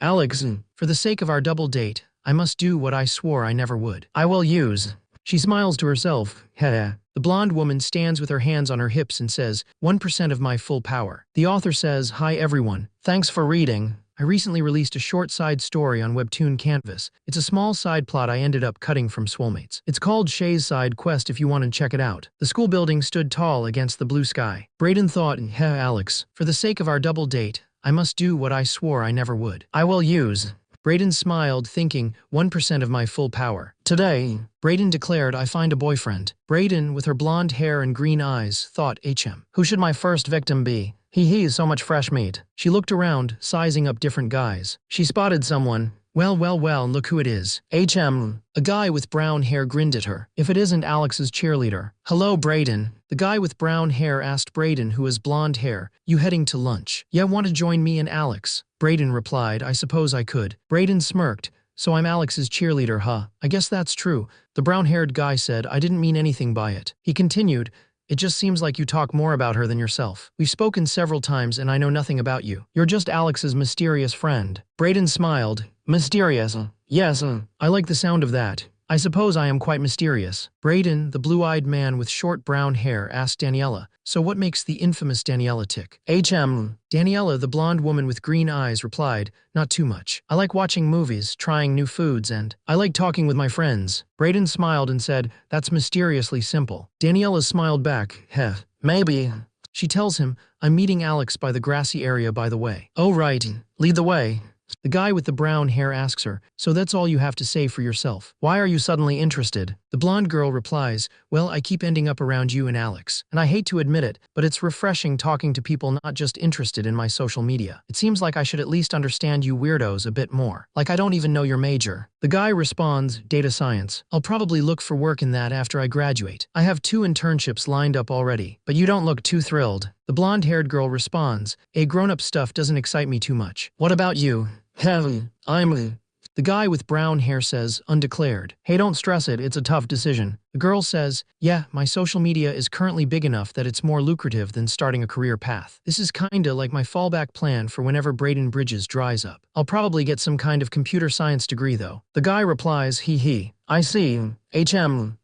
Alex, for the sake of our double date, I must do what I swore I never would. I will use." She smiles to herself, The blonde woman stands with her hands on her hips and says, 1% of my full power. The author says, "Hi everyone. Thanks for reading. I recently released a short side story on webtoon Canvas. It's a small side plot I ended up cutting from Soulmates. It's called Shay's Side Quest if you want to check it out." The school building stood tall against the blue sky. Brayden thought, Alex, for the sake of our double date, I must do what I swore I never would. I will use." Brayden smiled, thinking, 1% of my full power. "Today," Brayden declared, "I find a boyfriend." Brayden, with her blonde hair and green eyes, thought, "Who should my first victim be? He's so much fresh meat." She looked around, sizing up different guys. She spotted someone. Well, look who it is. A guy with brown hair grinned at her. "If it isn't Alex's cheerleader." "Hello, Brayden." The guy with brown hair asked Brayden, who has blonde hair, "You heading to lunch?" "Yeah, want to join me and Alex?" Brayden replied, "I suppose I could." Brayden smirked. "So I'm Alex's cheerleader, huh? I guess that's true." The brown-haired guy said, "I didn't mean anything by it." He continued, "It just seems like you talk more about her than yourself. We've spoken several times and I know nothing about you. You're just Alex's mysterious friend." Brayden smiled. "Mysterious? Yes, I like the sound of that. I suppose I am quite mysterious." Brayden, the blue-eyed man with short brown hair, asked Daniela, "So what makes the infamous Daniela tick?" Daniela, the blonde woman with green eyes, replied, "Not too much. I like watching movies, trying new foods, and I like talking with my friends." Brayden smiled and said, "That's mysteriously simple." Daniela smiled back, Maybe." She tells him, "I'm meeting Alex by the grassy area by the way." "Oh right, lead the way." The guy with the brown hair asks her, "So that's all you have to say for yourself? Why are you suddenly interested?" The blonde girl replies, "Well, I keep ending up around you and Alex. And I hate to admit it, but it's refreshing talking to people not just interested in my social media. It seems like I should at least understand you weirdos a bit more. Like I don't even know your major." The guy responds, "Data science. I'll probably look for work in that after I graduate. I have 2 internships lined up already, but you don't look too thrilled." The blonde-haired girl responds, "Grown-up stuff doesn't excite me too much. What about you?" I'm." The guy with brown hair says, undeclared. "Hey, don't stress it, it's a tough decision." The girl says, "Yeah, my social media is currently big enough that it's more lucrative than starting a career path. This is kinda like my fallback plan for whenever Brayden Bridges dries up. I'll probably get some kind of computer science degree though." The guy replies, "I see.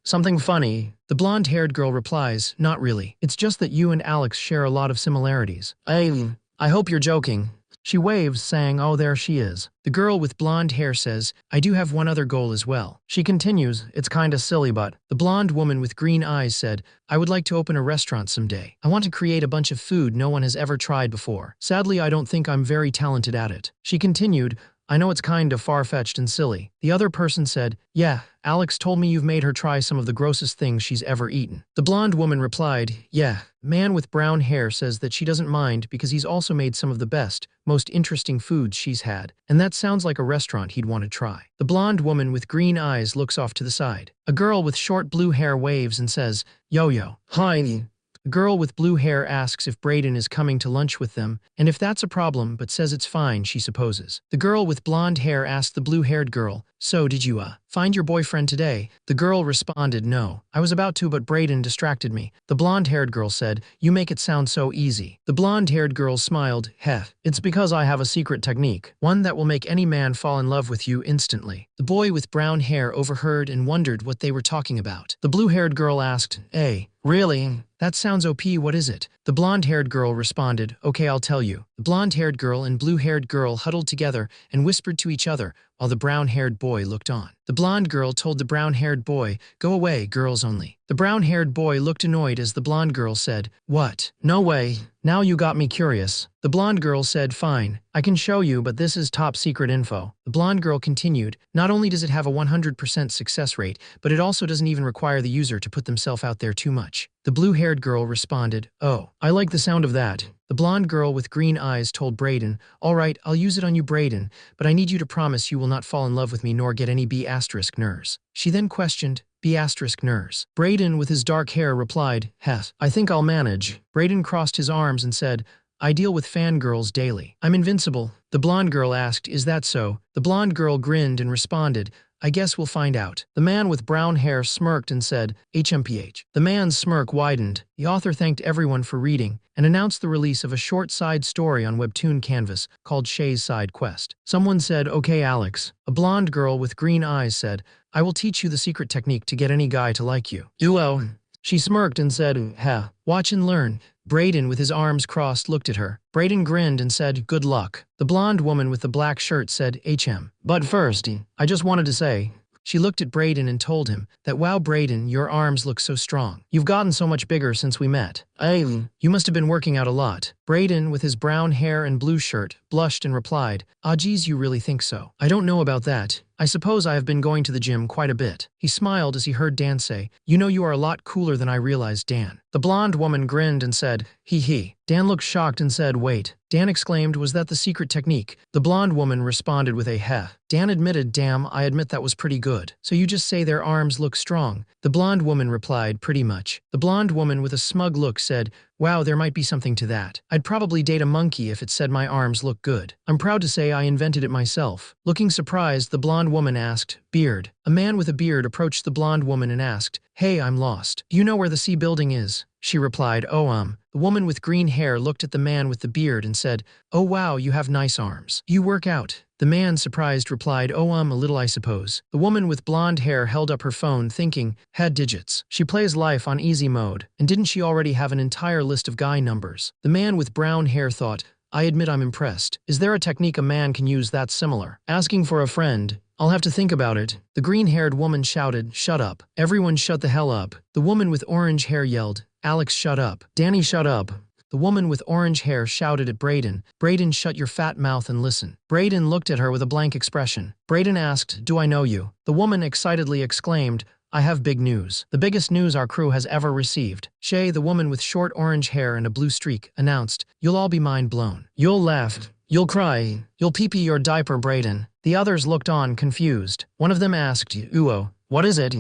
Something funny." The blonde-haired girl replies, "Not really. It's just that you and Alex share a lot of similarities." I hope you're joking." She waves, saying, "Oh, there she is." The girl with blonde hair says, "I do have one other goal as well." She continues, "It's kinda silly but..." The blonde woman with green eyes said, "I would like to open a restaurant someday. I want to create a bunch of food no one has ever tried before. Sadly, I don't think I'm very talented at it." She continued, I know it's kind of far-fetched and silly. The other person said, yeah, Alex told me you've made her try some of the grossest things she's ever eaten. The blonde woman replied, yeah. Man with brown hair says that she doesn't mind because he's also made some of the best, most interesting foods she's had. And that sounds like a restaurant he'd want to try. The blonde woman with green eyes looks off to the side. A girl with short blue hair waves and says, yo-yo. Hi. The girl with blue hair asks if Brayden is coming to lunch with them, and if that's a problem, but says it's fine, she supposes. The girl with blonde hair asked the blue-haired girl, so did you, find your boyfriend today? The girl responded, no. I was about to, but Brayden distracted me. The blonde-haired girl said, you make it sound so easy. The blonde-haired girl smiled, heh. It's because I have a secret technique, one that will make any man fall in love with you instantly. The boy with brown hair overheard and wondered what they were talking about. The blue-haired girl asked, hey, really? That sounds OP, what is it? The blonde-haired girl responded, okay, I'll tell you. The blonde-haired girl and blue-haired girl huddled together and whispered to each other while the brown-haired boy looked on. The blonde girl told the brown-haired boy, go away, girls only. The brown-haired boy looked annoyed as the blonde girl said, what? No way. Now you got me curious. The blonde girl said, fine, I can show you, but this is top secret info. The blonde girl continued, not only does it have a 100% success rate, but it also doesn't even require the user to put themselves out there too much. The blue-haired girl responded, oh, I like the sound of that. The blonde girl with green eyes told Brayden, all right, I'll use it on you, Brayden, but I need you to promise you will not fall in love with me nor get any B***ners. She then questioned, B***ners. Brayden with his dark hair replied, heh, I think I'll manage. Brayden crossed his arms and said, I deal with fangirls daily. I'm invincible. The blonde girl asked, is that so? The blonde girl grinned and responded, I guess we'll find out. The man with brown hair smirked and said, HMPH. The man's smirk widened. The author thanked everyone for reading and announced the release of a short side story on webtoon canvas called Shay's Side Quest. Someone said, okay, Alex. A blonde girl with green eyes said, I will teach you the secret technique to get any guy to like you. Duo. She smirked and said, heh, watch and learn. Brayden with his arms crossed looked at her. Brayden grinned and said, good luck. The blonde woman with the black shirt said, HM. But first, I just wanted to say. She looked at Brayden and told him that, wow, Brayden, your arms look so strong. You've gotten so much bigger since we met. You must have been working out a lot. Brayden, with his brown hair and blue shirt, blushed and replied, ah geez, you really think so? I don't know about that. I suppose I have been going to the gym quite a bit. He smiled as he heard Dan say, you know you are a lot cooler than I realized, Dan. The blonde woman grinned and said, hee hee. Dan looked shocked and said, wait. Dan exclaimed, was that the secret technique? The blonde woman responded with a heh. Dan admitted, damn, I admit that was pretty good. So you just say their arms look strong? The blonde woman replied, pretty much. The blonde woman with a smug look said, wow, there might be something to that. I'd probably date a monkey if it said my arms look good. I'm proud to say I invented it myself. Looking surprised, the blonde woman asked, beard. A man with a beard approached the blonde woman and asked, hey, I'm lost. Do you know where the C building is? She replied, oh, The woman with green hair looked at the man with the beard and said, oh wow, you have nice arms. You work out. The man, surprised, replied, oh a little I suppose. The woman with blonde hair held up her phone thinking, head digits. She plays life on easy mode, and didn't she already have an entire list of guy numbers? The man with brown hair thought, I admit I'm impressed. Is there a technique a man can use that's similar? Asking for a friend. I'll have to think about it. The green-haired woman shouted, shut up. Everyone shut the hell up. The woman with orange hair yelled, Alex, shut up. Danny, shut up. The woman with orange hair shouted at Brayden, Brayden, shut your fat mouth and listen. Brayden looked at her with a blank expression. Brayden asked, do I know you? The woman excitedly exclaimed, I have big news. The biggest news our crew has ever received. Shay, the woman with short orange hair and a blue streak, announced, you'll all be mind blown. You'll laugh. You'll cry. You'll pee-pee your diaper, Brayden. The others looked on, confused. One of them asked, Uo, what is it?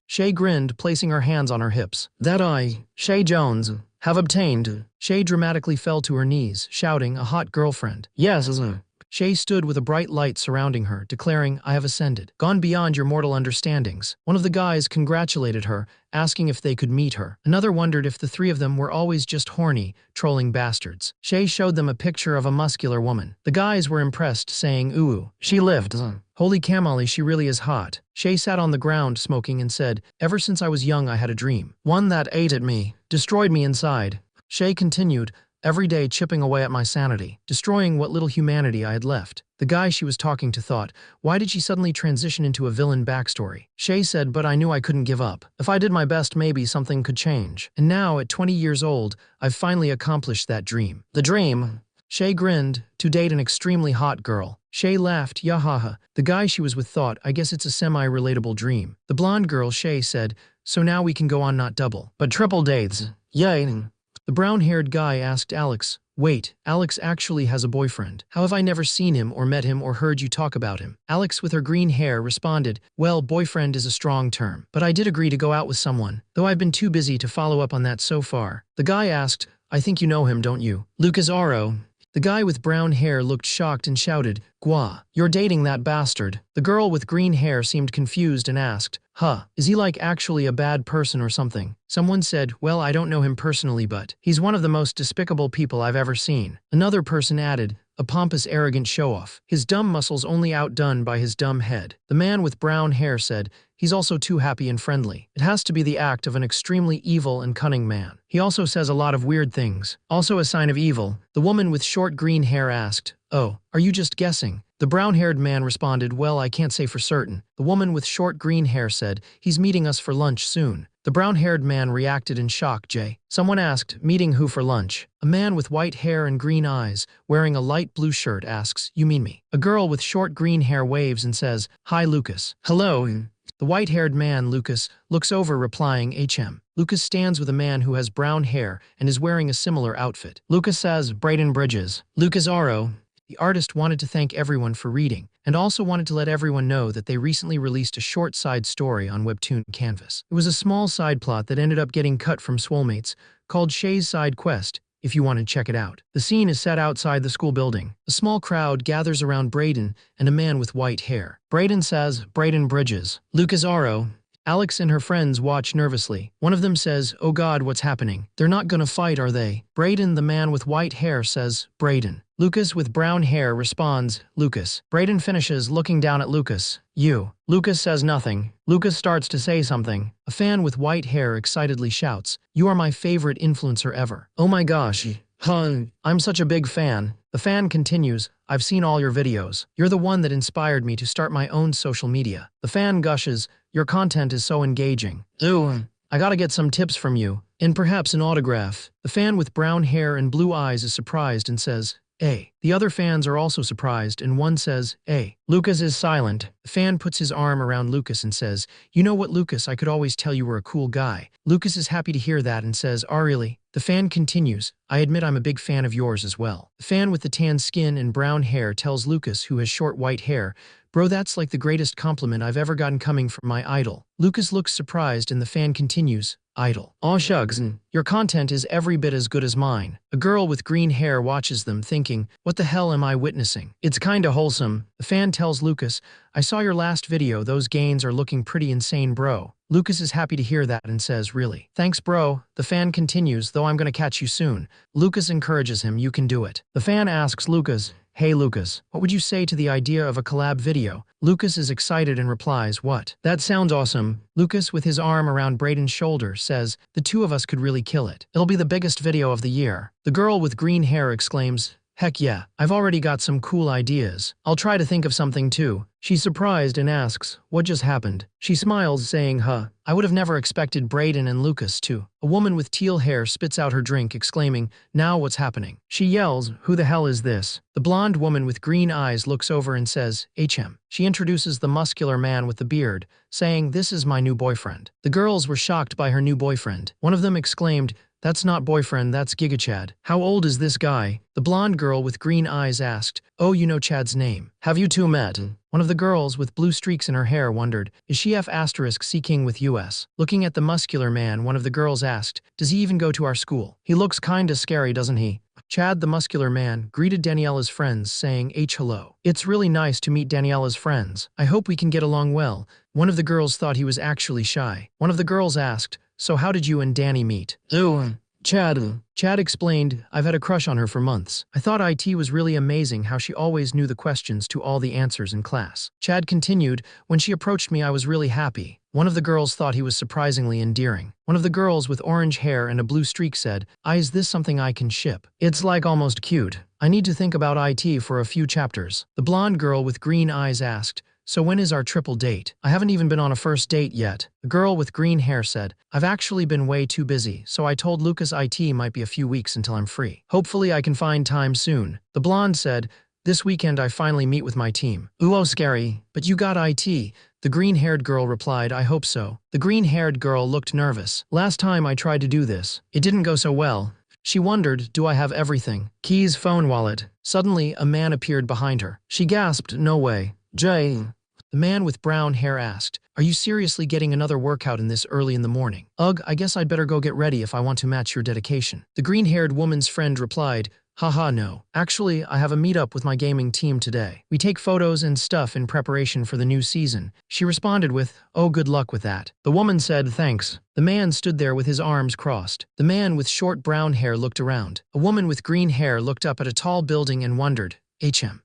Shay grinned, placing her hands on her hips. That I, Shay Jones, have obtained. Shay dramatically fell to her knees, shouting, a hot girlfriend. Yes, Shay stood with a bright light surrounding her, declaring, I have ascended, gone beyond your mortal understandings. One of the guys congratulated her, asking if they could meet her. Another wondered if the three of them were always just horny, trolling bastards. Shay showed them a picture of a muscular woman. The guys were impressed, saying, ooh, she lived. Holy camali, she really is hot. Shay sat on the ground smoking and said, ever since I was young I had a dream. One that ate at me, destroyed me inside. Shay continued, every day chipping away at my sanity, destroying what little humanity I had left. The guy she was talking to thought, why did she suddenly transition into a villain backstory? Shay said, but I knew I couldn't give up. If I did my best, maybe something could change. And now, at 20 years old, I've finally accomplished that dream. The dream? Shay grinned, to date an extremely hot girl. Shay laughed, yahaha. The guy she was with thought, I guess it's a semi-relatable dream. The blonde girl, Shay, said, so now we can go on not double, but triple dates. Yay. The brown-haired guy asked Alex, wait, Alex actually has a boyfriend. How have I never seen him or met him or heard you talk about him? Alex with her green hair responded, well, boyfriend is a strong term, but I did agree to go out with someone, though I've been too busy to follow up on that so far. The guy asked, I think you know him, don't you? Lucas Aro. The guy with brown hair looked shocked and shouted, Gua, you're dating that bastard. The girl with green hair seemed confused and asked, huh, is he like actually a bad person or something? Someone said, well, I don't know him personally, but he's one of the most despicable people I've ever seen. Another person added, a pompous, arrogant show-off. His dumb muscles only outdone by his dumb head. The man with brown hair said, he's also too happy and friendly. It has to be the act of an extremely evil and cunning man. He also says a lot of weird things. Also a sign of evil. The woman with short green hair asked, oh, are you just guessing? The brown-haired man responded, well, I can't say for certain. The woman with short green hair said, he's meeting us for lunch soon. The brown-haired man reacted in shock, Jay. Someone asked, meeting who for lunch? A man with white hair and green eyes, wearing a light blue shirt asks, you mean me? A girl with short green hair waves and says, hi, Lucas. Hello. The white-haired man, Lucas, looks over replying, HM. Lucas stands with a man who has brown hair and is wearing a similar outfit. Lucas says, Braden Bridges. Lucas Aro. The artist wanted to thank everyone for reading, and also wanted to let everyone know that they recently released a short side story on Webtoon Canvas. It was a small side plot that ended up getting cut from Soulmates, called Shay's Side Quest, if you want to check it out. The scene is set outside the school building. A small crowd gathers around Braden and a man with white hair. Braden says, Braden Bridges. Lucas Aro. Alex and her friends watch nervously. One of them says, oh God, what's happening? They're not gonna fight, are they? Braden, the man with white hair, says, Braden. Lucas with brown hair responds, Lucas. Braden finishes looking down at Lucas. You. Lucas says nothing. Lucas starts to say something. A fan with white hair excitedly shouts, you are my favorite influencer ever. Oh my gosh. I'm such a big fan. The fan continues, I've seen all your videos. You're the one that inspired me to start my own social media. The fan gushes, your content is so engaging. Ooh, I gotta get some tips from you, and perhaps an autograph. The fan with brown hair and blue eyes is surprised and says, A. The other fans are also surprised, and one says, A. Lucas is silent. The fan puts his arm around Lucas and says, you know what, Lucas, I could always tell you were a cool guy. Lucas is happy to hear that and says, oh really? The fan continues, I admit I'm a big fan of yours as well. The fan with the tan skin and brown hair tells Lucas, who has short white hair, bro, that's like the greatest compliment I've ever gotten coming from my idol. Lucas looks surprised and the fan continues, idol. Aw shucks, your content is every bit as good as mine. A girl with green hair watches them thinking, what the hell am I witnessing? It's kinda wholesome. The fan tells Lucas, I saw your last video, those gains are looking pretty insane, bro. Lucas is happy to hear that and says, really? Thanks, bro. The fan continues, though I'm gonna catch you soon. Lucas encourages him, you can do it. The fan asks Lucas, hey Lucas, what would you say to the idea of a collab video? Lucas is excited and replies, what? That sounds awesome. Lucas, with his arm around Braden's shoulder, says, the two of us could really kill it. It'll be the biggest video of the year. The girl with green hair exclaims, heck yeah, I've already got some cool ideas. I'll try to think of something too. She's surprised and asks, what just happened? She smiles, saying, huh, I would have never expected Braden and Lucas to. A woman with teal hair spits out her drink, exclaiming, now what's happening? She yells, who the hell is this? The blonde woman with green eyes looks over and says, HM. She introduces the muscular man with the beard, saying, this is my new boyfriend. The girls were shocked by her new boyfriend. One of them exclaimed, that's not boyfriend, that's Giga Chad. How old is this guy? The blonde girl with green eyes asked, oh, you know Chad's name. Have you two met? One of the girls with blue streaks in her hair wondered, is she F***C King with US? Looking at the muscular man, one of the girls asked, does he even go to our school? He looks kinda scary, doesn't he? Chad, the muscular man, greeted Daniela's friends, saying, hello. It's really nice to meet Daniela's friends. I hope we can get along well. One of the girls thought he was actually shy. One of the girls asked, so how did you and Danny meet? Ooh, Chad. Chad explained, I've had a crush on her for months. I thought IT was really amazing how she always knew the questions to all the answers in class. Chad continued, when she approached me I was really happy. One of the girls thought he was surprisingly endearing. One of the girls with orange hair and a blue streak said, is this something I can ship? It's like almost cute. I need to think about IT for a few chapters. The blonde girl with green eyes asked, so when is our triple date? I haven't even been on a first date yet. The girl with green hair said, I've actually been way too busy, so I told Lucas IT might be a few weeks until I'm free. Hopefully I can find time soon. The blonde said, this weekend I finally meet with my team. Ooh, oh, scary, but you got IT. The green-haired girl replied, I hope so. The green-haired girl looked nervous. Last time I tried to do this, it didn't go so well. She wondered, do I have everything? Keys, phone, wallet. Suddenly, a man appeared behind her. She gasped, no way. Jay. The man with brown hair asked, are you seriously getting another workout in this early in the morning? Ugh, I guess I'd better go get ready if I want to match your dedication. The green-haired woman's friend replied, haha, no. Actually, I have a meetup with my gaming team today. We take photos and stuff in preparation for the new season. She responded with, oh, good luck with that. The woman said, thanks. The man stood there with his arms crossed. The man with short brown hair looked around. A woman with green hair looked up at a tall building and wondered,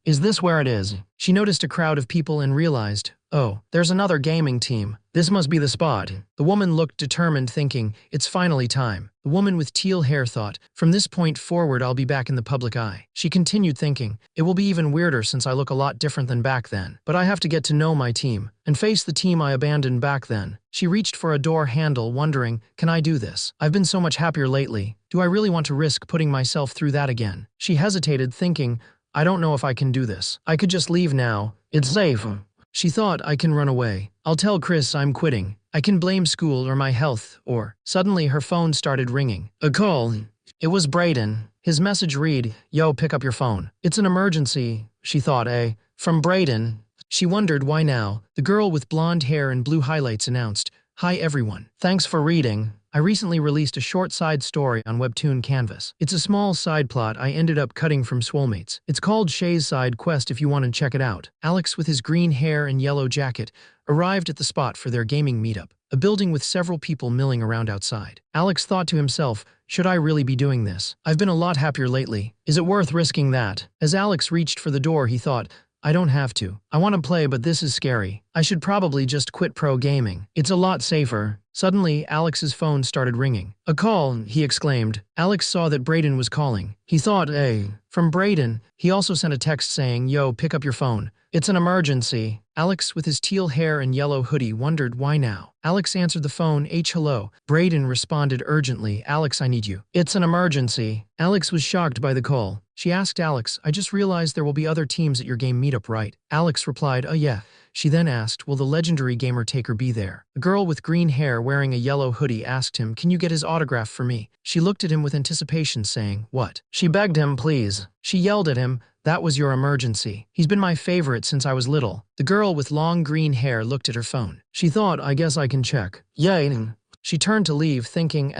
is this where it is? She noticed a crowd of people and realized, oh, there's another gaming team. This must be the spot. The woman looked determined, thinking, it's finally time. The woman with teal hair thought, from this point forward I'll be back in the public eye. She continued thinking, it will be even weirder since I look a lot different than back then. But I have to get to know my team and face the team I abandoned back then. She reached for a door handle, wondering, can I do this? I've been so much happier lately. Do I really want to risk putting myself through that again? She hesitated, thinking, I don't know if I can do this. I could just leave now. It's safe. She thought, I can run away. I'll tell Chris I'm quitting. I can blame school or my health, or… Suddenly her phone started ringing. A call. It was Brayden. His message read, yo, pick up your phone. It's an emergency, she thought, from Brayden. She wondered why now. The girl with blonde hair and blue highlights announced, hi everyone. Thanks for reading. I recently released a short side story on webtoon Canvas. It's a small side plot I ended up cutting from Swolemates. It's called Shay's Side Quest if you want to check it out. Alex with his green hair and yellow jacket arrived at the spot for their gaming meetup, a building with several people milling around outside. Alex thought to himself, should I really be doing this? I've been a lot happier lately. Is it worth risking that? As Alex reached for the door, he thought, I don't have to. I want to play, but this is scary. I should probably just quit pro gaming. It's a lot safer. Suddenly, Alex's phone started ringing. A call, he exclaimed. Alex saw that Brayden was calling. He thought, from Brayden. He also sent a text saying, yo, pick up your phone. It's an emergency. Alex, with his teal hair and yellow hoodie, wondered why now. Alex answered the phone, hello. Brayden responded urgently, Alex, I need you. It's an emergency. Alex was shocked by the call. She asked Alex, I just realized there will be other teams at your game meetup, right? Alex replied, oh yeah. She then asked, will the legendary gamer taker be there? A girl with green hair wearing a yellow hoodie asked him, can you get his autograph for me? She looked at him with anticipation, saying, what? She begged him, please. She yelled at him, that was your emergency. He's been my favorite since I was little. The girl with long green hair looked at her phone. She thought, I guess I can check. Yay. She turned to leave, thinking,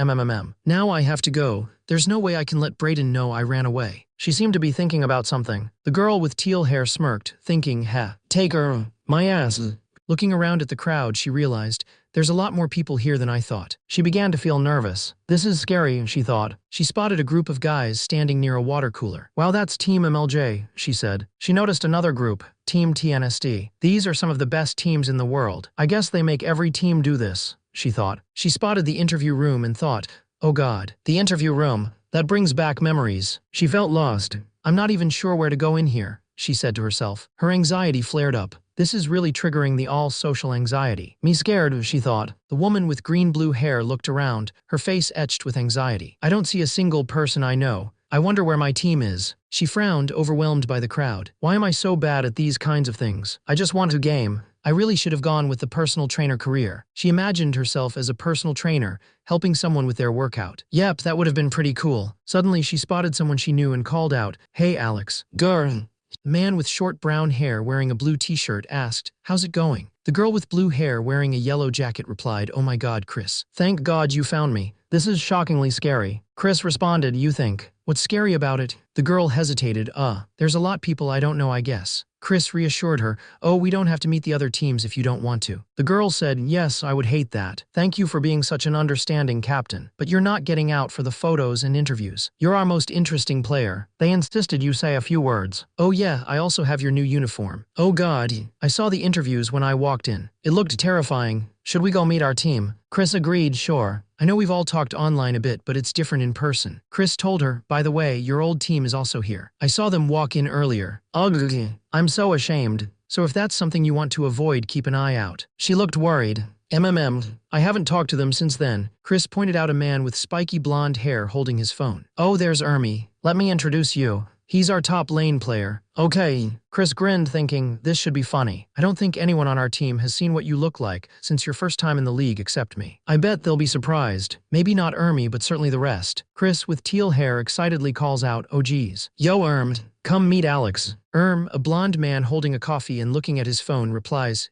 now I have to go. There's no way I can let Brayden know I ran away. She seemed to be thinking about something. The girl with teal hair smirked, thinking, take her, my ass. Looking around at the crowd, she realized, there's a lot more people here than I thought. She began to feel nervous. This is scary, she thought. She spotted a group of guys standing near a water cooler. Wow, that's Team MLJ, she said. She noticed another group, Team TNSD. These are some of the best teams in the world. I guess they make every team do this, she thought. She spotted the interview room and thought, oh God, the interview room. That brings back memories. She felt lost. I'm not even sure where to go in here, she said to herself. Her anxiety flared up. This is really triggering the all-social anxiety. Me scared, she thought. The woman with green-blue hair looked around, her face etched with anxiety. I don't see a single person I know. I wonder where my team is. She frowned, overwhelmed by the crowd. Why am I so bad at these kinds of things? I just want to game. I really should have gone with the personal trainer career. She imagined herself as a personal trainer, helping someone with their workout. Yep, that would have been pretty cool. Suddenly, she spotted someone she knew and called out, hey, Alex. Girl. The man with short brown hair wearing a blue t-shirt asked, how's it going? The girl with blue hair wearing a yellow jacket replied, oh my God, Chris. Thank God you found me. This is shockingly scary. Chris responded, you think? What's scary about it? The girl hesitated, there's a lot people I don't know, I guess. Chris reassured her, oh, we don't have to meet the other teams if you don't want to. The girl said, yes, I would hate that. Thank you for being such an understanding captain. But you're not getting out for the photos and interviews. You're our most interesting player. They insisted you say a few words. Oh yeah, I also have your new uniform. Oh God, I saw the interviews when I walked in. It looked terrifying. Should we go meet our team? Chris agreed, sure. I know we've all talked online a bit, but it's different in person. Chris told her, by the way, your old team is also here. I saw them walk in earlier. Ugh, I'm so ashamed. so if that's something you want to avoid, keep an eye out. She looked worried. I haven't talked to them since then. Chris pointed out a man with spiky blonde hair holding his phone. Oh, there's Ermi. Let me introduce you. He's our top lane player. Okay. Chris grinned, thinking, this should be funny. I don't think anyone on our team has seen what you look like since your first time in the league except me. I bet they'll be surprised. Maybe not Ermi, but certainly the rest. Chris, with teal hair, excitedly calls out, oh geez. Yo, come meet Alex. A blonde man holding a coffee and looking at his phone, replies,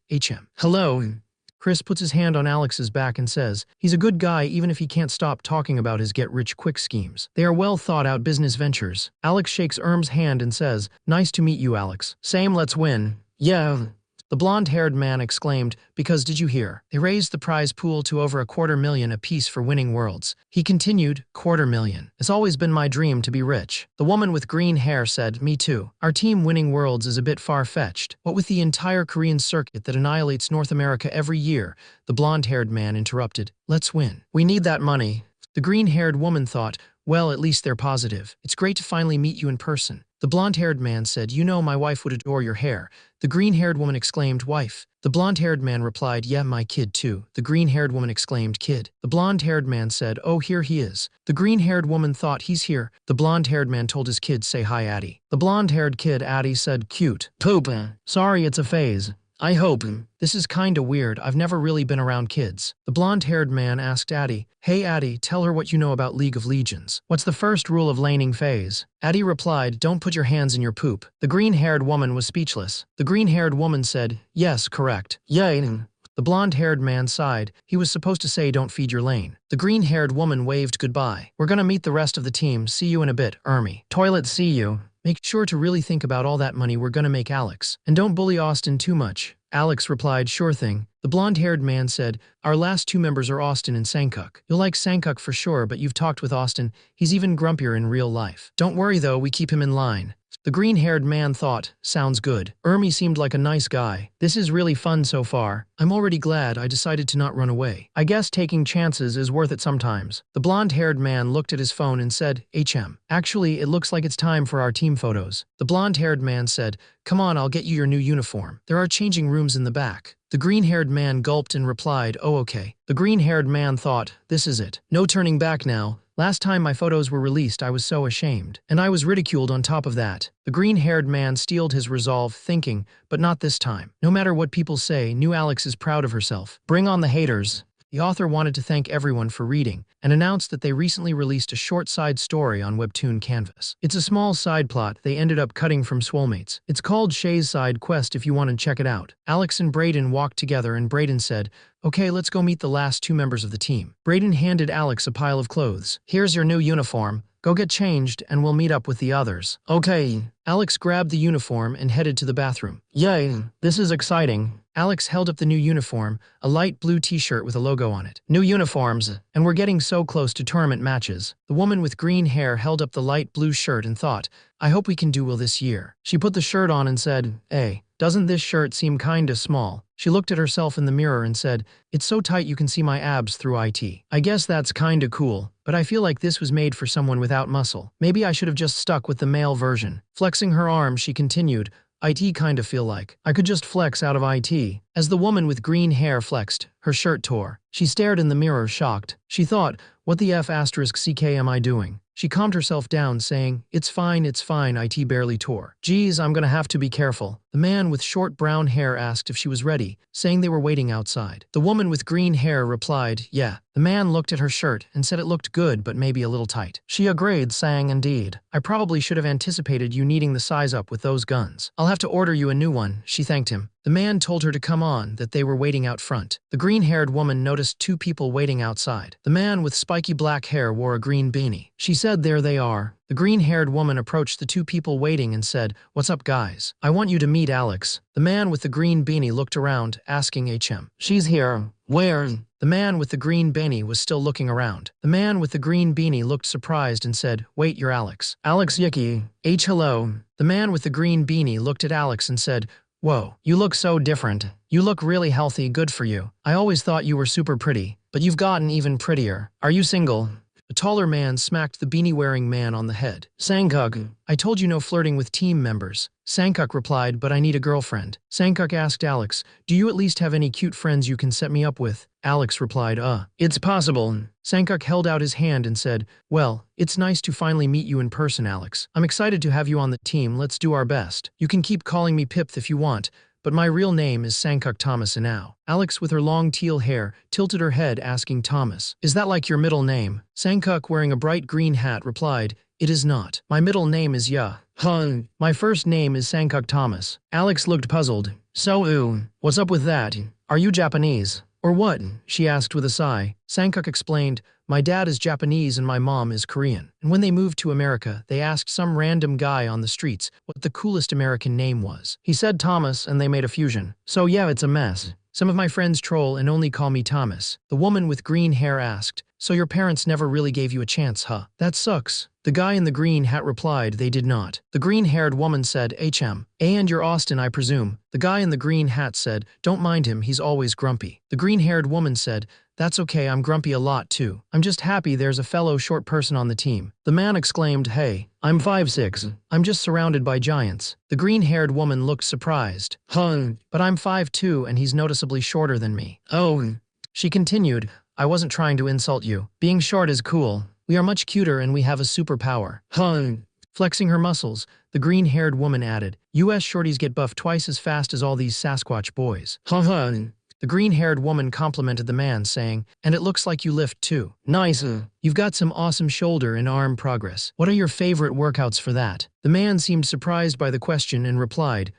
Hello. Chris puts his hand on Alex's back and says, he's a good guy even if he can't stop talking about his get-rich-quick schemes. They are well-thought-out business ventures. Alex shakes Erm's hand and says, nice to meet you, Alex. Same, let's win. Yeah. The blonde-haired man exclaimed, because did you hear? They raised the prize pool to over $250,000 apiece for winning worlds. He continued, $250,000. It's always been my dream to be rich. The woman with green hair said, me too. Our team winning worlds is a bit far-fetched. What with the entire Korean circuit that annihilates North America every year? The blonde-haired man interrupted, let's win. We need that money. The green-haired woman thought, well, at least they're positive. It's great to finally meet you in person. The blonde-haired man said, you know my wife would adore your hair. The green-haired woman exclaimed, wife. The blonde-haired man replied, yeah, my kid too. The green-haired woman exclaimed, kid. The blonde-haired man said, oh, here he is. The green-haired woman thought, he's here. The blonde-haired man told his kid, say hi, Addie. The blonde-haired kid, Addie, said, cute. Poop. Sorry, it's a phase. I hope. This is kinda weird. I've never really been around kids. The blonde-haired man asked Addie, hey Addie, tell her what you know about League of Legends. What's the first rule of laning phase? Addie replied, don't put your hands in your poop. The green-haired woman was speechless. The green-haired woman said, yes, correct. Yay. The blonde-haired man sighed. He was supposed to say don't feed your lane. The green-haired woman waved goodbye. We're gonna meet the rest of the team. See you in a bit, Ermi. Toilet, see you. Make sure to really think about all that money we're gonna make Alex. And don't bully Austin too much. Alex replied, sure thing. The blonde-haired man said, our last two members are Austin and Sankuk. You'll like Sankuk for sure, but you've talked with Austin. He's even grumpier in real life. Don't worry though, we keep him in line. The green-haired man thought, sounds good. Ermi seemed like a nice guy. This is really fun so far. I'm already glad I decided to not run away. I guess taking chances is worth it sometimes. The blonde-haired man looked at his phone and said, actually, it looks like it's time for our team photos. The blonde-haired man said, come on, I'll get you your new uniform. There are changing rooms in the back. The green-haired man gulped and replied, oh okay. The green-haired man thought, this is it. No turning back now. Last time my photos were released, I was so ashamed. And I was ridiculed on top of that. The green-haired man steeled his resolve, thinking, but not this time. No matter what people say, new Alex is proud of herself. Bring on the haters. The author wanted to thank everyone for reading and announced that they recently released a short side story on webtoon Canvas. It's a small side plot they ended up cutting from Swolemates. It's called Shay's Side Quest if you want to check it out. Alex and Brayden walked together and Brayden said, okay, let's go meet the last two members of the team. Brayden handed Alex a pile of clothes. Here's your new uniform. Go get changed and we'll meet up with the others. Okay. Alex grabbed the uniform and headed to the bathroom. Yay, this is exciting. Alex held up the new uniform, a light blue t-shirt with a logo on it. New uniforms, and we're getting so close to tournament matches. The woman with green hair held up the light blue shirt and thought, I hope we can do well this year. She put the shirt on and said, hey, doesn't this shirt seem kinda small? She looked at herself in the mirror and said, it's so tight you can see my abs through it. I guess that's kinda cool, but I feel like this was made for someone without muscle. Maybe I should have just stuck with the male version. Flexing her arm, she continued, IT kinda feel like I could just flex out of IT. As the woman with green hair flexed, her shirt tore. She stared in the mirror, shocked. She thought, what the F asterisk CK am I doing? She calmed herself down, saying, it's fine, IT barely tore. Geez, I'm gonna have to be careful. The man with short brown hair asked if she was ready, saying they were waiting outside. The woman with green hair replied, yeah. The man looked at her shirt and said it looked good but maybe a little tight. She agreed, saying, indeed. I probably should have anticipated you needing the size up with those guns. I'll have to order you a new one, she thanked him. The man told her to come on, that they were waiting out front. The green-haired woman noticed two people waiting outside. The man with spiky black hair wore a green beanie. She said, there they are. The green-haired woman approached the two people waiting and said, what's up guys? I want you to meet Alex. The man with the green beanie looked around, asking HM. She's here. Where? The man with the green beanie was still looking around. The man with the green beanie looked surprised and said, wait, you're Alex. Alex Yicky. Hello. The man with the green beanie looked at Alex and said, whoa, you look so different. You look really healthy, good for you. I always thought you were super pretty, but you've gotten even prettier. Are you single? A taller man smacked the beanie-wearing man on the head. Sangkuk, I told you no flirting with team members. Sangkuk replied, but I need a girlfriend. Sangkuk asked Alex, do you at least have any cute friends you can set me up with? Alex replied, it's possible. Sangkuk held out his hand and said, well, it's nice to finally meet you in person, Alex. I'm excited to have you on the team, let's do our best. You can keep calling me Pip if you want, but my real name is Sangkuk Thomas Inao. Alex, with her long teal hair, tilted her head asking Thomas, is that like your middle name? Sangkuk, wearing a bright green hat, replied, it is not. My middle name is Ya. My first name is Sangkuk Thomas. Alex looked puzzled. So, what's up with that? Are you Japanese? Or what? She asked with a sigh. Sangkuk explained, my dad is Japanese and my mom is Korean. And when they moved to America, they asked some random guy on the streets what the coolest American name was. He said Thomas and they made a fusion. So yeah, it's a mess. Some of my friends troll and only call me Thomas. The woman with green hair asked, so your parents never really gave you a chance, huh? That sucks. The guy in the green hat replied they did not. The green-haired woman said, and you're Austin, I presume. The guy in the green hat said, don't mind him, he's always grumpy. The green-haired woman said, that's okay, I'm grumpy a lot too. I'm just happy there's a fellow short person on the team. The man exclaimed, hey, I'm 5'6". I'm just surrounded by giants. The green-haired woman looked surprised. But I'm 5'2" and he's noticeably shorter than me. Oh. She continued, I wasn't trying to insult you. Being short is cool. We are much cuter and we have a superpower. Flexing her muscles, the green-haired woman added, US shorties get buff twice as fast as all these Sasquatch boys. The green-haired woman complimented the man, saying, and it looks like you lift too. Nice. You've got some awesome shoulder and arm progress. What are your favorite workouts for that? The man seemed surprised by the question and replied,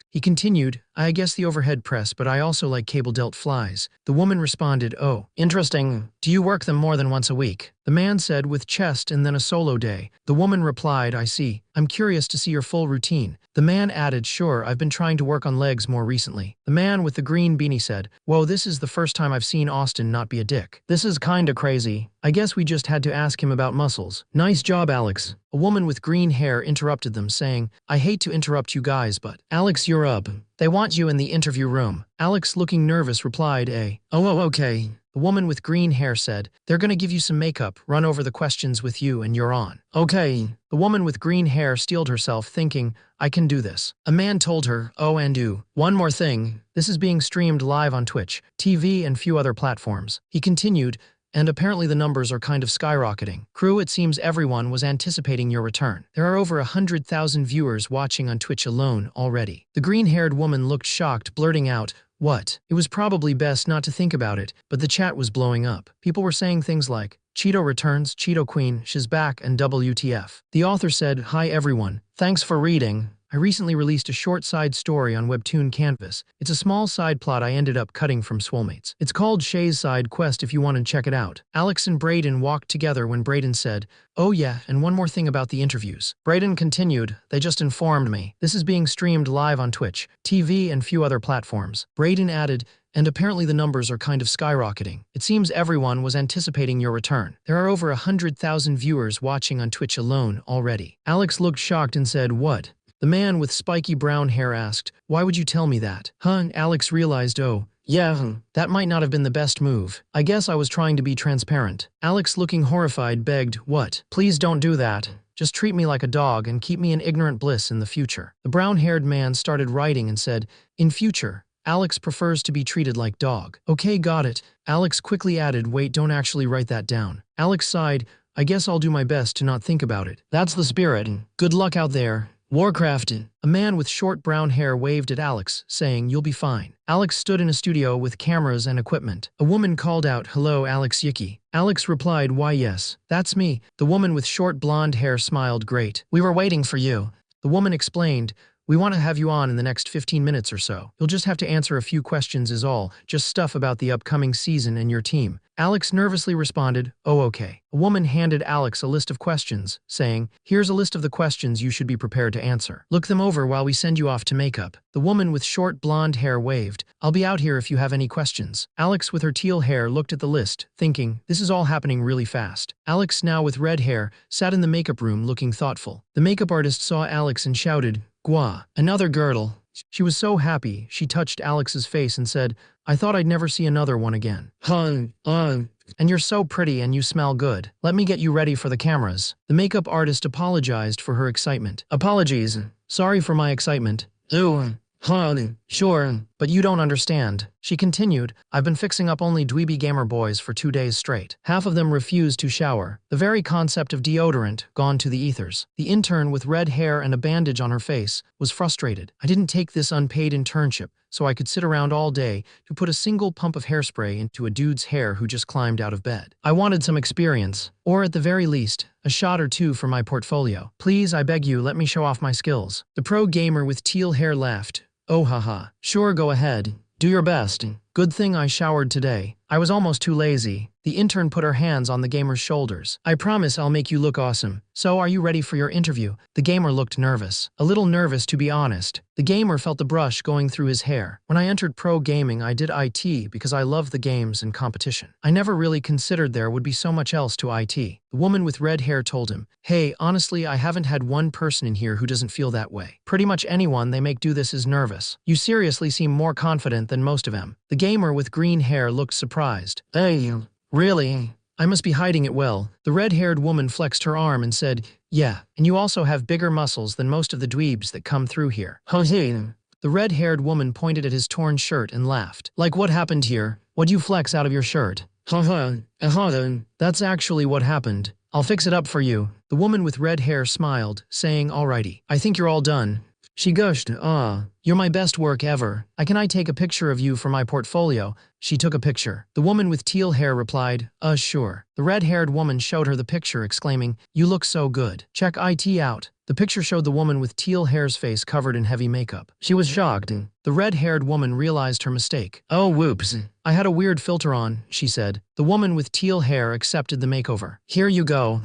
He continued, I guess the overhead press, but I also like cable-delt flies. The woman responded, oh, interesting. Do you work them more than once a week? The man said, with chest and then a solo day. The woman replied, I see. I'm curious to see your full routine. The man added, sure, I've been trying to work on legs more recently. The man with the green beanie said, whoa, this is the first time I've seen Austin not be a dick. This is kinda crazy. I guess we just had to ask him about muscles. Nice job, Alex. A woman with green hair interrupted them, saying, I hate to interrupt you guys, but Alex, you're up. They want you in the interview room. Alex, looking nervous, replied, okay. The woman with green hair said, they're gonna give you some makeup, run over the questions with you, and you're on. Okay. The woman with green hair steeled herself, thinking, I can do this. A man told her, one more thing. This is being streamed live on Twitch, TV, and few other platforms. He continued, and apparently the numbers are kind of skyrocketing. Crew, it seems everyone was anticipating your return. There are over 100,000 viewers watching on Twitch alone already. The green-haired woman looked shocked, blurting out, what? It was probably best not to think about it, but the chat was blowing up. People were saying things like, Cheeto returns, Cheeto Queen, she's back, and WTF. The author said, hi everyone, thanks for reading. I recently released a short side story on webtoon Canvas. It's a small side plot I ended up cutting from Soulmates. It's called Shay's Side Quest if you want to check it out. Alex and Brayden walked together when Brayden said, oh yeah, and one more thing about the interviews. Brayden continued, they just informed me. This is being streamed live on Twitch, TV, and few other platforms. Brayden added, and apparently the numbers are kind of skyrocketing. It seems everyone was anticipating your return. There are over 100,000 viewers watching on Twitch alone already. Alex looked shocked and said, what? The man with spiky brown hair asked, why would you tell me that? Alex realized, that might not have been the best move. I guess I was trying to be transparent. Alex, looking horrified, begged, what? Please don't do that. Just treat me like a dog and keep me in ignorant bliss in the future. The brown-haired man started writing and said, in future, Alex prefers to be treated like dog. Okay, got it. Alex quickly added, wait, don't actually write that down. Alex sighed, I guess I'll do my best to not think about it. That's the spirit. Good luck out there. Warcraft. A man with short brown hair waved at Alex, saying, you'll be fine. Alex stood in a studio with cameras and equipment. A woman called out, hello, Alex Yiki. Alex replied, why yes, that's me. The woman with short blonde hair smiled, great. We were waiting for you. The woman explained, we want to have you on in the next 15 minutes or so. You'll just have to answer a few questions is all, just stuff about the upcoming season and your team. Alex nervously responded, oh okay. A woman handed Alex a list of questions, saying, here's a list of the questions you should be prepared to answer. Look them over while we send you off to makeup. The woman with short blonde hair waved, I'll be out here if you have any questions. Alex with her teal hair looked at the list, thinking, this is all happening really fast. Alex, now with red hair, sat in the makeup room looking thoughtful. The makeup artist saw Alex and shouted, Gua, another girdle. She was so happy, she touched Alex's face and said, I thought I'd never see another one again. And you're so pretty and you smell good. Let me get you ready for the cameras. The makeup artist apologized for her excitement. Apologies. Sorry for my excitement. Sure, but you don't understand. She continued, I've been fixing up only dweeby gamer boys for 2 days straight. Half of them refused to shower. The very concept of deodorant, gone to the ethers. The intern with red hair and a bandage on her face was frustrated. I didn't take this unpaid internship, so I could sit around all day to put a single pump of hairspray into a dude's hair who just climbed out of bed. I wanted some experience, or at the very least, a shot or two for my portfolio. Please, I beg you, let me show off my skills. The pro gamer with teal hair laughed. Oh haha. Sure, go ahead. Do your best. Good thing I showered today. I was almost too lazy. The intern put her hands on the gamer's shoulders. I promise I'll make you look awesome. So are you ready for your interview? The gamer looked nervous. A little nervous, to be honest. The gamer felt the brush going through his hair. When I entered pro gaming, I did IT because I love the games and competition. I never really considered there would be so much else to IT. The woman with red hair told him, Hey, honestly, I haven't had one person in here who doesn't feel that way. Pretty much anyone they make do this is nervous. You seriously seem more confident than most of them. The gamer with green hair looked surprised. Hey, really? I must be hiding it well. The red-haired woman flexed her arm and said, Yeah, and you also have bigger muscles than most of the dweebs that come through here. The red-haired woman pointed at his torn shirt and laughed. Like what happened here? What'd you flex out of your shirt? That's actually what happened. I'll fix it up for you. The woman with red hair smiled, saying, Alrighty, I think you're all done. She gushed, You're my best work ever. Can I take a picture of you for my portfolio? She took a picture. The woman with teal hair replied, sure. The red-haired woman showed her the picture, exclaiming, You look so good. Check IT out. The picture showed the woman with teal hair's face covered in heavy makeup. She was shocked. The red-haired woman realized her mistake. Oh, whoops. I had a weird filter on, she said. The woman with teal hair accepted the makeover. Here you go.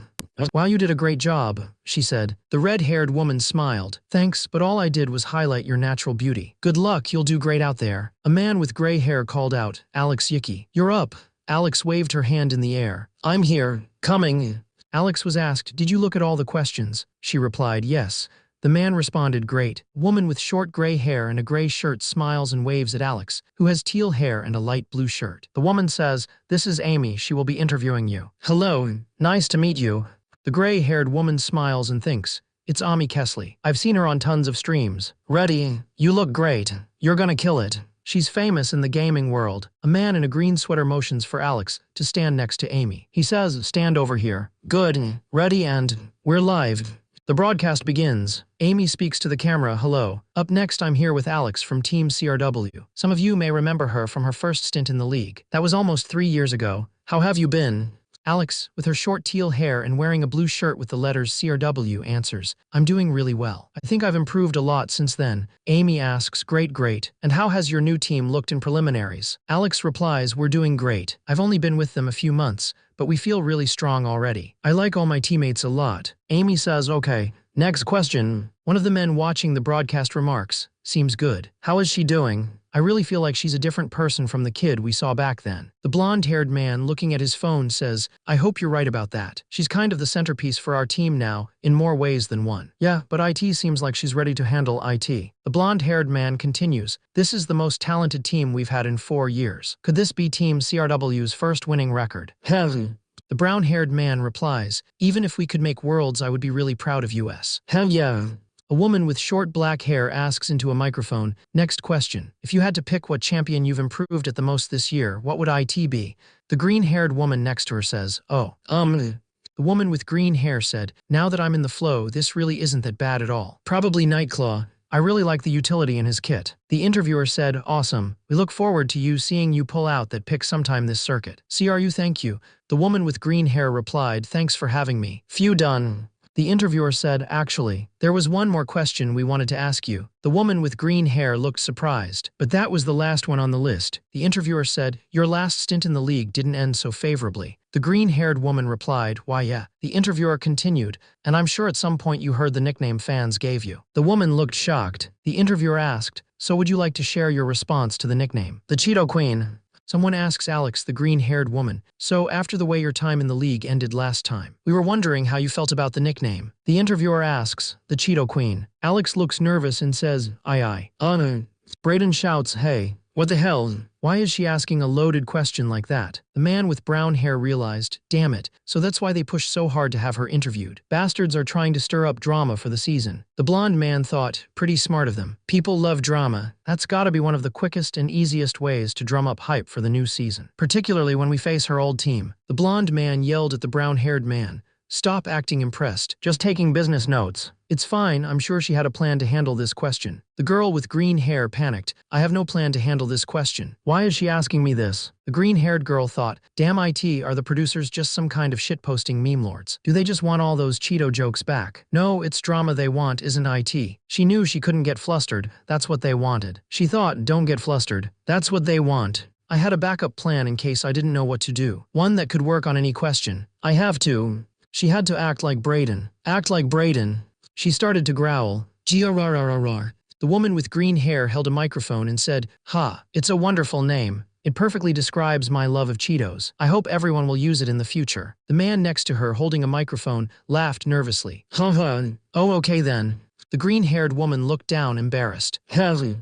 Wow, you did a great job, she said. The red-haired woman smiled. Thanks, but all I did was highlight your natural beauty. Good luck, you'll do great out there. A man with gray hair called out, Alex Yicky. You're up. Alex waved her hand in the air. I'm here. Coming. Alex was asked, Did you look at all the questions? She replied, Yes. The man responded, Great. A woman with short gray hair and a gray shirt smiles and waves at Alex, who has teal hair and a light blue shirt. The woman says, This is Amy. She will be interviewing you. Hello. Nice to meet you. The gray-haired woman smiles and thinks, It's Ami Kesley. I've seen her on tons of streams. Ready? You look great. You're gonna kill it. She's famous in the gaming world. A man in a green sweater motions for Alex to stand next to Amy. He says, Stand over here. Good. Ready and we're live. The broadcast begins. Amy speaks to the camera, Hello. Up next, I'm here with Alex from Team CRW. Some of you may remember her from her first stint in the league. That was almost 3 years ago. How have you been? Alex, with her short teal hair and wearing a blue shirt with the letters CRW, answers, I'm doing really well. I think I've improved a lot since then. Amy asks, Great. And how has your new team looked in preliminaries? Alex replies, We're doing great. I've only been with them a few months, but we feel really strong already. I like all my teammates a lot. Amy says, Okay. Next question. One of the men watching the broadcast remarks, Seems good. How is she doing? I really feel like she's a different person from the kid we saw back then. The blonde-haired man looking at his phone says, I hope you're right about that. She's kind of the centerpiece for our team now, in more ways than one. Yeah, but IT seems like she's ready to handle IT. The blonde-haired man continues, This is the most talented team we've had in 4 years. Could this be Team CRW's first winning record? Heavy. The brown-haired man replies, Even if we could make worlds, I would be really proud of us. Hell yeah. A woman with short black hair asks into a microphone, Next question. If you had to pick what champion you've improved at the most this year, what would IT be? The green-haired woman next to her says, The woman with green hair said, Now that I'm in the flow, this really isn't that bad at all. Probably Nightclaw. I really like the utility in his kit. The interviewer said, Awesome. We look forward to seeing you pull out that pick sometime this circuit. CRU, thank you. The woman with green hair replied, Thanks for having me. Phew, done. The interviewer said, Actually, there was one more question we wanted to ask you. The woman with green hair looked surprised, but that was the last one on the list. The interviewer said, Your last stint in the league didn't end so favorably. The green-haired woman replied, Why yeah. The interviewer continued, And I'm sure at some point you heard the nickname fans gave you. The woman looked shocked. The interviewer asked, So would you like to share your response to the nickname? The Cheeto Queen. Someone asks Alex, the green-haired woman, so after the way your time in the league ended last time, we were wondering how you felt about the nickname. The interviewer asks, the Cheeto Queen. Alex looks nervous and says, aye. Brayden shouts, hey, what the hell? Why is she asking a loaded question like that? The man with brown hair realized, damn it, so that's why they pushed so hard to have her interviewed. Bastards are trying to stir up drama for the season. The blonde man thought, pretty smart of them. People love drama. That's gotta be one of the quickest and easiest ways to drum up hype for the new season. Particularly when we face her old team. The blonde man yelled at the brown-haired man, stop acting impressed, just taking business notes. It's fine, I'm sure she had a plan to handle this question. The girl with green hair panicked. I have no plan to handle this question. Why is she asking me this? The green-haired girl thought, damn it, are the producers just some kind of shitposting meme lords? Do they just want all those Cheeto jokes back? No, it's drama they want, isn't it? She knew she couldn't get flustered. That's what they wanted. She thought, don't get flustered. That's what they want. I had a backup plan in case I didn't know what to do. One that could work on any question. I have to. She had to act like Brayden. Act like Brayden. She started to growl. Grrrrrrrr. The woman with green hair held a microphone and said, ha, it's a wonderful name. It perfectly describes my love of Cheetos. I hope everyone will use it in the future. The man next to her holding a microphone laughed nervously. Oh, okay then. The green-haired woman looked down embarrassed. The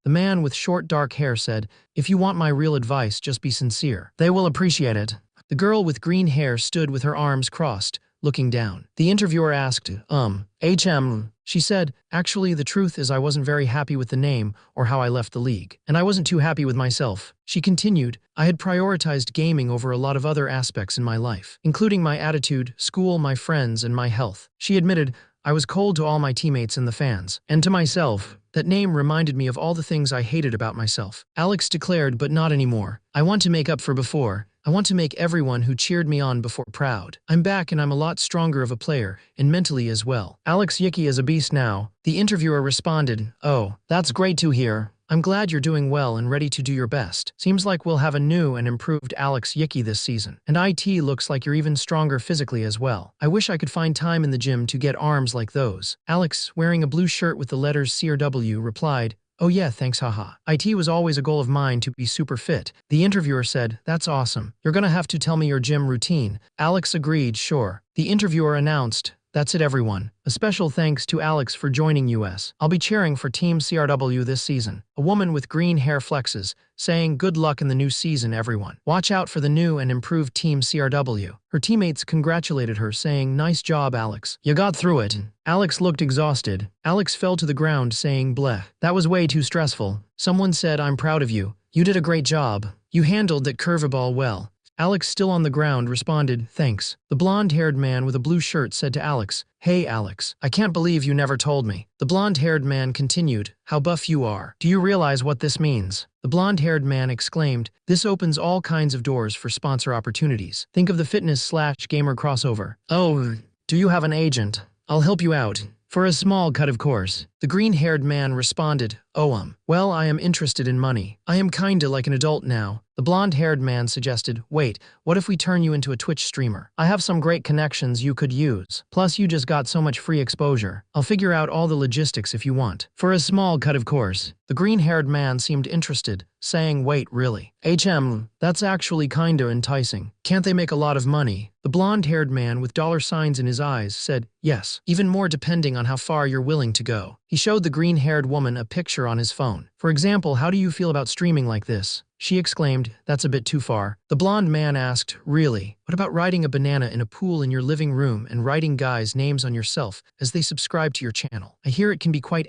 man with short dark hair said, if you want my real advice, just be sincere. They will appreciate it. The girl with green hair stood with her arms crossed, looking down. The interviewer asked, She said, actually, the truth is I wasn't very happy with the name or how I left the league. And I wasn't too happy with myself. She continued, I had prioritized gaming over a lot of other aspects in my life, including my attitude, school, my friends, and my health. She admitted, I was cold to all my teammates and the fans. And to myself. That name reminded me of all the things I hated about myself. Alex declared, but not anymore. I want to make up for before. I want to make everyone who cheered me on before proud. I'm back and I'm a lot stronger of a player, and mentally as well. Alex Yicky is a beast now. The interviewer responded, oh, that's great to hear. I'm glad you're doing well and ready to do your best. Seems like we'll have a new and improved Alex Yicky this season. And IT looks like you're even stronger physically as well. I wish I could find time in the gym to get arms like those. Alex, wearing a blue shirt with the letters C or W, replied, oh yeah, thanks haha. IT was always a goal of mine to be super fit. The interviewer said, that's awesome. You're gonna have to tell me your gym routine. Alex agreed, sure. The interviewer announced, that's it everyone. A special thanks to Alex for joining us. I'll be cheering for Team CRW this season. A woman with green hair flexes, saying good luck in the new season everyone. Watch out for the new and improved Team CRW. Her teammates congratulated her saying nice job Alex. You got through it. Alex looked exhausted. Alex fell to the ground saying bleh. That was way too stressful. Someone said I'm proud of you. You did a great job. You handled that curveball well. Alex, still on the ground, responded, thanks. The blonde-haired man with a blue shirt said to Alex, hey Alex, I can't believe you never told me. The blonde-haired man continued, how buff you are. Do you realize what this means? The blonde-haired man exclaimed, this opens all kinds of doors for sponsor opportunities. Think of the fitness/gamer crossover. Oh, do you have an agent? I'll help you out. For a small cut, of course. The green-haired man responded, oh well, I am interested in money. I am kinda like an adult now. The blonde-haired man suggested, wait, what if we turn you into a Twitch streamer? I have some great connections you could use. Plus you just got so much free exposure. I'll figure out all the logistics if you want. For a small cut, of course. The green-haired man seemed interested, saying, wait, really? That's actually kinda enticing. Can't they make a lot of money? The blonde-haired man with dollar signs in his eyes said, yes, even more depending on how far you're willing to go. He showed the green-haired woman a picture on his phone. For example, how do you feel about streaming like this? She exclaimed, that's a bit too far. The blonde man asked, really? What about riding a banana in a pool in your living room and writing guys' names on yourself as they subscribe to your channel? I hear it can be quite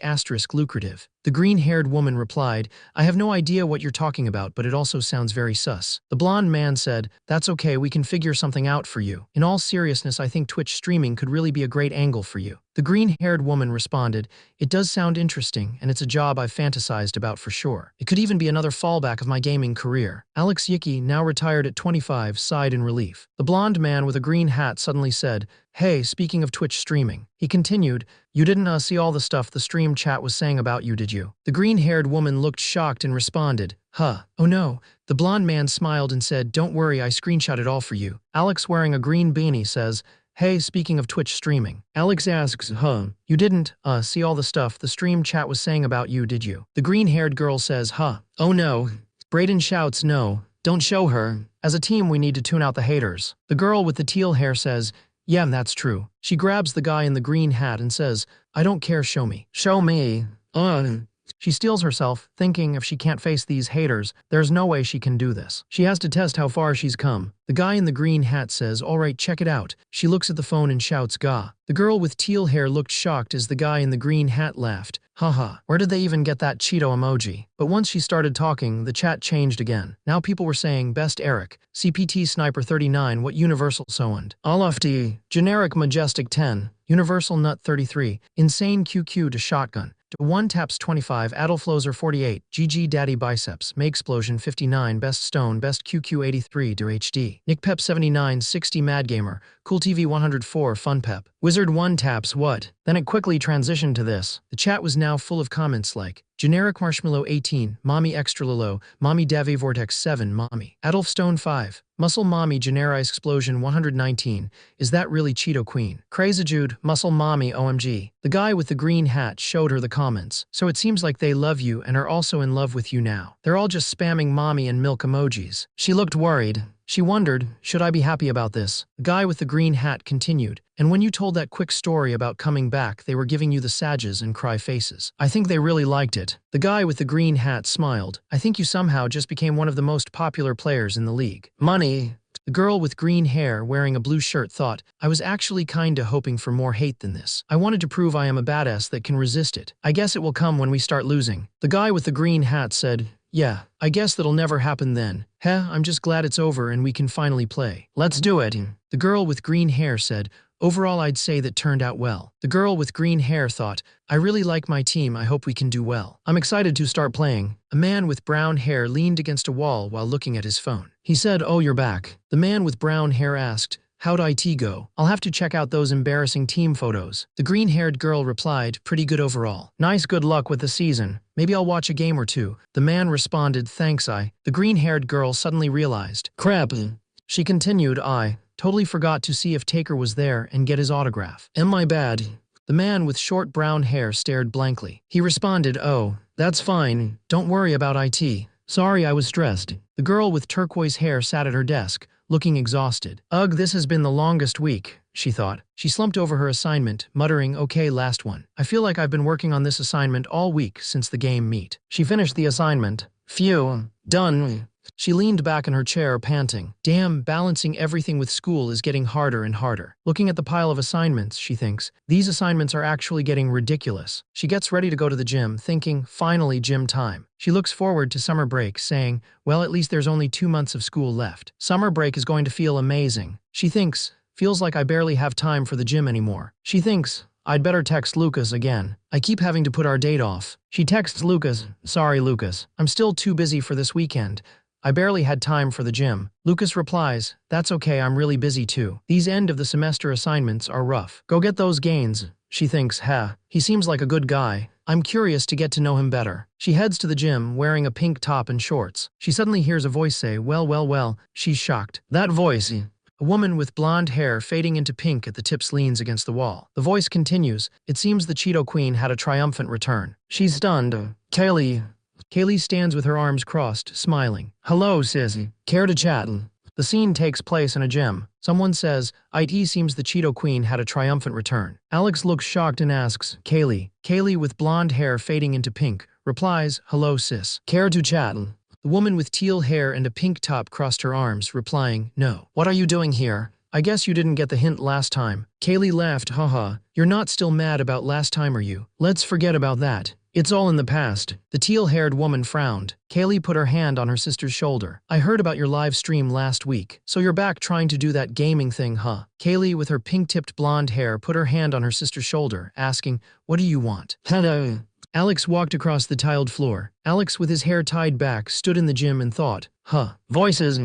lucrative. The green-haired woman replied, I have no idea what you're talking about, but it also sounds very sus. The blonde man said, that's okay, we can figure something out for you. In all seriousness, I think Twitch streaming could really be a great angle for you. The green-haired woman responded, it does sound interesting, and it's a job I've fantasized about for sure. It could even be another fallback of my gaming career. Alex Yicky, now retired at 25, sighed in relief. The blonde man with a green hat suddenly said, hey, speaking of Twitch streaming. He continued, you didn't see all the stuff the stream chat was saying about you, did you? The green-haired woman looked shocked and responded, huh, oh no. The blonde man smiled and said, don't worry, I screenshot it all for you. Alex, wearing a green beanie, says, hey, speaking of Twitch streaming. Alex asks, you didn't see all the stuff the stream chat was saying about you, did you? The green-haired girl says, oh no. Brayden shouts, no, don't show her. As a team, we need to tune out the haters. The girl with the teal hair says, yeah, that's true. She grabs the guy in the green hat and says, I don't care, show me. Show me. She steels herself, thinking if she can't face these haters, there's no way she can do this. She has to test how far she's come. The guy in the green hat says, all right, check it out. She looks at the phone and shouts, Gah. The girl with teal hair looked shocked as the guy in the green hat laughed. Haha, where did they even get that Cheeto emoji? But once she started talking, the chat changed again. Now people were saying, Best Eric, CPT Sniper 39, what Universal Sound? Alofty, Generic Majestic 10, Universal Nut 33, Insane QQ to Shotgun. One Taps 25, Adolfloser 48, GG Daddy Biceps, May Explosion 59, Best Stone, Best QQ 83, Der HD, Nick Pep 79, 60 Mad Gamer, Cool TV 104, Fun Pep, Wizard 1 Taps what? Then it quickly transitioned to this. The chat was now full of comments like, Generic Marshmallow 18, Mommy Extra Lilo, Mommy Davy Vortex 7, Mommy, Adolf Stone 5, Muscle Mommy Generic Explosion 119, is that really Cheeto Queen? Crazy Jude, Muscle Mommy OMG. The guy with the green hat showed her the comments, so it seems like they love you and are also in love with you now. They're all just spamming mommy and milk emojis. She looked worried. She wondered, should I be happy about this? The guy with the green hat continued, and when you told that quick story about coming back, they were giving you the sages and cry faces. I think they really liked it. The guy with the green hat smiled. I think you somehow just became one of the most popular players in the league. Money. The girl with green hair wearing a blue shirt thought, I was actually kinda hoping for more hate than this. I wanted to prove I am a badass that can resist it. I guess it will come when we start losing. The guy with the green hat said, yeah, I guess that'll never happen then. Heh, I'm just glad it's over and we can finally play. Let's do it. The girl with green hair said, overall I'd say that turned out well. The girl with green hair thought, I really like my team, I hope we can do well. I'm excited to start playing. A man with brown hair leaned against a wall while looking at his phone. He said, oh, you're back. The man with brown hair asked, how'd IT go? I'll have to check out those embarrassing team photos. The green-haired girl replied, pretty good overall. Nice, good luck with the season. Maybe I'll watch a game or two. The man responded, thanks, I. The green-haired girl suddenly realized, crap. She continued, I totally forgot to see if Taker was there and get his autograph. Am I bad? The man with short brown hair stared blankly. He responded, oh, that's fine. Don't worry about IT. Sorry, I was stressed. The girl with turquoise hair sat at her desk, looking exhausted. Ugh, this has been the longest week, she thought. She slumped over her assignment, muttering, okay, last one. I feel like I've been working on this assignment all week since the game meet. She finished the assignment. Phew, done. She leaned back in her chair, panting. Damn, balancing everything with school is getting harder and harder. Looking at the pile of assignments, she thinks, these assignments are actually getting ridiculous. She gets ready to go to the gym, thinking, finally gym time. She looks forward to summer break, saying, well, at least there's only 2 months of school left. Summer break is going to feel amazing. She thinks, feels like I barely have time for the gym anymore. She thinks, I'd better text Lucas again. I keep having to put our date off. She texts Lucas, sorry, Lucas. I'm still too busy for this weekend. I barely had time for the gym. Lucas replies, that's okay, I'm really busy too. These end of the semester assignments are rough. Go get those gains. She thinks, he seems like a good guy. I'm curious to get to know him better. She heads to the gym, wearing a pink top and shorts. She suddenly hears a voice say, well. She's shocked. That voice. A woman with blonde hair fading into pink at the tips leans against the wall. The voice continues, it seems the Cheeto Queen had a triumphant return. She's stunned. Kaylee stands with her arms crossed, smiling. Hello, sis. Care to chat? The scene takes place in a gym. Someone says, it seems the Cheeto Queen had a triumphant return. Alex looks shocked and asks, Kaylee. Kaylee with blonde hair fading into pink replies, hello, sis. Care to chat? The woman with teal hair and a pink top crossed her arms, replying, no. What are you doing here? I guess you didn't get the hint last time. Kaylee laughed, haha. You're not still mad about last time, are you? Let's forget about that. It's all in the past. The teal-haired woman frowned. Kaylee put her hand on her sister's shoulder. I heard about your live stream last week. So you're back trying to do that gaming thing, huh? Kaylee, with her pink-tipped blonde hair, put her hand on her sister's shoulder, asking, what do you want? Hello. Alex walked across the tiled floor. Alex, with his hair tied back, stood in the gym and thought, voices.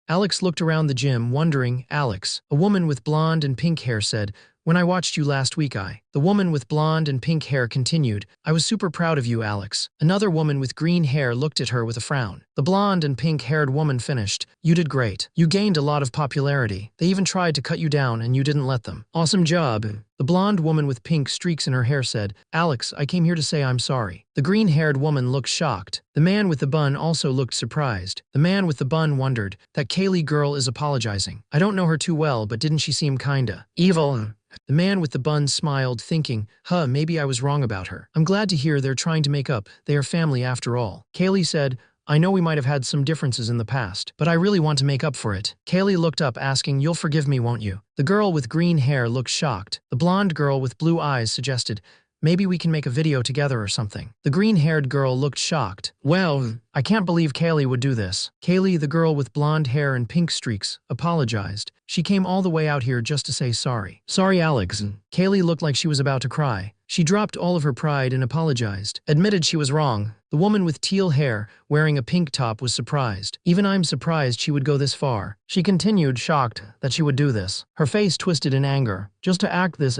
Alex looked around the gym, wondering, Alex. A woman with blonde and pink hair said, When I watched you last week, the woman with blonde and pink hair continued, I was super proud of you, Alex. Another woman with green hair looked at her with a frown. The blonde and pink-haired woman finished, you did great. You gained a lot of popularity. They even tried to cut you down and you didn't let them. Awesome job. The blonde woman with pink streaks in her hair said, Alex, I came here to say I'm sorry. The green-haired woman looked shocked. The man with the bun also looked surprised. The man with the bun wondered, that Kaylee girl is apologizing. I don't know her too well, but didn't she seem kinda evil? The man with the bun smiled, thinking, maybe I was wrong about her. I'm glad to hear they're trying to make up. They are family after all. Kaylee said, I know we might have had some differences in the past, but I really want to make up for it. Kaylee looked up, asking, you'll forgive me, won't you? The girl with green hair looked shocked. The blonde girl with blue eyes suggested, maybe we can make a video together or something. The green-haired girl looked shocked. Well, I can't believe Kaylee would do this. Kaylee, the girl with blonde hair and pink streaks, apologized. She came all the way out here just to say sorry. Sorry, Alex. Kaylee looked like she was about to cry. She dropped all of her pride and apologized. Admitted she was wrong. The woman with teal hair, wearing a pink top, was surprised. Even I'm surprised she would go this far. She continued, shocked that she would do this. Her face twisted in anger. Just to act this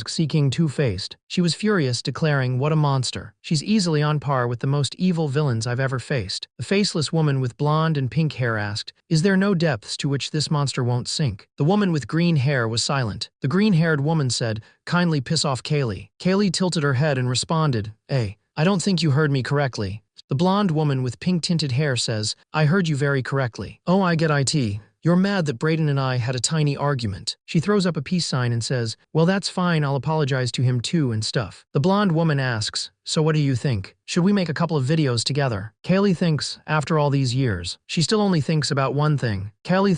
seeking two-faced. She was furious, declaring, what a monster. She's easily on par with the most evil villains I've ever faced. The faceless woman with blonde and pink hair asked, is there no depths to which this monster won't sink? The woman with green hair was silent. The green-haired woman said, kindly piss off Kaylee. Kaylee tilted her head and responded, I don't think you heard me correctly. The blonde woman with pink-tinted hair says, I heard you very correctly. Oh, I get it. You're mad that Brayden and I had a tiny argument. She throws up a peace sign and says, well, that's fine, I'll apologize to him too and stuff. The blonde woman asks, so what do you think? Should we make a couple of videos together? Kaylee thinks, after all these years, she still only thinks about one thing. Kaylee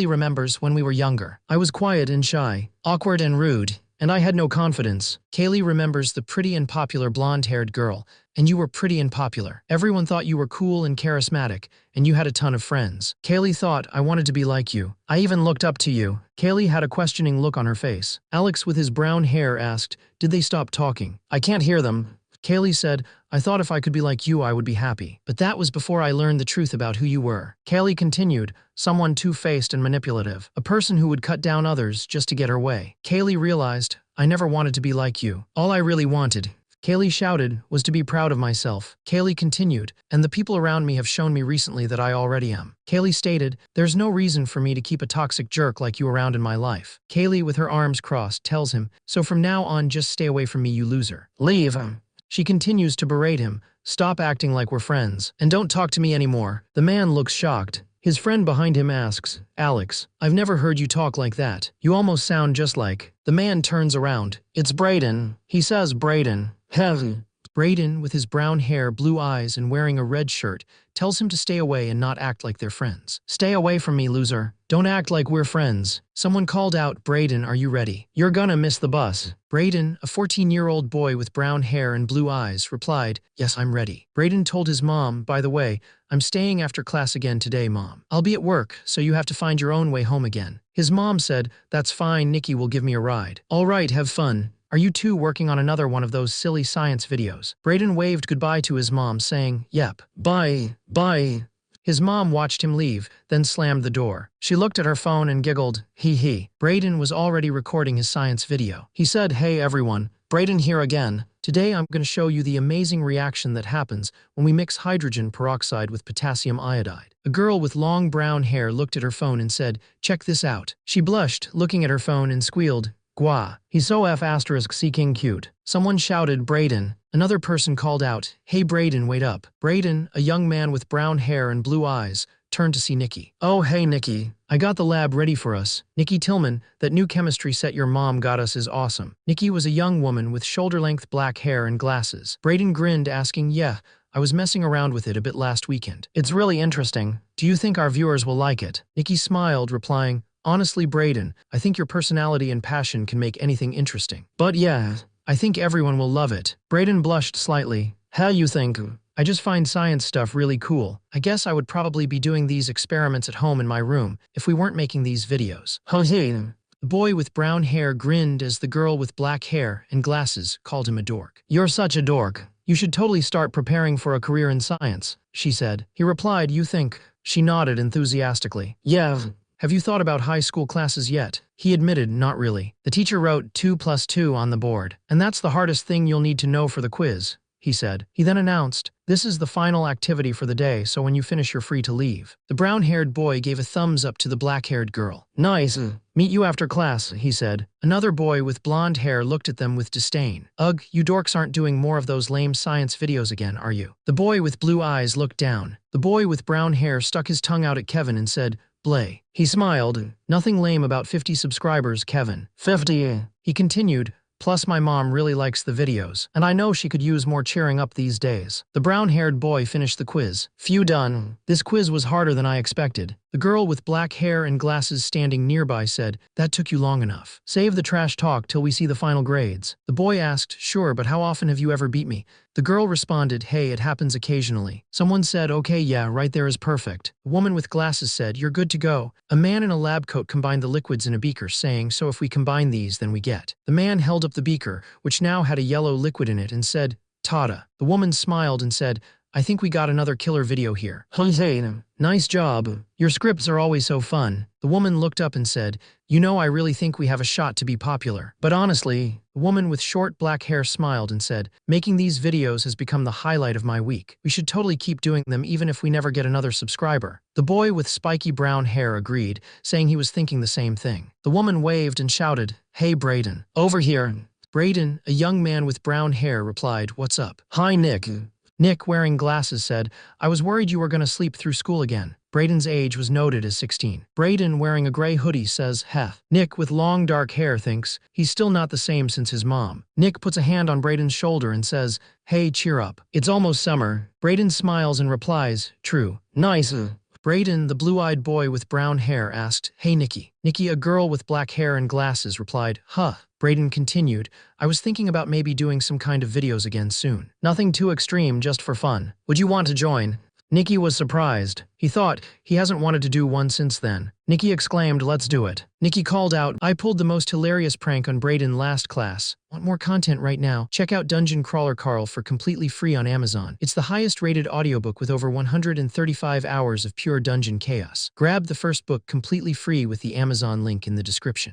remembers when we were younger. I was quiet and shy, awkward and rude, and I had no confidence. Kaylee remembers the pretty and popular blonde-haired girl, and you were pretty and popular. Everyone thought you were cool and charismatic, and you had a ton of friends. Kaylee thought, I wanted to be like you. I even looked up to you. Kaylee had a questioning look on her face. Alex with his brown hair asked, did they stop talking? I can't hear them. Kaylee said, I thought if I could be like you, I would be happy. But that was before I learned the truth about who you were. Kaylee continued, someone two-faced and manipulative. A person who would cut down others just to get her way. Kaylee realized, I never wanted to be like you. All I really wanted, Kaylee shouted, was to be proud of myself. Kaylee continued, and the people around me have shown me recently that I already am. Kaylee stated, there's no reason for me to keep a toxic jerk like you around in my life. Kaylee, with her arms crossed, tells him, so from now on, just stay away from me, you loser. Leave. She continues to berate him, stop acting like we're friends, and don't talk to me anymore. The man looks shocked. His friend behind him asks, Alex, I've never heard you talk like that. You almost sound just like. The man turns around. It's Brayden. He says, Brayden. Brayden, with his brown hair, blue eyes, and wearing a red shirt, tells him to stay away and not act like they're friends. Stay away from me, loser. Don't act like we're friends. Someone called out, Brayden, are you ready? You're gonna miss the bus. Brayden, a 14-year-old boy with brown hair and blue eyes, replied, yes, I'm ready. Brayden told his mom, by the way, I'm staying after class again today, Mom. I'll be at work, so you have to find your own way home again. His mom said, that's fine, Nikki will give me a ride. All right, have fun. Are you two working on another one of those silly science videos? Brayden waved goodbye to his mom, saying, yep. Bye. His mom watched him leave, then slammed the door. She looked at her phone and giggled, hee. Brayden was already recording his science video. He said, hey everyone, Brayden here again. Today I'm going to show you the amazing reaction that happens when we mix hydrogen peroxide with potassium iodide. A girl with long brown hair looked at her phone and said, check this out. She blushed, looking at her phone, and squealed, Gwa. He's so seeking cute. Someone shouted, Brayden. Another person called out, hey Brayden, wait up. Brayden, a young man with brown hair and blue eyes, turned to see Nikki. Oh, hey Nikki. I got the lab ready for us. Nikki Tillman, that new chemistry set your mom got us is awesome. Nikki was a young woman with shoulder-length black hair and glasses. Brayden grinned, asking, yeah, I was messing around with it a bit last weekend. It's really interesting. Do you think our viewers will like it? Nikki smiled, replying, honestly, Brayden, I think your personality and passion can make anything interesting. But yeah, I think everyone will love it. Brayden blushed slightly. How you think? I just find science stuff really cool. I guess I would probably be doing these experiments at home in my room if we weren't making these videos. The boy with brown hair grinned as the girl with black hair and glasses called him a dork. You're such a dork. You should totally start preparing for a career in science, she said. He replied, you think? She nodded enthusiastically. Yeah. Have you thought about high school classes yet? He admitted, not really. The teacher wrote 2 plus 2 on the board. And that's the hardest thing you'll need to know for the quiz, he said. He then announced, this is the final activity for the day, so when you finish you're free to leave. The brown-haired boy gave a thumbs up to the black-haired girl. Nice. Meet you after class, he said. Another boy with blonde hair looked at them with disdain. Ugh, you dorks aren't doing more of those lame science videos again, are you? The boy with blue eyes looked down. The boy with brown hair stuck his tongue out at Kevin and said, Blay. He smiled. Nothing lame about 50 subscribers, Kevin. 50. He continued, plus my mom really likes the videos, and I know she could use more cheering up these days. The brown-haired boy finished the quiz. Phew, done. This quiz was harder than I expected. The girl with black hair and glasses standing nearby said, that took you long enough. Save the trash talk till we see the final grades. The boy asked, sure, but how often have you ever beat me? The girl responded, hey, it happens occasionally. Someone said, okay, yeah, right there is perfect. The woman with glasses said, you're good to go. A man in a lab coat combined the liquids in a beaker, saying, so if we combine these, then we get. The man held up the beaker, which now had a yellow liquid in it, and said, Tada. The woman smiled and said, I think we got another killer video here. Nice job. Your scripts are always so fun. The woman looked up and said, you know, I really think we have a shot to be popular. But honestly, the woman with short black hair smiled and said, making these videos has become the highlight of my week. We should totally keep doing them even if we never get another subscriber. The boy with spiky brown hair agreed, saying he was thinking the same thing. The woman waved and shouted, hey, Brayden. Over here. Brayden, a young man with brown hair, replied, what's up? Hi, Nick. Nick, wearing glasses, said, I was worried you were going to sleep through school again. Brayden's age was noted as 16. Brayden, wearing a gray hoodie, says, heh. Nick, with long dark hair, thinks, he's still not the same since his mom. Nick puts a hand on Brayden's shoulder and says, hey, cheer up. It's almost summer. Brayden smiles and replies, true. Nice. Brayden, the blue-eyed boy with brown hair, asked, hey, Nikki. Nikki, a girl with black hair and glasses, replied, huh. Brayden continued, I was thinking about maybe doing some kind of videos again soon. Nothing too extreme, just for fun. Would you want to join? Nikki was surprised. He thought he hasn't wanted to do one since then. Nikki exclaimed, let's do it. Nikki called out, I pulled the most hilarious prank on Brayden last class. Want more content right now? Check out Dungeon Crawler Carl for completely free on Amazon. It's the highest rated audiobook with over 135 hours of pure dungeon chaos. Grab the first book completely free with the Amazon link in the description.